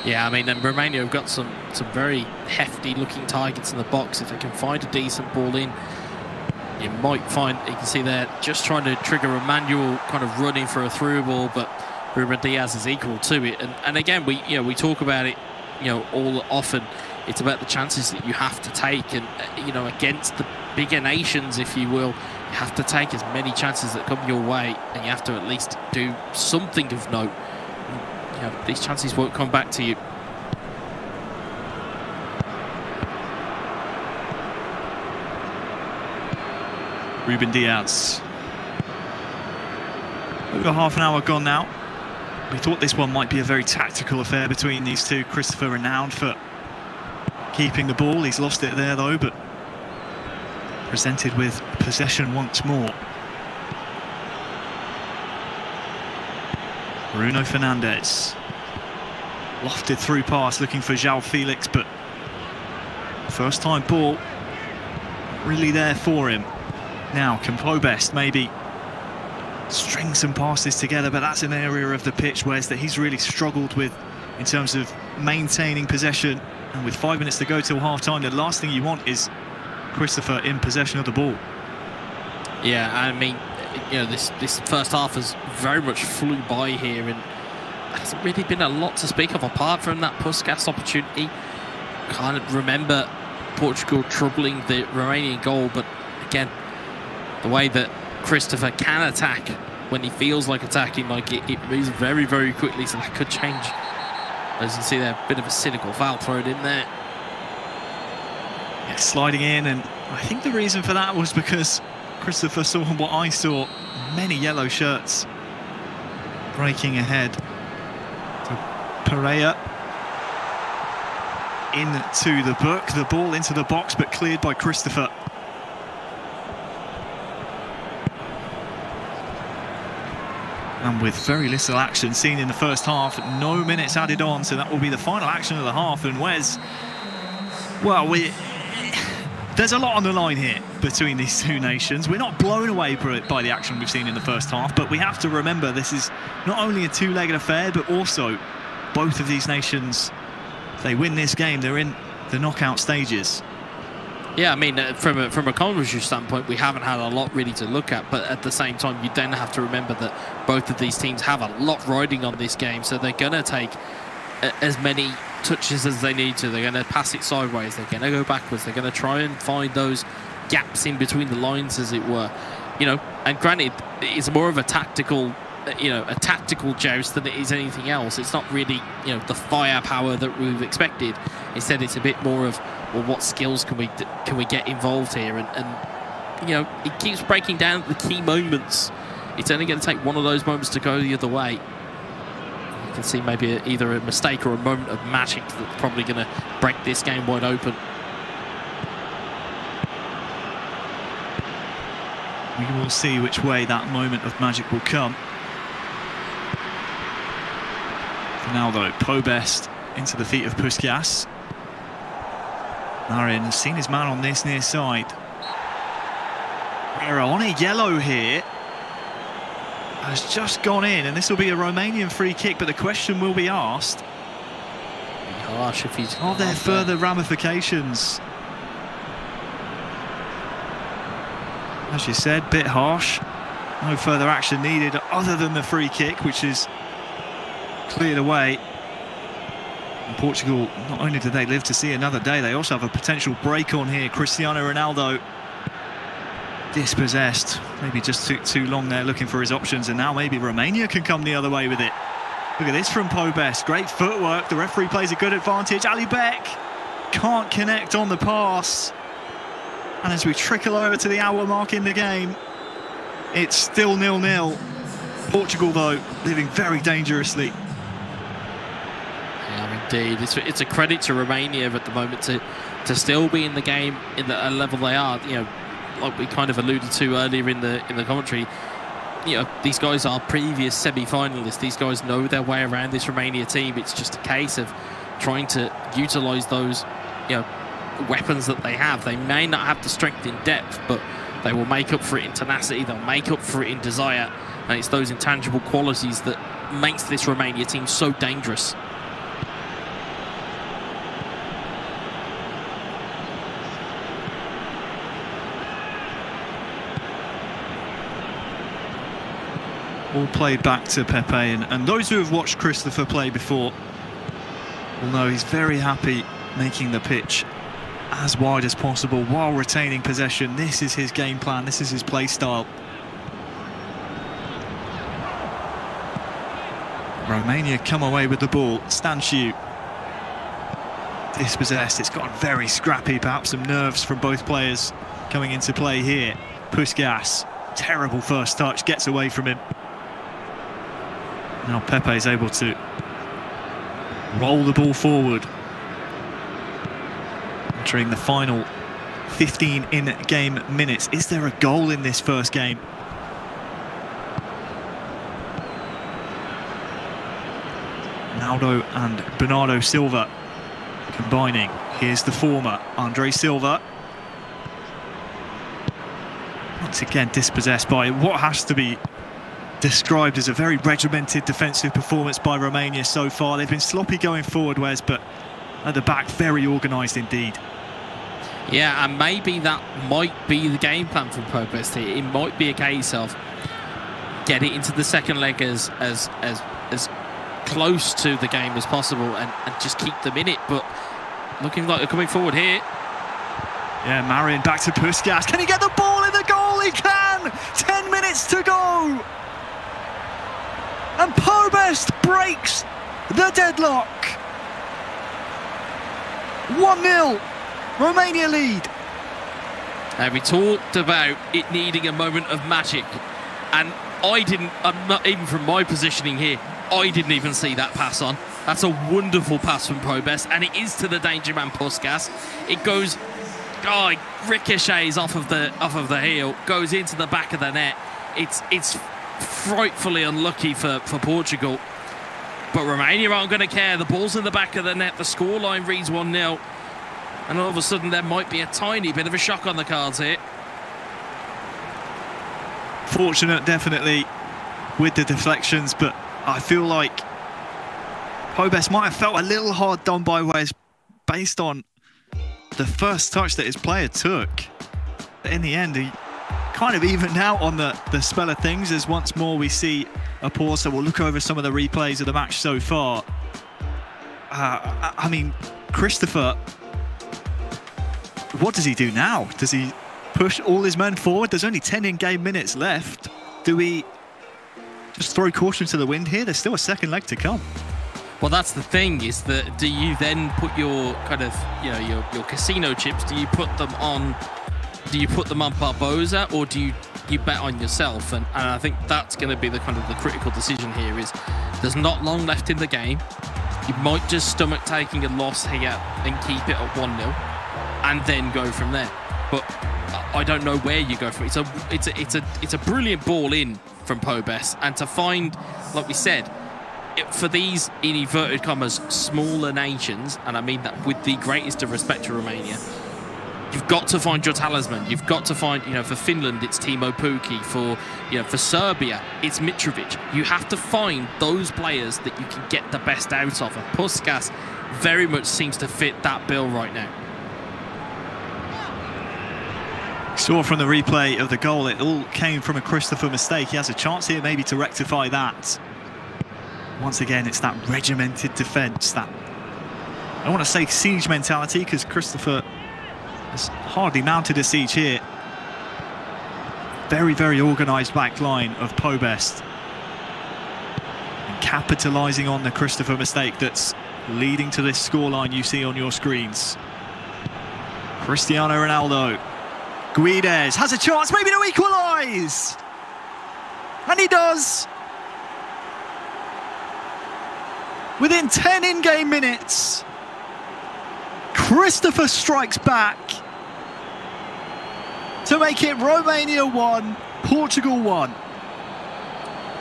Yeah, I mean, and Romania have got some very hefty looking targets in the box. If they can find a decent ball in, you might find, you can see they're just trying to trigger a manual kind of running for a through ball, but Ruben Diaz is equal to it. And again, we talk about it, all often. It's about the chances that you have to take, and against the bigger nations, if you will, you have to take as many chances that come your way, and you have to at least do something of note. These chances won't come back to you. Ruben Diaz. Over half an hour gone now. We thought this one might be a very tactical affair between these two. Christopher renowned for keeping the ball. He's lost it there though, but presented with possession once more. Bruno Fernandes. Lofted through pass looking for João Felix, but first time ball really there for him. Now can Pobest maybe string some passes together, but that's an area of the pitch, Wes, that he's really struggled with in terms of maintaining possession. And with 5 minutes to go till half-time, the last thing you want is Christopher in possession of the ball. Yeah, I mean, this first half has very much flew by here, and there hasn't really been a lot to speak of apart from that Puskas opportunity. Can't remember Portugal troubling the Romanian goal, but again, the way that Christopher can attack when he feels like attacking, it moves very, very quickly, so that could change. As you can see there, a bit of a cynical foul thrown in there. Yeah, sliding in, and I think the reason for that was because Christopher saw what I saw, many yellow shirts breaking ahead. So Pereira into the book, the ball into the box, but cleared by Christopher. And with very little action seen in the first half, no minutes added on, so that will be the final action of the half. And Wes, well, there's a lot on the line here between these two nations. We're not blown away by the action we've seen in the first half, but we have to remember this is not only a two-legged affair, but also both of these nations, if they win this game, they're in the knockout stages. Yeah, I mean, from a commentary standpoint, we haven't had a lot really to look at, but at the same time, you then have to remember that both of these teams have a lot riding on this game, so they're going to take as many touches as they need to. They're going to pass it sideways, they're going to go backwards, they're going to try and find those gaps in between the lines, as it were. And granted, it's more of a tactical joust than it is anything else. It's not really, the firepower that we've expected. Instead, it's a bit more of, well, what skills can we get involved here? And it keeps breaking down the key moments. It's only going to take one of those moments to go the other way. You can see maybe either a mistake or a moment of magic that's probably going to break this game wide open. We will see which way that moment of magic will come. For now, though, Pobest into the feet of Puskas. Marin has seen his man on this near side. We're on a yellow here. has just gone in, and this will be a Romanian free kick, but the question will be asked, harsh if he's are there further ramifications? As you said, bit harsh. No further action needed other than the free kick, which is cleared away. And Portugal, not only do they live to see another day, they also have a potential break on here. Cristiano Ronaldo dispossessed. Maybe just took too long there looking for his options, and now maybe Romania can come the other way with it. Look at this from Pobes. Great footwork. The referee plays a good advantage. Ali Beck can't connect on the pass. And as we trickle over to the hour mark in the game, it's still 0-0. Portugal, though, living very dangerously. Yeah, indeed. It's a credit to Romania at the moment to still be in the game in the level they are. You know, like we kind of alluded to earlier in the commentary. You know, these guys are previous semi-finalists. These guys know their way around this Romania team. It's just a case of trying to utilise those, you know, weapons that they have. They may not have the strength in depth, but they will make up for it in tenacity. They'll make up for it in desire, and it's those intangible qualities that makes this Romania team so dangerous. All played back to Pepe, and those who have watched Christopher play before will know he's very happy making the pitch as wide as possible while retaining possession. This is his game plan, this is his play style. Romania come away with the ball. Stanciu dispossessed. It's got very scrappy, perhaps some nerves from both players coming into play here. Puskas, terrible first touch, gets away from him. Now Pepe is able to roll the ball forward. Entering the final 15 in-game minutes. Is there a goal in this first game? Ronaldo and Bernardo Silva combining. Here's the former, Andre Silva. Once again dispossessed by what has to be described as a very regimented defensive performance by Romania so far. They've been sloppy going forward, Wes, but at the back, very organised indeed. Yeah, and maybe that might be the game plan from Pobes here. It might be a case of get it into the second leg as close to the game as possible and just keep them in it. But looking like they're coming forward here. Yeah, Marin back to Puskas. Can he get the ball in the goal? He can! 10 minutes to go! And Pobes breaks the deadlock. 1-0, Romania lead. We talked about it needing a moment of magic, and I'm not even from my positioning here, I didn't even see that pass on. That's a wonderful pass from Pobes, and it is to the danger man Puskas. It goes, it ricochets off of the heel, goes into the back of the net. It's frightfully unlucky for Portugal, but Romania aren't going to care. The ball's in the back of the net, the scoreline reads 1-0, and all of a sudden there might be a tiny bit of a shock on the cards here. Fortunate definitely with the deflections, but I feel like Pobes might have felt a little hard done by Wes based on the first touch that his player took. But in the end, he kind of evened out on the spell of things, as once more we see a pause. So we'll look over some of the replays of the match so far. I mean, Christopher, what does he do now? Does he push all his men forward? There's only 10 in-game minutes left. Do we just throw caution to the wind here? There's still a second leg to come. Well, that's the thing, is that do you then put your kind of, you know, your casino chips, do you put them on Barbosa, or do you bet on yourself? And I think that's going to be the kind of the critical decision here. Is there's not long left in the game. You might just stomach taking a loss here and keep it at 1-0 and then go from there. But I don't know where you go from it. It's a brilliant ball in from Pobes, and to find, like we said, for these, in inverted commas, smaller nations, and I mean that with the greatest of respect to Romania, you've got to find your talisman. You've got to find, for Finland, it's Timo Pukki. For Serbia, it's Mitrovic. You have to find those players that you can get the best out of. And Puskas very much seems to fit that bill right now. Saw from the replay of the goal, it all came from a Christopher mistake. He has a chance here maybe to rectify that. Once again, it's that regimented defence, that, I don't want to say siege mentality, because Christopher has hardly mounted a siege here. Very, very organised back line of Pobest. And capitalising on the Christopher mistake that's leading to this scoreline you see on your screens. Cristiano Ronaldo. Guedes has a chance maybe to equalise! And he does! Within 10 in-game minutes, Christopher strikes back to make it Romania 1, Portugal 1.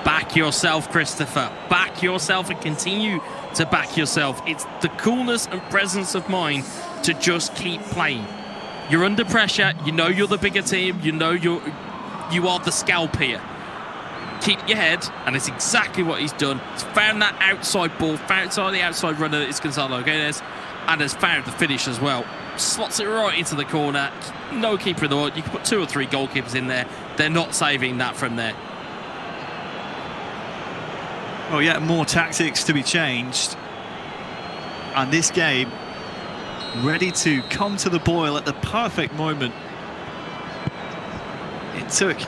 Back yourself, Christopher. Back yourself and continue to back yourself. It's the coolness and presence of mind to just keep playing. You're under pressure. You know you're the bigger team. You know you are the scalp here. Keep your head, and it's exactly what he's done. He's found that outside ball, found the outside runner that is Gonzalo Guedes, and has found the finish as well. Slots it right into the corner. No keeper in the world. You can put 2 or 3 goalkeepers in there. They're not saving that from there. Well, yeah, more tactics to be changed. And this game ready to come to the boil at the perfect moment. It took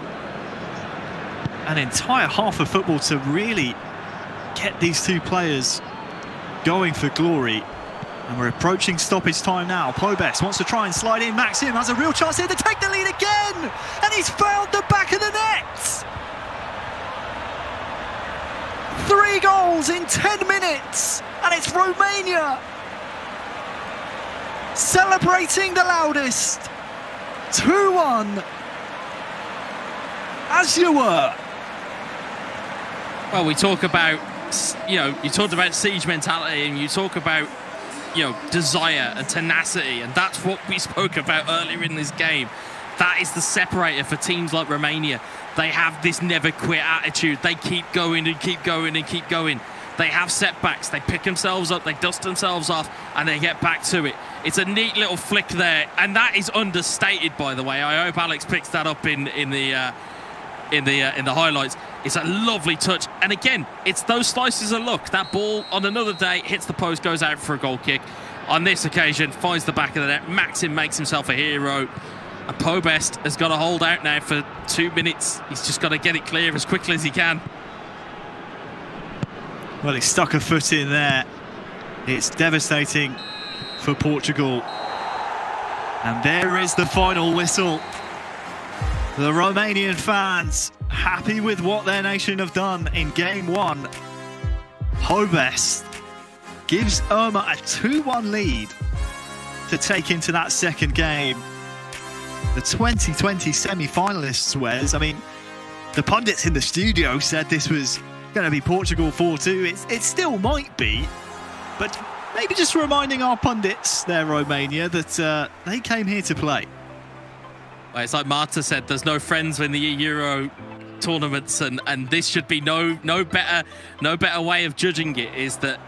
an entire half of football to really get these two players going for glory. And we're approaching stoppage time now. Pobest wants to try and slide in. Maxim has a real chance here to take the lead again! And he's found the back of the net! 3 goals in 10 minutes! And it's Romania celebrating the loudest. 2-1. As you were. Well, we talk about, you talked about siege mentality, and you talk about, desire and tenacity, and that's what we spoke about earlier in this game. That is the separator for teams like Romania. They have this never quit attitude. They keep going and keep going and keep going. They have setbacks, they pick themselves up, they dust themselves off, and they get back to it. It's a neat little flick there, and that is understated, by the way. I hope Alex picks that up in the highlights. It's a lovely touch, and again, it's those slices of luck. That ball on another day hits the post, goes out for a goal kick. On this occasion, finds the back of the net. Maxim makes himself a hero. And Pobest has got to hold out now for 2 minutes. He's just got to get it clear as quickly as he can. Well, he stuck a foot in there. It's devastating for Portugal. And there is the final whistle. The Romanian fans happy with what their nation have done in game 1. Pobest gives Irma a 2-1 lead to take into that second game. The 2020 semi-finalists, Wes. I mean, the pundits in the studio said this was going to be Portugal 4-2. It still might be, but maybe just reminding our pundits there, Romania, that they came here to play. Well, it's like Marta said, there's no friends in the eEURO tournaments, and this should be no better way of judging it, is that,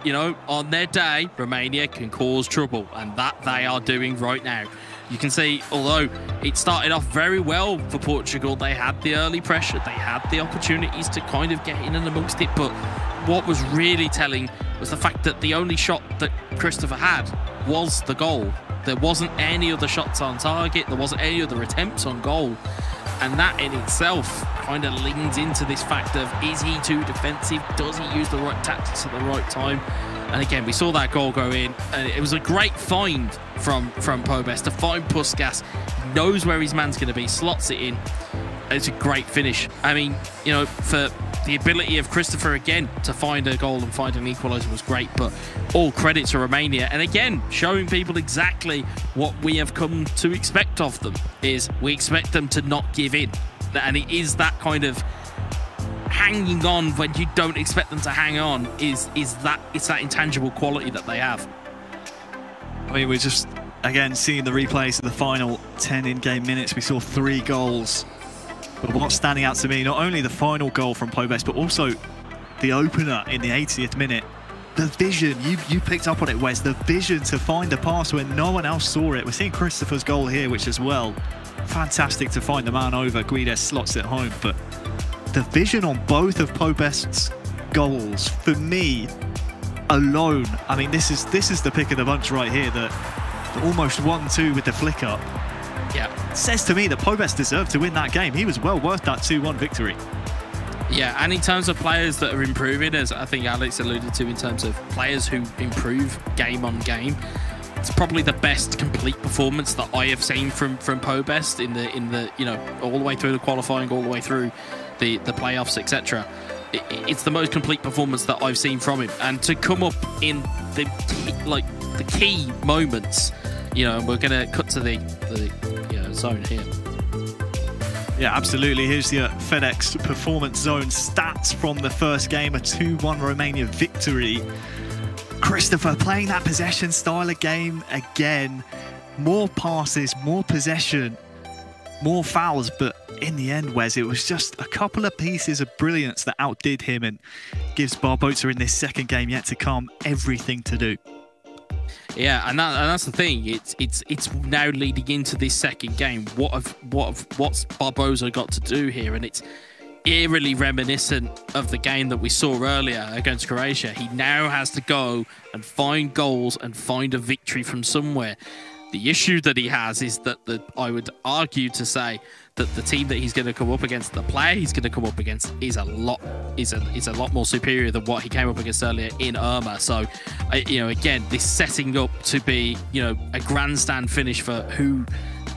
on their day, Romania can cause trouble, and that they are doing right now. You can see, although it started off very well for Portugal, they had the early pressure, they had the opportunities to kind of get in and amongst it, but what was really telling was the fact that the only shot that Christopher had was the goal. There wasn't any other shots on target, there wasn't any other attempts on goal, and that in itself kind of leans into this fact of, is he too defensive? Does he use the right tactics at the right time? And again, we saw that goal go in, and it was a great find from Pobest to find Puskas. He knows where his man's going to be, slots it in. It's a great finish. I mean, for the ability of Christopher again to find a goal and find an equaliser was great, but all credit to Romania. And again, showing people exactly what we have come to expect of them, is we expect them to not give in. And it is that kind of hanging on when you don't expect them to hang on, it's that intangible quality that they have. I mean, we're just Again, seeing the replays of the final 10 in-game minutes, we saw 3 goals. But what's standing out to me, not only the final goal from Pobest, but also the opener in the 80th minute. The vision, you picked up on it, Wes, the vision to find the pass when no one else saw it. We're seeing Christopher's goal here, which as well, fantastic to find the man over. Guides slots it home, but the vision on both of Pobest's goals, for me, alone, I mean, this is the pick of the bunch right here, the almost 1-2 with the flick up. Yeah. Says to me that Pobest deserved to win that game. He was well worth that 2-1 victory. Yeah, and in terms of players that are improving, as I think Alex alluded to, in terms of players who improve game on game, it's probably the best complete performance that I have seen from Pobest in the you know, all the way through the qualifying, all the way through the playoffs, etc. It's the most complete performance that I've seen from him, and to come up in the key moments, you know, and we're going to cut to the zone here. Yeah, absolutely. Here's the FedEx Performance Zone stats from the first game, a 2-1 Romania victory. Christopher playing that possession style of game again. More passes, more possession, more fouls, but in the end, Wes, it was just a couple of pieces of brilliance that outdid him and gives Barbosa in this second game yet to come everything to do. Yeah, and that's the thing. It's now leading into this second game. What's Barbosa got to do here? And it's eerily reminiscent of the game that we saw earlier against Croatia. He now has to go and find goals and find a victory from somewhere. The issue that he has is that I would argue to say that the team that he's going to come up against, the player he's going to come up against, is a lot more superior than what he came up against earlier in Irma. So, you know, again, this setting up to be, you know, a grandstand finish for who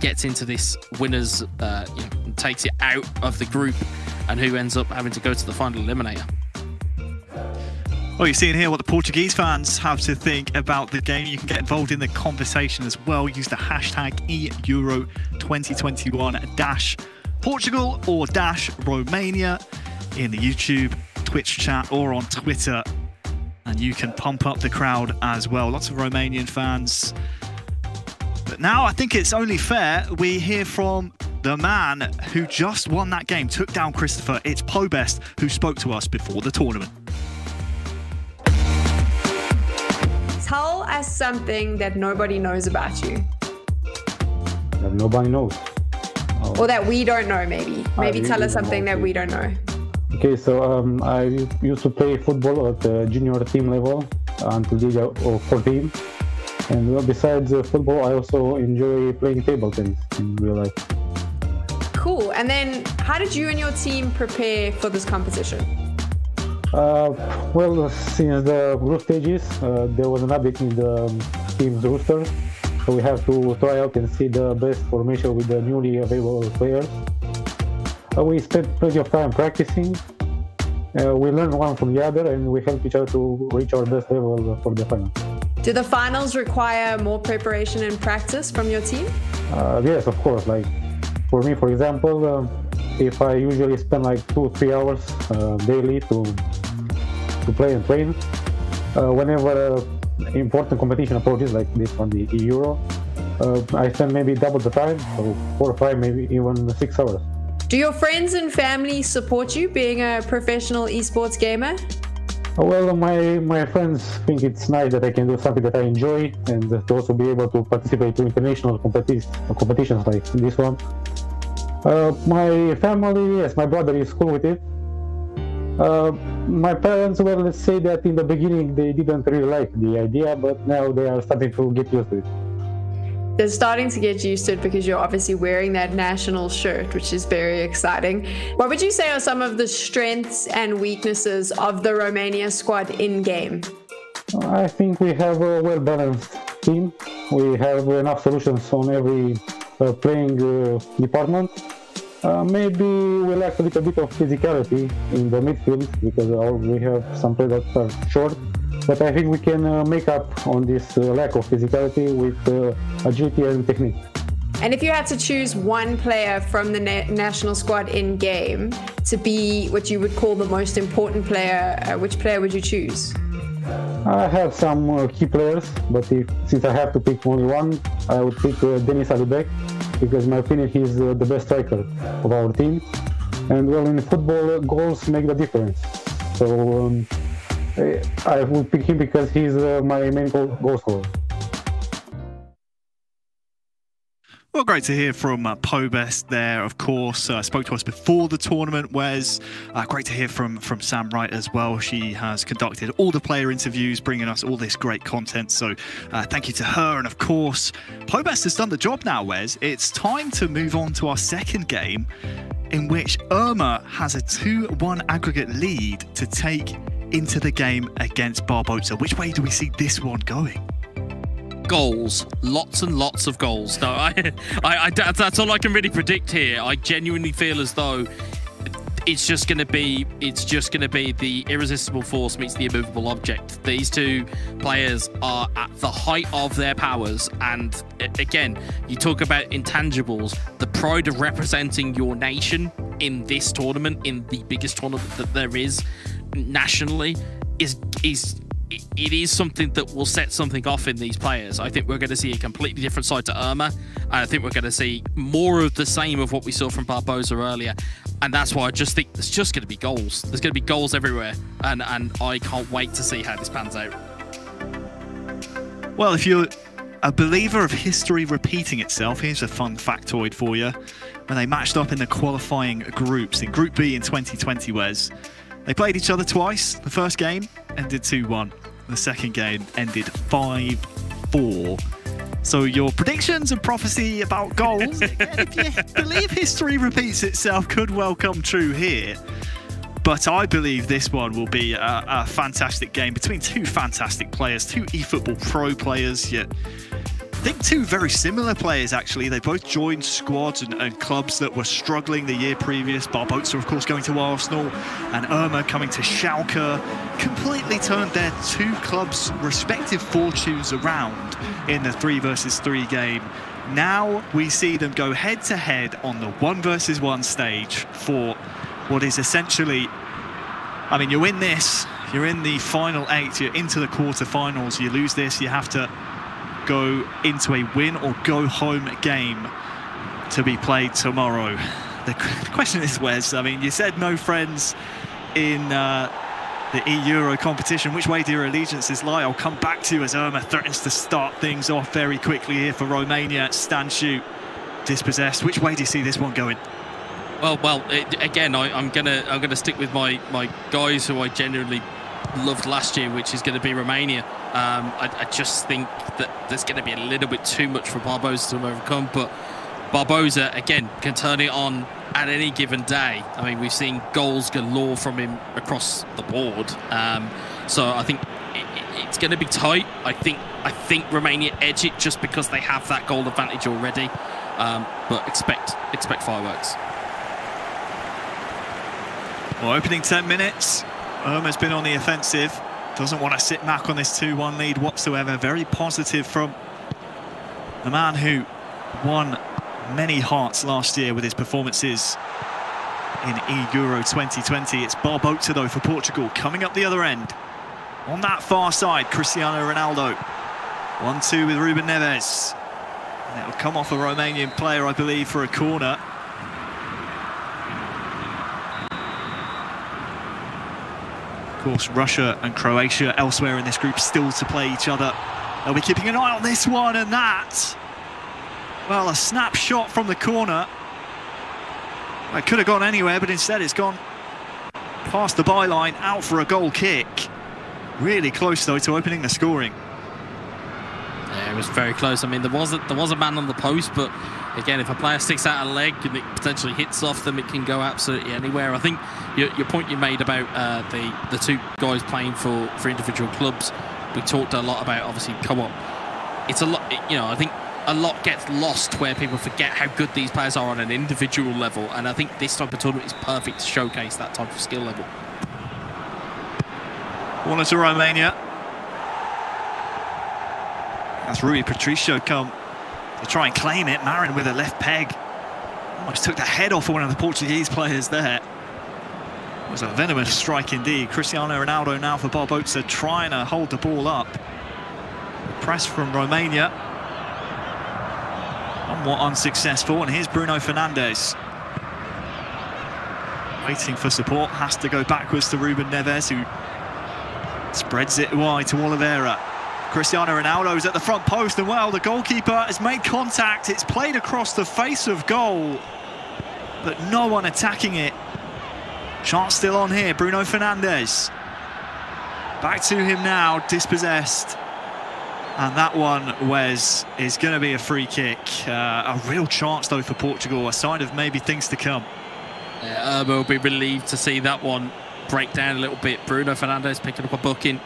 gets into this winners, you know, and takes it out of the group, and who ends up having to go to the final eliminator. Well, you're seeing here what the Portuguese fans have to think about the game. You can get involved in the conversation as well. Use the hashtag eEURO 2021 -Portugal or -Romania in the YouTube, Twitch chat, or on Twitter. And you can pump up the crowd as well. Lots of Romanian fans. But now I think it's only fair we hear from the man who just won that game, took down Christopher. It's Pobest, who spoke to us before the tournament. Tell us something that nobody knows about you. That nobody knows. Or that we don't know, maybe. Maybe tell us something that we don't know. Okay, so I used to play football at the junior team level until the age of 14. And besides football, I also enjoy playing table tennis in real life. Cool. And then how did you and your team prepare for this competition? Well, since the group stages, there was an update in the team's roster, so we have to try out and see the best formation with the newly available players. We spent plenty of time practicing. We learned one from the other, and we helped each other to reach our best level for the final. Do the finals require more preparation and practice from your team? Yes, of course. Like for me, for example, if I usually spend like 2-3 hours daily to play and train, whenever important competition approaches like this one, the eEURO, I spend maybe double the time, so 4 or 5, maybe even 6 hours. Do your friends and family support you being a professional esports gamer? Well, my friends think it's nice that I can do something that I enjoy, and to also be able to participate in international competitions like this one. My family, yes, my brother is cool with it. My parents, well, let's say that in the beginning they didn't really like the idea, but now they are starting to get used to it. They're starting to get used to it because you're obviously wearing that national shirt, which is very exciting. What would you say are some of the strengths and weaknesses of the Romania squad in-game? I think we have a well-balanced team. We have enough solutions on every playing department. Maybe we lack a little bit of physicality in the midfield because we have some players that are short. But I think we can make up on this lack of physicality with agility and technique. And if you had to choose one player from the national squad in-game to be what you would call the most important player, which player would you choose? I have some key players, but since I have to pick only one, I would pick Denis Alibek, because in my opinion he's the best striker of our team. And well, in football, goals make the difference. So I would pick him because he's my main goal scorer. Well, great to hear from Pobest there, of course. Spoke to us before the tournament, Wes. Great to hear from Sam Wright as well. She has conducted all the player interviews, bringing us all this great content. So thank you to her. And of course, Pobest has done the job now, Wes. It's time to move on to our second game, in which Irma has a 2-1 aggregate lead to take into the game against Barbosa. Which way do we see this one going? Goals, lots and lots of goals. No, that's all I can really predict here. I genuinely feel as though it's just going to be the irresistible force meets the immovable object. These two players are at the height of their powers, and again, you talk about intangibles. The pride of representing your nation in this tournament, in the biggest tournament that there is nationally, it is something that will set something off in these players. I think we're going to see a completely different side to Irma. I think we're going to see more of the same of what we saw from Barbosa earlier. And that's why I just think there's just going to be goals. There's going to be goals everywhere. And I can't wait to see how this pans out. Well, if you're a believer of history repeating itself, here's a fun factoid for you. When they matched up in the qualifying groups, in Group B in 2020, Wes, they played each other twice. The first game ended 2-1. The second game ended 5-4. So your predictions and prophecy about goals, if you believe history repeats itself, could well come true here. But I believe this one will be a fantastic game between two fantastic players, two eFootball Pro players, yet I think two very similar players, actually. They both joined squads and clubs that were struggling the year previous. Barbosa, of course, going to Arsenal, and Irma coming to Schalke. Completely turned their two clubs' respective fortunes around in the 3 versus 3 game. Now we see them go head-to-head on the 1 versus 1 stage for what is essentially... I mean, you win this, you're in the final 8, you're into the quarterfinals. You lose this, you have to go into a win or go home game to be played tomorrow. The question is, Wes, I mean, you said no friends in the eEURO competition. Which way do your allegiances lie? I'll come back to you as Irma threatens to start things off very quickly here for Romania. Stand shoot dispossessed. Which way do you see this one going? Well, again, I'm gonna stick with my guys who I genuinely loved last year, which is going to be Romania. I just think that there's going to be a little bit too much for Barbosa to overcome, but Barbosa, again, can turn it on at any given day. I mean, we've seen goals galore from him across the board. So I think it's going to be tight. I think Romania edge it just because they have that goal advantage already. But expect fireworks. Well, opening 10 minutes. Irma's been on the offensive, doesn't want to sit back on this 2-1 lead whatsoever. Very positive from the man who won many hearts last year with his performances in eEURO 2020. It's Barbosa, though, for Portugal, coming up the other end. On that far side, Cristiano Ronaldo. 1-2 with Ruben Neves. And it'll come off a Romanian player, I believe, for a corner. Of course, Russia and Croatia elsewhere in this group still to play each other. They'll be keeping an eye on this one, and that, well, a snapshot from the corner. It could have gone anywhere, but instead it's gone past the byline, out for a goal kick. Really close, though, to opening the scoring. Yeah, it was very close. I mean, there was a man on the post, but again, if a player sticks out a leg and it potentially hits off them, it can go absolutely anywhere. I think your point you made about the two guys playing for individual clubs, we talked a lot about, obviously, co-op. It's a lot, I think a lot gets lost where people forget how good these players are on an individual level, and I think this type of tournament is perfect to showcase that type of skill level. Corner to Romania. That's Rui Patricio come to try and claim it. Marin with a left peg. Almost took the head off of one of the Portuguese players there. It was a venomous strike indeed. Cristiano Ronaldo now for Barbosa, trying to hold the ball up. Press from Romania. Somewhat unsuccessful, and here's Bruno Fernandes. Waiting for support, has to go backwards to Ruben Neves, who spreads it wide to Oliveira. Cristiano Ronaldo's at the front post, and well, the goalkeeper has made contact. It's played across the face of goal, but no one attacking it. Chance still on here, Bruno Fernandes. Back to him now, dispossessed. And that one, Wes, is going to be a free kick. A real chance, though, for Portugal, a sign of maybe things to come. Yeah, will be relieved to see that one break down a little bit. Bruno Fernandes picking up a booking.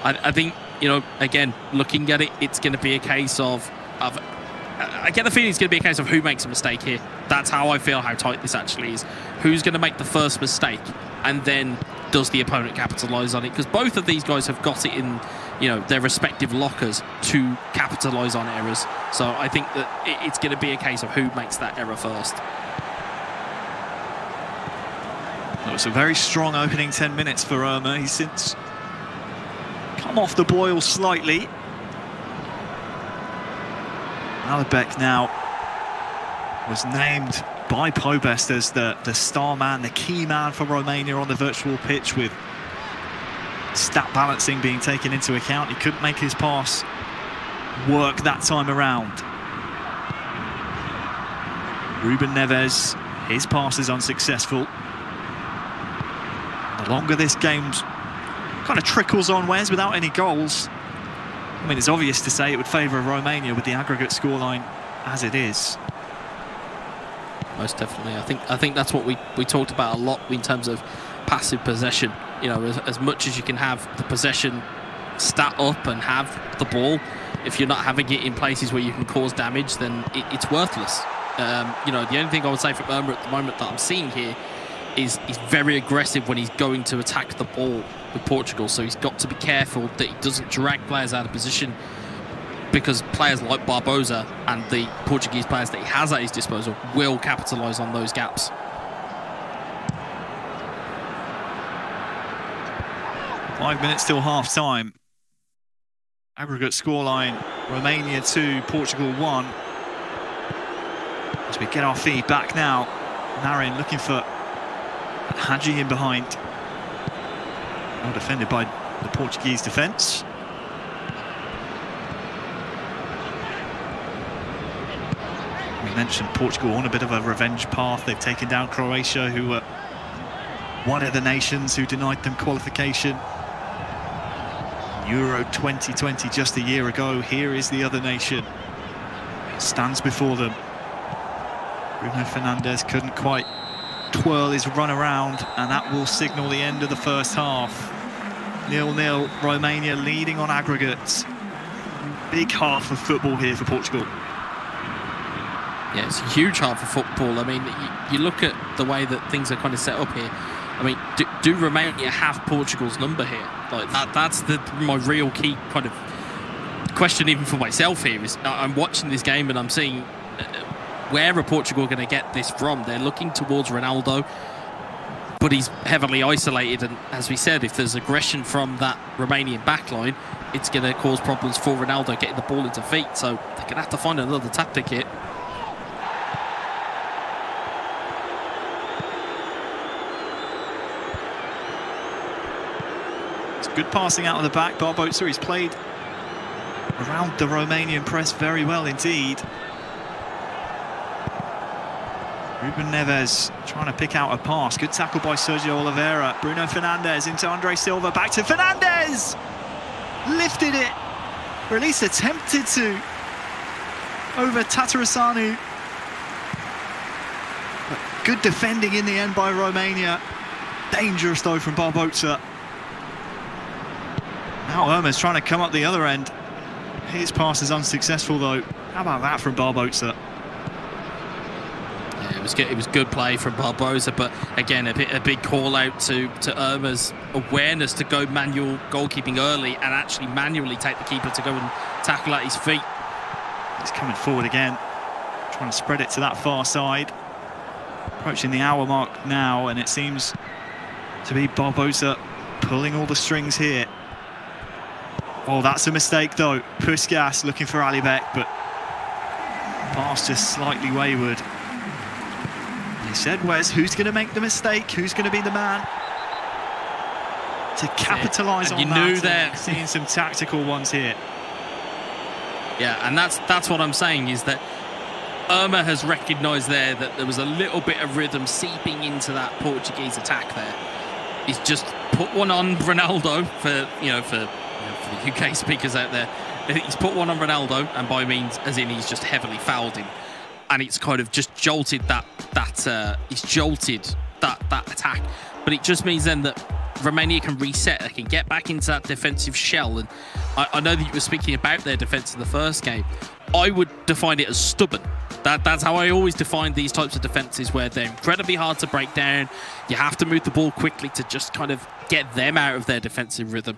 I think, you know, again, looking at it, it's going to be a case of I get the feeling it's going to be a case of who makes a mistake here. That's how I feel how tight this actually is. Who's going to make the first mistake, and then does the opponent capitalise on it? Because both of these guys have got it in, you know, their respective lockers to capitalise on errors. So I think that it's going to be a case of who makes that error first. It was a very strong opening 10 minutes for Irma. He's since come off the boil slightly. Alabek now was named by Pobest as the star man, the key man for Romania on the virtual pitch, with stat balancing being taken into account. He couldn't make his pass work that time around. Ruben Neves, his pass is unsuccessful. The longer this game kind of trickles on, Wes, without any goals, I mean, it's obvious to say it would favour Romania with the aggregate scoreline as it is. Most definitely. I think that's what we talked about a lot in terms of passive possession. You know, as much as you can have the possession stat up and have the ball, if you're not having it in places where you can cause damage, then it's worthless. You know, the only thing I would say from Irma at the moment that I'm seeing here is he's very aggressive when he's going to attack the ball with Portugal, so he's got to be careful that he doesn't drag players out of position, because players like Barbosa and the Portuguese players that he has at his disposal will capitalise on those gaps. Five minutes till half-time. Aggregate scoreline, Romania 2, Portugal 1. As we get our feed back now, Marin looking for Hadji in behind. Well defended by the Portuguese defence. We mentioned Portugal on a bit of a revenge path. They've taken down Croatia, who were one of the nations who denied them qualification. Euro 2020 just a year ago. Here is the other nation. It stands before them. Bruno Fernandes couldn't quite twirl his run around, and that will signal the end of the first half. 0-0, Romania leading on aggregates. Big half of football here for Portugal. Yeah, it's a huge half of football. I mean, you look at the way that things are kind of set up here. I mean, do Romania have Portugal's number here? Like that's my real key kind of question, even for myself here. Is I'm watching this game and I'm seeing where are Portugal going to get this from? They're looking towards Ronaldo, but he's heavily isolated. And as we said, if there's aggression from that Romanian backline, it's going to cause problems for Ronaldo getting the ball into feet. So they're going to have to find another tactic here. It's good passing out of the back. Barbosa, he's played around the Romanian press very well indeed. Ruben Neves trying to pick out a pass. Good tackle by Sergio Oliveira. Bruno Fernandes into Andre Silva. Back to Fernandes! Lifted it. Or at least attempted to. Over Tatarusanu. But good defending in the end by Romania. Dangerous though from Barbosa. Now Irma's trying to come up the other end. His pass is unsuccessful though. How about that from Barbosa? It was good play from Barbosa, but again, a big call out to Irma's awareness to go manual goalkeeping early and actually manually take the keeper to go and tackle at his feet. He's coming forward again, trying to spread it to that far side. Approaching the hour mark now, and it seems to be Barbosa pulling all the strings here. Oh, that's a mistake though. Puskas looking for Alibek, but pass just slightly wayward. He said, Wes, who's going to make the mistake? Who's going to be the man to capitalise on that? You knew that. Seeing some tactical ones here. Yeah, and that's what I'm saying, is that Irma has recognised there that there was a little bit of rhythm seeping into that Portuguese attack there. He's just put one on Ronaldo for the UK speakers out there. He's put one on Ronaldo, and by means as in he's just heavily fouled him, and it's kind of just jolted that attack. But it just means then that Romania can reset, they can get back into that defensive shell. And I know that you were speaking about their defence in the first game. I would define it as stubborn. That's how I always define these types of defences, where they're incredibly hard to break down. You have to move the ball quickly to just kind of get them out of their defensive rhythm.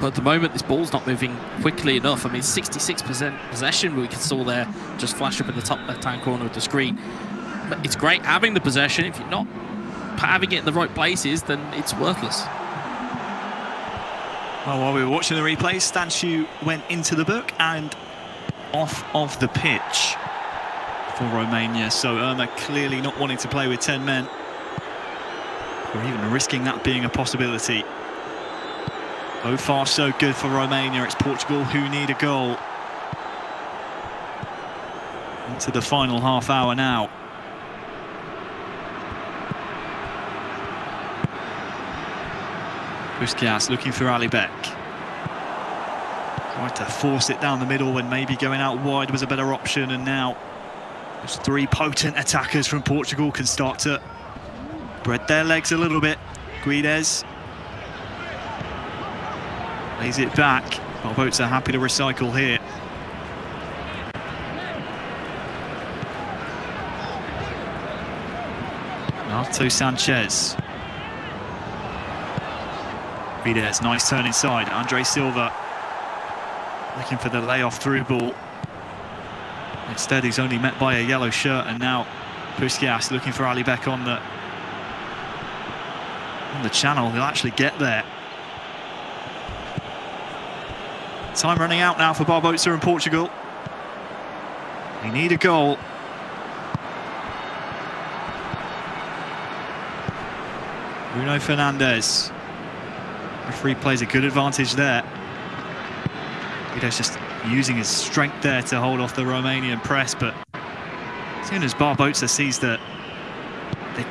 But at the moment, this ball's not moving quickly enough. I mean, 66% possession we saw there just flash up in the top left-hand corner of the screen. But it's great having the possession. If you're not having it in the right places, then it's worthless. Well, while we were watching the replay, Stanciu went into the book and off of the pitch for Romania. So Irma clearly not wanting to play with 10 men, or even risking that being a possibility. So far, so good for Romania. It's Portugal who need a goal. Into the final half hour now. Puskas looking for Alibek. Tried to force it down the middle when maybe going out wide was a better option, and now those three potent attackers from Portugal can start to spread their legs a little bit. Guedes lays it back. Barbosa happy to recycle here. Arto Sanchez. Guedes, nice turn inside. Andre Silva looking for the layoff through ball. Instead, he's only met by a yellow shirt, and now Puskas looking for Alibek on the channel. He'll actually get there. Time running out now for Barbosa and Portugal. They need a goal. Bruno Fernandes. Referee plays a good advantage there. Guedes just using his strength there to hold off the Romanian press, but as soon as Barbosa sees the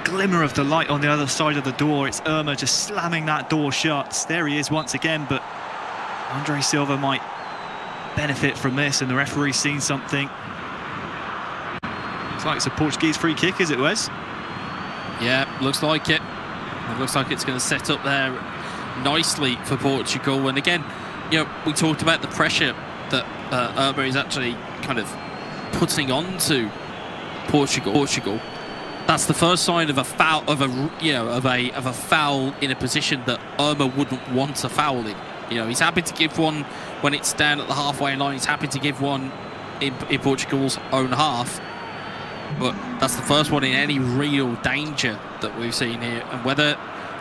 glimmer of the light on the other side of the door, it's Irma just slamming that door shut. There he is once again, but Andre Silva might benefit from this, and the referee's seen something. Looks like it's a Portuguese free kick, is it, Wes? Yeah, looks like it. It looks like it's going to set up there nicely for Portugal. And again, we talked about the pressure that Irma is actually kind of putting onto Portugal. That's the first sign of a foul, of a foul in a position that Irma wouldn't want to foul in. He's happy to give one when it's down at the halfway line. He's happy to give one in Portugal's own half. But that's the first one in any real danger that we've seen here. And whether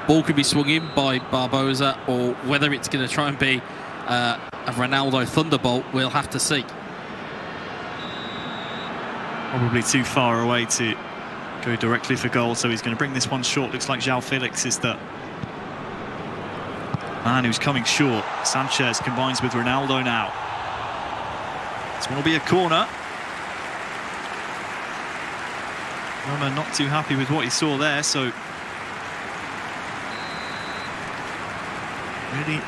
ball could be swung in by Barbosa or whether it's going to try and be a Ronaldo thunderbolt, we'll have to see. Probably too far away to go directly for goal, so he's going to bring this one short. Looks like João Felix is the man who's coming short. Sanchez combines with Ronaldo now. This one will be a corner. Roma not too happy with what he saw there, so really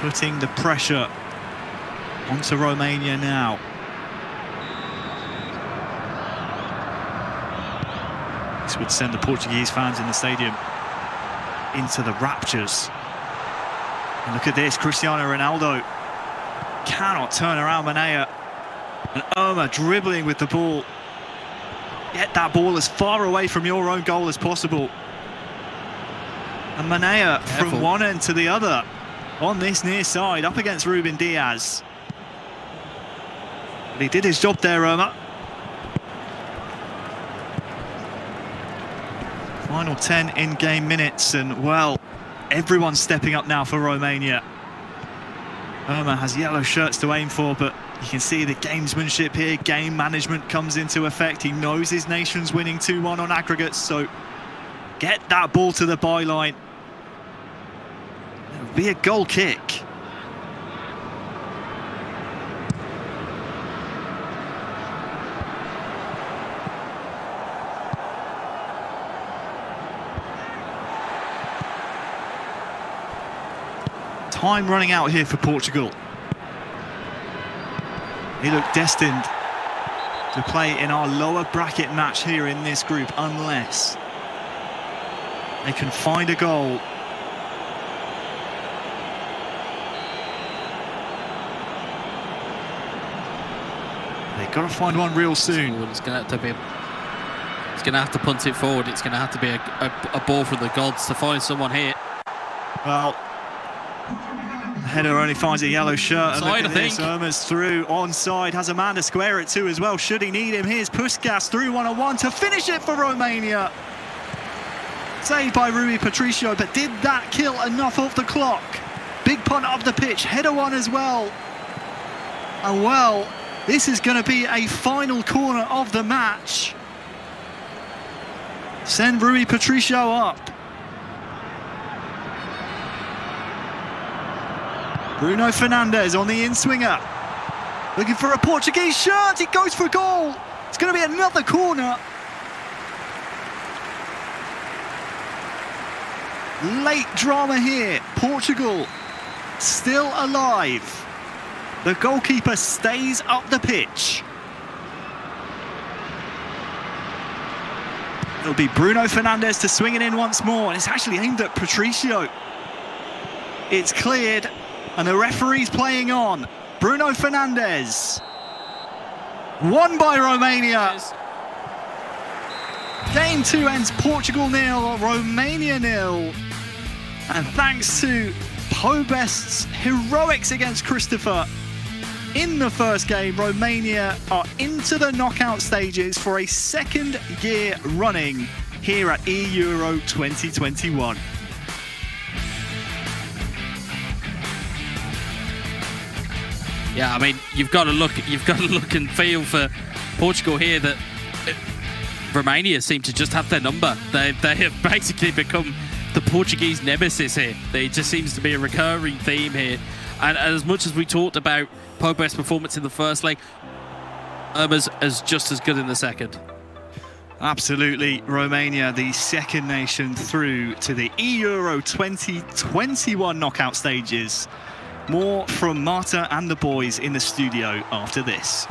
putting the pressure onto Romania now. This would send the Portuguese fans in the stadium into the raptures. And look at this, Cristiano Ronaldo cannot turn around Manea. And Irma dribbling with the ball. Get that ball as far away from your own goal as possible. And Manea from one end to the other on this near side, up against Ruben Diaz. But he did his job there, Irma. Final 10 in-game minutes, and well, everyone's stepping up now for Romania. Irma has yellow shirts to aim for, but you can see the gamesmanship here, game management comes into effect. He knows his nation's winning 2-1 on aggregates, so get that ball to the byline. It'll be a goal kick. Time running out here for Portugal. They look destined to play in our lower bracket match here in this group unless they can find a goal. They've got to find one real soon. It's going to have to punt it forward. It's going to have to be a ball from the gods to find someone here. Well, the header only finds a yellow shirt. Onside, and look at this, Irma's through, onside, has a man to square it to as well, should he need him. Here's Puskas through 1-on-1 to finish it for Romania. Saved by Rui Patricio, but did that kill enough off the clock? Big punt up the pitch, header one as well. And well, this is going to be a final corner of the match. Send Rui Patricio up. Bruno Fernandes on the in-swinger. Looking for a Portuguese shirt. It goes for goal. It's going to be another corner. Late drama here. Portugal still alive. The goalkeeper stays up the pitch. It'll be Bruno Fernandes to swing it in once more. And it's actually aimed at Patricio. It's cleared. And the referee's playing on. Bruno Fernandes. Won by Romania. Game 2 ends Portugal 0, Romania 0. And thanks to Pobest's heroics against Christopher in the first game, Romania are into the knockout stages for a second year running here at eEURO 2021. Yeah, I mean, you've got to look and feel for Portugal here that Romania seem to just have their number. They have basically become the Portuguese nemesis here. There just seems to be a recurring theme here. And as much as we talked about Pobest's performance in the first leg, Irma's as just as good in the second. Absolutely. Romania, the second nation through to the eEURO 2021 knockout stages. More from Marta and the boys in the studio after this.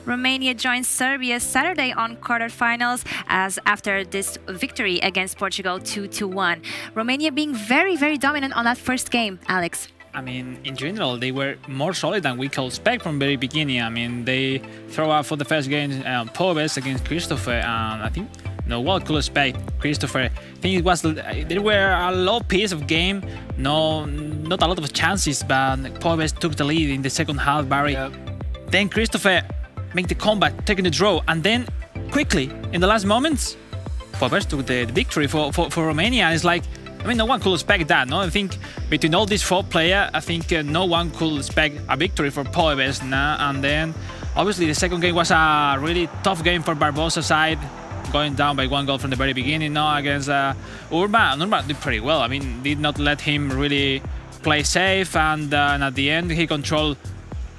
Romania joins Serbia Saturday on quarterfinals as after this victory against Portugal 2-1. Romania being very, very dominant on that first game, Alex. I mean, in general, they were more solid than we could expect from the very beginning. I mean, they throw out for the first game Pobes against Christopher, and I think no one could expect Christopher. I think it was there were a low pace of game, not a lot of chances, but Pobes took the lead in the second half. Barry, then Christopher make the comeback, taking the draw, and then quickly in the last moments, Pobes took the victory for Romania. It's like, I mean, no one could expect that, no? I think between all these 4 players, I think no one could expect a victory for Pobes now. And then, obviously, the second game was a really tough game for Barbosa's side, going down by 1 goal from the very beginning, no, against Urban. Urban did pretty well. I mean, did not let him really play safe, and at the end, he controlled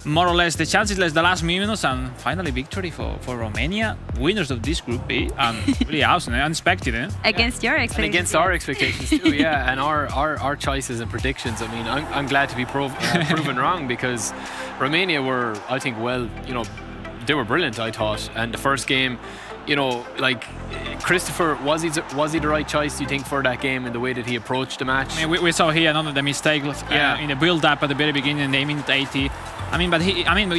more or less the chances, less the last minutes, and finally victory for Romania, winners of this Group B, and really awesome, unexpected, eh? Against your expectations. And against our expectations too, yeah, and our choices and predictions. I mean, I'm glad to be proven wrong, because Romania were, I think, well, you know, they were brilliant, I thought, and the first game, you know, like Christopher, was he the right choice, do you think, for that game and the way that he approached the match? I mean, we saw here another mistake in the build-up at the very beginning, in the minute 80. I mean, but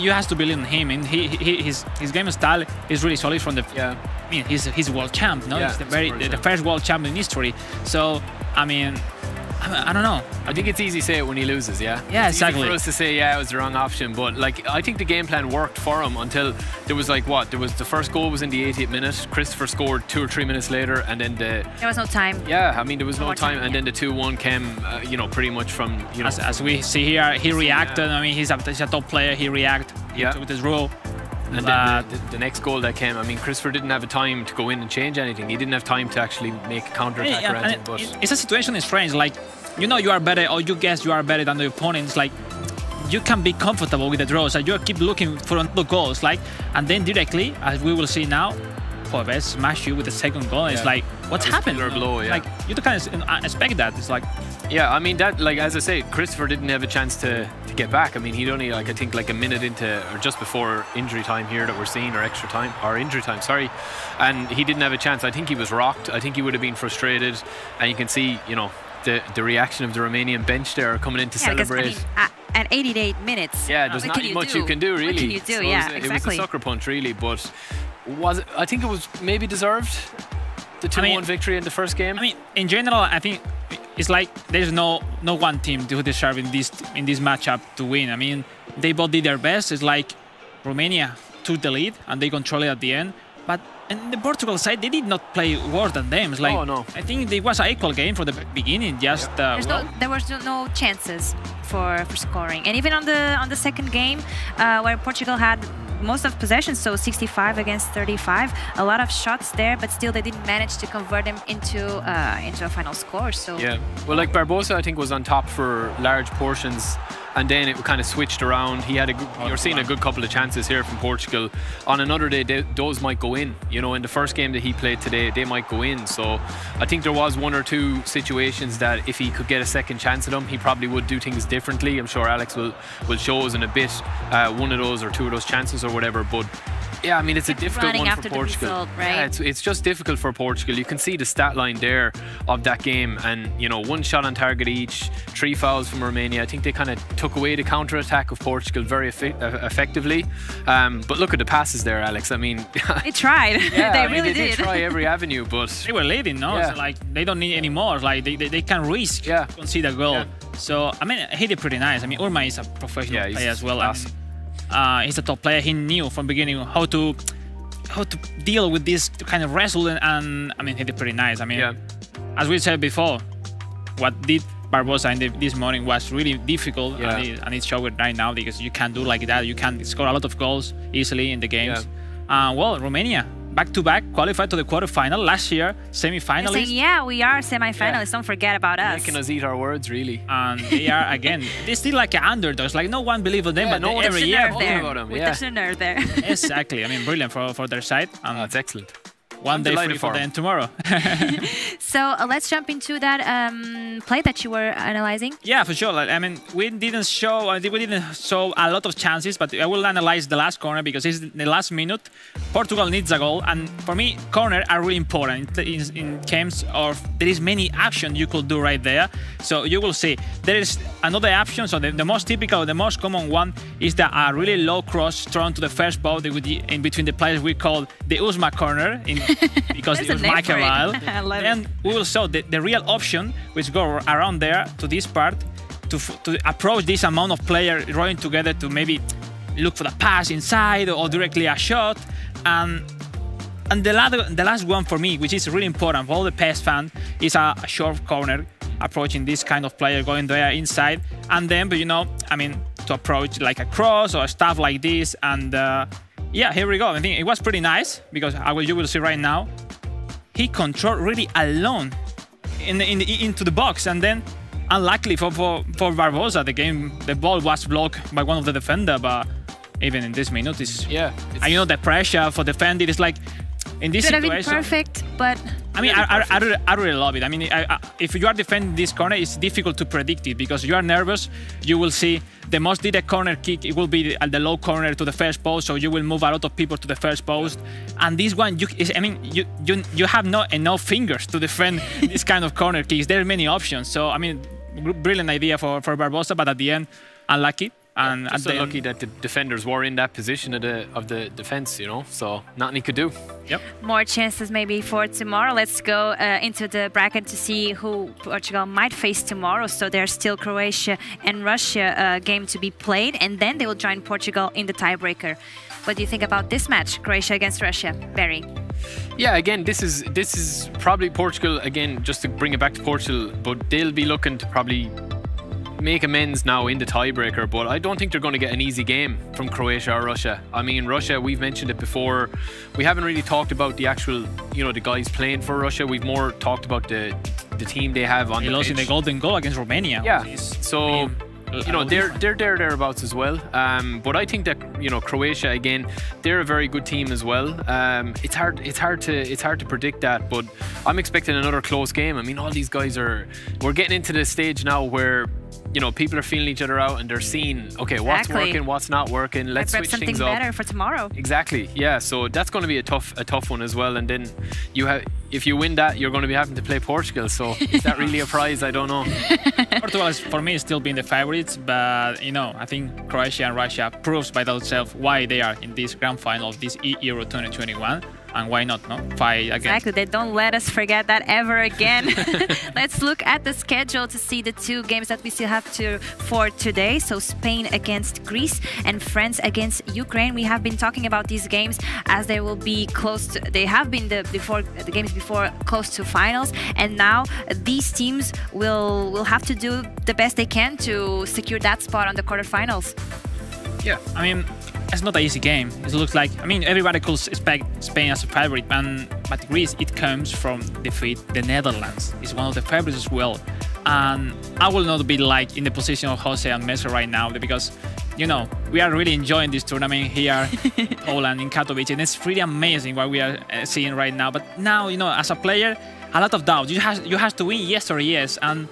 you have to believe in him. And his game style is really solid from the. I mean, he's world champ, no? He's the first world champ in history. So, I mean, I don't know. I think it's easy to say it when he loses, yeah? Yeah, it's exactly. easy for us to say, yeah, it was the wrong option, but like, I think the game plan worked for him until there was like, what? There was the first goal was in the 80th minute. Christopher scored 2 or 3 minutes later, and then there was no time. Yeah, I mean, there was no time, and then the 2-1 came, you know, pretty much from, you know. As we see here, he reacted. I mean, he's a top player. He reacted with his role. And then the next goal that came, I mean, Christopher didn't have a time to go in and change anything. He didn't have time to actually make a counter-attack or anything. But it's a situation is strange. Like, you know you are better, or you guess you are better than the opponents. Like, you can be comfortable with the draws. Like, you keep looking for the goals. Like, and then directly, as we will see now, Pobes smash you with the second goal. It's like, what's happened? Blow, yeah. Like, you can't expect that. It's like, yeah, I mean, that, like, as I say, Christopher didn't have a chance to get back. I mean, he'd only, like, I think, like a minute into, or just before injury time here that we're seeing, or extra time, or injury time, sorry. And he didn't have a chance. I think he was rocked. I think he would have been frustrated. And you can see, you know, the reaction of the Romanian bench there coming in to celebrate. Because, I mean, at 88 minutes. Yeah, there's not much you can do, really. What can you do? So yeah, it was a sucker punch, really. But I think it was maybe deserved, the 2-1 victory in the first game. I mean, in general, I think it's like there's no one team who deserve in this matchup to win. I mean, they both did their best. It's like Romania took the lead and they controlled it at the end. But in the Portugal side, they did not play worse than them. It's like, I think it was an equal game from the beginning. Just there was no chances for scoring, and even on the second game, where Portugal had most of possession, so 65 against 35, a lot of shots there, but still they didn't manage to convert them into a final score. So yeah, well, like Barbosa, I think was on top for large portions. And then it kind of switched around. He had you're seeing a good couple of chances here from Portugal. On another day, those might go in. You know, in the first game that he played today, they might go in. So I think there was 1 or 2 situations that if he could get a second chance at them, he probably would do things differently. I'm sure Alex will show us in a bit 1 of those or 2 of those chances or whatever. But yeah, I mean, it's a difficult one for Portugal. Result, right? Yeah, it's just difficult for Portugal. You can see the stat line there of that game, and you know, 1 shot on target each, 3 fouls from Romania. I think they kind of took away the counter-attack of Portugal very effectively. But look at the passes there, Alex. I mean, they tried. Yeah, they I mean, really they did. did try every avenue, but they were leading, no? Yeah. So, like, they don't need any more. Like, they can risk to concede a goal. Yeah. So I mean, he did pretty nice. I mean, Urma is a professional player as well. I mean, he's a top player. He knew from the beginning how to deal with this kind of wrestle, and I mean, he did pretty nice. I mean, as we said before, what did Barbosa this morning was really difficult, and it showed right now, because you can't do like that. You can score a lot of goals easily in the games. Well, Romania back-to-back qualified to the quarterfinal. Last year, semi-finalists. Yeah, we are semi-finalists. Don't forget about us. Making us eat our words, really. And they are, again, they're still like underdogs. Like, no one believes in them, but no every year about them. With the nerve there. Exactly. I mean, brilliant for their side. That's excellent. one day free for them tomorrow. So let's jump into that play that you were analyzing. Yeah, for sure. I mean, we didn't show a lot of chances, but I will analyze the last corner because it's the last minute. Portugal needs a goal, and for me, corners are really important in games of there is many actions you could do right there. So you will see there is another option. So the most typical, the most common one is that a really low cross thrown to the first ball in between the players we call the Uzma corner because it was Michael. And we will show the real option which go around there to this part to approach this amount of players rolling together to maybe look for the pass inside or directly a shot. And the last one for me, which is really important for all the PES fans, is a short corner approaching this kind of player going there inside. And then, but I mean, to approach like a cross or stuff like this. And yeah, here we go. I think it was pretty nice because you will see right now, he controlled really alone into the box, and then unluckily for Barbosa, the ball was blocked by one of the defender. But even in this minute, the pressure for defending is like in this situation. Could have been perfect, but I mean, I really love it. I mean, if you are defending this corner, it's difficult to predict it because you are nervous. You will see the most direct corner kick. It will be the low corner to the first post, so you will move a lot of people to the first post. And this one, you have not enough fingers to defend this kind of corner kicks. There are many options. So I mean, brilliant idea for Barbosa, but at the end, unlucky. And just lucky that the defenders were in that position of the defense, so nothing he could do. Yep. More chances maybe for tomorrow. Let's go into the bracket to see who Portugal might face tomorrow. So there's still Croatia and Russia game to be played, and then they will join Portugal in the tiebreaker. What do you think about this match, Croatia against Russia, Barry? Yeah, again, this is probably Portugal again. Just to bring it back to Portugal, but they'll be looking to probably make amends now in the tiebreaker, but I don't think they're going to get an easy game from Croatia or Russia. I mean, Russia, we've mentioned it before. We haven't really talked about the actual, the guys playing for Russia. We've more talked about the team they have on the pitch. He lost in the golden goal against Romania. Yeah, so they're thereabouts as well. But I think that Croatia again, they're a very good team as well. It's hard to predict that, but I'm expecting another close game. I mean, all these guys we're getting into the stage now where people are feeling each other out and they're seeing, okay, what's working, what's not working. Let's switch things up. Something better for tomorrow. Exactly. Yeah. So that's going to be a tough one as well. And then if you win that, you're going to be having to play Portugal. So is that really a prize? I don't know. Portugal is, for me, still being the favorites, but I think Croatia and Russia proves by themselves why they are in this grand final of this eEURO 2021. And why not, fight again? Exactly, they don't let us forget that ever again. Let's look at the schedule to see the two games that we still have for today. So Spain against Greece and France against Ukraine. We have been talking about these games as they will be close to, they have been the games before close to finals, and now these teams will have to do the best they can to secure that spot on the quarterfinals. Yeah, I mean, it's not an easy game. It looks like, everybody could expect Spain as a favorite, but Greece, it comes from defeat the Netherlands. It's one of the favorites as well. And I will not be like in the position of Jose and Messi right now because, we are really enjoying this tournament here in Poland, in Katowice, and it's really amazing what we are seeing right now. But now, as a player, a lot of doubts. You have to win yes or yes, and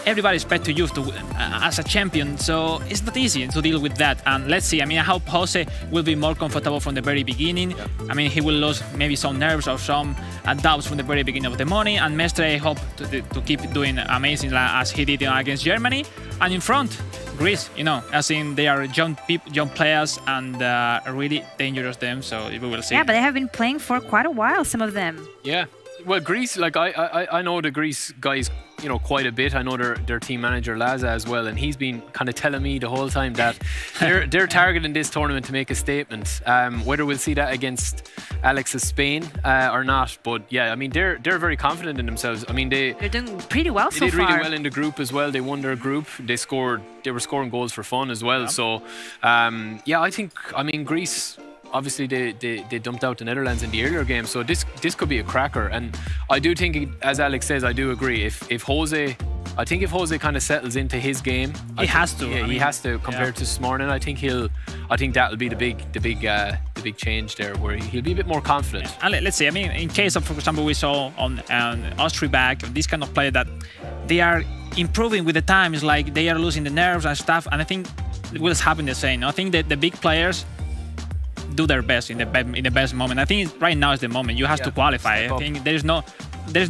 everybody expects you to as a champion, so it's not easy to deal with that. And let's see. I hope Jose will be more comfortable from the very beginning. Yeah. He will lose maybe some nerves or some doubts from the very beginning of the morning. And Mestre, I hope to keep doing amazing as he did against Germany. And in front, Greece. As in they are young players and really dangerous them. So we will see. Yeah, but they have been playing for quite a while, some of them. Yeah. Well, Greece, like I know the Greece guys, quite a bit. I know their team manager Laza as well, and he's been kind of telling me the whole time that they're targeting this tournament to make a statement. Whether we'll see that against Alex's Spain or not, but yeah, they're very confident in themselves. They're doing pretty well so far. They did really well in the group as well. They won their group. They were scoring goals for fun as well. Yeah. So yeah, I think Greece. Obviously, they dumped out the Netherlands in the earlier game, so this could be a cracker. And I do think, as Alex says, I do agree. If Jose kind of settles into his game, he has to. Yeah, he has to compared to this morning. I think he'll I think that'll be the big change there, where he'll be a bit more confident. And let's see. I mean, in case of, for example, we saw on Austria back, this kind of player that they are improving with the time. It's like they are losing the nerves and stuff. And I think it will happen the same. I think that the big players do their best in the best moment. I think right now is the moment. You have to qualify. I think there's no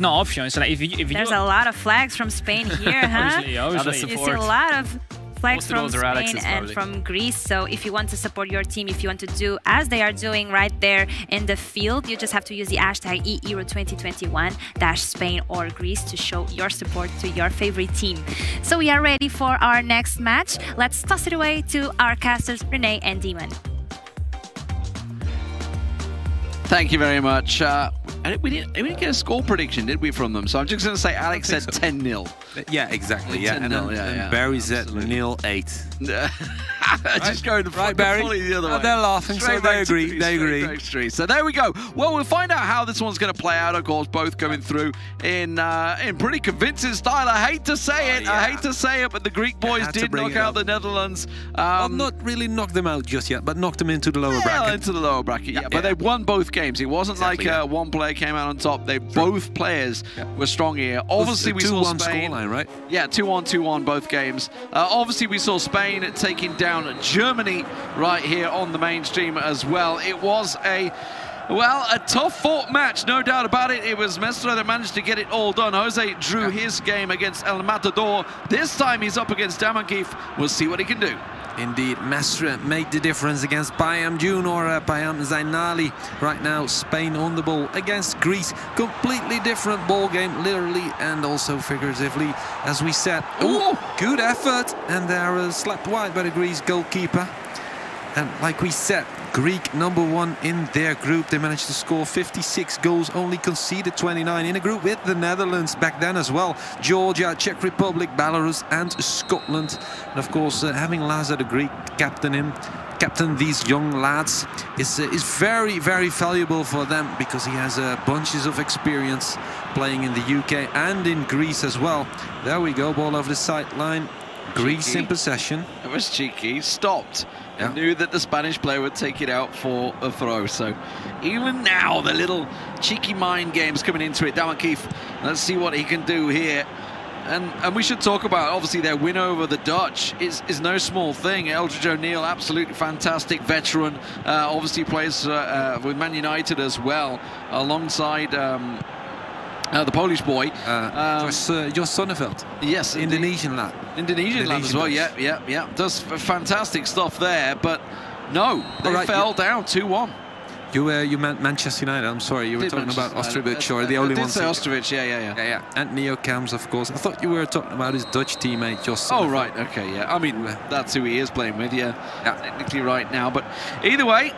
option. It's like if there's a lot of flags from Spain here, huh? Obviously. You see a lot of flags from Spain and probably from Greece. So if you want to support your team, if you want to do as they are doing right there in the field, you just have to use the hashtag eEURO 2021-Spain or Greece to show your support to your favorite team. So we are ready for our next match. Let's toss it away to our casters, Renee and Demon. Thank you very much. And we didn't get a score prediction, did we, from them? So I'm just going to say Alex said 10-0. Yeah, exactly. Yeah, and then Barry said 0-8. Just going right, Barry. The other way. They're laughing, so they agree. They agree. So there we go. Well, we'll find out how this one's going to play out. Of course, both coming through in pretty convincing style. I hate to say it. Yeah. I hate to say it, but the Greek boys did knock out the Netherlands. Well, not really knock them out just yet, but knocked them into the lower bracket. Into the lower bracket. Yeah, but they won both games. It wasn't like one player came out on top. Both players were strong here. Obviously, we saw Spain. 2-1 scoreline, right? Yeah, 2-1, 2-1 both games. Obviously, we saw Spain taking down Germany right here on the mainstream as well. It was a tough-fought match, no doubt about it. It was Mestre that managed to get it all done. Jose drew his game against El Matador. This time he's up against Damankif. We'll see what he can do. Indeed, Mestre made the difference against Payam Junior, Payam Zainali. Right now, Spain on the ball against Greece. Completely different ball game, literally and also figuratively. As we said, good effort, and they're slapped wide by the Greece goalkeeper. And like we said, Greek #1 in their group. They managed to score 56 goals, only conceded 29 in a group with the Netherlands back then as well. Georgia, Czech Republic, Belarus and Scotland. And of course, having Lazar, the Greek, captain these young lads is very, very valuable for them, because he has bunches of experience playing in the UK and in Greece as well. There we go, ball over the sideline. Greece in possession. It was cheeky, stopped. Yeah. Knew that the Spanish player would take it out for a throw. So even now, the little cheeky mind game's coming into it. Damankif, let's see what he can do here. And we should talk about, obviously, their win over the Dutch is no small thing. Eldridge O'Neill, absolutely fantastic veteran. Obviously plays with Man United as well, alongside the Polish boy. Jos Sonneveld. Yes. Indonesian lad. Indonesian lad as well, yeah. Does fantastic stuff there, but no, they fell down 2-1. You meant Manchester United, I'm sorry, you were talking about Ostrovic, or the only one. I did say Ostrovic, yeah. And Neo Kams, of course. I thought you were talking about his Dutch teammate, Jos. Oh, right, okay, yeah. I mean, that's who he is playing with, technically right now. But either way,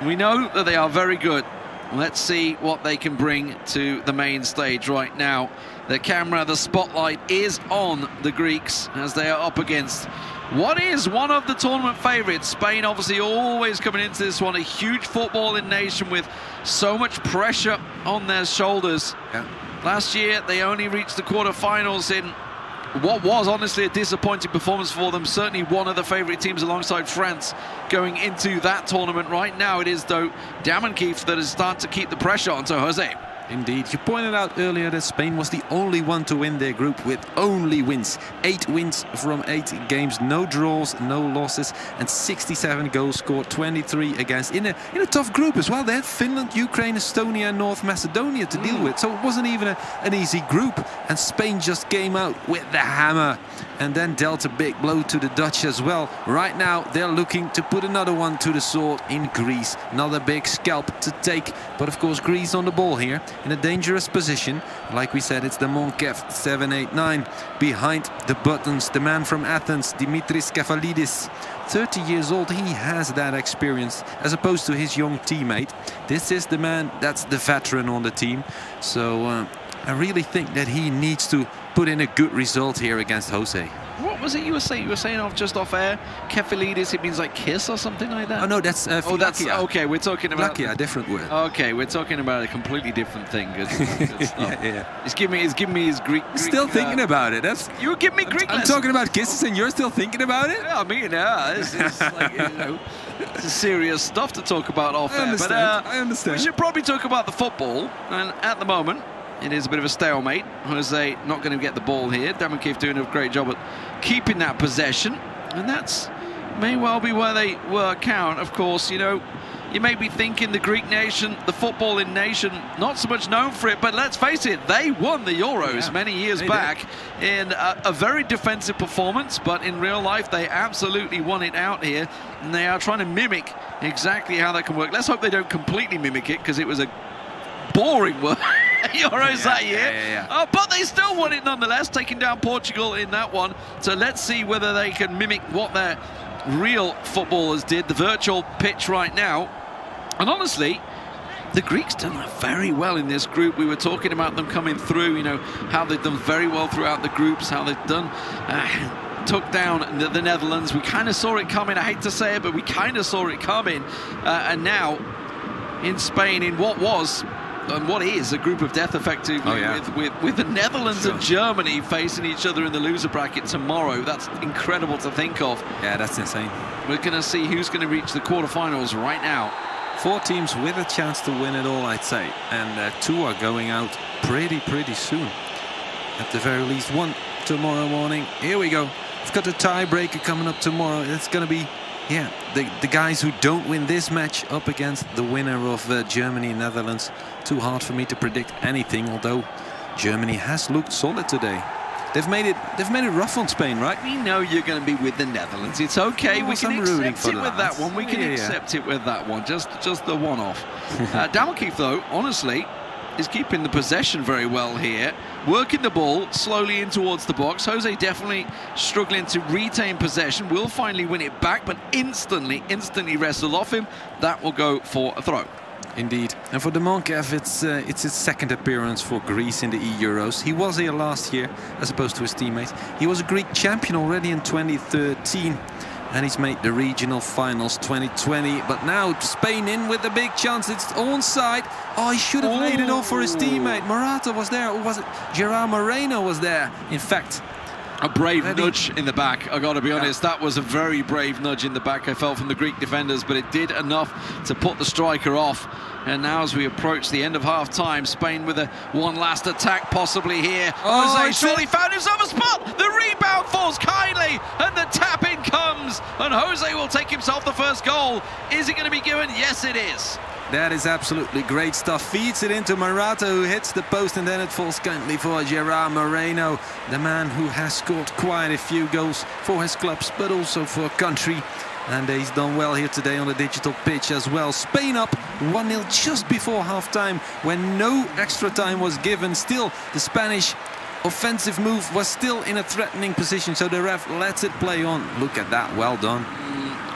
we know that they are very good. Let's see what they can bring to the main stage right now. The camera, the spotlight is on the Greeks as they are up against what is one of the tournament favourites. Spain obviously always coming into this one, a huge footballing nation with so much pressure on their shoulders. Yeah. Last year they only reached the quarter-finals in what was honestly a disappointing performance for them. Certainly one of the favourite teams alongside France going into that tournament. Right now it is, though, Damankif that is starting to keep the pressure on. So Jose. Indeed, you pointed out earlier that Spain was the only one to win their group with only wins. 8 wins from 8 games, no draws, no losses, and 67 goals scored, 23 against. In a tough group as well. They had Finland, Ukraine, Estonia, and North Macedonia to deal with, so it wasn't even an easy group. And Spain just came out with the hammer and then dealt a big blow to the Dutch as well. Right now, they're looking to put another one to the sword in Greece. Another big scalp to take, but of course Greece on the ball here, in a dangerous position. Like we said, it's the Monkev 789 behind the buttons. The man from Athens, Dimitris Kefalidis, 30 years old. He has that experience as opposed to his young teammate. This is the man that's the veteran on the team. So I really think that he needs to put in a good result here against Jose. What was it you were saying? You were saying just off air, Kefalidis, it means like kiss or something like that? Oh, no, that's oh, that's okay. We're talking about a different word. Okay, we're talking about a completely different thing. Good stuff. Yeah. He's giving me his Greek. Still thinking about it. That's you give me Greek. I'm talking about kisses, and you're still thinking about it. Yeah, I mean, this is like, it's serious stuff to talk about off air. But I understand. We should probably talk about the football, and at the moment, it is a bit of a stalemate. Jose not going to get the ball here. Damankiv doing a great job at keeping that possession, and that's may well be where they work out. Of course, you know, you may be thinking the Greek nation, the footballing nation, not so much known for it, but let's face it, they won the Euros many years back in a very defensive performance, but in real life they absolutely won it out here, and they are trying to mimic exactly how that can work. Let's hope they don't completely mimic it, because it was a boring work. Euros that year. But they still won it nonetheless, taking down Portugal in that one. So let's see whether they can mimic what their real footballers did, the virtual pitch right now. And honestly, the Greeks done very well in this group. We were talking about them coming through, you know, how they've done very well throughout the groups, how they've done took down the Netherlands. We kind of saw it coming. I hate to say it, but we kind of saw it coming. And now in Spain, in what was and what is a group of death, effectively, with the Netherlands and Germany facing each other in the loser bracket tomorrow. That's incredible to think of. Yeah, that's insane. We're going to see who's going to reach the quarterfinals right now. 4 teams with a chance to win it all, I'd say, and 2 are going out pretty soon. At the very least, 1 tomorrow morning. Here we go. We've got the tiebreaker coming up tomorrow. It's going to be the guys who don't win this match up against the winner of Germany, Netherlands. Too hard for me to predict anything, although Germany has looked solid today. They've made it rough on Spain, right? We know you're going to be with the Netherlands. It's okay. We can accept it with that one. We can accept it with that one. Just the one-off. Damankiv, though, honestly, is keeping the possession very well here, working the ball slowly in towards the box. Jose definitely struggling to retain possession, will finally win it back, but instantly wrestled off him. That will go for a throw. Indeed. And for Damankiv, it's his second appearance for Greece in the eEUROs. He was here last year, as opposed to his teammates. He was a Greek champion already in 2013. And he's made the regional finals 2020. But now Spain in with a big chance. It's onside. Oh, he should have laid it off for his teammate. Morata was there. Or was it Gerard Moreno was there? In fact, a brave nudge in the back. I got to be honest, that was a very brave nudge in the back, I felt, from the Greek defenders. But it did enough to put the striker off. And now as we approach the end of half-time, Spain with one last attack possibly here. Jose surely found himself a spot. The rebound falls kindly, and the tap-in comes. And Jose will take himself the first goal. Is it going to be given? Yes, it is. That is absolutely great stuff. Feeds it into Morata, who hits the post, and then it falls kindly for Gerard Moreno, the man who has scored quite a few goals for his clubs, but also for country. And he's done well here today on the digital pitch as well. Spain up 1-0 just before half-time, when no extra time was given. Still, the Spanish offensive move was still in a threatening position, so the ref lets it play on. Look at that, well done.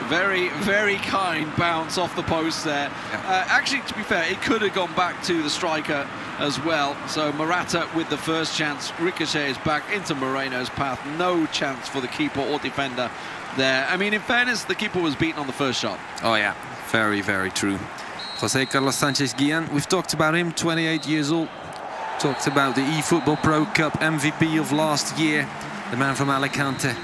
Very, very kind bounce off the post there. Actually, to be fair, it could have gone back to the striker as well. So Morata with the first chance, ricochets back into Moreno's path. No chance for the keeper or defender there. I mean, in fairness, the keeper was beaten on the first shot. Oh yeah, very true. Jose Carlos Sanchez Guillen, we've talked about him, 28 years old. Talked about the eFootball Pro Cup MVP of last year, the man from Alicante.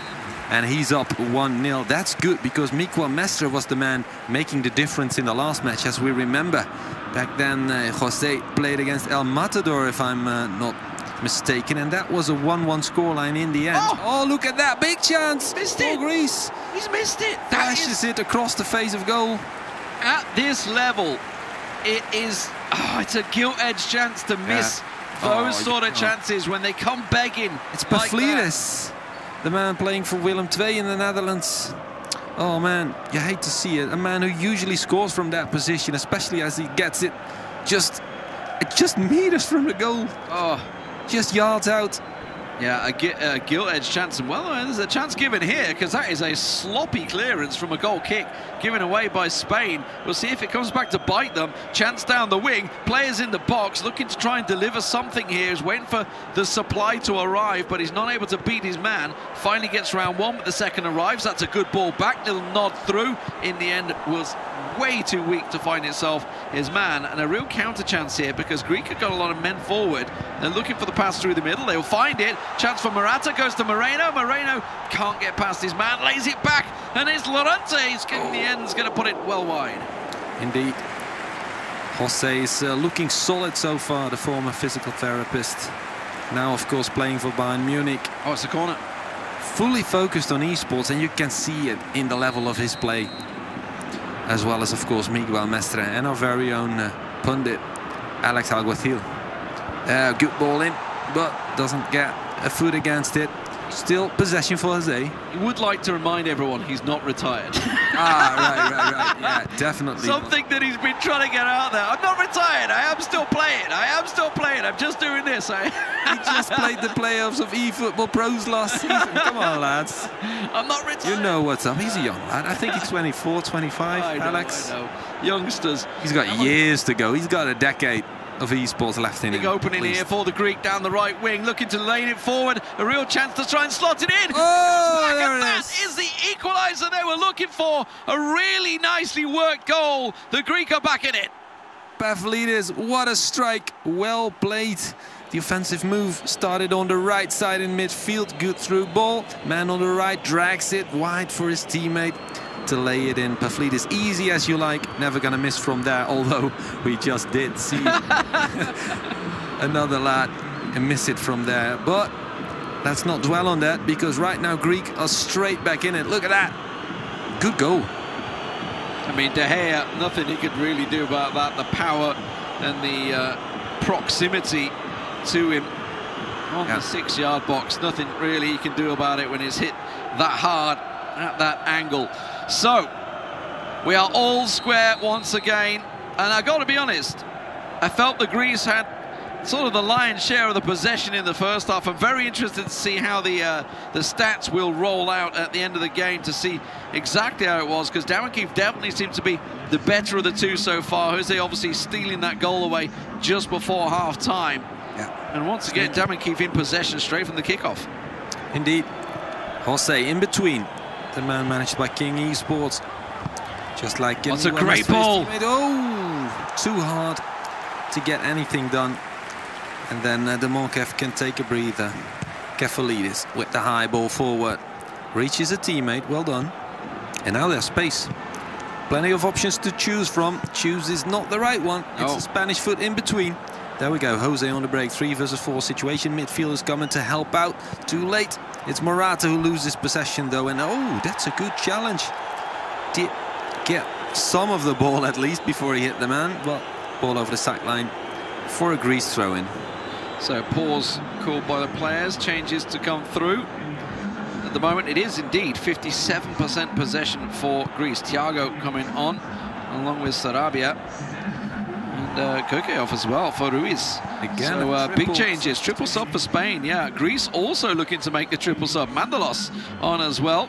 And he's up 1-0. That's good, because Miquel Mestre was the man making the difference in the last match, as we remember. Back then, Jose played against El Matador, if I'm not mistaken, and that was a 1-1 scoreline in the end. Oh, look at that, big chance for Greece. He's missed it. Flashes it across the face of goal. At this level, it is it's a gilt-edged chance to miss those sort of chances when they come begging. It's Pavlidis, the man playing for Willem II in the Netherlands. Oh man, you hate to see it. A man who usually scores from that position, especially as he gets it just meters from the goal. Just yards out. Yeah, a gilt-edged chance, and well, there's a chance given here because that is a sloppy clearance from a goal kick given away by Spain. We'll see if it comes back to bite them. Chance down the wing, players in the box looking to try and deliver something here. He's waiting for the supply to arrive, but he's not able to beat his man. Finally gets round one, but the second arrives. That's a good ball back, little nod through. In the end, was way too weak to find itself his man, and a real counter chance here because Greek have got a lot of men forward. They're looking for the pass through the middle. They'll find it. Chance for Morata, goes to Moreno. Moreno can't get past his man, lays it back, and it's Llorente. He's in the end is going to put it well wide. Indeed. Jose is looking solid so far, the former physical therapist. Now, of course, playing for Bayern Munich. Oh, it's a corner. Fully focused on esports, and you can see it in the level of his play. As well as, of course, Miguel Mestre and our very own pundit, Alex Alguacil. Good ball in, but doesn't get a foot against it. Still possession for Jose. He would like to remind everyone he's not retired. Right. Yeah, definitely. Something that he's been trying to get out there. I'm not retired. I am still playing. I'm just doing this. He just played the playoffs of eFootball Pros last season. Come on, lads. I'm not retired. You know what's up. He's a young lad. I think he's 24, 25, Alex. I know. Youngsters. He's got years to go. He's got a decade of esports left in him. Big opening here for the Greek down the right wing, looking to lane it forward. A real chance to try and slot it in. Oh, there it is the equaliser they were looking for. A really nicely worked goal. The Greek are back in it. Pavlidis, what a strike. Well played. The offensive move started on the right side in midfield. Good through ball. Man on the right drags it wide for his teammate to lay it in. Pavlidis, easy as you like, never gonna miss from there, although we just did see another lad miss it from there. But let's not dwell on that, because right now Greek are straight back in it. Look at that. Good goal. I mean, De Gea, nothing he could really do about that. The power and the proximity to him on the 6-yard box. Nothing really he can do about it when it's hit that hard at that angle. So we are all square once again, and I got to be honest, I felt the Greece had sort of the lion's share of the possession in the first half. I'm very interested to see how the stats will roll out at the end of the game to see exactly how it was, because Damankeev definitely seemed to be the better of the two so far. Jose obviously stealing that goal away just before half-time. Yeah. And once again, Damankeev in possession straight from the kickoff. Indeed. Jose in between. The man managed by King Esports. Just like... That's a great ball. Oh, too hard to get anything done. And then Demonkev can take a breather. Kefalidis with the high ball forward. Reaches a teammate, well done. And now there's space. Plenty of options to choose from. Choose is not the right one. It's a Spanish foot in between. There we go, Jose on the break, 3 versus 4 situation. Midfield is coming to help out. Too late. It's Morata who loses possession though, and oh, that's a good challenge. Did get some of the ball at least before he hit the man, but ball over the sideline for a Greece throw-in. So pause called by the players, changes to come through. At the moment it is indeed 57% possession for Greece. Thiago coming on along with Sarabia. And Kokeov as well for Ruiz. Again, so big changes. Triple sub for Spain. Yeah, Greece also looking to make the triple sub. Mandalos on as well.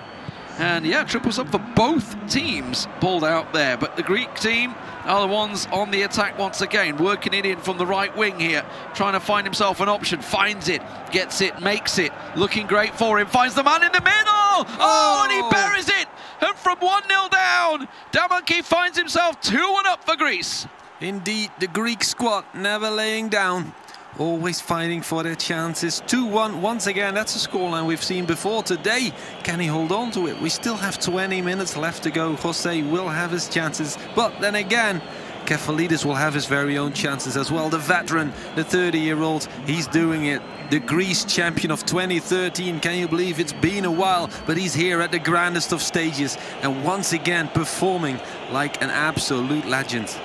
And yeah, triple sub for both teams pulled out there. But the Greek team are the ones on the attack once again, working it in from the right wing here, trying to find himself an option. Finds it, gets it, makes it. Looking great for him. Finds the man in the middle. Oh, and he buries it. And from 1-0 down, Damankeev finds himself 2-1 up for Greece. Indeed, the Greek squad never laying down, always fighting for their chances. 2-1 once again. That's a scoreline we've seen before today. Can he hold on to it? We still have 20 minutes left to go. Jose will have his chances, but then again, Kefalidis will have his very own chances as well. The veteran, the 30-year-old, he's doing it. The Greece champion of 2013. Can you believe it's been a while? But he's here at the grandest of stages and once again performing like an absolute legend.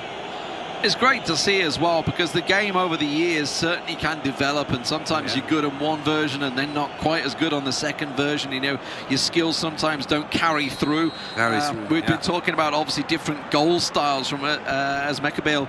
It's great to see as well, because the game over the years certainly can develop, and sometimes you're good on one version and then not quite as good on the second version. You know, your skills sometimes don't carry through. We've been talking about obviously different goal styles from Asmekabel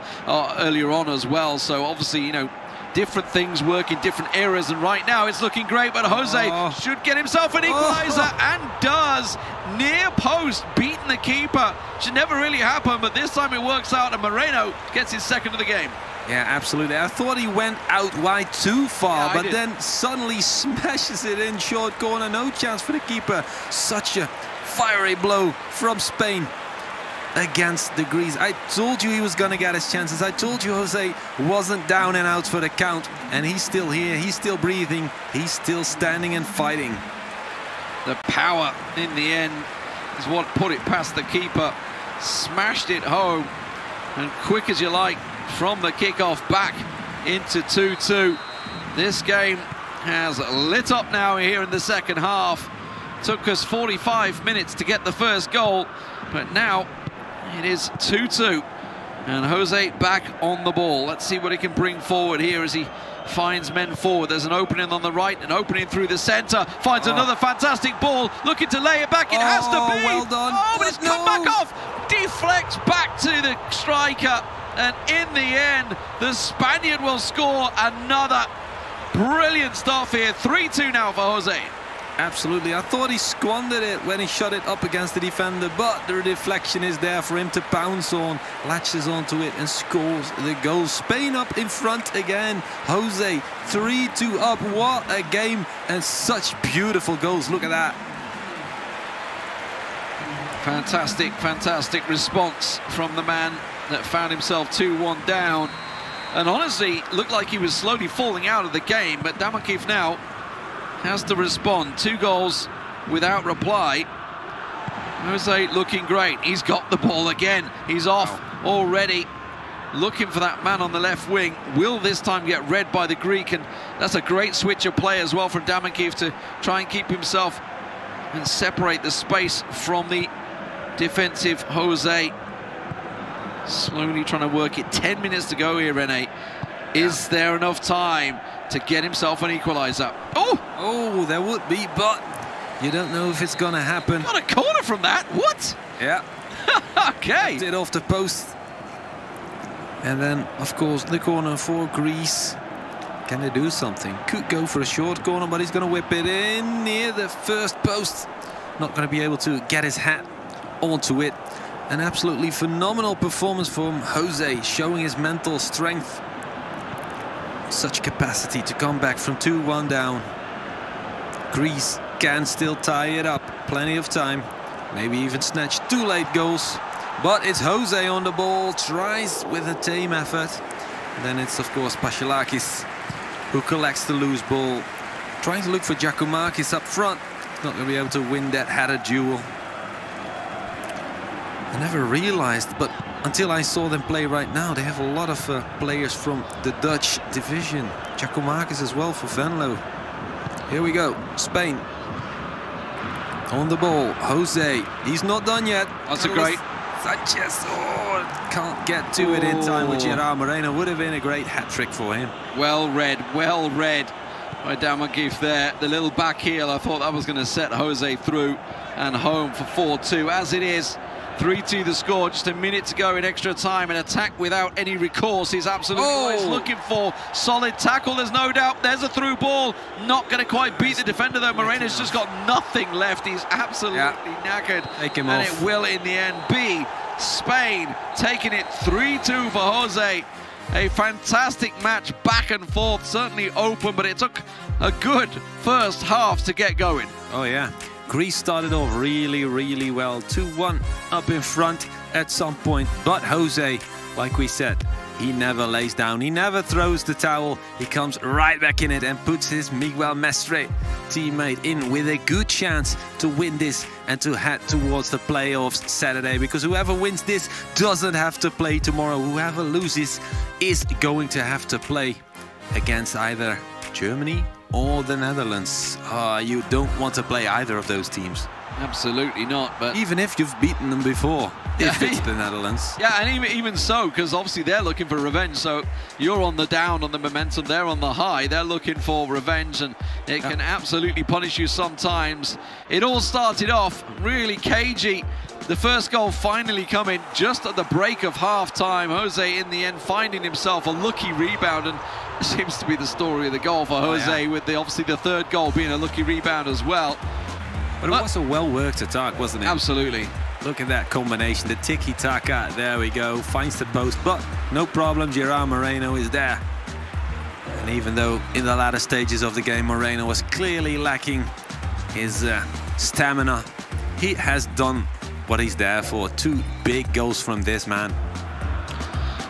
earlier on as well. So obviously, you know, different things work in different eras, and right now it's looking great, but Jose should get himself an equalizer and does. Near post, beating the keeper. Should never really happen, but this time it works out, and Moreno gets his second of the game. Yeah, absolutely. I thought he went out wide too far, Yeah, but then suddenly smashes it in short corner. No chance for the keeper. Such a fiery blow from Spain against the Greece. I told you he was going to get his chances. I told you Jose wasn't down and out for the count, and he's still here. He's still breathing. He's still standing and fighting. The power in the end is what put it past the keeper. Smashed it home, and quick as you like from the kickoff back into 2-2. This game has lit up now here in the second half. Took us 45 minutes to get the first goal, but now it is 2-2, and Jose back on the ball. Let's see what he can bring forward here as he finds men forward. There's an opening on the right, an opening through the centre. Finds another fantastic ball, looking to lay it back. It has to be. Well done. Oh, but it's come back off. Deflects back to the striker, and in the end, the Spaniard will score another. Brilliant stuff here. 3-2 now for Jose. Absolutely. I thought he squandered it when he shot it up against the defender, but the deflection is there for him to pounce on, latches onto it and scores the goal. Spain up in front again. Jose 3-2 up. What a game, and such beautiful goals. Look at that. Fantastic, fantastic response from the man that found himself 2-1 down, and honestly looked like he was slowly falling out of the game, but Damakif now has to respond. 2 goals without reply. Jose looking great. He's got the ball again. He's off already, looking for that man on the left wing. Will this time get read by the Greek, and that's a great switch of play as well from Damakif to try and keep himself and separate the space from the defensive Jose. Slowly trying to work it. 10 minutes to go here, Rene. Is there enough time to get himself an equaliser? Oh, there would be, but you don't know if it's going to happen. Got a corner from that. What? Yeah. Okay. Did off the post. And then, of course, the corner for Greece. Can they do something? Could go for a short corner, but he's going to whip it in near the first post. Not going to be able to get his hat onto it. An absolutely phenomenal performance from Jose, showing his mental strength. Such capacity to come back from 2-1 down. Greece can still tie it up. Plenty of time. Maybe even snatch 2 late goals. But it's Jose on the ball. Tries with a tame effort. And then it's, of course, Paschalakis who collects the loose ball. Trying to look for Giacomakis up front. He's not going to be able to win that header duel. I never realized, but until I saw them play right now, they have a lot of players from the Dutch division. Giacomakis as well for Venlo. Here we go. Spain on the ball. Jose, he's not done yet. That's a great. Sanchez, can't get to it in time with Gerard Moreno. Would have been a great hat-trick for him. Well read by Damakif there. The little back heel, I thought that was going to set Jose through and home for 4-2. As it is, 3-2 the score, just a minute to go in extra time. An attack without any recourse is absolutely what he's looking for. Solid tackle, there's no doubt. There's a through ball. Not going to quite beat the defender though. Moreno's just got nothing left. He's absolutely knackered. Take him and off. It will in the end be Spain taking it 3-2 for Jose. A fantastic match, back and forth, certainly open, but it took a good first half to get going. Oh yeah. Greece started off really, really well. 2-1 up in front at some point. But Jose, like we said, he never lays down. He never throws the towel. He comes right back in it and puts his Miguel Mestre teammate in with a good chance to win this and to head towards the playoffs Saturday. Because whoever wins this doesn't have to play tomorrow. Whoever loses is going to have to play against either Germany or the Netherlands. You don't want to play either of those teams. Absolutely not. But even if you've beaten them before, if it's the Netherlands. Yeah, and even so, because obviously they're looking for revenge. So you're on the down on the momentum, they're on the high. They're looking for revenge, and it can absolutely punish you sometimes. It all started off really cagey. The first goal finally coming just at the break of half-time. Jose, in the end, finding himself a lucky rebound and seems to be the story of the goal for Jose, with obviously the third goal being a lucky rebound as well. But it was a well-worked attack, wasn't it? Absolutely. Look at that combination, the tiki-taka, there we go, finds the post, but no problem, Gerard Moreno is there. And even though in the latter stages of the game Moreno was clearly lacking his stamina, he has done what he's there for. 2 big goals from this man.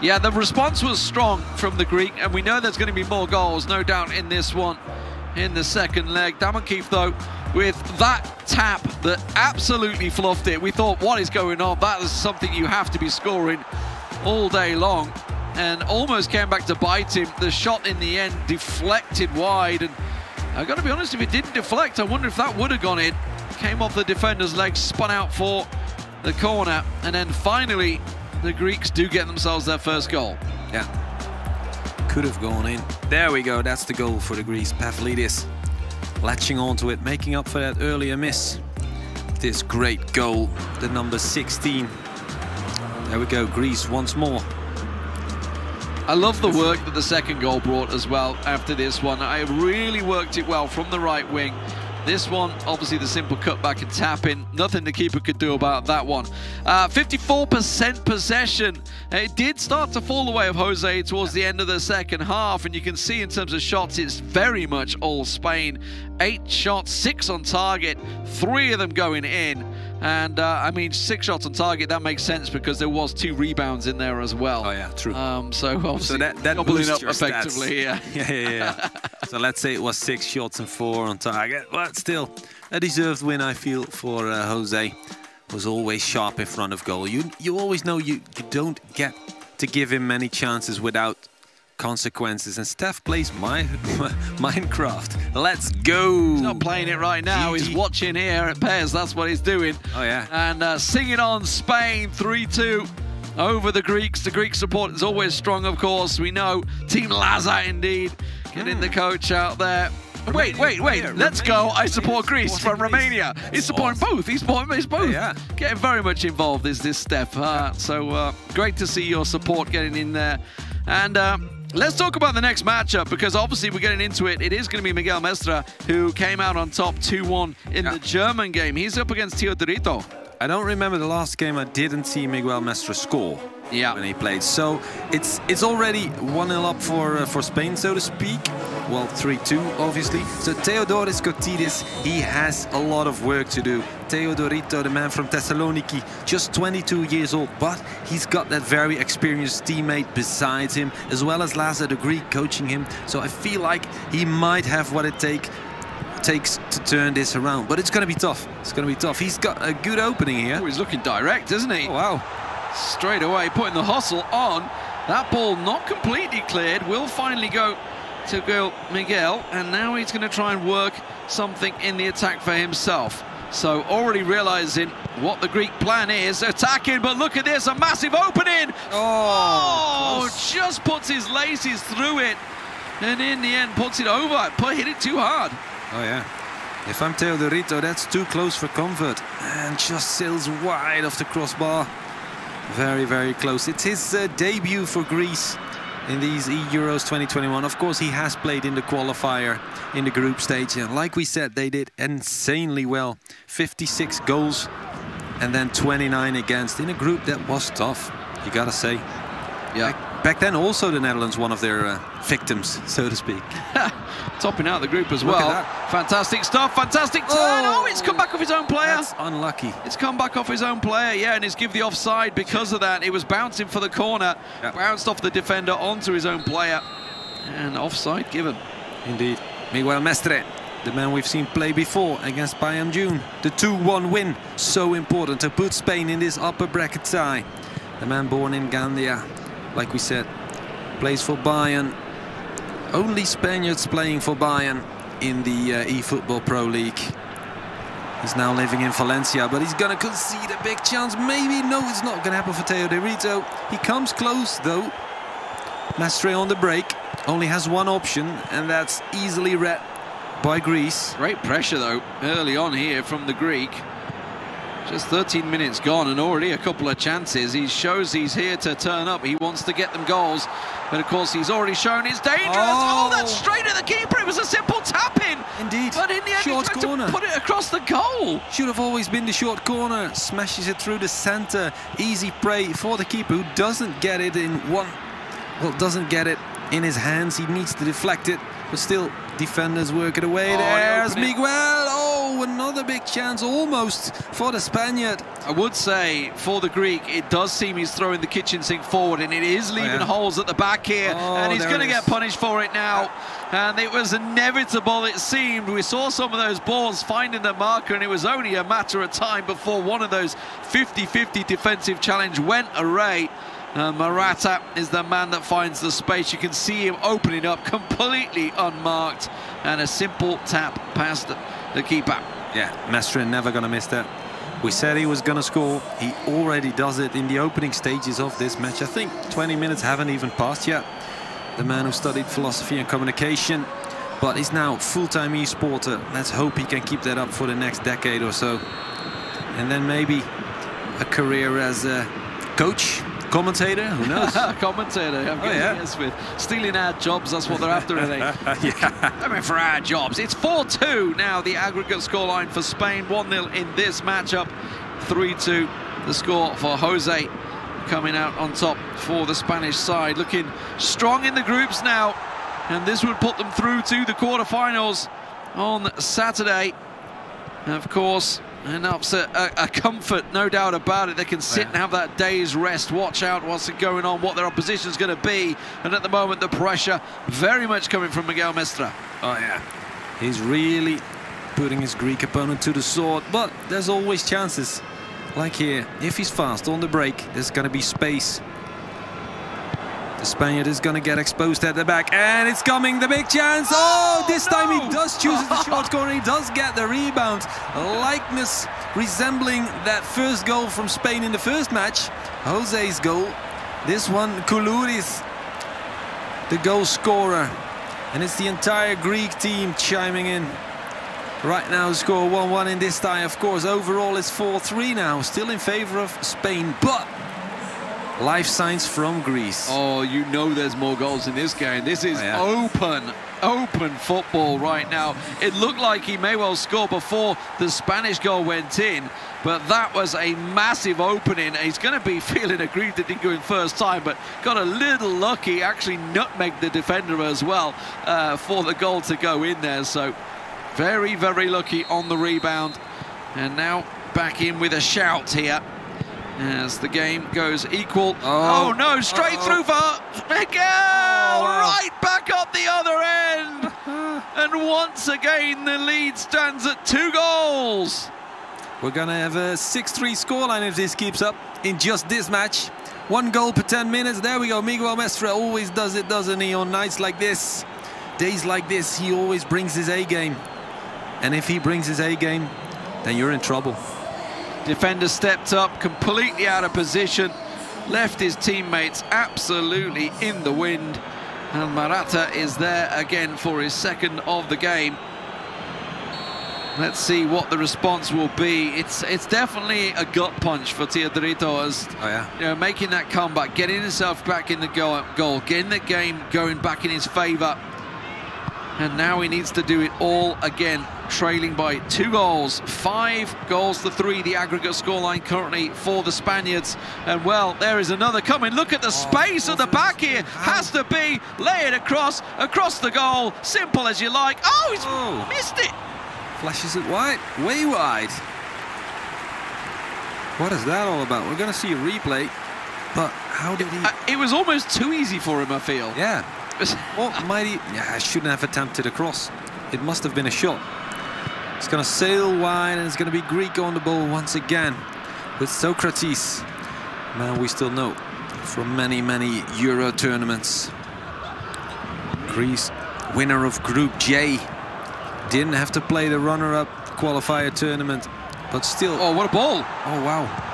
Yeah, the response was strong from the Greek, and we know there's going to be more goals, no doubt, in this one, in the second leg. Damon Keefe, though, with that tap that absolutely fluffed it. We thought, what is going on? That is something you have to be scoring all day long, and almost came back to bite him. The shot in the end deflected wide, and I've got to be honest, if it didn't deflect, I wonder if that would have gone in. Came off the defender's leg, spun out for the corner, and then finally the Greeks do get themselves their first goal. Yeah, could have gone in. There we go, that's the goal for the Greece. Pavlidis latching onto it, making up for that earlier miss. This great goal, the number 16. There we go, Greece once more. I love the work that the second goal brought as well after this one. I really worked it well from the right wing. This one, obviously the simple cutback and tap in. Nothing the keeper could do about that one. 54% possession. It did start to fall away of Jose towards the end of the second half, and you can see in terms of shots, it's very much all Spain. 8 shots, 6 on target, 3 of them going in. And I mean, 6 shots on target, that makes sense because there was 2 rebounds in there as well. Oh yeah, true. So obviously so that doubling up your effectively, stats. Yeah. So let's say it was 6 shots and 4 on target, but still a deserved win, I feel, for Jose. Was always sharp in front of goal. You always know you don't get to give him many chances without consequences, and Steph plays Minecraft. Let's go. He's not playing it right now. He's watching here at Pairs. That's what he's doing. Oh yeah. And singing on Spain 3-2 over the Greeks. The Greek support is always strong, of course. We know Team Laza indeed getting the coach out there. Wait. Let's go. I support Greece from Romania. He's supporting both. He's supporting both. Yeah. Getting very much involved is this Steph. So great to see your support getting in there. And let's talk about the next matchup, because obviously we're getting into it. It is going to be Miguel Mestre, who came out on top 2-1 in the German game. He's up against Teodorito. I don't remember the last game I didn't see Miguel Mestre score when he played. So it's already 1-0 up for Spain, so to speak. Well, 3-2, obviously. So Theodoros Kotidis, he has a lot of work to do. Teodorito, the man from Thessaloniki, just 22 years old, but he's got that very experienced teammate beside him, as well as Laza the Greek coaching him. So I feel like he might have what it takes to turn this around, but it's going to be tough. It's going to be tough. He's got a good opening here. Oh, he's looking direct, isn't he? Oh, wow. Straight away, putting the hustle on. That ball not completely cleared. Will finally go to Miguel, and now he's going to try and work something in the attack for himself. So already realizing what the Greek plan is, attacking, but look at this, a massive opening. Oh, just puts his laces through it, and in the end puts it over. Hit it too hard. Oh yeah. If I'm Teodorito, that's too close for comfort, and just sails wide off the crossbar. Very, very close. It's his debut for Greece in these eEUROs 2021. Of course, he has played in the qualifier in the group stage, and like we said, they did insanely well. 56 goals and then 29 against in a group that was tough, you gotta say. Yeah. Back then also the Netherlands, one of their victims, so to speak. Topping out the group as Look well. at that. Fantastic stuff, fantastic turn. Oh, it's come back off his own player. That's unlucky. It's come back off his own player, yeah, and it's give the offside because of that. It was bouncing for the corner, bounced off the defender onto his own player, and offside given. Indeed. Miguel Mestre, the man we've seen play before against Bayern June. The 2-1 win, so important to put Spain in this upper bracket tie. The man born in Gandia, like we said, plays for Bayern. Only Spaniards playing for Bayern in the eFootball Pro League. He's now living in Valencia, but he's gonna concede a big chance. Maybe, no, it's not gonna happen for Teodorito. He comes close though. Mestre on the break, only has one option, and that's easily read by Greece. Great pressure though, early on here from the Greek. Just 13 minutes gone and already a couple of chances. He shows he's here to turn up. He wants to get them goals. But of course, he's already shown it's dangerous. Oh, that's straight at the keeper. It was a simple tap-in. Indeed. But in the end, short he tried corner. to put it across the goal. Should have always been the short corner. Smashes it through the center. Easy prey for the keeper, who doesn't get it in doesn't get it in his hands. He needs to deflect it. But still, defenders work it away. There's Miguel. Oh, another big chance almost for the Spaniard. I would say for the Greek, it does seem he's throwing the kitchen sink forward, and it is leaving holes at the back here. And he's going to get punished for it now. And it was inevitable, it seemed. We saw some of those balls finding the marker, and it was only a matter of time before one of those 50-50 defensive challenge went array. Morata is the man that finds the space. You can see him opening up completely unmarked, and a simple tap past the keeper. Yeah, Mestre never going to miss that. We said he was going to score. He already does it in the opening stages of this match. I think 20 minutes haven't even passed yet. The man who studied philosophy and communication, but he's now full-time e-sporter. Let's hope he can keep that up for the next decade or so. And then maybe a career as a coach, commentator, who knows? Commentator, I'm yes, with stealing our jobs, that's what they're after, are they? I mean, for our jobs. It's 4-2 now, the aggregate scoreline for Spain, 1-0 in this matchup, 3-2 the score for Jose, coming out on top for the Spanish side, looking strong in the groups now, and this would put them through to the quarterfinals on Saturday. And of course, an upset, a comfort, no doubt about it. They can sit and have that day's rest, watch out what's going on, what their opposition's going to be. And at the moment, the pressure very much coming from Miguel Mestre. Oh, yeah. He's really putting his Greek opponent to the sword. But there's always chances. Like here, if he's fast on the break, there's going to be space. The Spaniard is going to get exposed at the back, and it's coming, the big chance. Oh, this time he does choose the short corner. He does get the rebound. A likeness resembling that first goal from Spain in the first match. Jose's goal. This one, Koulouris, the goal scorer. And it's the entire Greek team chiming in. Right now, score 1-1 in this tie. Of course, overall it's 4-3 now. Still in favor of Spain, but life signs from Greece. Oh, you know there's more goals in this game. This is open football right now. It looked like he may well score before the Spanish goal went in, but that was a massive opening. He's going to be feeling aggrieved that didn't go in first time, but got a little lucky, actually nutmegged the defender as well for the goal to go in there. So very, very lucky on the rebound. And now back in with a shout here as the game goes equal. Oh no, straight through for Miguel! Right back up the other end! And once again, the lead stands at 2 goals. We're gonna have a 6-3 scoreline if this keeps up in just this match. 1 goal per 10 minutes. There we go. Miguel Mestre always does it, doesn't he? On nights like this, days like this, he always brings his A game. And if he brings his A game, then you're in trouble. Defender stepped up, completely out of position, left his teammates absolutely in the wind, and Morata is there again for his second of the game. Let's see what the response will be. It's definitely a gut punch for Teodorito as you know, making that comeback, getting himself back in the goal, getting the game going back in his favour. And now he needs to do it all again, trailing by 2 goals, 5 goals to 3, the aggregate scoreline currently for the Spaniards. And well, there is another coming. Look at the space at the back here. Has to be, lay it across the goal, simple as you like. Oh, he's missed it. Flashes it wide, way wide. What is that all about? We're going to see a replay, but how did he... it was almost too easy for him, I feel. Yeah. Well, mighty, I shouldn't have attempted a cross. It must have been a shot. It's going to sail wide, and it's going to be Greek on the ball once again with Socrates. Man we still know from many, many Euro tournaments. Greece, winner of Group J. Didn't have to play the runner-up qualifier tournament, but still. Oh, what a ball. Oh, wow.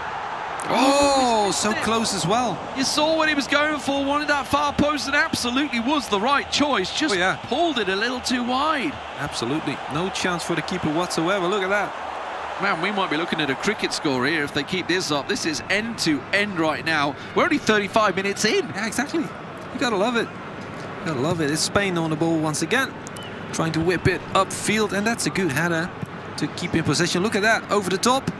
Oh, so close as well. You saw what he was going for, wanted that far post, and absolutely was the right choice. Just pulled it a little too wide. Absolutely. No chance for the keeper whatsoever. Look at that. Man, we might be looking at a cricket score here if they keep this up. This is end to end right now. We're only 35 minutes in. Yeah, exactly. You gotta love it. You gotta love it. It's Spain on the ball once again, trying to whip it upfield, and that's a good header to keep in possession. Look at that, over the top,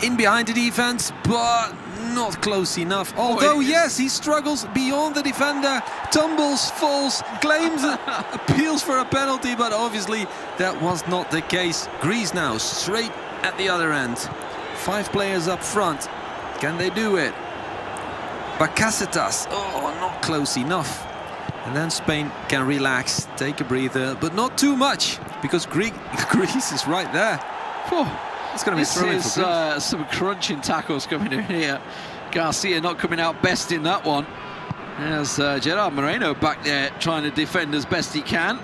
in behind the defense, but not close enough. Although, yes, he struggles beyond the defender, tumbles, falls, claims, appeals for a penalty, but obviously that was not the case. Greece now straight at the other end. 5 players up front. Can they do it? Bakasetas, oh, not close enough. And then Spain can relax, take a breather, but not too much, because Greece is right there. Whew. It's going to be thrown This is some crunching tackles coming in here. Garcia not coming out best in that one. There's Gerard Moreno back there trying to defend as best he can.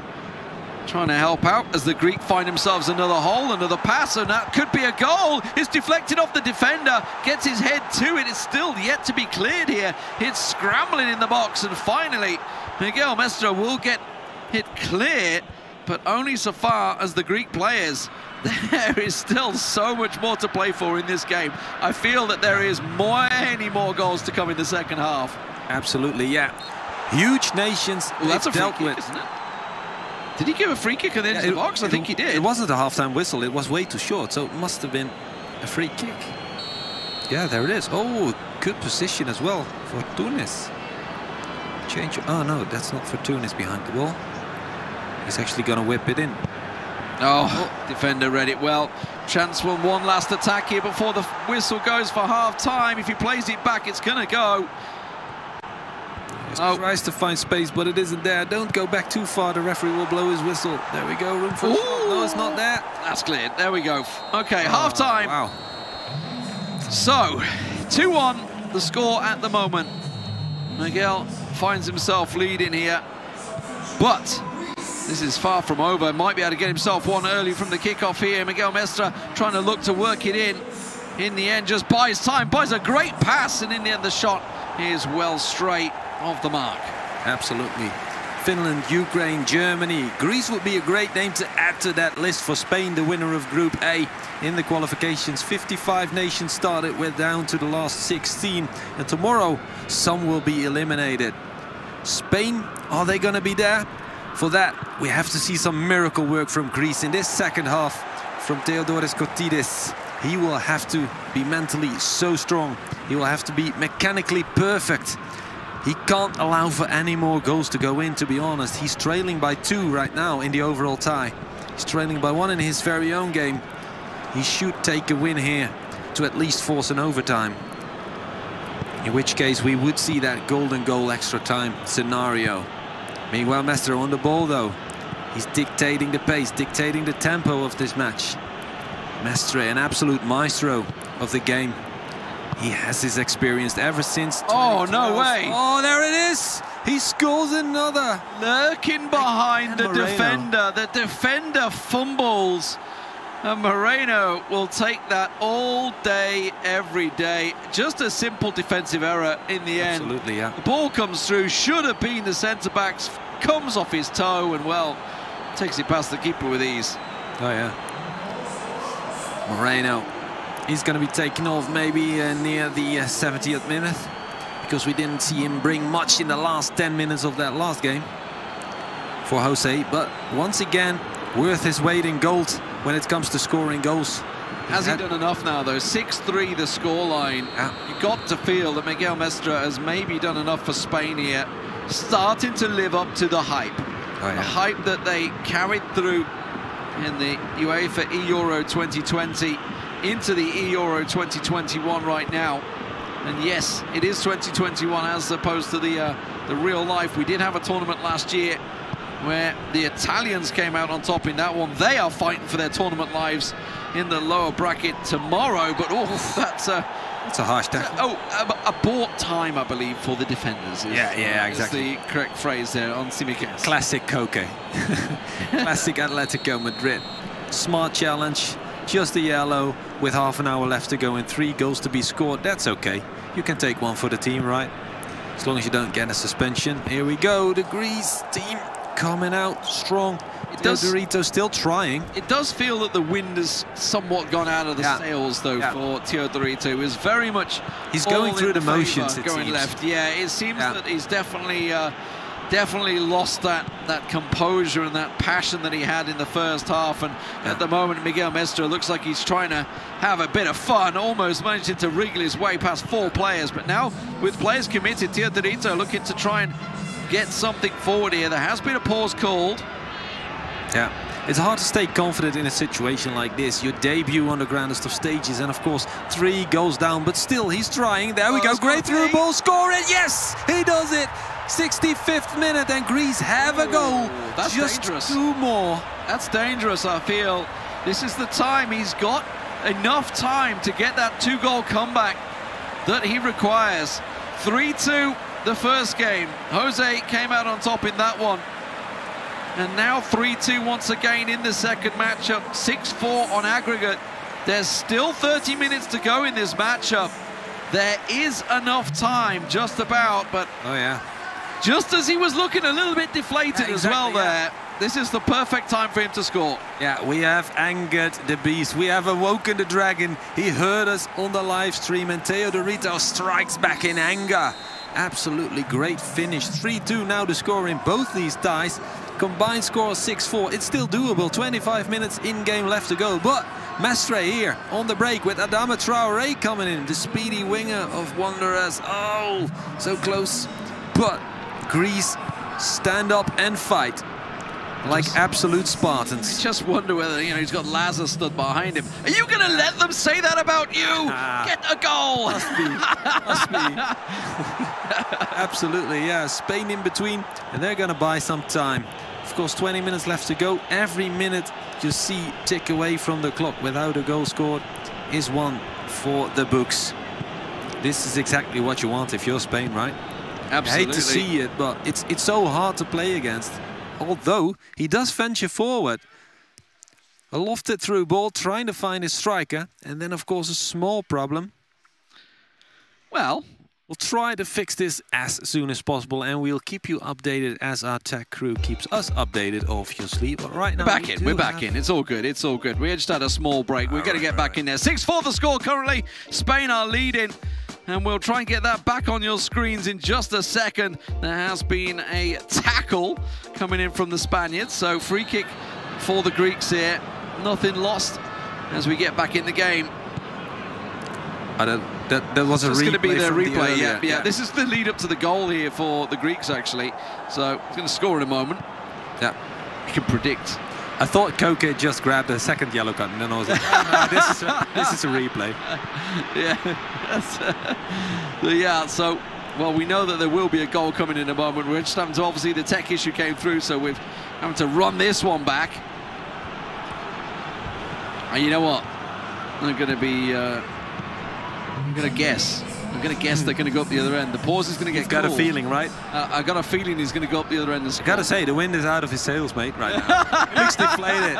Trying to help out as the Greek find themselves another hole, another pass, and that could be a goal. It's deflected off the defender, gets his head to it. It's still yet to be cleared here. It's scrambling in the box, and finally Miguel Mestre will get it clear, but only so far as the Greek players. There is still so much more to play for in this game. I feel that there is many more goals to come in the second half. Absolutely, yeah. Huge nations that's a dealt free kick, with. isn't it? Did he give a free kick at the end of the box? I think he did. It wasn't a half-time whistle. It was way too short, so it must have been a free kick. Yeah, there it is. Oh, good position as well for Tunis. Change. Oh, no, that's not for Tunis behind the ball. He's actually going to whip it in. Oh, defender read it well. Chance for one last attack here before the whistle goes for half-time. If he plays it back, it's going to go. Tries to find space, but it isn't there. Don't go back too far. The referee will blow his whistle. There we go. Room for a shot. No, it's not there. That's cleared. There we go. Okay, half-time. Wow. So, 2-1, the score at the moment. Miguel finds himself leading here, but this is far from over. Might be able to get himself one early from the kickoff here. Miguel Mestre trying to look to work it in. In the end, just buys time, buys a great pass, and in the end, the shot is well straight of the mark. Absolutely. Finland, Ukraine, Germany. Greece would be a great name to add to that list for Spain, the winner of Group A in the qualifications. 55 nations started, we're down to the last 16, and tomorrow some will be eliminated. Spain, are they going to be there? For that, we have to see some miracle work from Greece in this second half from Theodoros Kotidis. He will have to be mentally so strong. He will have to be mechanically perfect. He can't allow for any more goals to go in, to be honest. He's trailing by 2 right now in the overall tie. He's trailing by 1 in his very own game. He should take a win here to at least force an overtime. In which case we would see that golden goal extra time scenario. Miguel Mestre on the ball though. He's dictating the pace, dictating the tempo of this match. Mestre, an absolute maestro of the game. He has his experience ever since 2012. Oh, no way. Oh, there it is. He scores another. Lurking behind the defender. The defender fumbles. And Moreno will take that all day, every day. Just a simple defensive error in the end. Absolutely, yeah. The ball comes through, should have been the centre-backs, comes off his toe and, well, takes it past the keeper with ease. Oh, yeah. Moreno. He's going to be taken off maybe near the 70th minute, because we didn't see him bring much in the last 10 minutes of that last game for Jose. But once again, worth his weight in gold when it comes to scoring goals. Has he done enough now, though? 6-3 the scoreline. You've got to feel that Miguel Mestre has maybe done enough for Spain here, starting to live up to the hype. Oh, yeah. The hype that they carried through in the UEFA eEURO 2020 into the eEURO 2021 right now. And yes, it is 2021 as opposed to the real life. We did have a tournament last year where the Italians came out on top in that one. They are fighting for their tournament lives in the lower bracket tomorrow, but that's a harsh tackle. Abort time, I believe, for the defenders. Yeah, exactly. That's the correct phrase there on Tsimikas. Classic Koke. Classic Atletico Madrid. Smart challenge. Just a yellow with half an hour left to go and 3 goals to be scored. That's okay. You can take 1 for the team, right? As long as you don't get a suspension. Here we go. The Greece team coming out strong. Teodorito still trying. It does feel that the wind has somewhat gone out of the sails, though, for Teodorito. It was very much he's going through the motions, it going seems. left. Yeah, it seems that he's definitely lost that composure and that passion that he had in the first half. And at the moment, Miguel Mestre looks like he's trying to have a bit of fun, almost managing to wriggle his way past 4 players. But now, with players committed, Teodorito looking to try and get something forward here. There has been a pause called. Yeah, it's hard to stay confident in a situation like this. Your debut on the grandest of stages, and of course 3 goals down, but still he's trying. There we go, great through ball, score it, yes, he does it. 65th minute, and Greece have a goal. That's just dangerous. 2 more. That's dangerous, I feel. This is the time. He's got enough time to get that 2-goal comeback that he requires. 3-2 the first game. Jose came out on top in that one. And now 3-2 once again in the second matchup. 6-4 on aggregate. There's still 30 minutes to go in this matchup. There is enough time, just about, but just as he was looking a little bit deflated as well there, this is the perfect time for him to score. Yeah, we have angered the beast. We have awoken the dragon. He heard us on the live stream, and Teodorito strikes back in anger. Absolutely great finish. 3-2 now the score in both these ties. Combined score 6-4. It's still doable. 25 minutes in-game left to go. But Mestre here on the break with Adama Traoré coming in. The speedy winger of Wanderers. Oh, so close. But Greece stand up and fight like absolute Spartans. I just wonder whether, he's got Lazar stood behind him. Are you going to let them say that about you? Get a goal! Must be. Must be. Absolutely, yeah. Spain in between, and they're going to buy some time. Of course, 20 minutes left to go. Every minute you see tick away from the clock without a goal scored is one for the books. This is exactly what you want if you're Spain, right? Absolutely. I hate to see it, but it's so hard to play against. Although he does venture forward. A lofted through ball, trying to find his striker. And then, of course, a small problem. Well, we'll try to fix this as soon as possible, and we'll keep you updated as our tech crew keeps us updated, obviously. But right now, we're back in. It's all good. It's all good. We just had a small break. We're going to get back in there. 6-4 the score currently. Spain are leading. And we'll try and get that back on your screens in just a second. There has been a tackle coming in from the Spaniards. So free kick for the Greeks here. Nothing lost as we get back in the game. That was a replay. It's going to be their replay, yeah. Yeah, this is the lead up to the goal here for the Greeks, actually. So he's going to score in a moment. Yeah. You can predict. I thought Koke just grabbed a second yellow card, and then I was like, oh, no, this is a replay. Yeah, so, well, we know that there will be a goal coming in a moment. We're just having to, obviously, the tech issue came through, so we're having to run this one back. And you know what? I'm going to be, I'm going to guess. I'm going to guess they're going to go up the other end. The pause is going to get got called. a feeling, right? I got a feeling he's going to go up the other end. I got to say, the wind is out of his sails, mate, right now. He looks deflated.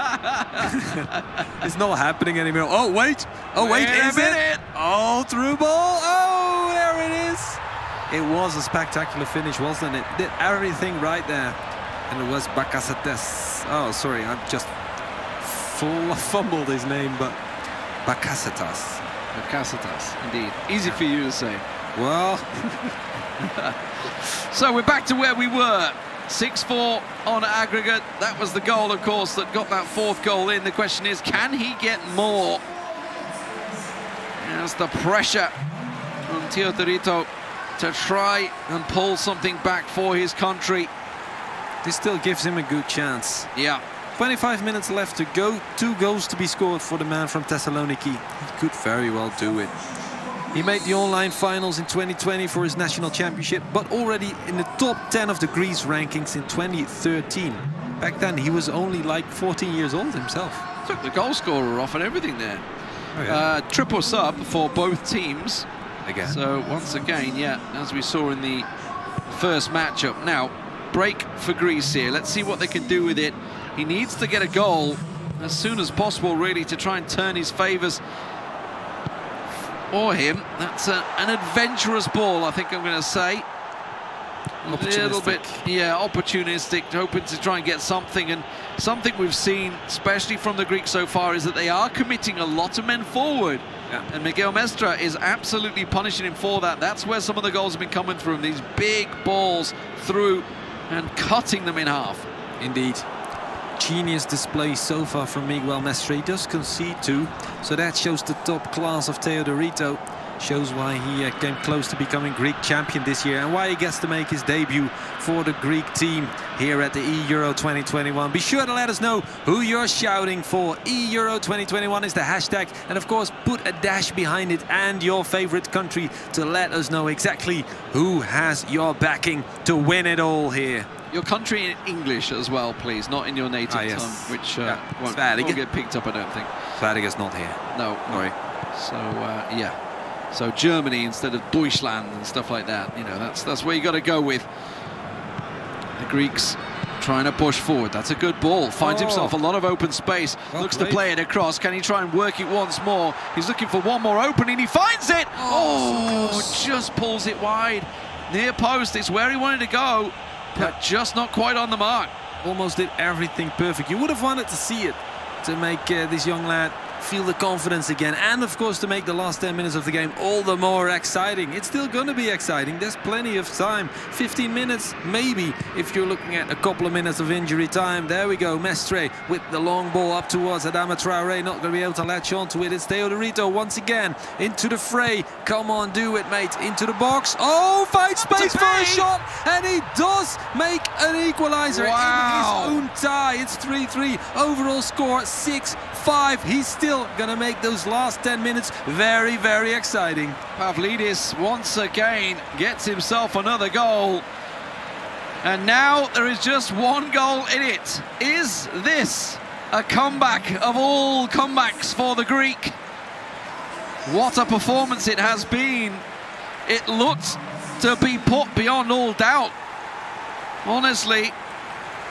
It's not happening anymore. Oh, wait. Oh, wait, is it? Oh, through ball. Oh, there it is. It was a spectacular finish, wasn't it? Did everything right there. And it was Bakasetas. Oh, sorry, I've just fumbled his name, but Bakasetas. Bakasetas, indeed. Easy for you to say. Well. So we're back to where we were. 6-4 on aggregate. That was the goal, of course, that got that 4th goal in. The question is, can he get more? As the pressure on Teodorito to try and pull something back for his country. This still gives him a good chance. Yeah. 25 minutes left to go. 2 goals to be scored for the man from Thessaloniki. He could very well do it. He made the online finals in 2020 for his national championship, but already in the top 10 of the Greece rankings in 2013. Back then, he was only like 14 years old himself. Took the goal scorer off and everything there. Oh, yeah. Triple sub for both teams. Again. So once again, yeah, as we saw in the first matchup. Now, break for Greece here. Let's see what they can do with it. He needs to get a goal as soon as possible, really, to try and turn his favours for him. That's an adventurous ball, I think I'm going to say. little bit, yeah, opportunistic, hoping to try and get something. And something we've seen, especially from the Greeks so far, is that they are committing a lot of men forward. Yeah. And Miguel Mestre is absolutely punishing him for that. That's where some of the goals have been coming through, these big balls through and cutting them in half. Indeed. Genius display so far from Miguel Mestre. He does concede too, so that shows the top class of Teodorito. Shows why he came close to becoming Greek champion this year and why he gets to make his debut for the Greek team here at the eEURO 2021. Be sure to let us know who you're shouting for. eEURO 2021 is the hashtag, and of course put a dash behind it and your favorite country to let us know exactly who has your backing to win it all here. Your country in English as well, please, not in your native tongue, which won't get picked up, I don't think. Sverige's not here. No, sorry. So, yeah. So Germany instead of Deutschland and stuff like that. You know, that's where you got to go with. The Greeks trying to push forward. That's a good ball. Finds himself a lot of open space. Looks to play it across. Can he try and work it once more? He's looking for one more opening. He finds it. Just pulls it wide. Near post. It's where he wanted to go, but just not quite on the mark. Almost did everything perfect. You would have wanted to see it to make this young lad feel the confidence again, and of course to make the last 10 minutes of the game all the more exciting. It's still going to be exciting. There's plenty of time. 15 minutes maybe if you're looking at a couple of minutes of injury time. There we go. Mestre with the long ball up towards Adama Traoré, not going to be able to latch onto it. It's Teodorito once again into the fray. Come on, do it, mate. Into the box. Finds space for a shot, and he does make an equalizer in his own tie. It's 3-3. Overall score 6-5. He's still going to make those last 10 minutes very, very exciting. Pavlidis once again gets himself another goal. And now there is just one goal in it. Is this a comeback of all comebacks for the Greek? What a performance it has been. It looked to be put beyond all doubt. Honestly,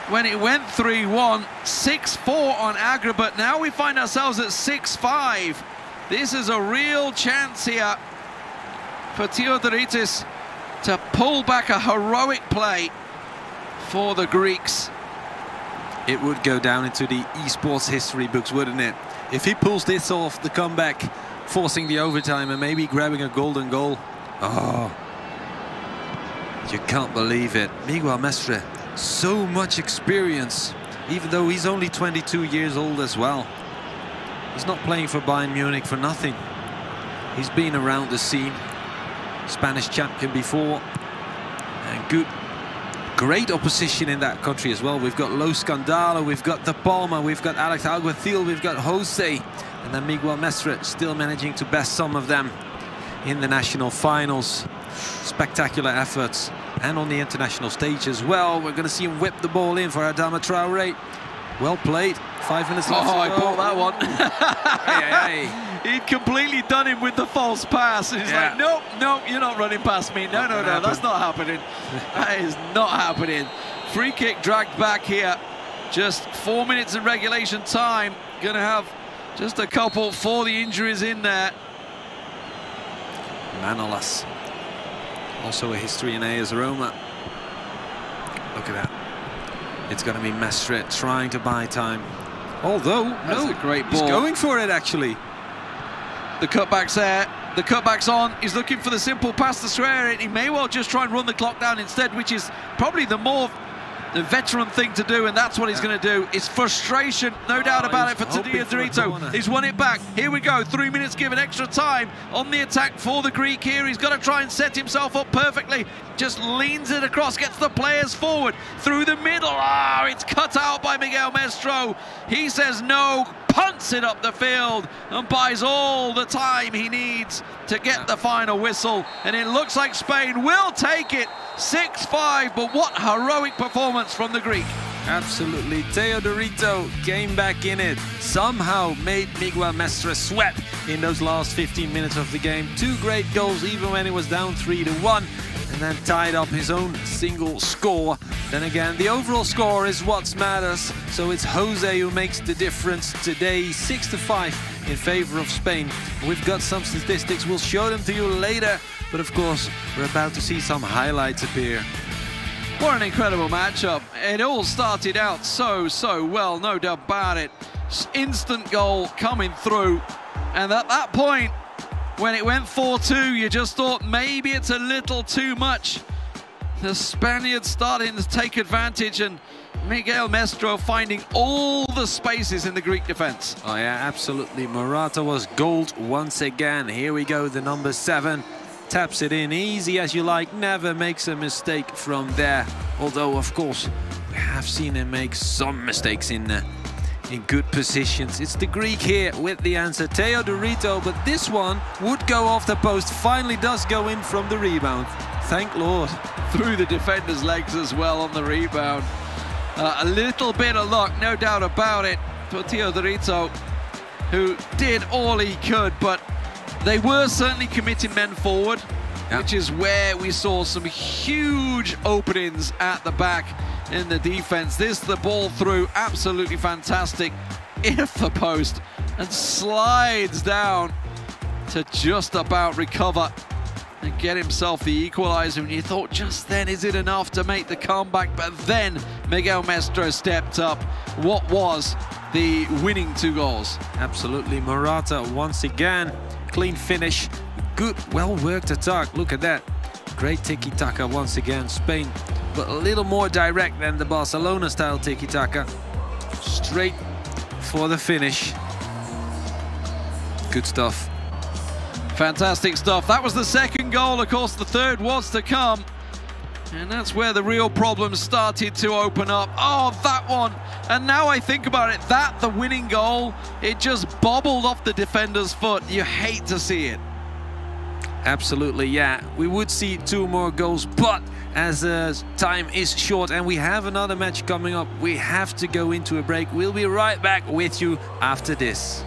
when it went 3-1, 6-4 on aggregate. Now we find ourselves at 6-5. This is a real chance here for Teodoritis to pull back a heroic play for the Greeks. It would go down into the esports history books, wouldn't it? If he pulls this off, the comeback, forcing the overtime and maybe grabbing a golden goal. You can't believe it. Miguel Mestre. So much experience, even though he's only 22 years old as well. He's not playing for Bayern Munich for nothing. He's been around the scene. Spanish champion before. And great opposition in that country as well. We've got Lo Scandalo, we've got De Palma, we've got Alex Alguacil, we've got Jose. And then Miguel Mestre still managing to best some of them in the national finals. Spectacular efforts. And on the international stage as well. We're going to see him whip the ball in for Adama Traoré. Well played. 5 minutes left. I caught that one. He'd completely done him with the false pass. And he's like, nope, you're not running past me. No, that's not happening. That is not happening. Free kick dragged back here. Just 4 minutes in regulation time. Going to have just a couple for the injuries in there. Manolas. Also a history in AS Roma. Look at that. It's going to be Mestre trying to buy time. Although, that's a great ball. He's going for it, actually. The cutback's there. The cutback's on. He's looking for the simple pass to Swear. He may well just try and run the clock down instead, which is probably the veteran thing to do, and that's what he's going to do. It's frustration, no doubt about it, for Teodorito. He's won it back. Here we go. 3 minutes given extra time on the attack for the Greek here. He's got to try and set himself up perfectly. Just leans it across, gets the players forward through the middle. It's cut out by Miguel Mestre. He says no, punts it up the field and buys all the time he needs to get the final whistle. And it looks like Spain will take it 6-5, but what heroic performance from the Greek. Absolutely. Teodorito came back in it. Somehow made Miguel Mestre sweat in those last 15 minutes of the game. 2 great goals, even when it was down 3-1. And then tied up his own single score. Then again, the overall score is what matters. So it's Jose who makes the difference today. 6-5 in favor of Spain. We've got some statistics. We'll show them to you later. But of course, we're about to see some highlights appear. What an incredible matchup. It all started out so well, no doubt about it. Instant goal coming through. And at that point, when it went 4-2, you just thought maybe it's a little too much. The Spaniards starting to take advantage, and Miguel Mestro finding all the spaces in the Greek defense. Oh yeah, absolutely. Morata was gold once again. Here we go, the number 7. Taps it in easy as you like, never makes a mistake from there. Although, of course, we have seen him make some mistakes in good positions. It's the Greek here with the answer, Teo Dorito, but this one would go off the post. Finally does go in from the rebound. Thank Lord. Through the defender's legs as well on the rebound. A little bit of luck, no doubt about it, for Teo Dorito, who did all he could, but they were certainly committing men forward, which is where we saw some huge openings at the back in the defense. The ball through, absolutely fantastic, if the post, and slides down to just about recover and get himself the equalizer. And you thought just then, is it enough to make the comeback? But then Miguel Mestro stepped up. What was the winning 2 goals? Absolutely, Morata once again. Clean finish, good, well-worked attack. Look at that. Great tiki-taka once again. Spain, but a little more direct than the Barcelona-style tiki-taka. Straight for the finish. Good stuff. Fantastic stuff. That was the second goal. Of course, the third was to come. And that's where the real problems started to open up. Oh, that one. And now I think about it, the winning goal, it just bobbled off the defender's foot. You hate to see it. Absolutely, yeah. We would see 2 more goals, but as time is short and we have another match coming up, we have to go into a break. We'll be right back with you after this.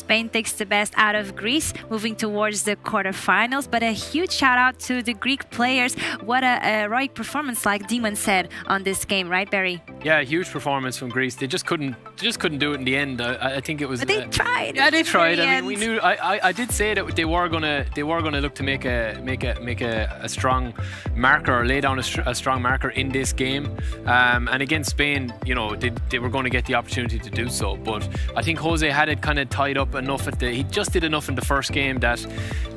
Spain takes the best out of Greece, moving towards the quarterfinals. But a huge shout out to the Greek players. What a heroic performance, like Demon said, on this game, right, Barry? Yeah, huge performance from Greece. They just couldn't do it in the end. I think it was. But they tried. Yeah, they tried. I mean, we knew. I did say that they were gonna look to make a strong marker, or lay down a strong marker in this game. And against Spain, you know, they were going to get the opportunity to do so. But I think Jose had it kind of tied up enough he just did enough in the first game that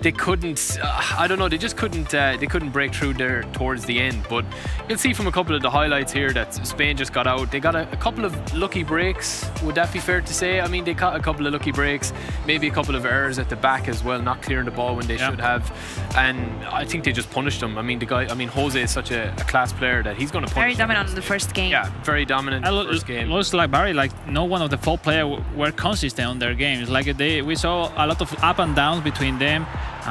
they couldn't. I don't know. They just couldn't. They couldn't break through there towards the end. But you'll see from a couple of the highlights here that Spain just got out. They got a couple of lucky breaks. Would that be fair to say? I mean, they caught a couple of lucky breaks, maybe a couple of errors at the back as well, not clearing the ball when they should have. And I think they just punished them. I mean, Jose is such a class player that he's going to punish. Very dominant in the first game. Yeah, very dominant in the first game. Looks like Barry, like no one of the 4 players were consistent on their games. Like we saw a lot of up and downs between them.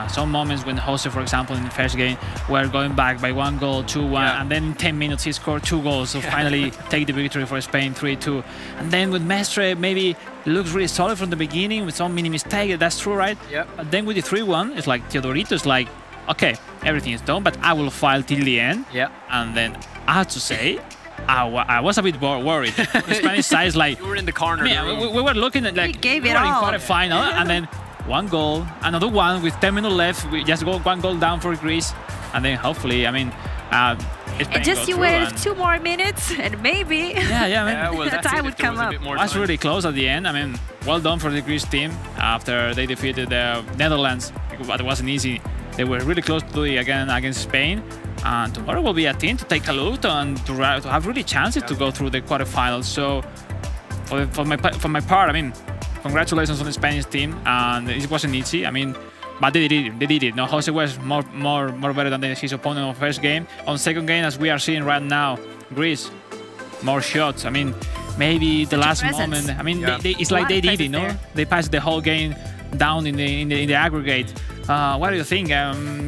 Some moments when Jose, for example, in the first game, were going back by 1 goal, 2-1, and then in 10 minutes he scored 2 goals to finally take the victory for Spain, 3-2. And then with Mestre, maybe looks really solid from the beginning with some mini mistake. That's true, right? Yeah. But then with the 3-1, it's like Teodorito's like, okay, everything is done, but I will fight till the end. Yeah. And then I have to say, I was a bit worried. The Spanish side is like, you were in the corner. We were looking at like, we were in quarter-final, and then 1 goal, another one with 10 minutes left. We just go 1 goal down for Greece, and then hopefully, I mean, and just you wait 2 more minutes, and maybe the time would come up. That's really close at the end. I mean, well done for the Greece team after they defeated the Netherlands. But it wasn't easy. They were really close to do it again against Spain. And tomorrow will be a team to take a look and to have really chances to go through the quarterfinals. So for my part, I mean, congratulations on the Spanish team. And it wasn't easy. I mean, but they did it. No, Jose was more better than his opponent on first game. On second game, as we are seeing right now, Greece, more shots. I mean, maybe the last moment. I mean, it's like they did it, no? They passed the whole game down in the aggregate. What do you think?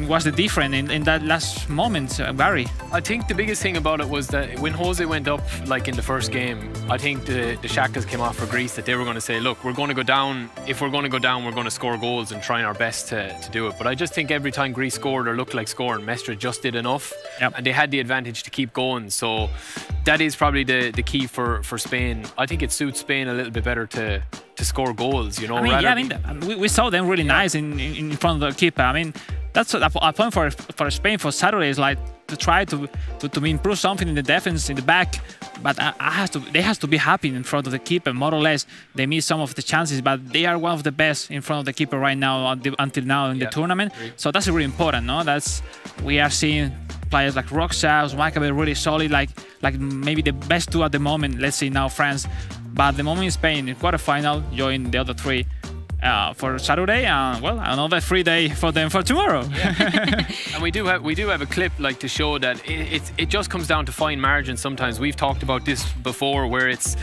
What's the difference in that last moment, Barry? I think the biggest thing about it was that when Jose went up, like in the first game, I think the shackles came off for Greece, that they were going to say, look, we're going to go down. If we're going to go down, we're going to score goals and trying our best to do it. But I just think every time Greece scored or looked like scoring, Mestre just did enough. And they had the advantage to keep going. So that is probably the key for Spain. I think it suits Spain a little bit better to score goals, you know. I mean, we saw them really nice in front of the keeper. I mean, that's a point for Spain for Saturday, is like to try to improve something in the defense, in the back. But they have to be happy in front of the keeper, more or less. They missed some of the chances, but they are one of the best in front of the keeper right now until now in the tournament. So that's really important, no? We are seeing players like Roxa, Uzmakabe really solid, like maybe the best 2 at the moment. Let's see now France. But at the moment in Spain, in quarterfinal, join the other 3 for Saturday, and well, another free day for them for tomorrow. And we do have a clip like to show that it just comes down to fine margins. Sometimes we've talked about this before, where it's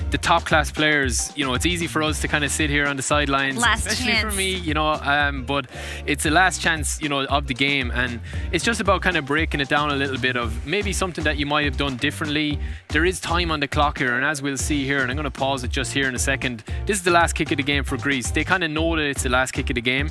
the top class players. You know, it's easy for us to kind of sit here on the sidelines, especially for me. You know, but it's the last chance, you know, of the game, and it's just about kind of breaking it down a little bit of maybe something that you might have done differently. There is time on the clock here, and as we'll see here, and I'm going to pause it just here in a second. This is the last kick of the game for Greece. They kind of know that it's the last kick of the game,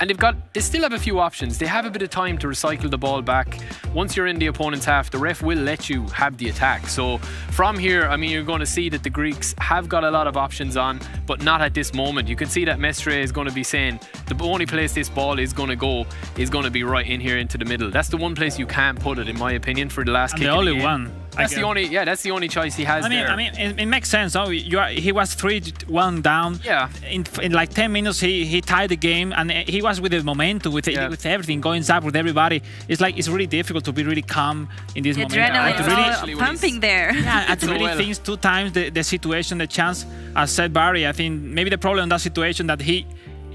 and they still have a few options. They have a bit of time to recycle the ball back. Once you're in the opponent's half, the ref will let you have the attack. So from here, I mean, you're going to see that the Greeks have got a lot of options on, but not at this moment. You can see that Mestre is going to be saying the only place this ball is going to go is going to be right in here into the middle. That's the one place you can't put it, in my opinion, for the last kick. The only one. That's the only choice he has. I mean, it makes sense. Oh, he was 3-1 down. Yeah. In like 10 minutes, he tied the game, and he was with the momentum, with everything going up with everybody. It's really difficult to be really calm in this moment. Adrenaline really pumping there. Yeah, and to really think 2 times the situation, the chance. As said Barry, I think maybe the problem in that situation that he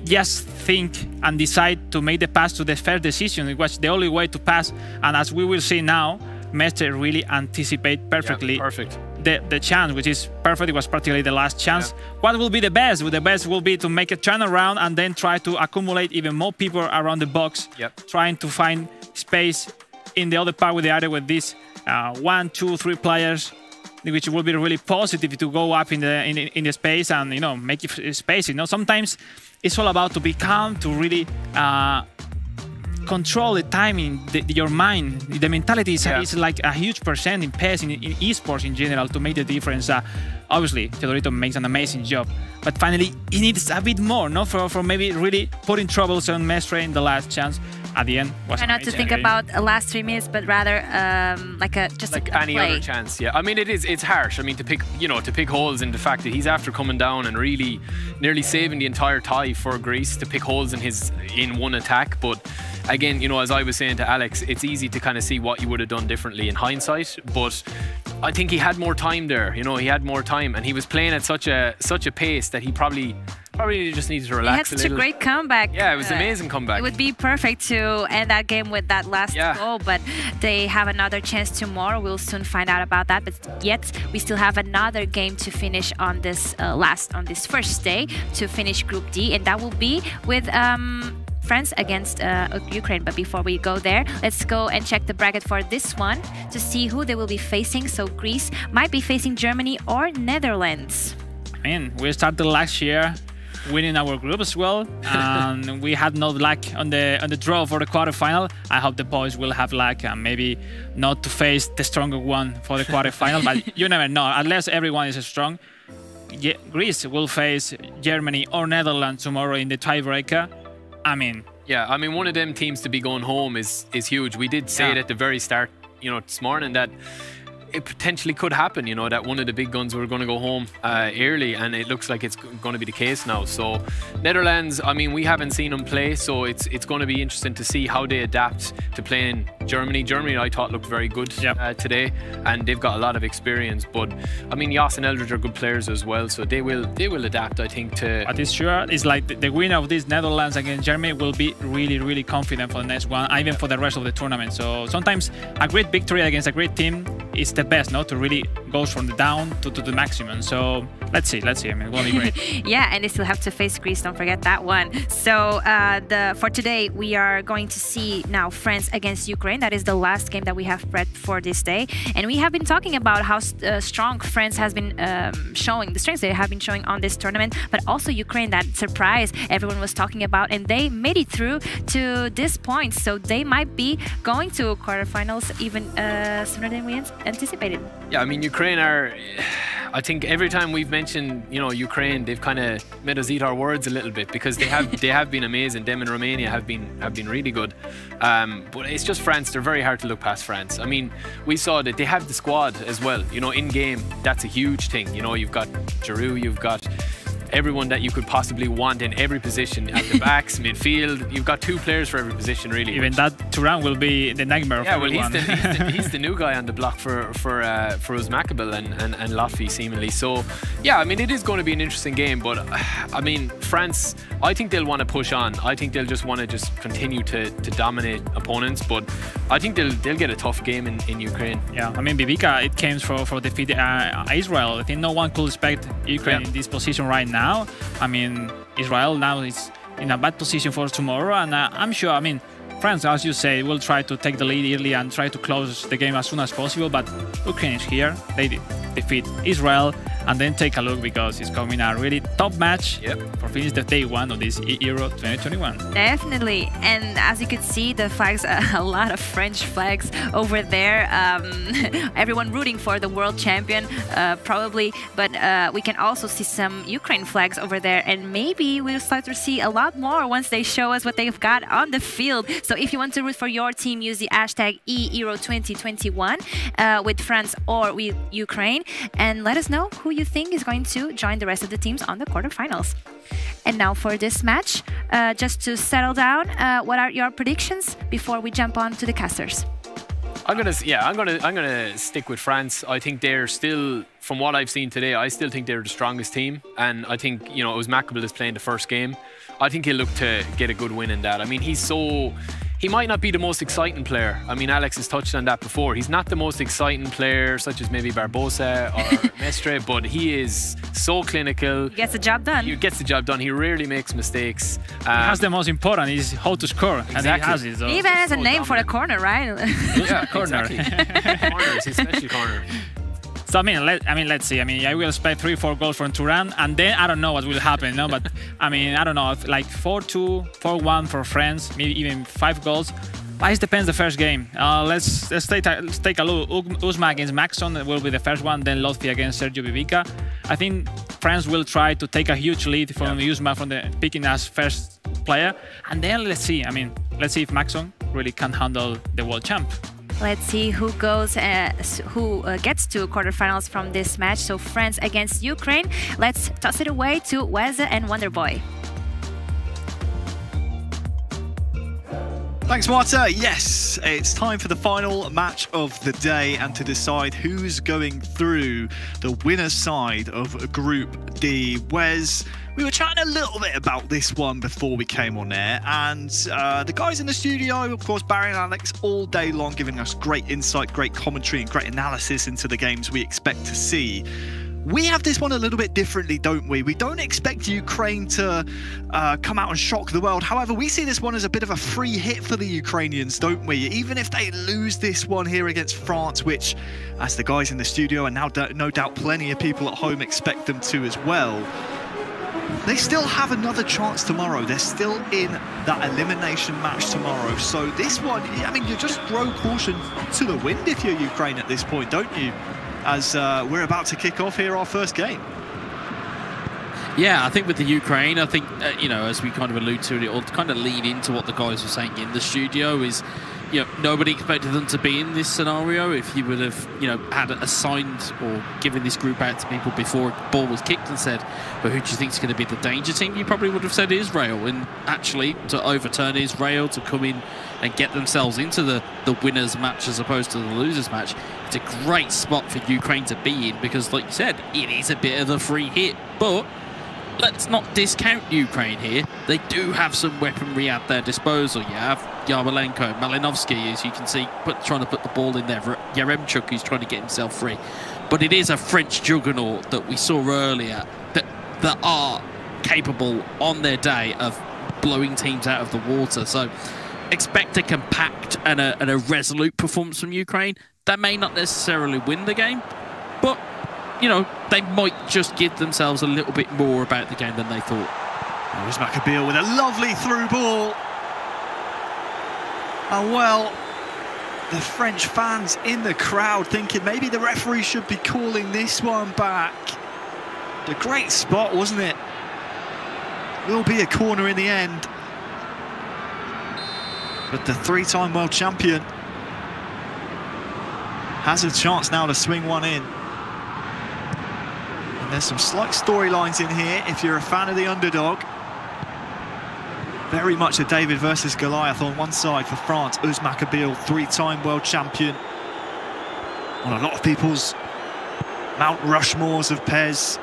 just think and decide to make the pass to the first decision. It was the only way to pass, and as we will see now, Mestre really anticipate perfectly the chance, which is perfect. It was practically the last chance. What will be the best? Well, the best will be to make a turnaround and then try to accumulate even more people around the box, trying to find space in the other part with the area with these 1, 2, 3 players which will be really positive to go up in the space and make space. Sometimes it's all about to be calm, to really control the timing, your mind. The mentality is like a huge percent in PES, in esports in general, to make the difference. Obviously, Teodorito makes an amazing job, but finally he needs a bit more, no, for maybe really putting troubles on Mestre in the last chance. At the end, was try not to think about the last 3 minutes, but rather like any other chance. Yeah, I mean it's harsh. I mean to pick holes in the fact that he's after coming down and really nearly saving the entire tie for Greece, to pick holes in one attack. But again, as I was saying to Alex, it's easy to kind of see what you would have done differently in hindsight. But I think he had more time there. He had more time, and he was playing at such a pace that he probably just needed to relax a little. He had such a great comeback. Yeah, it was an amazing comeback. It would be perfect to end that game with that last goal, but they have another chance tomorrow. We'll soon find out about that. But yet, we still have another game to finish on this first day to finish Group D, and that will be with France against Ukraine. But before we go there, let's go and check the bracket for this one to see who they will be facing. So Greece might be facing Germany or Netherlands. I mean, we started last year winning our group as well, and we had no luck on the draw for the quarterfinal. I hope the boys will have luck and maybe not to face the stronger one for the quarterfinal, but you never know. Unless everyone is strong, Greece will face Germany or Netherlands tomorrow in the tiebreaker. I mean, one of them teams to be going home is huge. We did say it at the very start, this morning, that it potentially could happen, that one of the big guns were going to go home early, and it looks like it's going to be the case now. So Netherlands, I mean, we haven't seen them play, so it's going to be interesting to see how they adapt to playing Germany. Germany, I thought, looked very good today, and they've got a lot of experience. But I mean, Yas and Eldridge are good players as well, so they will adapt, I think. But it's sure, it's like the winner of this Netherlands against Germany will be really, really confident for the next one, even for the rest of the tournament. So sometimes a great victory against a great team is the best, to really goes from the down to the maximum. So let's see. I mean, it will be great. Yeah, and they still have to face Greece. Don't forget that one. So for today, we are going to see now France against Ukraine. That is the last game that we have prepped for this day. And we have been talking about how strong France has been showing, the strengths they have been showing on this tournament, but also Ukraine, that surprise everyone was talking about, and they made it through to this point. So they might be going to quarterfinals even sooner than we anticipated. Yeah, I mean, Ukraine are, I think every time we've mentioned, Ukraine, they've kind of made us eat our words a little bit, because they have been amazing. Them and Romania have been really good. But it's just France. They're very hard to look past France. I mean, we saw that they have the squad as well. In game, that's a huge thing. You've got Giroud, you've got everyone that you could possibly want in every position, at the backs, midfield. You've got 2 players for every position, really. Even that Turan will be the nightmare of everyone. He's the new guy on the block for Uzmakabel and Lotfi, seemingly. So, yeah, I mean, it is going to be an interesting game, but I mean, France, I think they'll want to push on. I think they'll just want to continue to dominate opponents, but I think they'll get a tough game in Ukraine. Yeah, I mean, Bibica, it came for defeat Israel. I think no one could expect Ukraine in this position right now. I mean, Israel now is in a bad position for tomorrow, and I'm sure, I mean, France, as you say, will try to take the lead early and try to close the game as soon as possible, but Ukraine is here. They defeat Israel, and then take a look, because it's coming a really top match for finish the day 1 of this eEURO 2021. Definitely, and as you could see, the flags, a lot of French flags over there. Everyone rooting for the world champion, probably, but we can also see some Ukraine flags over there, and maybe we'll start to see a lot more once they show us what they've got on the field. So if you want to root for your team, use the hashtag eEURO 2021 with France or with Ukraine, and let us know who you think is going to join the rest of the teams on the quarterfinals. And now for this match, just to settle down, what are your predictions before we jump on to the casters? I'm gonna stick with France. I think they're still, from what I've seen today, I still think they're the strongest team, and I think Uzmakabel is playing the first game. I think he'll look to get a good win in that. I mean, he might not be the most exciting player. I mean, Alex has touched on that before. He's not the most exciting player, such as maybe Barbosa or Mestre, but he is so clinical. He gets the job done. He gets the job done. He rarely makes mistakes. He has the most important, is how to score. Exactly. And he has it. So. He even has a name for the corner, right? Yeah, corner. Exactly. Corner is his special corner. So let's see. I will expect 3-4 goals from Turan, and then I don't know what will happen. No, but I don't know. Like 4-2, 4-1 for France, maybe even 5 goals. But it depends the first game. Let's take a look. Uzma against Maxon will be the first one. Then Lotfi against Sergio Vivica. I think France will try to take a huge lead from Uzma from the picking as first player, and then let's see. Let's see if Maxon really can handle the world champ. Let's see who goes, who gets to quarterfinals from this match. So France against Ukraine. Let's toss it away to Weza and Wonderboy. Thanks, Marta. Yes, it's time for the final match of the day and to decide who's going through the winner's side of Group D. Wes, we were chatting a little bit about this one before we came on air, and the guys in the studio, of course, Barry and Alex, all day long giving us great insight, great commentary and great analysis into the games we expect to see. We have this one a little bit differently, don't we? We don't expect Ukraine to come out and shock the world. However, we see this one as a bit of a free hit for the Ukrainians, don't we? Even if they lose this one here against France, which, as the guys in the studio and now no doubt plenty of people at home expect them to as well, they still have another chance tomorrow. They're still in that elimination match tomorrow. So this one, you just throw caution to the wind if you're Ukraine at this point, don't you? As we're about to kick off here our first game. Yeah, I think with the Ukraine, I think, as we kind of allude to it, or kind of lead into what the guys were saying in the studio is, nobody expected them to be in this scenario. If you would have, had assigned or given this group out to people before the ball was kicked and said, well, who do you think is going to be the danger team? You probably would have said Israel. And actually, to overturn Israel, to come in and get themselves into the winner's match as opposed to the loser's match, it's a great spot for Ukraine to be in because, like you said, it is a bit of a free hit. But let's not discount Ukraine here. They do have some weaponry at their disposal. You have Yarmolenko, Malinovsky, as you can see, trying to put the ball in there. Yaremchuk, who's trying to get himself free. But it is a French juggernaut that we saw earlier that are capable on their day of blowing teams out of the water. So expect a compact and a resolute performance from Ukraine. They may not necessarily win the game, but they might just give themselves a little bit more about the game than they thought. There's Maccabeal with a lovely through ball. And well, the French fans in the crowd thinking maybe the referee should be calling this one back. A great spot, wasn't it? Will be a corner in the end. But the three-time world champion has a chance now to swing one in. And there's some slight storylines in here if you're a fan of the underdog. Very much a David versus Goliath on one side for France. Uzma Maccabeal, three-time world champion. On a lot of people's Mount Rushmores of Pez.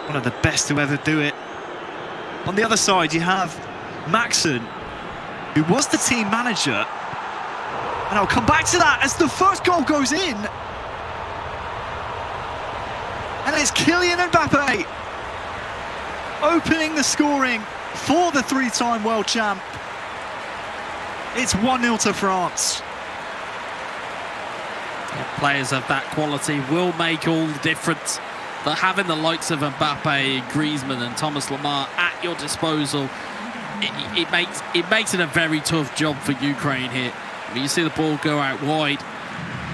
One of the best to ever do it. On the other side, you have Maxon, who was the team manager. And I'll come back to that as the first goal goes in. And it's Kylian Mbappe opening the scoring for the three-time world champ. It's 1-0 to France. Yeah, players of that quality will make all the difference. But having the likes of Mbappe, Griezmann and Thomas Lemar at your disposal, it makes it a very tough job for Ukraine here. I mean, you see the ball go out wide.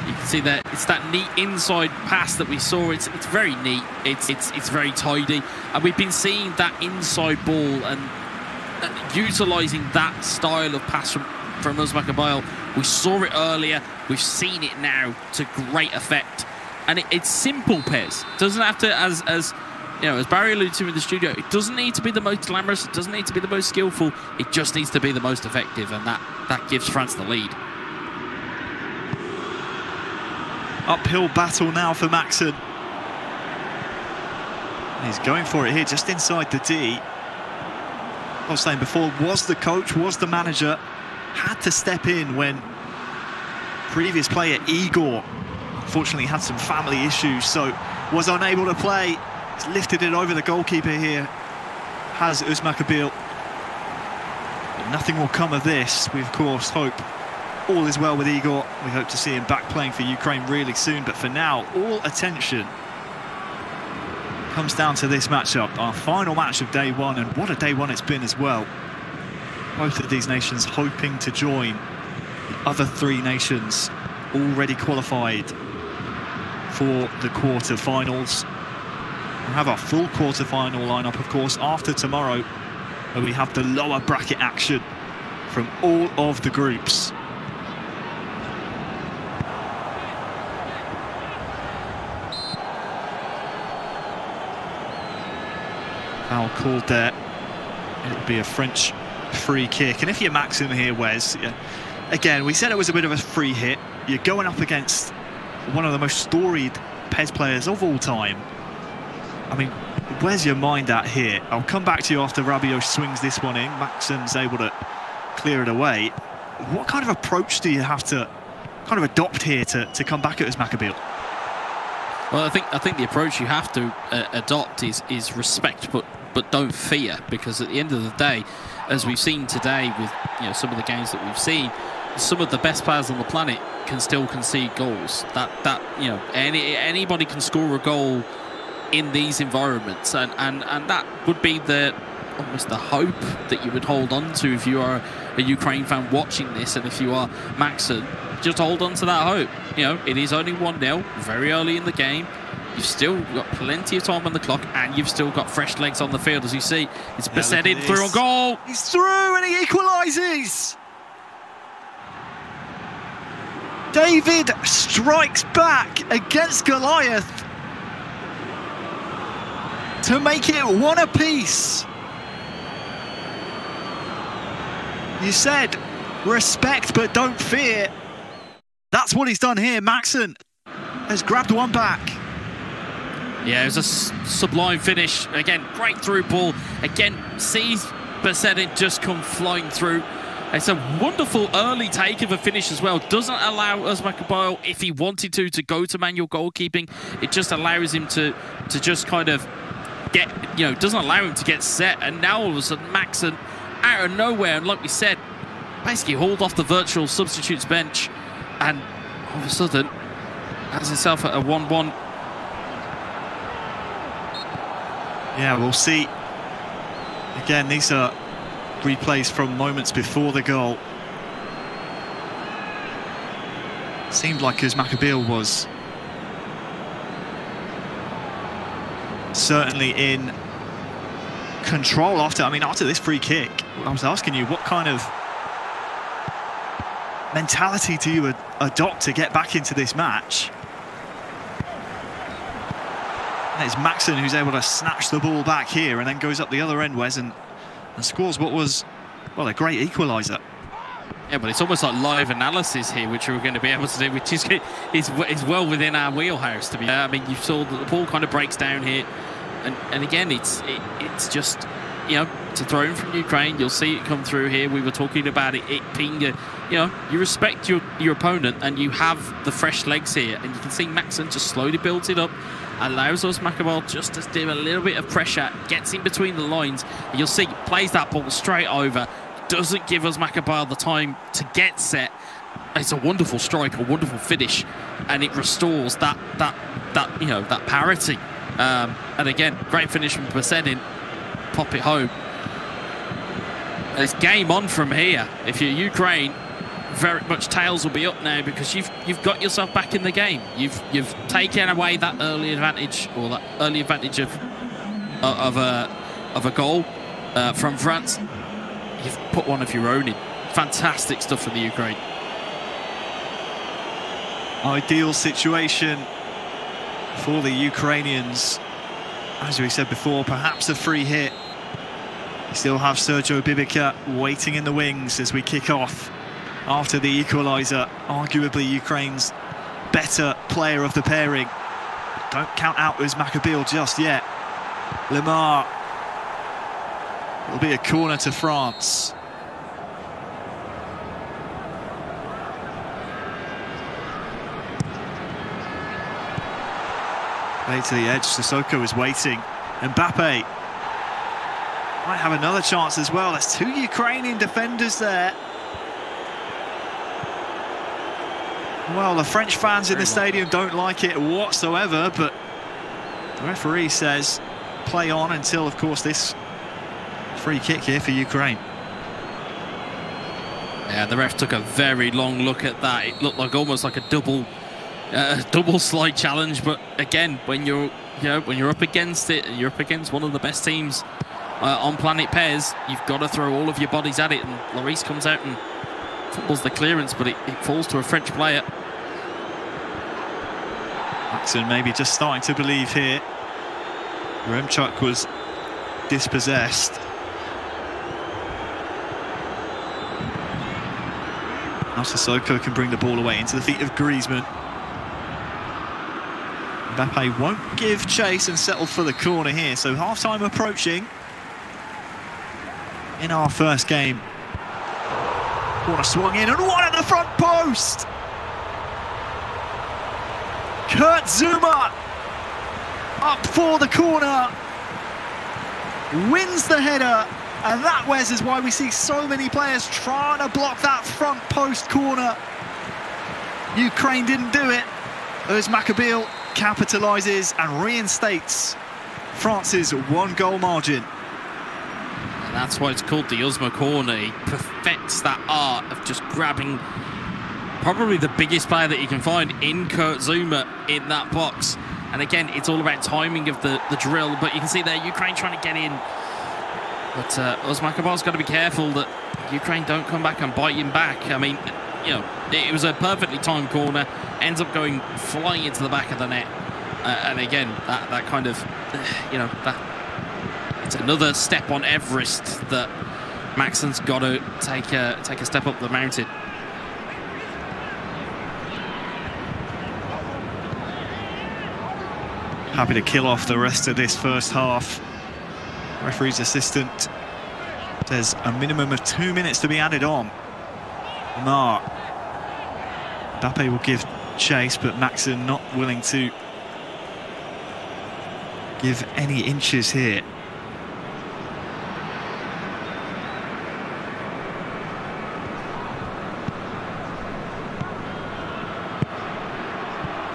You can see that it's that neat inside pass that we saw. It's very neat. It's very tidy, and we've been seeing that inside ball and utilising that style of pass from Uzma Maccabeal. We saw it earlier. We've seen it now to great effect, and it's simple. Pez doesn't have to, as Barry alluded to in the studio, it doesn't need to be the most glamorous. It doesn't need to be the most skillful. It just needs to be the most effective, and that gives France the lead. Uphill battle now for Maxon. He's going for it here, just inside the D. I was saying before, was the coach, was the manager, had to step in when previous player Igor unfortunately had some family issues, so was unable to play. He's lifted it over the goalkeeper here, has Uzma Maccabeal. But nothing will come of this. We, of course, hope all is well with Igor. We hope to see him back playing for Ukraine really soon. But for now, all attention comes down to this matchup, our final match of day one, and what a day one it's been as well. Both of these nations hoping to join the other three nations already qualified for the quarter-finals. We'll have our full quarter-final lineup, of course, after tomorrow, where we have the lower bracket action from all of the groups. Foul called there. It'll be a French free kick. And if you're Maxim here, Wes, again, we said it was a bit of a free hit. You're going up against one of the most storied PES players of all time. I mean, where's your mind at here? I'll come back to you after Rabiot swings this one in. Maxim's able to clear it away. What kind of approach do you have to kind of adopt here to come back at Uzmakabil? Well, I think the approach you have to adopt is respect, but don't fear, because at the end of the day, as we've seen today with some of the games that we've seen, some of the best players on the planet can still concede goals. Anybody can score a goal in these environments, and that would be almost the hope that you would hold on to if you are a Ukraine fan watching this, and if you are Maxon, just hold on to that hope. It is only 1-0, very early in the game. You've still got plenty of time on the clock, and you've still got fresh legs on the field. As you see, it's Besedin through on goal. He's through and he equalises. David strikes back against Goliath to make it 1 apiece. You said respect but don't fear. That's what he's done here. Maxon has grabbed one back. Yeah, it was a sublime finish. Again, great through ball. Again, sees Besedin just come flying through. It's a wonderful early take of a finish as well. Doesn't allow Uzmakabil, if he wanted to go to manual goalkeeping. It just allows him to just kind of get, doesn't allow him to get set. And now all of a sudden, Maxon out of nowhere, and like we said, basically hauled off the virtual substitutes bench, and all of a sudden has himself at a 1-1. Yeah, we'll see. Again, these are replays from moments before the goal. Seemed like Uzmakabil was certainly in control after this free kick. I was asking you, what kind of mentality do you adopt to get back into this match? And it's Maxon who's able to snatch the ball back here and then goes up the other end, Wes, and scores what was, well, a great equaliser. Yeah, but it's almost like live analysis here, which we're going to be able to do, which is well within our wheelhouse, to be fair. I mean, you saw that the ball kind of breaks down here, and again, it's just, to throw in from Ukraine. You'll see it come through here. We were talking about it being, you respect your opponent, and you have the fresh legs here, and you can see Maxon just slowly builds it up, allows Uzmakabil just to do a little bit of pressure, gets in between the lines, and you'll see plays that ball straight over, doesn't give Uzmakabil the time to get set. It's a wonderful strike, a wonderful finish, and it restores that parity. And again, great finish from Besedin, pop it home. It's game on from here. If you're Ukraine, very much tails will be up now, because you've got yourself back in the game. You've taken away that early advantage, or that early advantage of a goal from France. You've put one of your own in. Fantastic stuff for the Ukraine. Ideal situation for the Ukrainians. As we said before, perhaps a free hit. You still have Sergio Bibica waiting in the wings as we kick off after the equaliser. Arguably Ukraine's better player of the pairing. Don't count out Uzmakabil just yet. Lemar. It'll be a corner to France. Play to the edge, Sissoko is waiting. Mbappe might have another chance as well. There's two Ukrainian defenders there. Well, the French fans in the stadium don't like it whatsoever, but the referee says play on until, of course, this free kick here for Ukraine. Yeah, the ref took a very long look at that. It looked like almost like a double slide challenge. But again, when you're up against it, and you're up against one of the best teams on planet Pairs, you've got to throw all of your bodies at it. And Lloris comes out and footballs the clearance, but it falls to a French player. Maxson maybe just starting to believe here. Remchuk was dispossessed. Now Sissoko can bring the ball away into the feet of Griezmann. Mbappe won't give chase and settle for the corner here, so half-time approaching in our first game. Corner swung in and one at the front post! Kurt Zuma up for the corner, wins the header, and that, Wes, is why we see so many players trying to block that front post corner. Ukraine didn't do it. Özmakabeel capitalises and reinstates France's 1-goal margin. And that's why it's called the Uzma corner. He perfects that art of just grabbing probably the biggest player that you can find in Kurt Zuma in that box. And again, it's all about timing of the drill, but you can see there Ukraine trying to get in. But Özmakabeel's got to be careful that Ukraine don't come back and bite him back. I mean, you know, it was a perfectly timed corner, ends up going flying into the back of the net. And again, that kind of, you know, it's another step on Everest that Maxson's got to take a step up the mountain. Happy to kill off the rest of this first half. Referee's assistant says a minimum of 2 minutes to be added on. Mbappe will give chase, but Maxson not willing to give any inches here.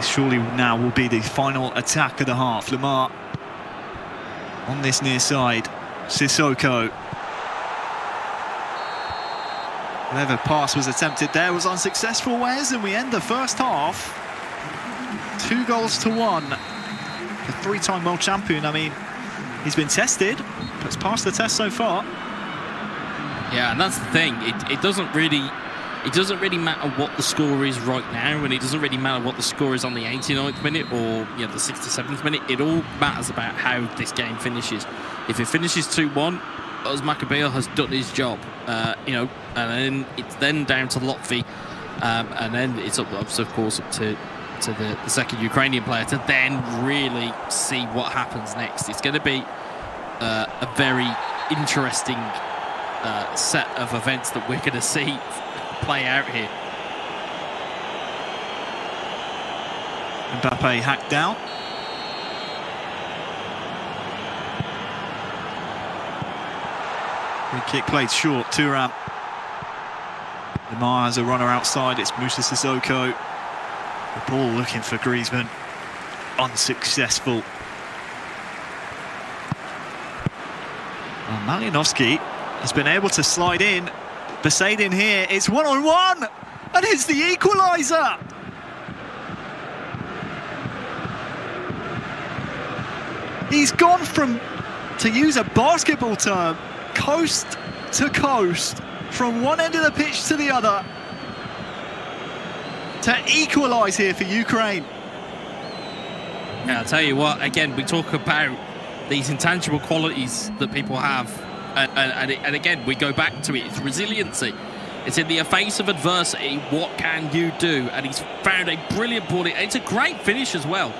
Surely now will be the final attack of the half. Lemar on this near side. Sissoko. Clever pass was attempted there, was unsuccessful, Wes, and we end the first half 2-1. The 3-time world champion, I mean, he's been tested, but it's passed the test so far. Yeah, and that's the thing. It doesn't really matter what the score is right now, and it doesn't really matter what the score is on the 89th minute or the 67th minute. It all matters about how this game finishes. If it finishes 2-1, Özmakabeel has done his job, and then it's then down to Lotfi, and then it's up, of course, up to the second Ukrainian player to then really see what happens next. It's going to be a very interesting set of events that we're going to see play out here. Mbappe hacked down. Free kick played short, Thuram. Lemar has a runner outside, it's Moussa Sissoko. The ball looking for Griezmann. Unsuccessful. Well, Malinovsky has been able to slide in. Besaidin here, it's 1-on-1, and it's the equaliser. He's gone from, to use a basketball term, coast to coast, from one end of the pitch to the other, to equalise here for Ukraine. Yeah, I'll tell you what, again, we talk about these intangible qualities that people have. And again, we go back to it. It's resiliency. It's in the face of adversity, what can you do? And he's found a brilliant ball. It's a great finish as well.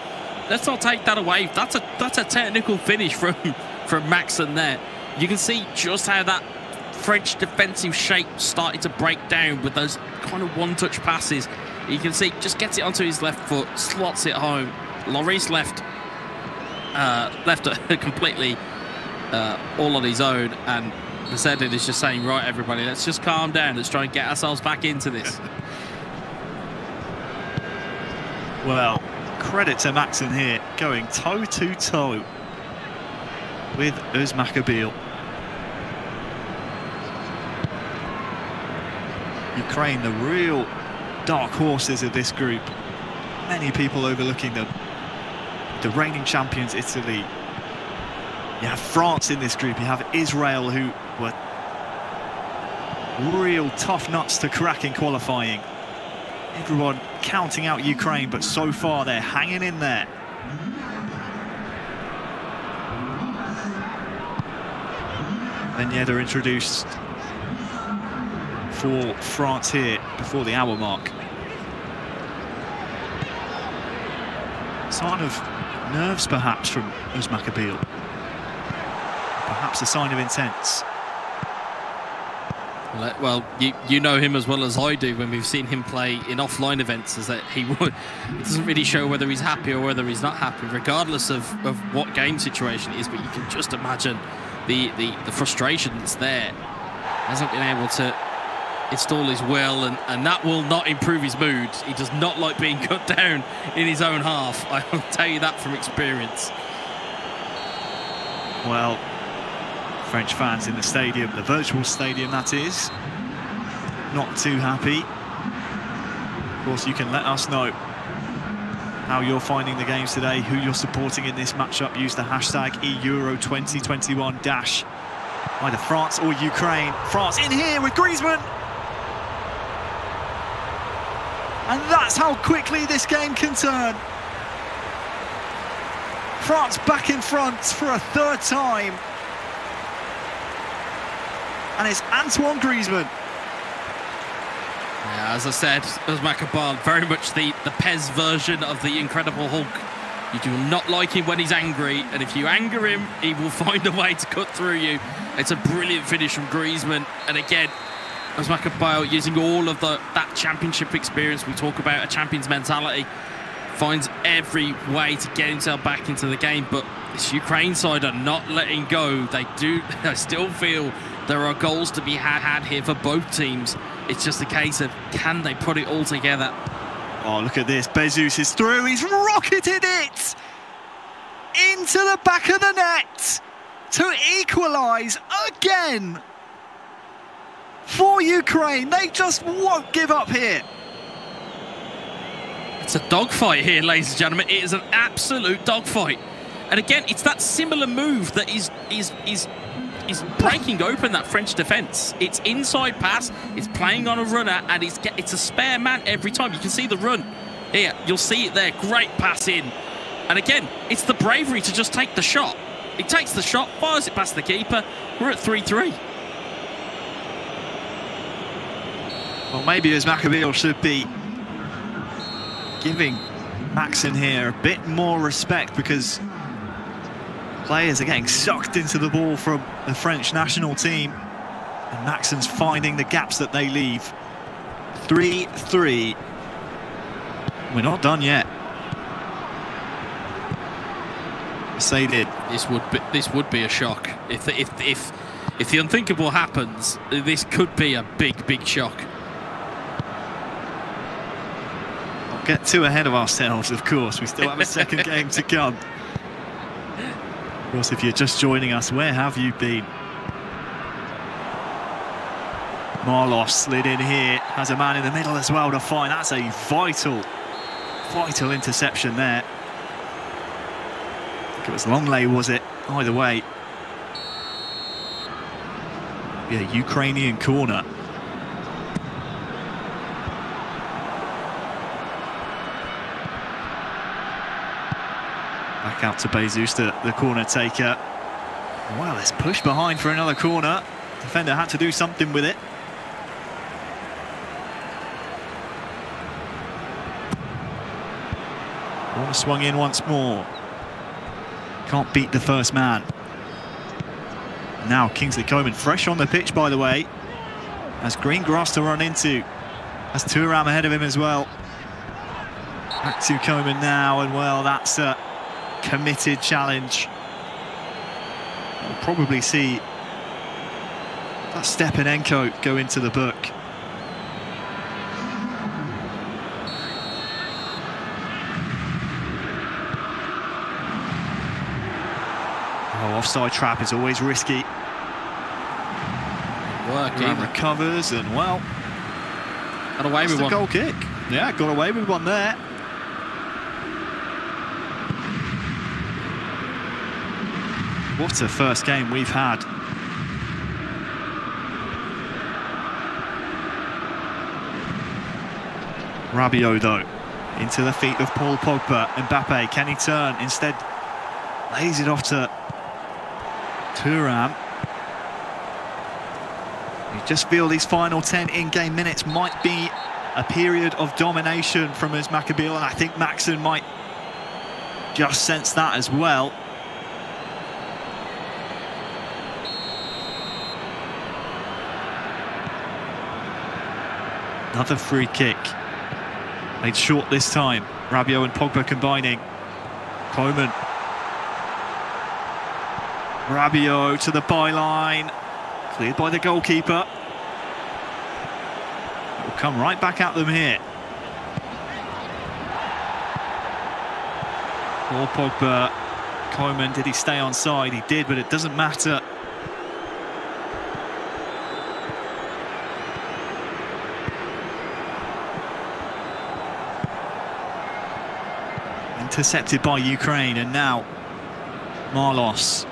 Let's not take that away. That's a technical finish from Maxson there. You can see just how that French defensive shape started to break down with those kind of one-touch passes. You can see just gets it onto his left foot, slots it home. Lloris left completely all on his own, and Besaidin is just saying, right, everybody, let's just calm down. Let's try and get ourselves back into this. Well, credit to Maxen here, going toe-to-toe with Uzmakabil. Ukraine, the real dark horses of this group. Many people overlooking them. The reigning champions, Italy. You have France in this group. You have Israel, who were real tough nuts to crack in qualifying. Everyone counting out Ukraine, but so far they're hanging in there. Ben Yedder introduced for France here before the hour mark. Sign of nerves perhaps from Uzmakabil. Perhaps a sign of intent. Well, you know him as well as I do when we've seen him play in offline events, is that it doesn't really show whether he's happy or whether he's not happy, regardless of what game situation it is, but you can just imagine the frustration that's there. He hasn't been able to install his will, and that will not improve his mood. He does not like being cut down in his own half. I will tell you that from experience. Well, French fans in the stadium, the virtual stadium that is, not too happy. Of course, you can let us know how you're finding the games today, who you're supporting in this matchup. Use the hashtag eEURO 2021 dash. Either France or Ukraine. France in here with Griezmann. And that's how quickly this game can turn. France back in front for a third time. And it's Antoine Griezmann. Yeah, as I said, Uzmakabil, very much the Pez version of the Incredible Hulk. You do not like him when he's angry, and if you anger him, he will find a way to cut through you. It's a brilliant finish from Griezmann, and again, Uzmakabil using all of that championship experience. We talk about a champion's mentality, finds every way to get himself back into the game, but this Ukraine side are not letting go. I still feel there are goals to be had here for both teams. It's just a case of, can they put it all together? Oh, look at this. Bezos is through. He's rocketed it into the back of the net to equalise again for Ukraine. They just won't give up here. It's a dogfight here, ladies and gentlemen. It is an absolute dogfight. And again, it's that similar move that is breaking open that French defence. It's inside pass, it's playing on a runner, and it's a spare man every time. You can see the run here, you'll see it there. Great pass in, and again, it's the bravery to just take the shot. He takes the shot, fires it past the keeper. We're at 3-3. Well, maybe Uzmakabil should be giving Maxen here a bit more respect, because players are getting sucked into the ball from the French national team, and Maxen's finding the gaps that they leave. 3-3. We're not done yet. Say did. This would be a shock if the unthinkable happens. This could be a big shock. Not get too ahead of ourselves, of course. We still have a second game to come. Of course, if you're just joining us, where have you been? Marlos slid in here, has a man in the middle as well to find. That's a vital interception there. I think it was Longley, was it? Either way. Yeah, Ukrainian corner. Back out to Bezos, the corner taker. Wow, there's push behind for another corner. Defender had to do something with it. Corner swung in once more. Can't beat the first man. Now Kingsley Coman, fresh on the pitch, by the way. Has green grass to run into. Has Thuram ahead of him as well. Back to Coman now, and well, that's a committed challenge. We'll probably see that Stepanenko go into the book. offside trap is always risky. Recovers and, well, got away with one. one. Goal kick. Yeah, got away with one there. What a first game we've had. Rabiot, though, into the feet of Paul Pogba. Mbappe, can he turn? Instead, lays it off to Thuram. You just feel these final 10 in-game minutes might be a period of domination from Uzmakabil, and I think Maxson might just sense that as well. Another free kick. Made short this time. Rabiot and Pogba combining. Koeman. Rabiot to the byline. Cleared by the goalkeeper. It will come right back at them here. Paul Pogba. Koeman, did he stay on side? He did, but it doesn't matter. Intercepted by Ukraine, and now Marlos.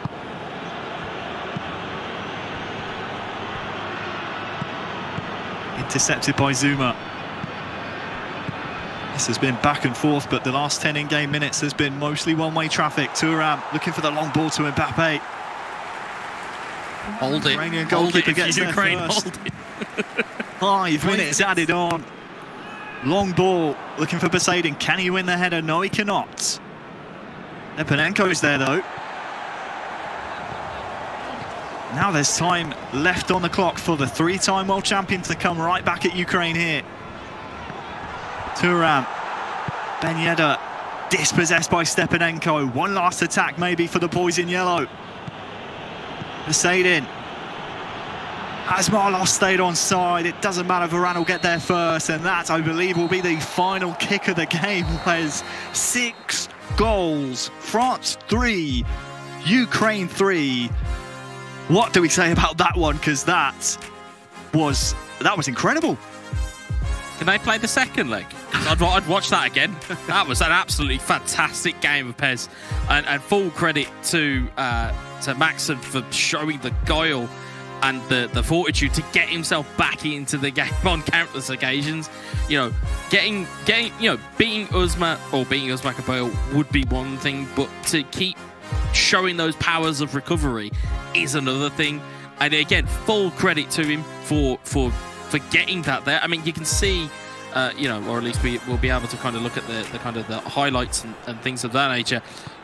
Intercepted by Zuma. This has been back and forth, but the last 10 in-game minutes has been mostly one-way traffic. Thuram looking for the long ball to Mbappe. Hold it. Ukrainian goalkeeper gets there Ukraine, first. hold it. 5 minutes added on. Long ball, looking for Poseidon. Can he win the header? No, he cannot. Neponenko's there, though. Now there's time left on the clock for the 3-time world champion to come right back at Ukraine here. Thuram. Ben Yedder dispossessed by Stepanenko. One last attack maybe for the boys in yellow. Poseidon. As Marlos stayed on side, it doesn't matter, Varane will get there first, and that, I believe, will be the final kick of the game. There's 6 goals, France 3, Ukraine 3. What do we say about that one? Because that was incredible. Can they play the second leg? I'd watch that again. That was an absolutely fantastic game of Pez, and full credit to Maxson for showing the guile and the fortitude to get himself back into the game on countless occasions. You know, beating Uzmakabil would be one thing, but to keep showing those powers of recovery is another thing. And again, full credit to him for getting that there. I mean, you can see, or at least we'll be able to kind of look at the highlights and things of that nature.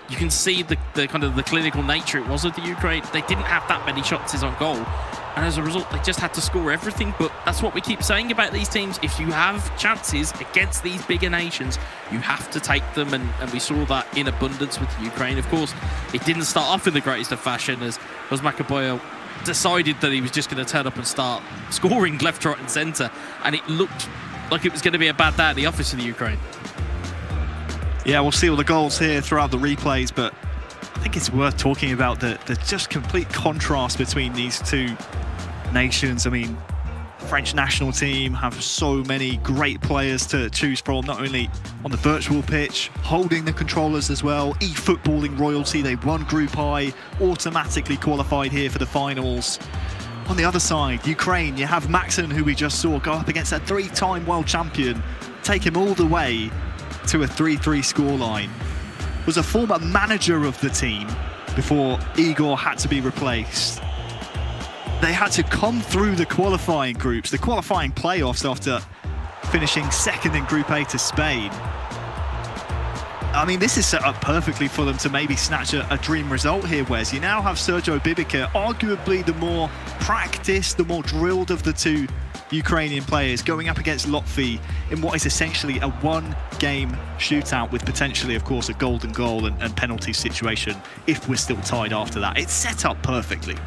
You can see the kind of the clinical nature it was of the Ukraine. They didn't have that many shots on goal, and as a result, they just had to score everything. But that's what we keep saying about these teams. If you have chances against these bigger nations, you have to take them, and we saw that in abundance with the Ukraine. Of course, it didn't start off in the greatest of fashion, as Uzmakabil decided that he was just going to turn up and start scoring left, right and centre, and it looked like it was going to be a bad day at the office of the Ukraine. Yeah, we'll see all the goals here throughout the replays, but I think it's worth talking about the just complete contrast between these two nations. I mean, the French national team have so many great players to choose from, not only on the virtual pitch, holding the controllers as well, eFootballing royalty. They won Group I, automatically qualified here for the finals. On the other side, Ukraine, you have Maxson, who we just saw go up against a 3-time world champion, take him all the way to a 3-3 scoreline. Was a former manager of the team before Igor had to be replaced. They had to come through the qualifying groups, the qualifying playoffs, after finishing second in Group A to Spain. I mean, this is set up perfectly for them to maybe snatch a dream result here, Wes. You now have Sergio Bibica, arguably the more practiced, the more drilled of the two Ukrainian players, going up against Lotfi in what is essentially a one-game shootout with potentially, of course, a golden goal and penalty situation if we're still tied after that. It's set up perfectly.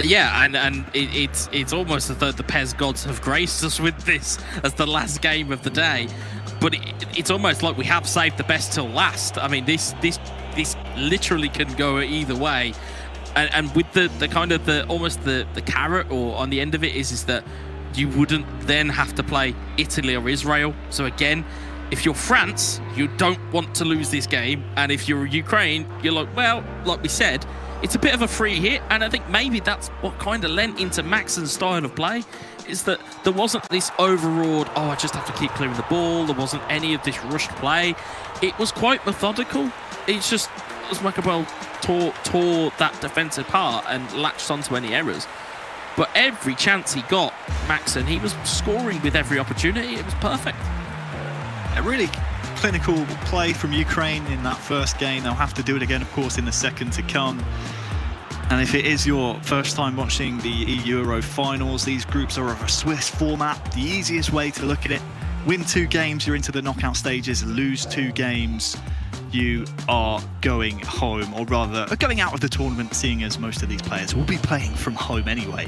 Yeah, and it's almost as though the Pez gods have graced us with this as the last game of the day. But it's almost like we have saved the best till last. I mean, this literally can go either way. And with the kind of almost the carrot or on the end of it is that you wouldn't then have to play Italy or Israel. So again, if you're France, you don't want to lose this game. And if you're Ukraine, you're like, well, like we said, it's a bit of a free hit. And I think maybe that's what kind of lent into Maxen's style of play, is that there wasn't this overawed, oh, I just have to keep clearing the ball. There wasn't any of this rushed play. It was quite methodical. It's just Uzmakabel tore that defensive part and latched onto any errors. But every chance he got, Maxen, he was scoring with every opportunity. It was perfect. A really clinical play from Ukraine in that first game. They'll have to do it again, of course, in the second to come. And if it is your first time watching the eEURO finals, these groups are of a Swiss format. The easiest way to look at it: win 2 games, you're into the knockout stages. Lose 2 games, you are going home, or rather going out of the tournament, seeing as most of these players will be playing from home anyway.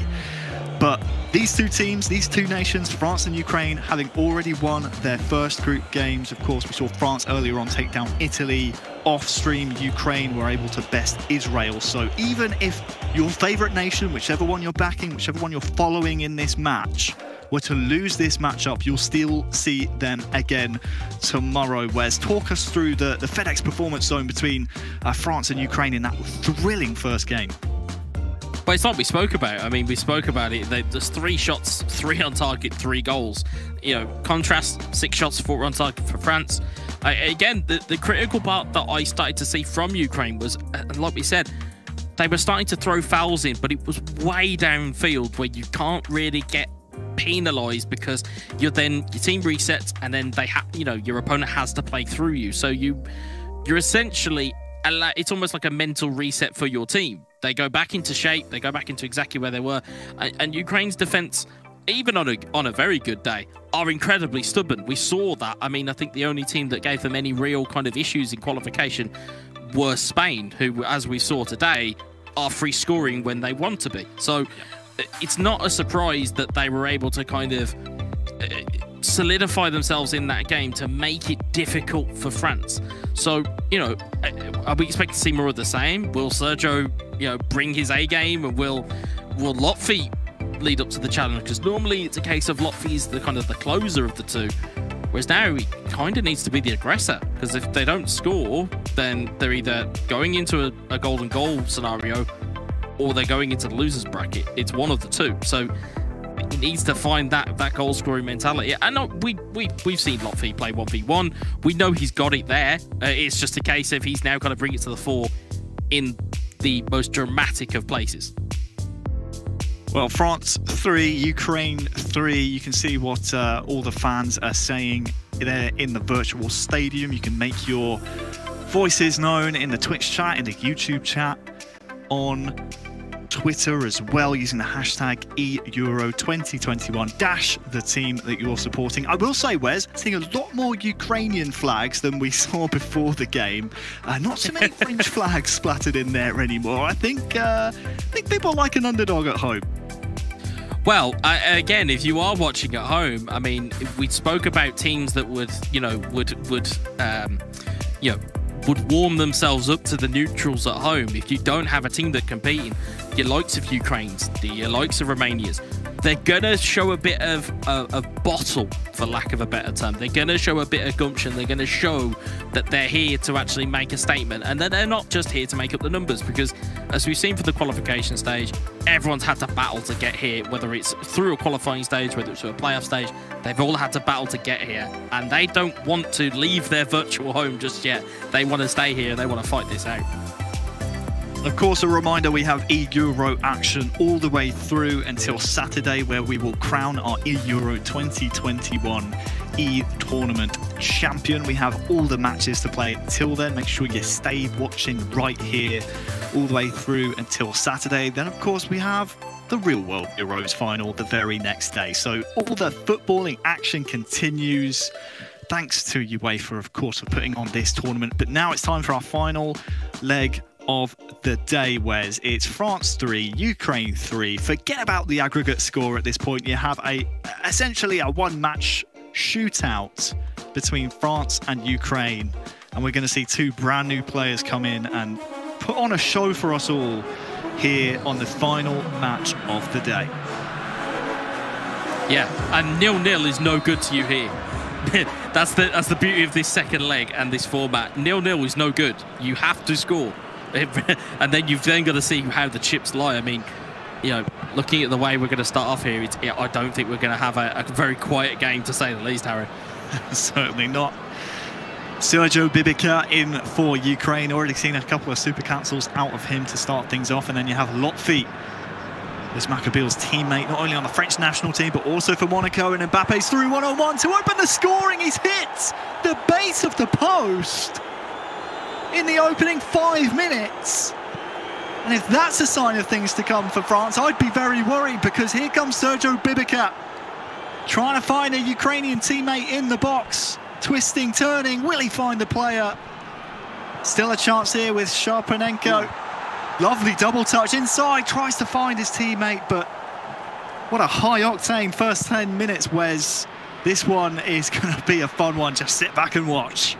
But these 2 teams, these 2 nations, France and Ukraine, having already won their first group games. Of course, we saw France earlier on take down Italy. Off stream, Ukraine were able to best Israel. So even if your favourite nation, whichever one you're backing, whichever one you're following in this match, were to lose this matchup, you'll still see them again tomorrow. Wes, talk us through the FedEx Performance Zone between France and Ukraine in that thrilling first game. Well, it's like we spoke about. I mean, we spoke about it. There's 3 shots, 3 on target, 3 goals. You know, contrast, 6 shots, 4 on target for France. Again, the critical part that I started to see from Ukraine was, like we said, they were starting to throw fouls in, but it was way downfield where you can't really get penalised because your team resets and then your opponent has to play through you. So you're essentially, it's almost like a mental reset for your team. They go back into shape. They go back into exactly where they were. And Ukraine's defence, even on a very good day, are incredibly stubborn. We saw that. I mean, I think the only team that gave them any real kind of issues in qualification were Spain, who, as we saw today, are free scoring when they want to be. So it's not a surprise that they were able to kind of solidify themselves in that game to make it difficult for France. So, are we expecting to see more of the same? Will Sergio, bring his A game, and will Lotfi lead up to the challenge? Because normally it's a case of Lotfi's the kind of the closer of the 2, whereas now he kind of needs to be the aggressor, because if they don't score, then they're either going into a golden goal scenario or they're going into the losers bracket. It's one of the 2. So he needs to find that goal scoring mentality. And we've seen Lotfi play 1v1. We know he's got it there. It's just a case of he's now got to bring it to the fore in the most dramatic of places. Well, France 3, Ukraine 3. You can see what all the fans are saying there in the virtual stadium. You can make your voices known in the Twitch chat, in the YouTube chat, on Twitter as well, using the hashtag eEURO2021 - the team that you're supporting. I will say, Wes, seeing a lot more Ukrainian flags than we saw before the game. Not so many French flags splattered in there anymore. I think people like an underdog at home. Well, again, if you are watching at home, I mean, we spoke about teams that would warm themselves up to the neutrals at home. If you don't have a team that competing, your likes of Ukraine's, your likes of Romania's, they're gonna show a bit of bottle, for lack of a better term. They're gonna show a bit of gumption. They're gonna show that they're here to actually make a statement, and that they're not just here to make up the numbers, because as we've seen for the qualification stage, everyone's had to battle to get here, whether it's through a qualifying stage, whether it's through a playoff stage. They've all had to battle to get here, and they don't want to leave their virtual home just yet. They want to stay here. They want to fight this out. Of course, a reminder, we have eEURO action all the way through until Saturday, where we will crown our eEURO 2021 e-tournament champion. We have all the matches to play until then. Make sure you stay watching right here all the way through until Saturday. Then, of course, we have the real world Euros final the very next day. So all the footballing action continues. Thanks to UEFA, of course, for putting on this tournament. But now it's time for our final leg of the day, Wes. It's France 3, Ukraine 3. Forget about the aggregate score at this point. You have essentially a one-match shootout between France and Ukraine. and we're going to see two brand new players come in and put on a show for us all here on the final match of the day. Yeah, and 0-0 is no good to you here. That's the beauty of this second leg and this format. 0-0 is no good. You have to score. And then you've got to see how the chips lie. I mean, you know, looking at the way we're going to start off here, I don't think we're going to have a very quiet game, to say the least, Harry. Certainly not. Sergio Bibica in for Ukraine. Already seen a couple of super cancels out of him to start things off. And then you have Lotfi, Usmakabil's teammate, not only on the French national team, but also for Monaco. And Mbappe's through 1-on-1 to open the scoring. He's hit the base of the post in the opening 5 minutes. And if that's a sign of things to come for France, I'd be very worried, because here comes Sergio Bibica trying to find a Ukrainian teammate in the box. Twisting, turning, will he find the player? Still a chance here with Sharpenenko. Lovely double touch inside, tries to find his teammate, but what a high-octane first 10 minutes, Wes. This one is going to be a fun one. Just sit back and watch.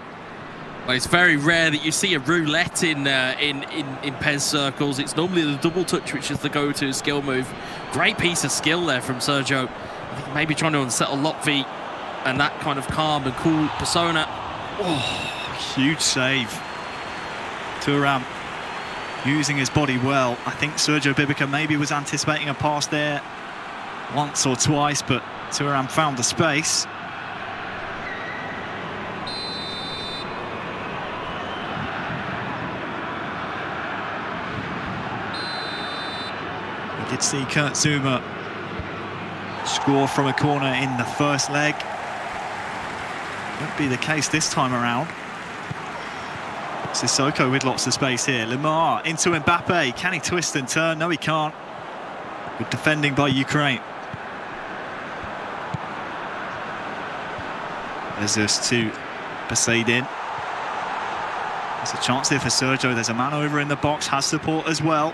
Well, it's very rare that you see a roulette in PES circles. It's normally the double touch, which is the go-to skill move. Great piece of skill there from Sergio. I think maybe trying to unsettle Lotfi, and that kind of calm and cool persona. Oh, huge save. Thuram using his body well. I think Sergio Bibica maybe was anticipating a pass there once or twice, but Thuram found the space. We did see Kurt Zouma score from a corner in the first leg. Won't be the case this time around. Sissoko with lots of space here. Lemar into Mbappe. Can he twist and turn? No, he can't. Good defending by Ukraine. Jesus to Poseidon. There's a chance here for Sergio. There's a man over in the box. Has support as well.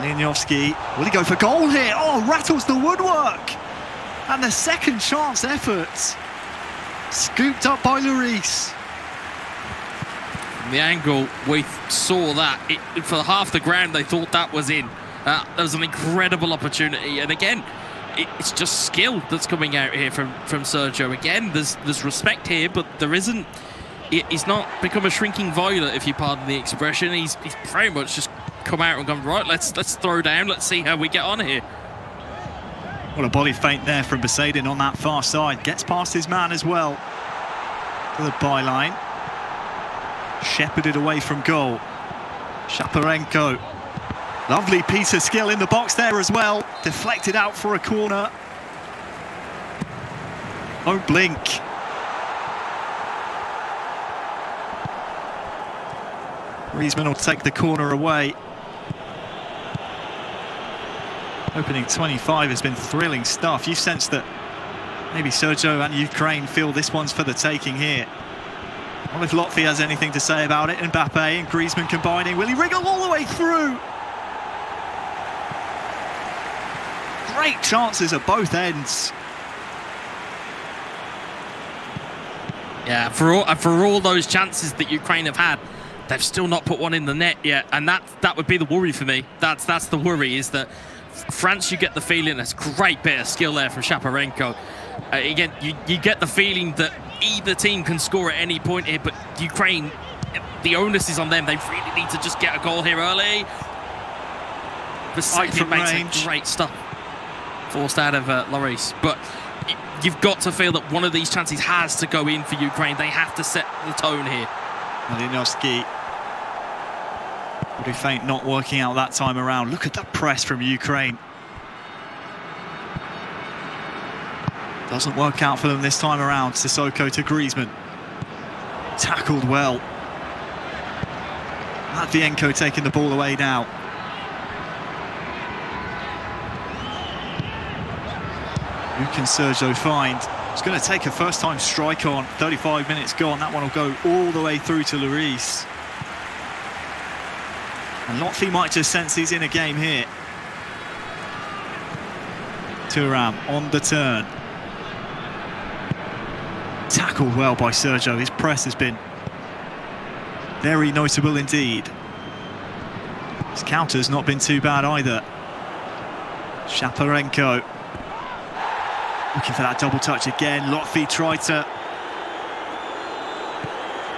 Liniowski. Will he go for goal here? Oh, rattles the woodwork. And the second chance effort scooped up by Lloris. From the angle, we saw that. For half the ground, they thought that was in. That was an incredible opportunity. And again, it's just skill that's coming out here from Sergio. Again, there's respect here, but there isn't. He's not become a shrinking violet, if you pardon the expression. He's very much just come out and gone, right, let's throw down. Let's see how we get on here. What a body feint there from Poseidon on that far side. Gets past his man as well to the byline. Shepherded away from goal. Shaparenko. Lovely piece of skill in the box there as well. Deflected out for a corner. Don't blink. Griezmann will take the corner away. Opening 25 has been thrilling stuff. You sense that maybe Sergio and Ukraine feel this one's for the taking here. Well, if Lotfi has anything to say about it, Mbappe and Griezmann combining. Will he wriggle all the way through? Great chances at both ends. Yeah, for all those chances that Ukraine have had, they've still not put one in the net yet, and that would be the worry for me. That's the worry, is that France, you get the feeling, there's a great bit of skill there from Shaparenko. Again, you get the feeling that either team can score at any point here, but Ukraine, the onus is on them. They really need to just get a goal here early. Poseidon makes some great stuff forced out of Lloris, but you've got to feel that one of these chances has to go in for Ukraine. They have to set the tone here. Malinowski. Body feint not working out that time around. Look at the press from Ukraine. Doesn't work out for them this time around. Sissoko to Griezmann. Tackled well. Matvienko taking the ball away now. Who can Sergio find? It's going to take a first-time strike on. 35 minutes gone. That one will go all the way through to Lloris. And Lotfi might just sense he's in a game here. Thuram on the turn. Tackled well by Sergio. His press has been very notable indeed. His counter's not been too bad either. Shaparenko looking for that double touch again. Lotfi tried to,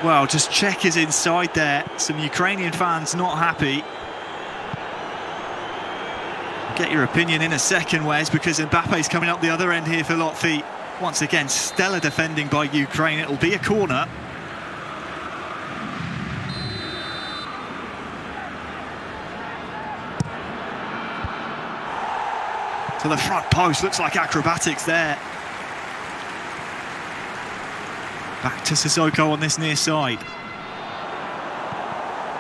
well, just check his inside there. Some Ukrainian fans not happy. Get your opinion in a second, Wes, because Mbappe's coming up the other end here for Lotfi. Once again, stellar defending by Ukraine. It'll be a corner. To the front post, looks like acrobatics there. Back to Sissoko on this near side.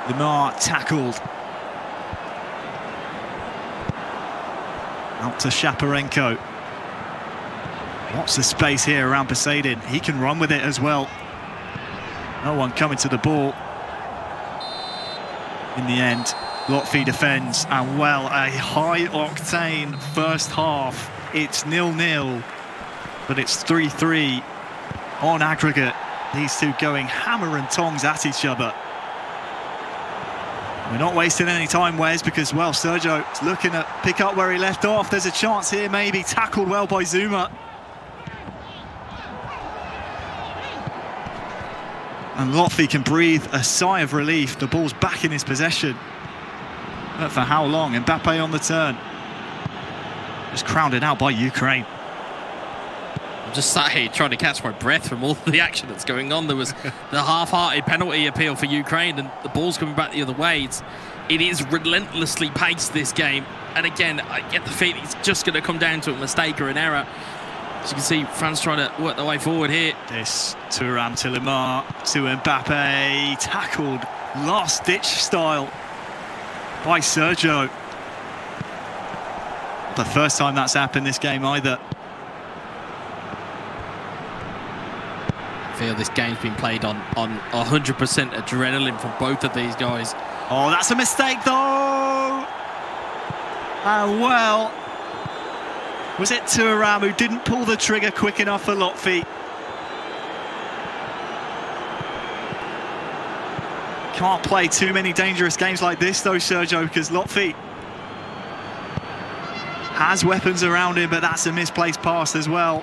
Lemar tackled. Out to Shaparenko. Lots of space here around Poseidon. He can run with it as well. No one coming to the ball. In the end, Lotfi defends, and well, a high-octane first half. It's 0-0, but it's 3-3 on aggregate. These two going hammer and tongs at each other. We're not wasting any time, Wes, because, well, Sergio's looking to pick up where he left off. There's a chance here, maybe. Tackled well by Zuma. And Lotfi can breathe a sigh of relief. The ball's back in his possession. But for how long? Mbappe on the turn. Just crowded out by Ukraine. I'm just sat here trying to catch my breath from all the action that's going on. There was the half-hearted penalty appeal for Ukraine, and the ball's coming back the other way. It is relentlessly paced, this game. And again, I get the feeling it's just going to come down to a mistake or an error. As you can see, France trying to work their way forward here. This Thuram to Lemar, to Mbappe. Tackled, last-ditch style by Sergio. Not the first time that's happened this game either. I feel this game's been played on 100% adrenaline from both of these guys. Oh, that's a mistake though! And well, was it Thuram who didn't pull the trigger quick enough for Lotfi? Can't play too many dangerous games like this though, Sergio, because Lotfi has weapons around him, but that's a misplaced pass as well.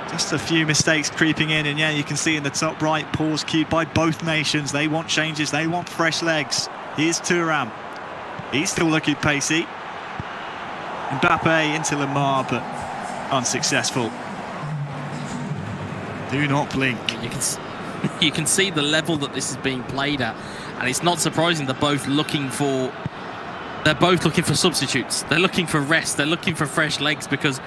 Just a few mistakes creeping in, and yeah, you can see in the top right, pause cued by both nations. They want changes, they want fresh legs. Here's Thuram. He's still looking pacey. Mbappe into Lemar, but unsuccessful. Do not blink. You can see the level that this is being played at, and it's not surprising they're both looking for substitutes. They're looking for rest. They're looking for fresh legs because,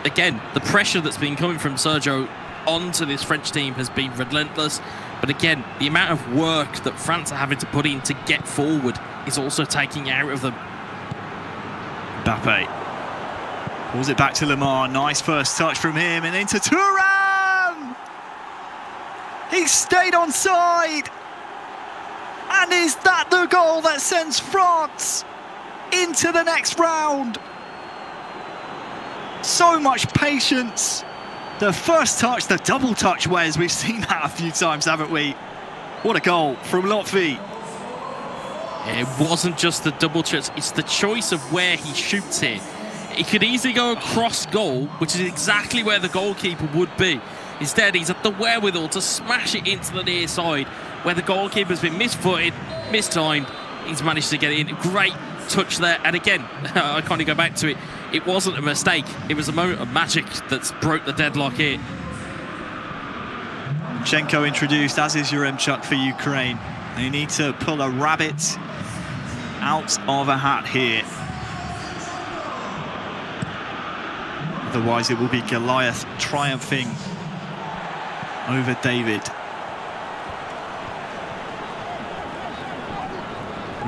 again, the pressure that's been coming from Sergio onto this French team has been relentless. But again, the amount of work that France are having to put in to get forward is also taking out of them. Mbappe pulls it back to Lemar. Nice first touch from him, and into Thuram! He stayed onside! And is that the goal that sends France into the next round? So much patience. The first touch, the double touch, Wes. We've seen that a few times, haven't we? What a goal from Lotfi. It wasn't just the double touch, it's the choice of where he shoots here. He could easily go across goal, which is exactly where the goalkeeper would be. Instead, he's at the wherewithal to smash it into the near side, where the goalkeeper's been misfooted, mistimed. He's managed to get it in. Great touch there. And again, I kind of go back to it. It wasn't a mistake. It was a moment of magic that's broke the deadlock here. Chenko introduced, as is Yaremchuk for Ukraine. They need to pull a rabbit out of a hat here. Otherwise, it will be Goliath triumphing over David.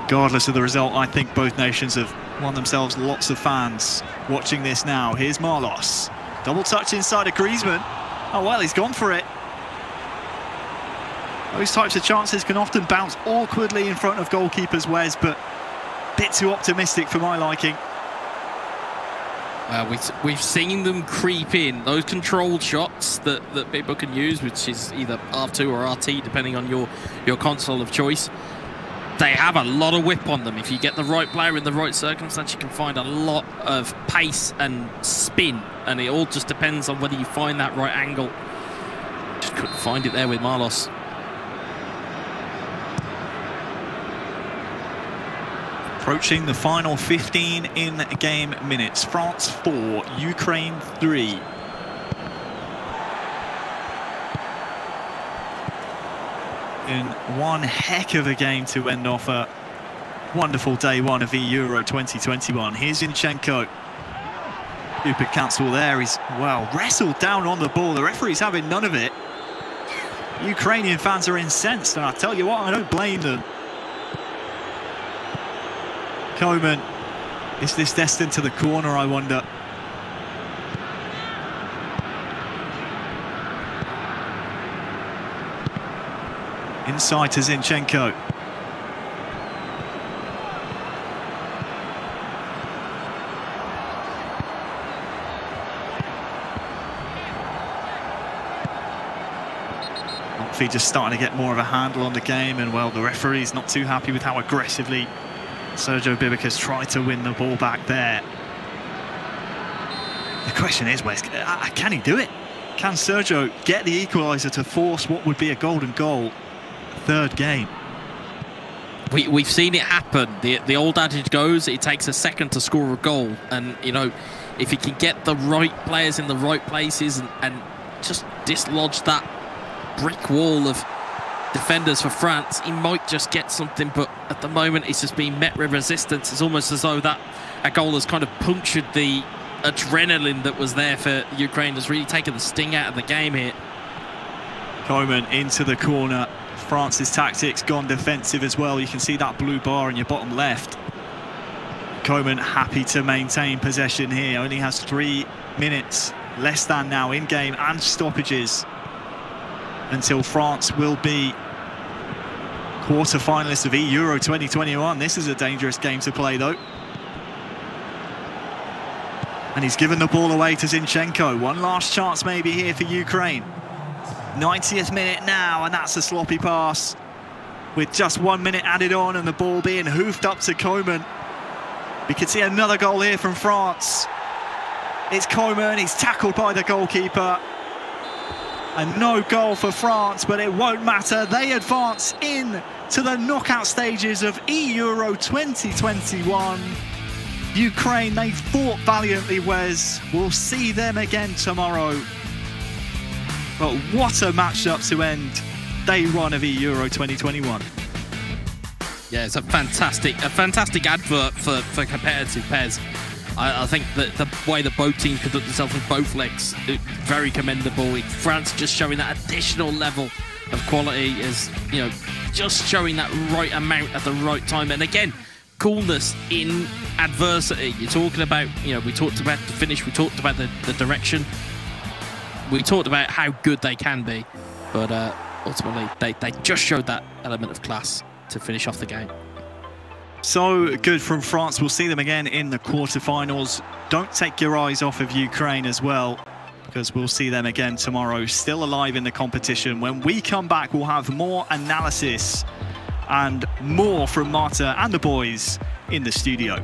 Regardless of the result, I think both nations have won themselves lots of fans watching this now. Here's Marlos. Double touch inside of Griezmann. Oh, well, he's gone for it. Those types of chances can often bounce awkwardly in front of goalkeepers, Wes, but a bit too optimistic for my liking. We've seen them creep in. Those controlled shots that people can use, which is either R2 or RT, depending on your console of choice. They have a lot of whip on them. If you get the right player in the right circumstance, you can find a lot of pace and spin, and it all just depends on whether you find that right angle. Just couldn't find it there with Marlos. Approaching the final 15 in-game minutes. France 4, Ukraine 3. In one heck of a game to end off a wonderful day one of eEURO 2021. Here's Zinchenko. Stupid cancel there. He's, well, wrestled down on the ball. The referee's having none of it. Ukrainian fans are incensed, and I tell you what, I don't blame them. Coman, is this destined to the corner, I wonder? Inside to Zinchenko. Montfi just starting to get more of a handle on the game, and well, the referee's not too happy with how aggressively Sergio Bibica's tried to win the ball back there. The question is, Wes, can he do it? Can Sergio get the equaliser to force what would be a golden goal? Third game. We've seen it happen. The old adage goes, it takes a second to score a goal. And, you know, if he can get the right players in the right places and just dislodge that brick wall of defenders for France, he might just get something, but at the moment it's just being met with resistance. It's almost as though that a goal has kind of punctured the adrenaline that was there for Ukraine. Has really taken the sting out of the game here. Coman into the corner. France's tactics gone defensive as well. You can see that blue bar in your bottom left. Coman happy to maintain possession here. Only has 3 minutes less than now in game and stoppages until France will be quarter-finalists of eEURO 2021. This is a dangerous game to play, though. And he's given the ball away to Zinchenko. One last chance maybe here for Ukraine. 90th minute now, and that's a sloppy pass with just 1 minute added on and the ball being hoofed up to Coman. We could see another goal here from France. It's Coman, he's tackled by the goalkeeper. And no goal for France, but it won't matter. They advance in to the knockout stages of eEURO 2021. Ukraine, they fought valiantly, Wes. We'll see them again tomorrow. But what a matchup to end day one of eEURO 2021. Yeah, it's a fantastic advert for competitive pairs. I think that the way that both teams conduct themselves with both legs, very commendable. France just showing that additional level of quality, is, you know, just showing that right amount at the right time. And again, coolness in adversity. You're talking about, you know, we talked about the finish, we talked about the direction, we talked about how good they can be, but ultimately they just showed that element of class to finish off the game. So good from France. We'll see them again in the quarterfinals. Don't take your eyes off of Ukraine as well, because we'll see them again tomorrow, still alive in the competition. When we come back, we'll have more analysis and more from Marta and the boys in the studio.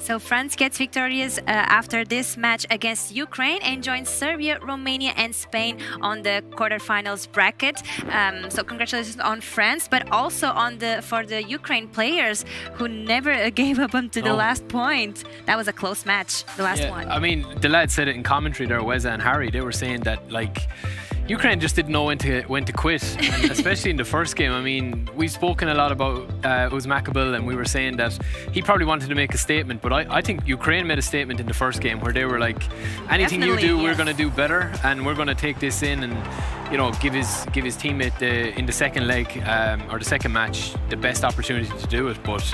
So France gets victorious after this match against Ukraine and joins Serbia, Romania and Spain on the quarterfinals bracket. So congratulations on France, but also on for the Ukraine players who never gave up until the last point. That was a close match, the last one. I mean, the lads said it in commentary there, Weza and Harry. They were saying that, like, Ukraine just didn't know when to quit, and especially in the first game. I mean, we've spoken a lot about Uzmakabel, and we were saying that he probably wanted to make a statement, but I think Ukraine made a statement in the first game where they were like, anything you do, we're going to do better, and we're going to take this in and, you know, give his teammate in the second leg or the second match the best opportunity to do it. But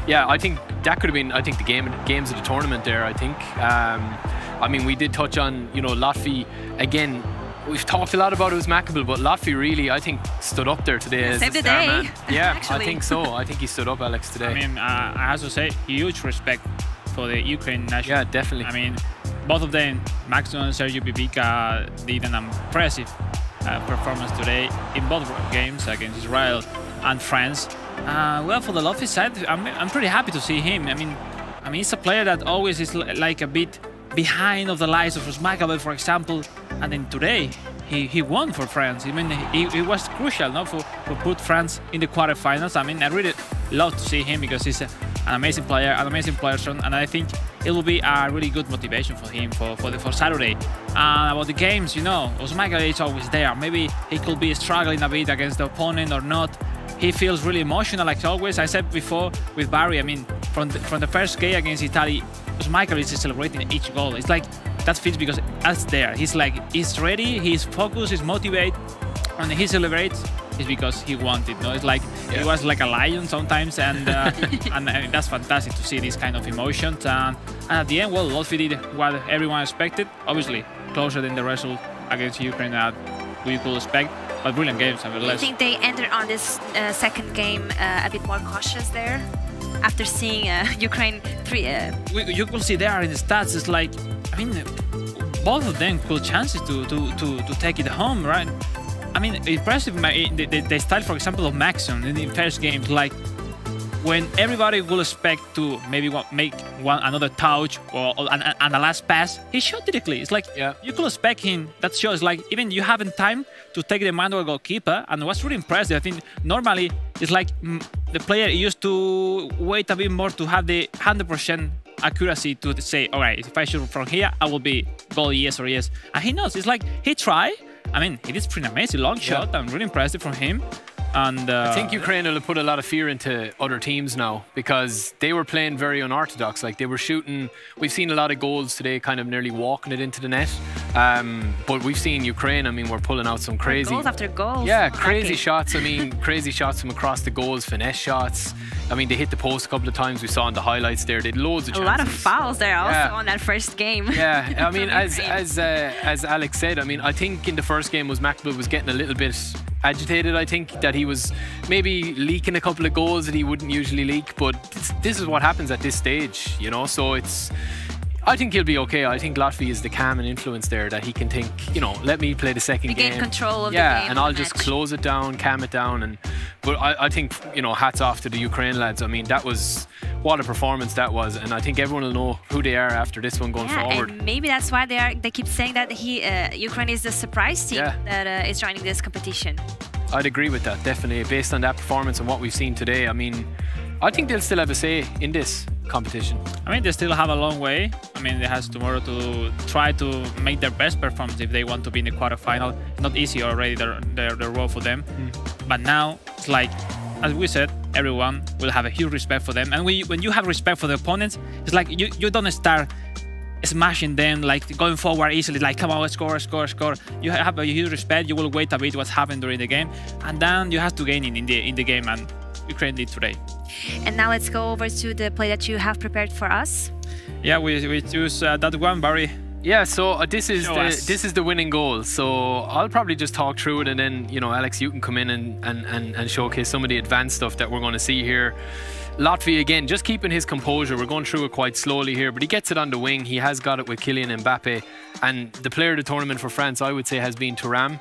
yeah, I think that could have been, I think, the games of the tournament there. I think. I mean, we did touch on, you know, Latvia again. We've talked a lot about Uzmakabel, but Latvia really, I think, stood up there today as saved the the star day. man. Yeah, Actually. I think so. I think he stood up, Alex, today. I mean, I have to say, huge respect for the Ukraine national. Yeah, definitely. I mean, both of them, Maxon and Sergio Bibica, did an impressive performance today in both games against Israel and France. Well, for the Latvia side, I'm pretty happy to see him. I mean, he's a player that always is like a bit behind of the likes of Uzmakabel, for example, and then today he won for France. I mean, he was crucial, no, for put France in the quarterfinals. I mean, I really love to see him because he's an amazing player, an amazing person, and I think it will be a really good motivation for him for Saturday. About the games, you know, Uzmakabel is always there. Maybe he could be struggling a bit against the opponent or not. He feels really emotional, like always. I said before with Barry, I mean, from the first game against Italy, Michael is celebrating each goal. It's like that fits because that's there. He's like, he's ready, he's focused, he's motivated, and he celebrates is because he wanted. No, it's like he was like a lion sometimes, and and that's fantastic to see this kind of emotions. And at the end, well, Latvia did what everyone expected. Obviously, closer than the result against Ukraine that we could expect. But brilliant games, nevertheless. Do you think they entered on this second game a bit more cautious there? After seeing Ukraine you could see there in the stats, it's like, I mean, both of them cool chances to take it home, right? I mean, impressive, the style, for example, of Maxon in the first game, like, when everybody will expect to maybe make another touch or the last pass, he shot directly. It's like, you could expect him. That shows like even you haven't time to take the manual goalkeeper, and it was really impressive. I think normally it's like the player used to wait a bit more to have the 100% accuracy to say, all right, if I shoot from here, I will be goal yes or yes. And he knows. It's like he tried. I mean, it is pretty amazing, long shot, and really impressive from him. And I think Ukraine will have put a lot of fear into other teams now because they were playing very unorthodox. Like, they were shooting. We've seen a lot of goals today, kind of nearly walking it into the net. But we've seen Ukraine. I mean, we're pulling out some crazy goals after goals. Yeah, crazy shots. I mean, crazy shots from across the goals, finesse shots. I mean, they hit the post a couple of times. We saw in the highlights there. They had loads of chances. A lot of fouls there also on that first game. Yeah, I mean, as Alex said, I mean, I think in the first game Uzmakabel was getting a little bit agitated. I think that he was maybe leaking a couple of goals that he wouldn't usually leak, but this is what happens at this stage, you know. So I think he'll be okay. I think Latvia is the calm and influence there that he can think, you know, let me play the second game. Gain control of the game. Yeah, and I'll just close it down, calm it down. But I think, you know, hats off to the Ukraine lads. I mean, that was, what a performance that was. And I think everyone will know who they are after this one going forward. And maybe that's why they keep saying that Ukraine is the surprise team that is joining this competition. I'd agree with that, definitely. Based on that performance and what we've seen today, I mean, I think they'll still have a say in this competition. I mean, they still have a long way. I mean, they have tomorrow to try to make their best performance if they want to be in the quarterfinal. Not easy already, the role for them. But now, it's like, as we said, everyone will have a huge respect for them. And when you have respect for the opponents, it's like you don't start smashing them, like going forward easily, like come on, score. You have a huge respect. You will wait a bit what's happened during the game, and then you have to gain in the game, and Ukraine did today. And now let's go over to the play that you have prepared for us. Yeah, we choose that one, Barry. Yeah, so this is the winning goal. So I'll probably just talk through it, and then, you know, Alex, you can come in and showcase some of the advanced stuff that we're going to see here. Latvia again, just keeping his composure. We're going through it quite slowly here, but he gets it on the wing. He has got it with Kylian Mbappe, and the player of the tournament for France, I would say, has been Thuram.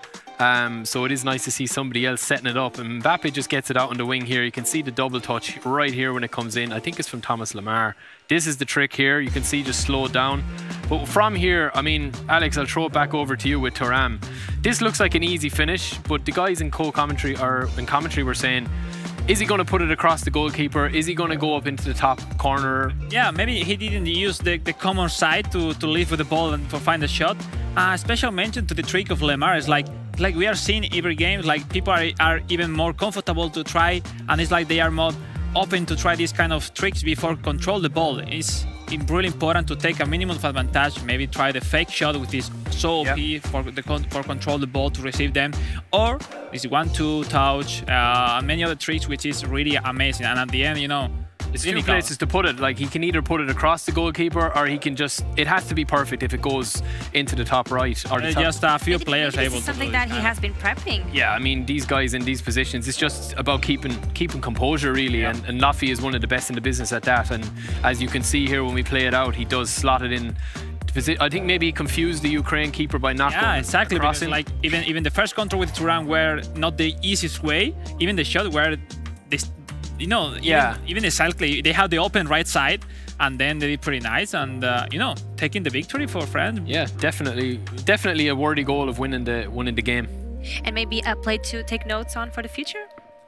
So it is nice to see somebody else setting it up, and Mbappe just gets it out on the wing here. You can see the double touch right here when it comes in. I think it's from Thomas Lemar. This is the trick here. You can see just slow it down. But from here, I mean, Alex, I'll throw it back over to you with Thuram. This looks like an easy finish, but the guys in commentary were saying, is he going to put it across the goalkeeper? Is he going to go up into the top corner? Yeah, maybe he didn't use the common side to leave with the ball and to find a shot. Special mention to the trick of Lemar is like we are seeing every game, like people are even more comfortable to try, and it's like they are more open to try these kind of tricks before control the ball. It's really important to take a minimum of advantage, maybe try the fake shot, which is so OP for control the ball to receive them, or this 1-2 touch, many other tricks, which is really amazing. And at the end, you know, it's two places to put it. Like, he can either put it across the goalkeeper, or he can just, it has to be perfect if it goes into the top right. Or the top. Just a few players able to do it. Something that he has been prepping. Yeah, I mean, these guys in these positions, it's just about keeping composure, really. And Laffy is one of the best in the business at that. And as you can see here, when we play it out, he does slot it in. I think maybe he confused the Ukraine keeper by not going exactly, because crossing. like even the first control with Thuram were not the easiest way. Even the shot where this, you know, even exactly they have the open right side, and then they did pretty nice, and you know, taking the victory for France. Yeah, definitely a worthy goal of winning the game. And maybe a play to take notes on for the future.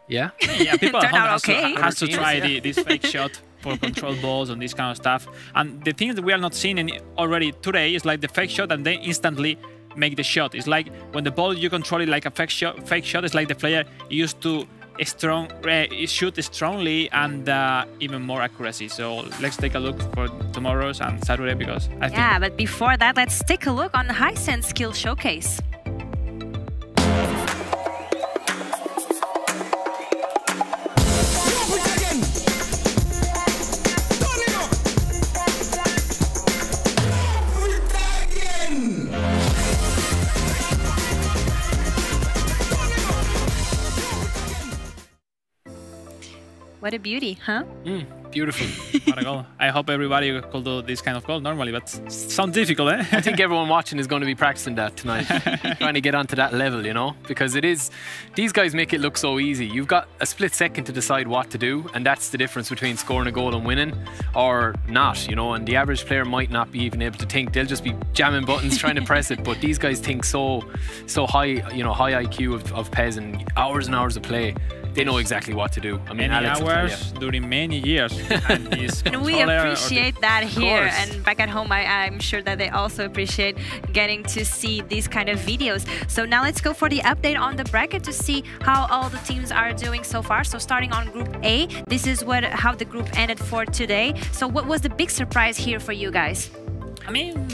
Yeah. Yeah, people Turn out has to try this fake shot for control balls and this kind of stuff. And the thing that we are not seeing already today is like the fake shot and then instantly make the shot. It's like when the ball you control it like a fake shot. It's like the player used to shoot strongly and even more accuracy. So let's take a look for tomorrow's and Saturday, because I think. Yeah, but before that, let's take a look on Hisense Skill Showcase. What a beauty, huh? Beautiful. What a goal. I hope everybody could do this kind of goal normally, but sounds difficult, eh? I think everyone watching is going to be practicing that tonight. Trying to get onto that level, you know? Because it is, these guys make it look so easy. You've got a split second to decide what to do, and that's the difference between scoring a goal and winning, or not, you know? And the average player might not be even able to think. They'll just be jamming buttons, trying to press it. But these guys think so high, you know, high IQ of PES and hours of play. They know exactly what to do. I mean, many Alex hours during many years. And we appreciate that here, and back at home I'm sure that they also appreciate getting to see these kind of videos. So now let's go for the update on the bracket to see how all the teams are doing so far. So starting on Group A, this is how the group ended for today. So what was the big surprise here for you guys? I mean,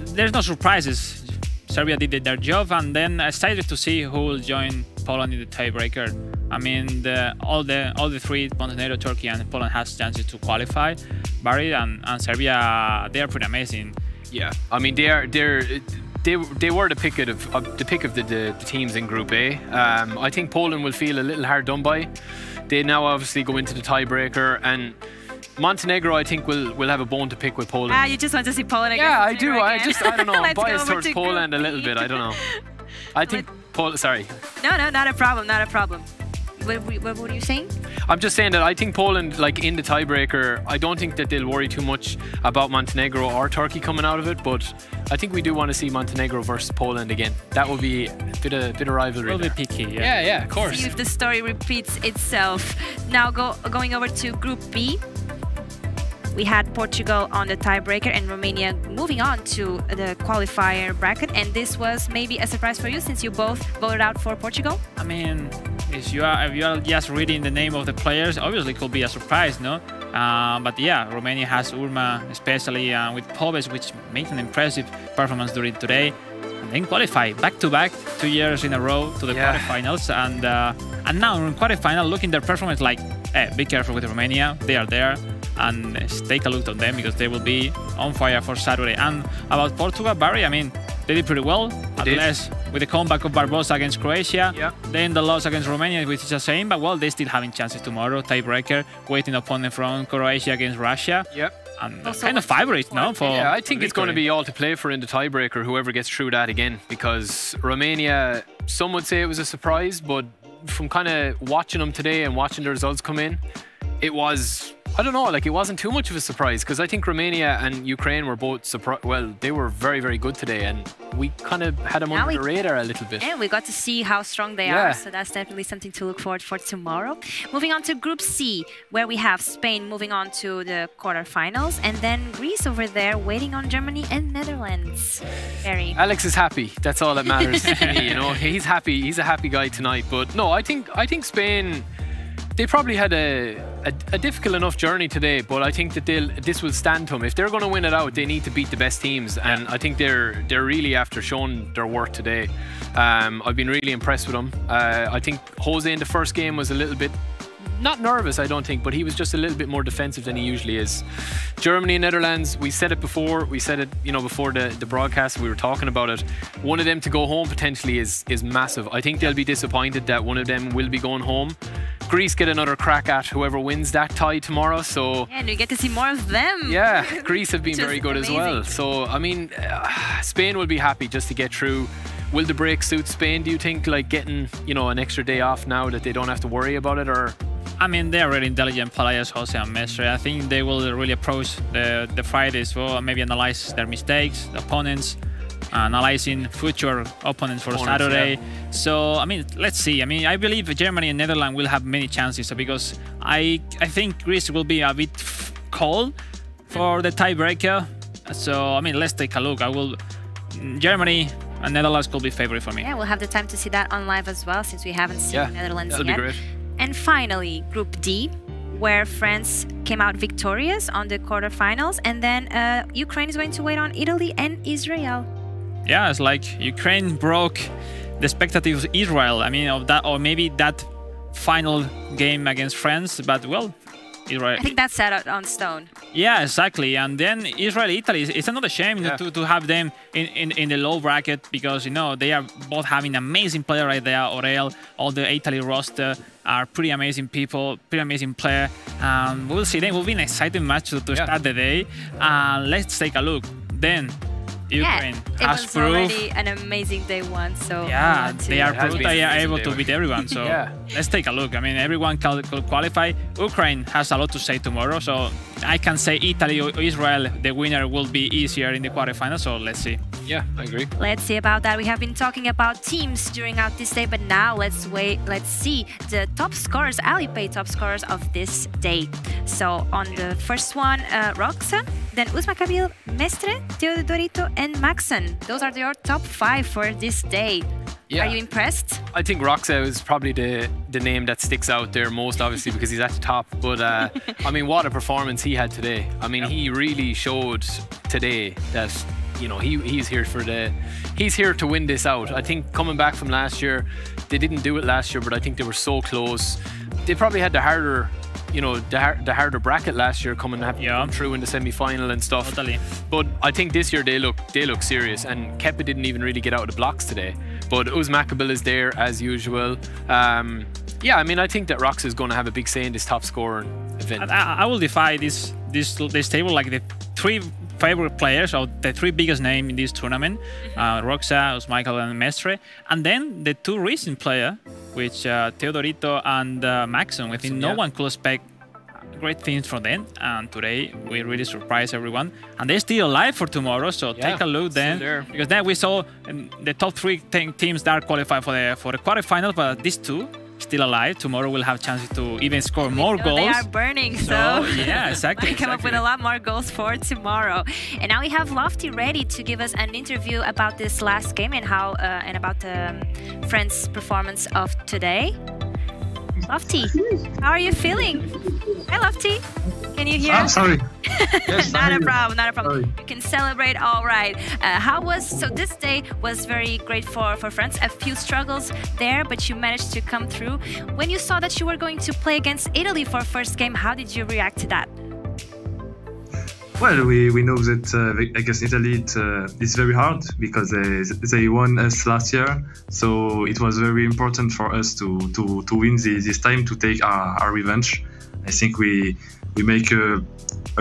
there's no surprises. Serbia did their job, and then I started to see who will join Poland in the tiebreaker. I mean, all the three, Montenegro, Turkey, and Poland has chances to qualify. Barry and Serbia, they are pretty amazing. Yeah, I mean they were the pick of the teams in Group A. I think Poland will feel a little hard done by. They now obviously go into the tiebreaker, and Montenegro, I think, will have a bone to pick with Poland. You just want to see Poland again? Yeah, I do. I don't know. I'm biased towards Poland a little bit. I don't know. I think Poland. Sorry. No, not a problem. Not a problem. What were you saying? I'm just saying that I think Poland, like in the tiebreaker, I don't think that they'll worry too much about Montenegro or Turkey coming out of it, but I think we do want to see Montenegro versus Poland again. That will be a bit of rivalry. A little bit picky, yeah, of course. See if the story repeats itself. Now going over to Group B. We had Portugal on the tiebreaker and Romania moving on to the qualifier bracket. And this was maybe a surprise for you since you both voted out for Portugal? I mean, if you are just reading the name of the players, obviously it could be a surprise, no? But yeah, Romania has Urma, especially with Pobes, which made an impressive performance during today. And then qualify back-to-back 2 years in a row to the quarterfinals. And now in quarterfinal, looking their performance like, hey, be careful with Romania, they are there. And take a look at them because they will be on fire for Saturday. And about Portugal, Barry, I mean, they did pretty well, unless with the comeback of Barbosa against Croatia, then the loss against Romania, which is a shame, but well, they're still having chances tomorrow. Tiebreaker, waiting opponent from Croatia against Russia. And kind of favorite, no? Yeah, I think it's going to be all to play for in the tiebreaker, whoever gets through that again, because Romania, some would say it was a surprise, but from kind of watching them today and watching the results come in, it was I don't know, like it wasn't too much of a surprise because I think Romania and Ukraine were both they were very, very good today, and we kind of had them under the radar a little bit. Yeah, we got to see how strong they are, so that's definitely something to look forward for tomorrow. Moving on to Group C, where we have Spain moving on to the quarterfinals, and then Greece over there waiting on Germany and Netherlands. Barry. Alex is happy. That's all that matters to me, you know. He's happy. He's a happy guy tonight. But no, I think Spain, they probably had a difficult enough journey today, but I think that this will stand to them. If they're going to win it out, they need to beat the best teams, and I think they're really after showing their worth today. I've been really impressed with them. I think Jose in the first game was a little bit, not nervous, I don't think, but he was just a little bit more defensive than he usually is. Germany and Netherlands, we said it before. We said it, you know, before the broadcast. We were talking about it. One of them to go home potentially is massive. I think they'll be disappointed that one of them will be going home. Greece get another crack at whoever wins that tie tomorrow. So yeah, and you get to see more of them. Yeah, Greece have been very good as well. So I mean, Spain will be happy just to get through. Will the break suit Spain? Do you think, like getting, you know, an extra day off now that they don't have to worry about it, or? I mean, they're really intelligent players, Jose and Mestre. I think they will really approach the Fridays, well, maybe analyze their mistakes, the opponents, analyzing future opponents for Saturday. Yeah. So, I mean, let's see. I mean, I believe Germany and Netherlands will have many chances because I think Greece will be a bit cold for the tiebreaker. So, I mean, let's take a look. Germany and Netherlands could be favorite for me. Yeah, we'll have the time to see that on live as well, since we haven't seen Netherlands yet. That'll be great. And finally, Group D, where France came out victorious on the quarterfinals, and then Ukraine is going to wait on Italy and Israel. Yeah, it's like Ukraine broke the expectations of Israel. I mean, of that, or maybe that final game against France. But well, Israel. I think that's set on stone. Yeah, exactly. And then Israel, Italy. It's another shame to have them in the low bracket because, you know, they are both having amazing player right there. Aurel, all the Italy roster are pretty amazing people, pretty amazing player. We'll see. Then it will be an exciting match to start the day. Let's take a look. Then Ukraine has it was already an amazing day one. So yeah, they are able to beat everyone. So let's take a look. I mean, everyone can qualify. Ukraine has a lot to say tomorrow. So I can say Italy or Israel, the winner will be easier in the quarterfinals. So let's see. Yeah, I agree. Let's see about that. We have been talking about teams during this day, but now let's see the top scorers, Alipay top scorers of this day. So on the first one, Roxanne, then Usmakabil, Mestre, Teodorito, and Maxon. Those are your top 5 for this day. Yeah. Are you impressed? I think Roxa is probably the name that sticks out there most, obviously, because he's at the top. But I mean, what a performance he had today. I mean, he really showed today that, you know, he's here to win this out. I think coming back from last year, they didn't do it last year, but I think they were so close. They probably had the harder, you know, the harder bracket last year coming through in the semi-final and stuff. Totally. But I think this year they look serious, and Kepa didn't even really get out of the blocks today. But Uzmakabil is there as usual. Yeah, I mean, I think that Rox is going to have a big say in this top scoring event. I will defy this table, like the 3 favorite players, or the 3 biggest names in this tournament, Roxa, Usmakabil, and Mestre, and then the 2 recent players, which Teodorito and Maxon. I think no one could expect great things from them, and today we really surprised everyone, and they're still alive for tomorrow. So take a look then, because then we saw the top 3 teams that qualified for the quarterfinals, but these 2 still alive. Tomorrow we'll have chances to even score more goals. They are burning, so yeah, exactly. We come up with a lot more goals for tomorrow. And now we have Lofty ready to give us an interview about this last game and how and about France' performance of today. Lofty, how are you feeling? Hi, Lofty. Can you hear us? Sorry. Yes, not a problem. Sorry. You can celebrate all right. So this day was very great for France. A few struggles there, but you managed to come through. When you saw that you were going to play against Italy for first game, how did you react to that? Well, we know that against Italy it's very hard because they won us last year. So it was very important for us to win this time, to take our revenge. I think we make a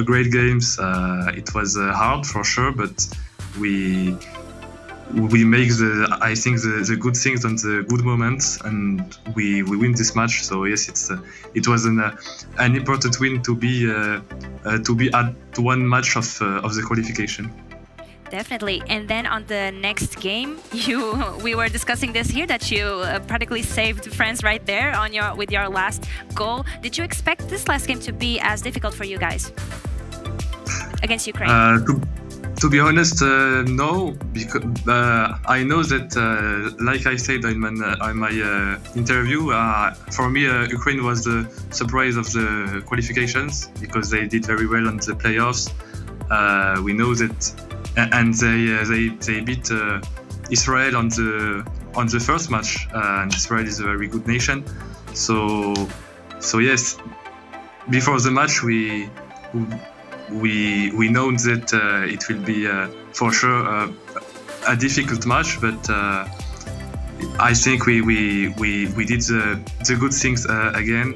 great games. It was hard for sure, but we we make I think the good things and the good moments, and we win this match. So yes, it was an important win to be at one match of the qualification. Definitely. And then on the next game, we were discussing this here, that you practically saved France right there on with your last goal. Did you expect this last game to be as difficult for you guys against Ukraine? To be honest, no, because I know that, like I said in my interview, for me, Ukraine was the surprise of the qualifications because they did very well on the playoffs. We know that, and they beat Israel on the first match, and Israel is a very good nation. So yes, before the match we know that it will be for sure a difficult match, but I think we did the good things again.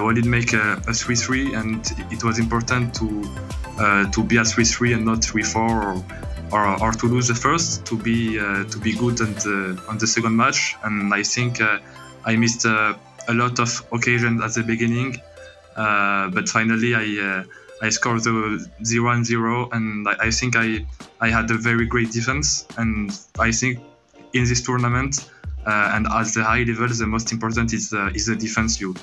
We did make a 3-3, and it was important to be at 3-3 and not 3-4, or to lose the first, to be good on the second match. And I think I missed a lot of occasions at the beginning. But finally, I scored the 0-0, and I think I had a very great defense. And I think in this tournament and at the high level, the most important is the defense. You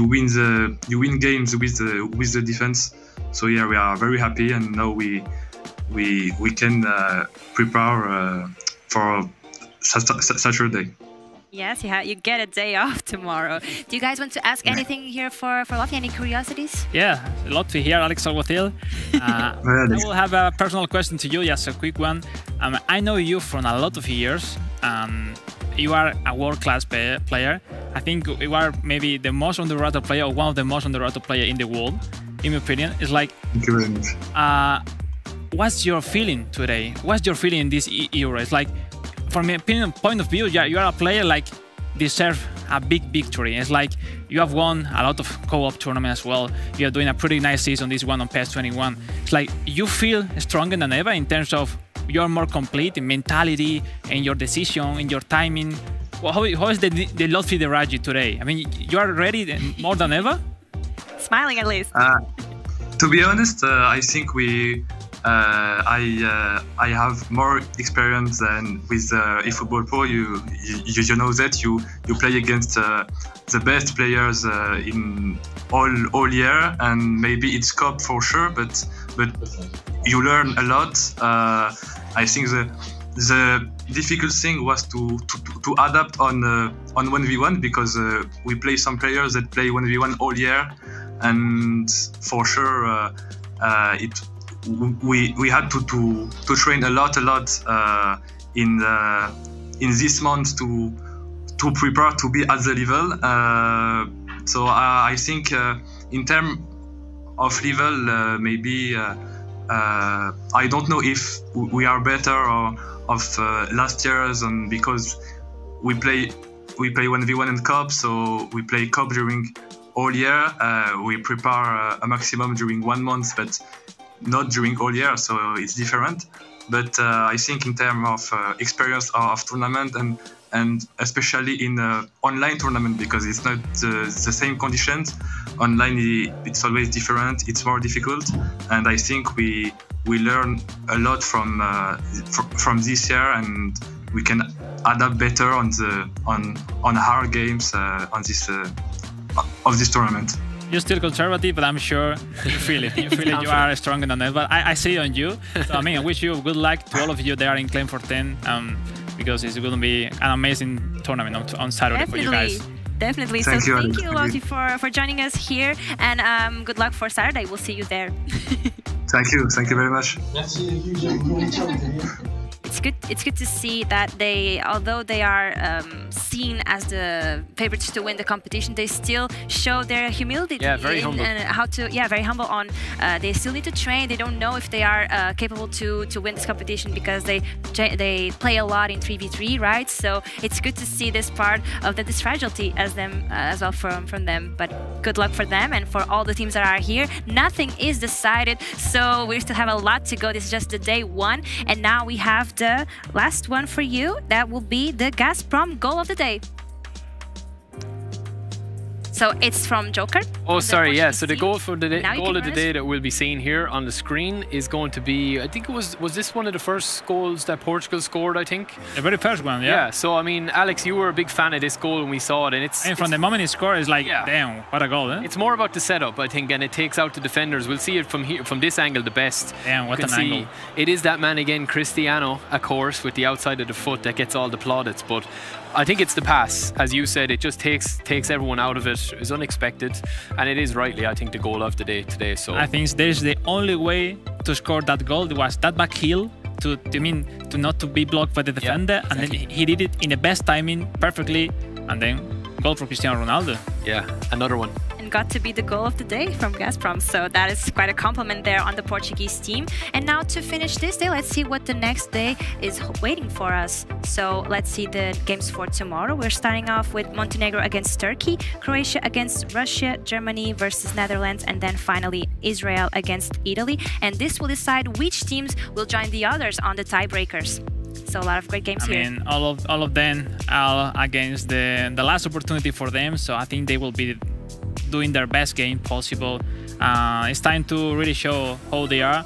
win games with the defense. So yeah, we are very happy, and now we can prepare for Saturday. Yes, you get a day off tomorrow. Do you guys want to ask anything here for Laffy? Any curiosities? Yeah, Laffy here, Alex Salvatil. I will have a personal question to you, just a quick one. I know you from a lot of years. You are a world-class player. I think you are maybe the most underrated player, or one of the most underrated players in the world, in my opinion. It's like, thank you very much. What's your feeling today? What's your feeling in this eEURO? It's like, from my opinion, point of view, you are a player like deserve a big victory. It's like you have won a lot of co-op tournaments as well. You are doing a pretty nice season, this one on PES21. It's like you feel stronger than ever in terms of you're more complete in mentality, in your decision, in your timing. Well, how is the Laffy de Raggi today? I mean, you are ready more than ever? Smiling at least. To be honest, I think I have more experience than with eFootball Pro. You know that you play against the best players in all year, and maybe it's cup for sure, but you learn a lot. I think the difficult thing was to adapt on 1v1, because we play some players that play 1v1 all year, and for sure we had to train a lot in this month to prepare to be at the level. So I think in terms of level, maybe I don't know if we are better or of last year's, and because we play 1v1 in cup, so we play cup during all year. We prepare a maximum during 1 month, but not during all year, so it's different. But I think in terms of experience of tournament, and especially in online tournament, because it's not the same conditions. Online, it's always different. It's more difficult, and I think we learn a lot from this year, and we can adapt better on hard games on this of this tournament. You're still conservative, but I'm sure you feel it. You feel it. You are stronger than ever. I see it on you. So I mean, I wish you good luck to all of you there in Claim for 10, because it's going to be an amazing tournament on Saturday for you guys. Definitely. Thank you, Laffy, for joining us here, and good luck for Saturday. We'll see you there. Thank you very much. It's good to see that although they are seen as the favorites to win the competition, they still show their humility. Yeah, very humble. And very humble on. They still need to train. They don't know if they are capable to win this competition, because they play a lot in 3v3, right? So it's good to see this part of this fragility as well from them. But good luck for them and for all the teams that are here. Nothing is decided, so we still have a lot to go. This is just the day one, and now we have the the last one for you. That will be the Gazprom goal of the day. So it's from Joker. Oh, sorry, yeah. So the goal for the Now you goal can of the run day it. that we'll be seeing here on the screen is going to be, I think it was this one of the first goals that Portugal scored, I think? The very first one, yeah. Yeah, so I mean, Alex, you were a big fan of this goal when we saw it, and And from the moment he scored, it's like, damn, what a goal, eh? It's more about the setup, I think, and it takes out the defenders. We'll see it from here, from this angle, the best. Damn, what You an can see angle. It is that man again, Cristiano, of course, with the outside of the foot that gets all the plaudits. But I think it's the pass, as you said. It just takes everyone out of it. It's unexpected, and it is rightly, I think, the goal of the day today. So I think there's the only way to score that goal was that back heel to not to be blocked by the defender, and then he did it in the best timing, perfectly, and then goal for Cristiano Ronaldo. Yeah, another one. And got to be the goal of the day from Gazprom. So that is quite a compliment there on the Portuguese team. And now to finish this day, let's see what the next day is waiting for us. So let's see the games for tomorrow. We're starting off with Montenegro against Turkey, Croatia against Russia, Germany versus Netherlands, and then finally Israel against Italy. And this will decide which teams will join the others on the tiebreakers. So a lot of great games here. I mean, all of them are against the last opportunity for them. So I think they will be doing their best game possible. It's time to really show how they are.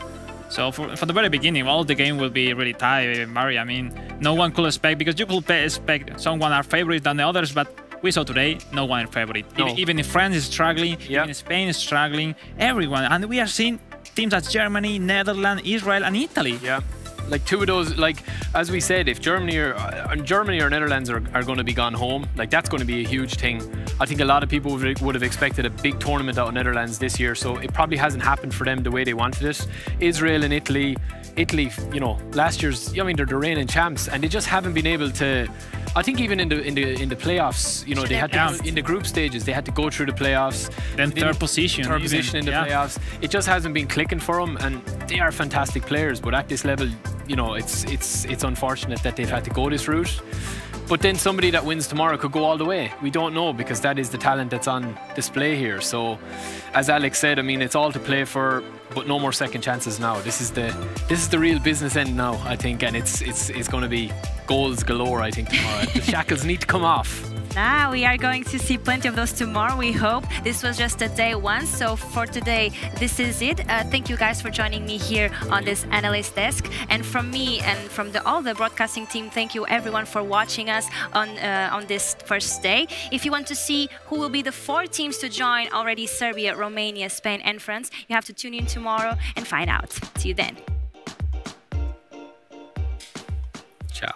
So for the very beginning, all the game will be really tight, Mari. I mean, no one could expect, because you could expect someone are favorites than the others, but we saw today, no one is favorite. No. Even if France is struggling, even Spain is struggling, everyone. And we are seeing teams like Germany, Netherlands, Israel, and Italy. Yeah. Like two of those, like as we said, if Germany or Netherlands are going to be gone home, like that's going to be a huge thing. I think a lot of people would have expected a big tournament out of Netherlands this year, so it probably hasn't happened for them the way they wanted it. Israel and Italy, you know, last year's, I mean, they're the reigning champs, and they just haven't been able to. I think even in the playoffs, you know, they had to, in the group stages, they had to go through the playoffs. Then third position in the playoffs. It just hasn't been clicking for them, and they are fantastic players. But at this level, you know, it's unfortunate that they've had to go this route. But then somebody that wins tomorrow could go all the way. We don't know, because that is the talent that's on display here. So, as Alex said, I mean, it's all to play for, but no more second chances now. This is the real business end now, I think, and it's going to be goals galore, I think, tomorrow. The shackles need to come off. Now we are going to see plenty of those tomorrow, we hope. This was just a day one, so for today, this is it. Thank you guys for joining me here on this analyst desk. And from me and from all the broadcasting team, thank you everyone for watching us on this first day. If you want to see who will be the 4 teams to join already, Serbia, Romania, Spain and France, you have to tune in tomorrow and find out. See you then. Ciao.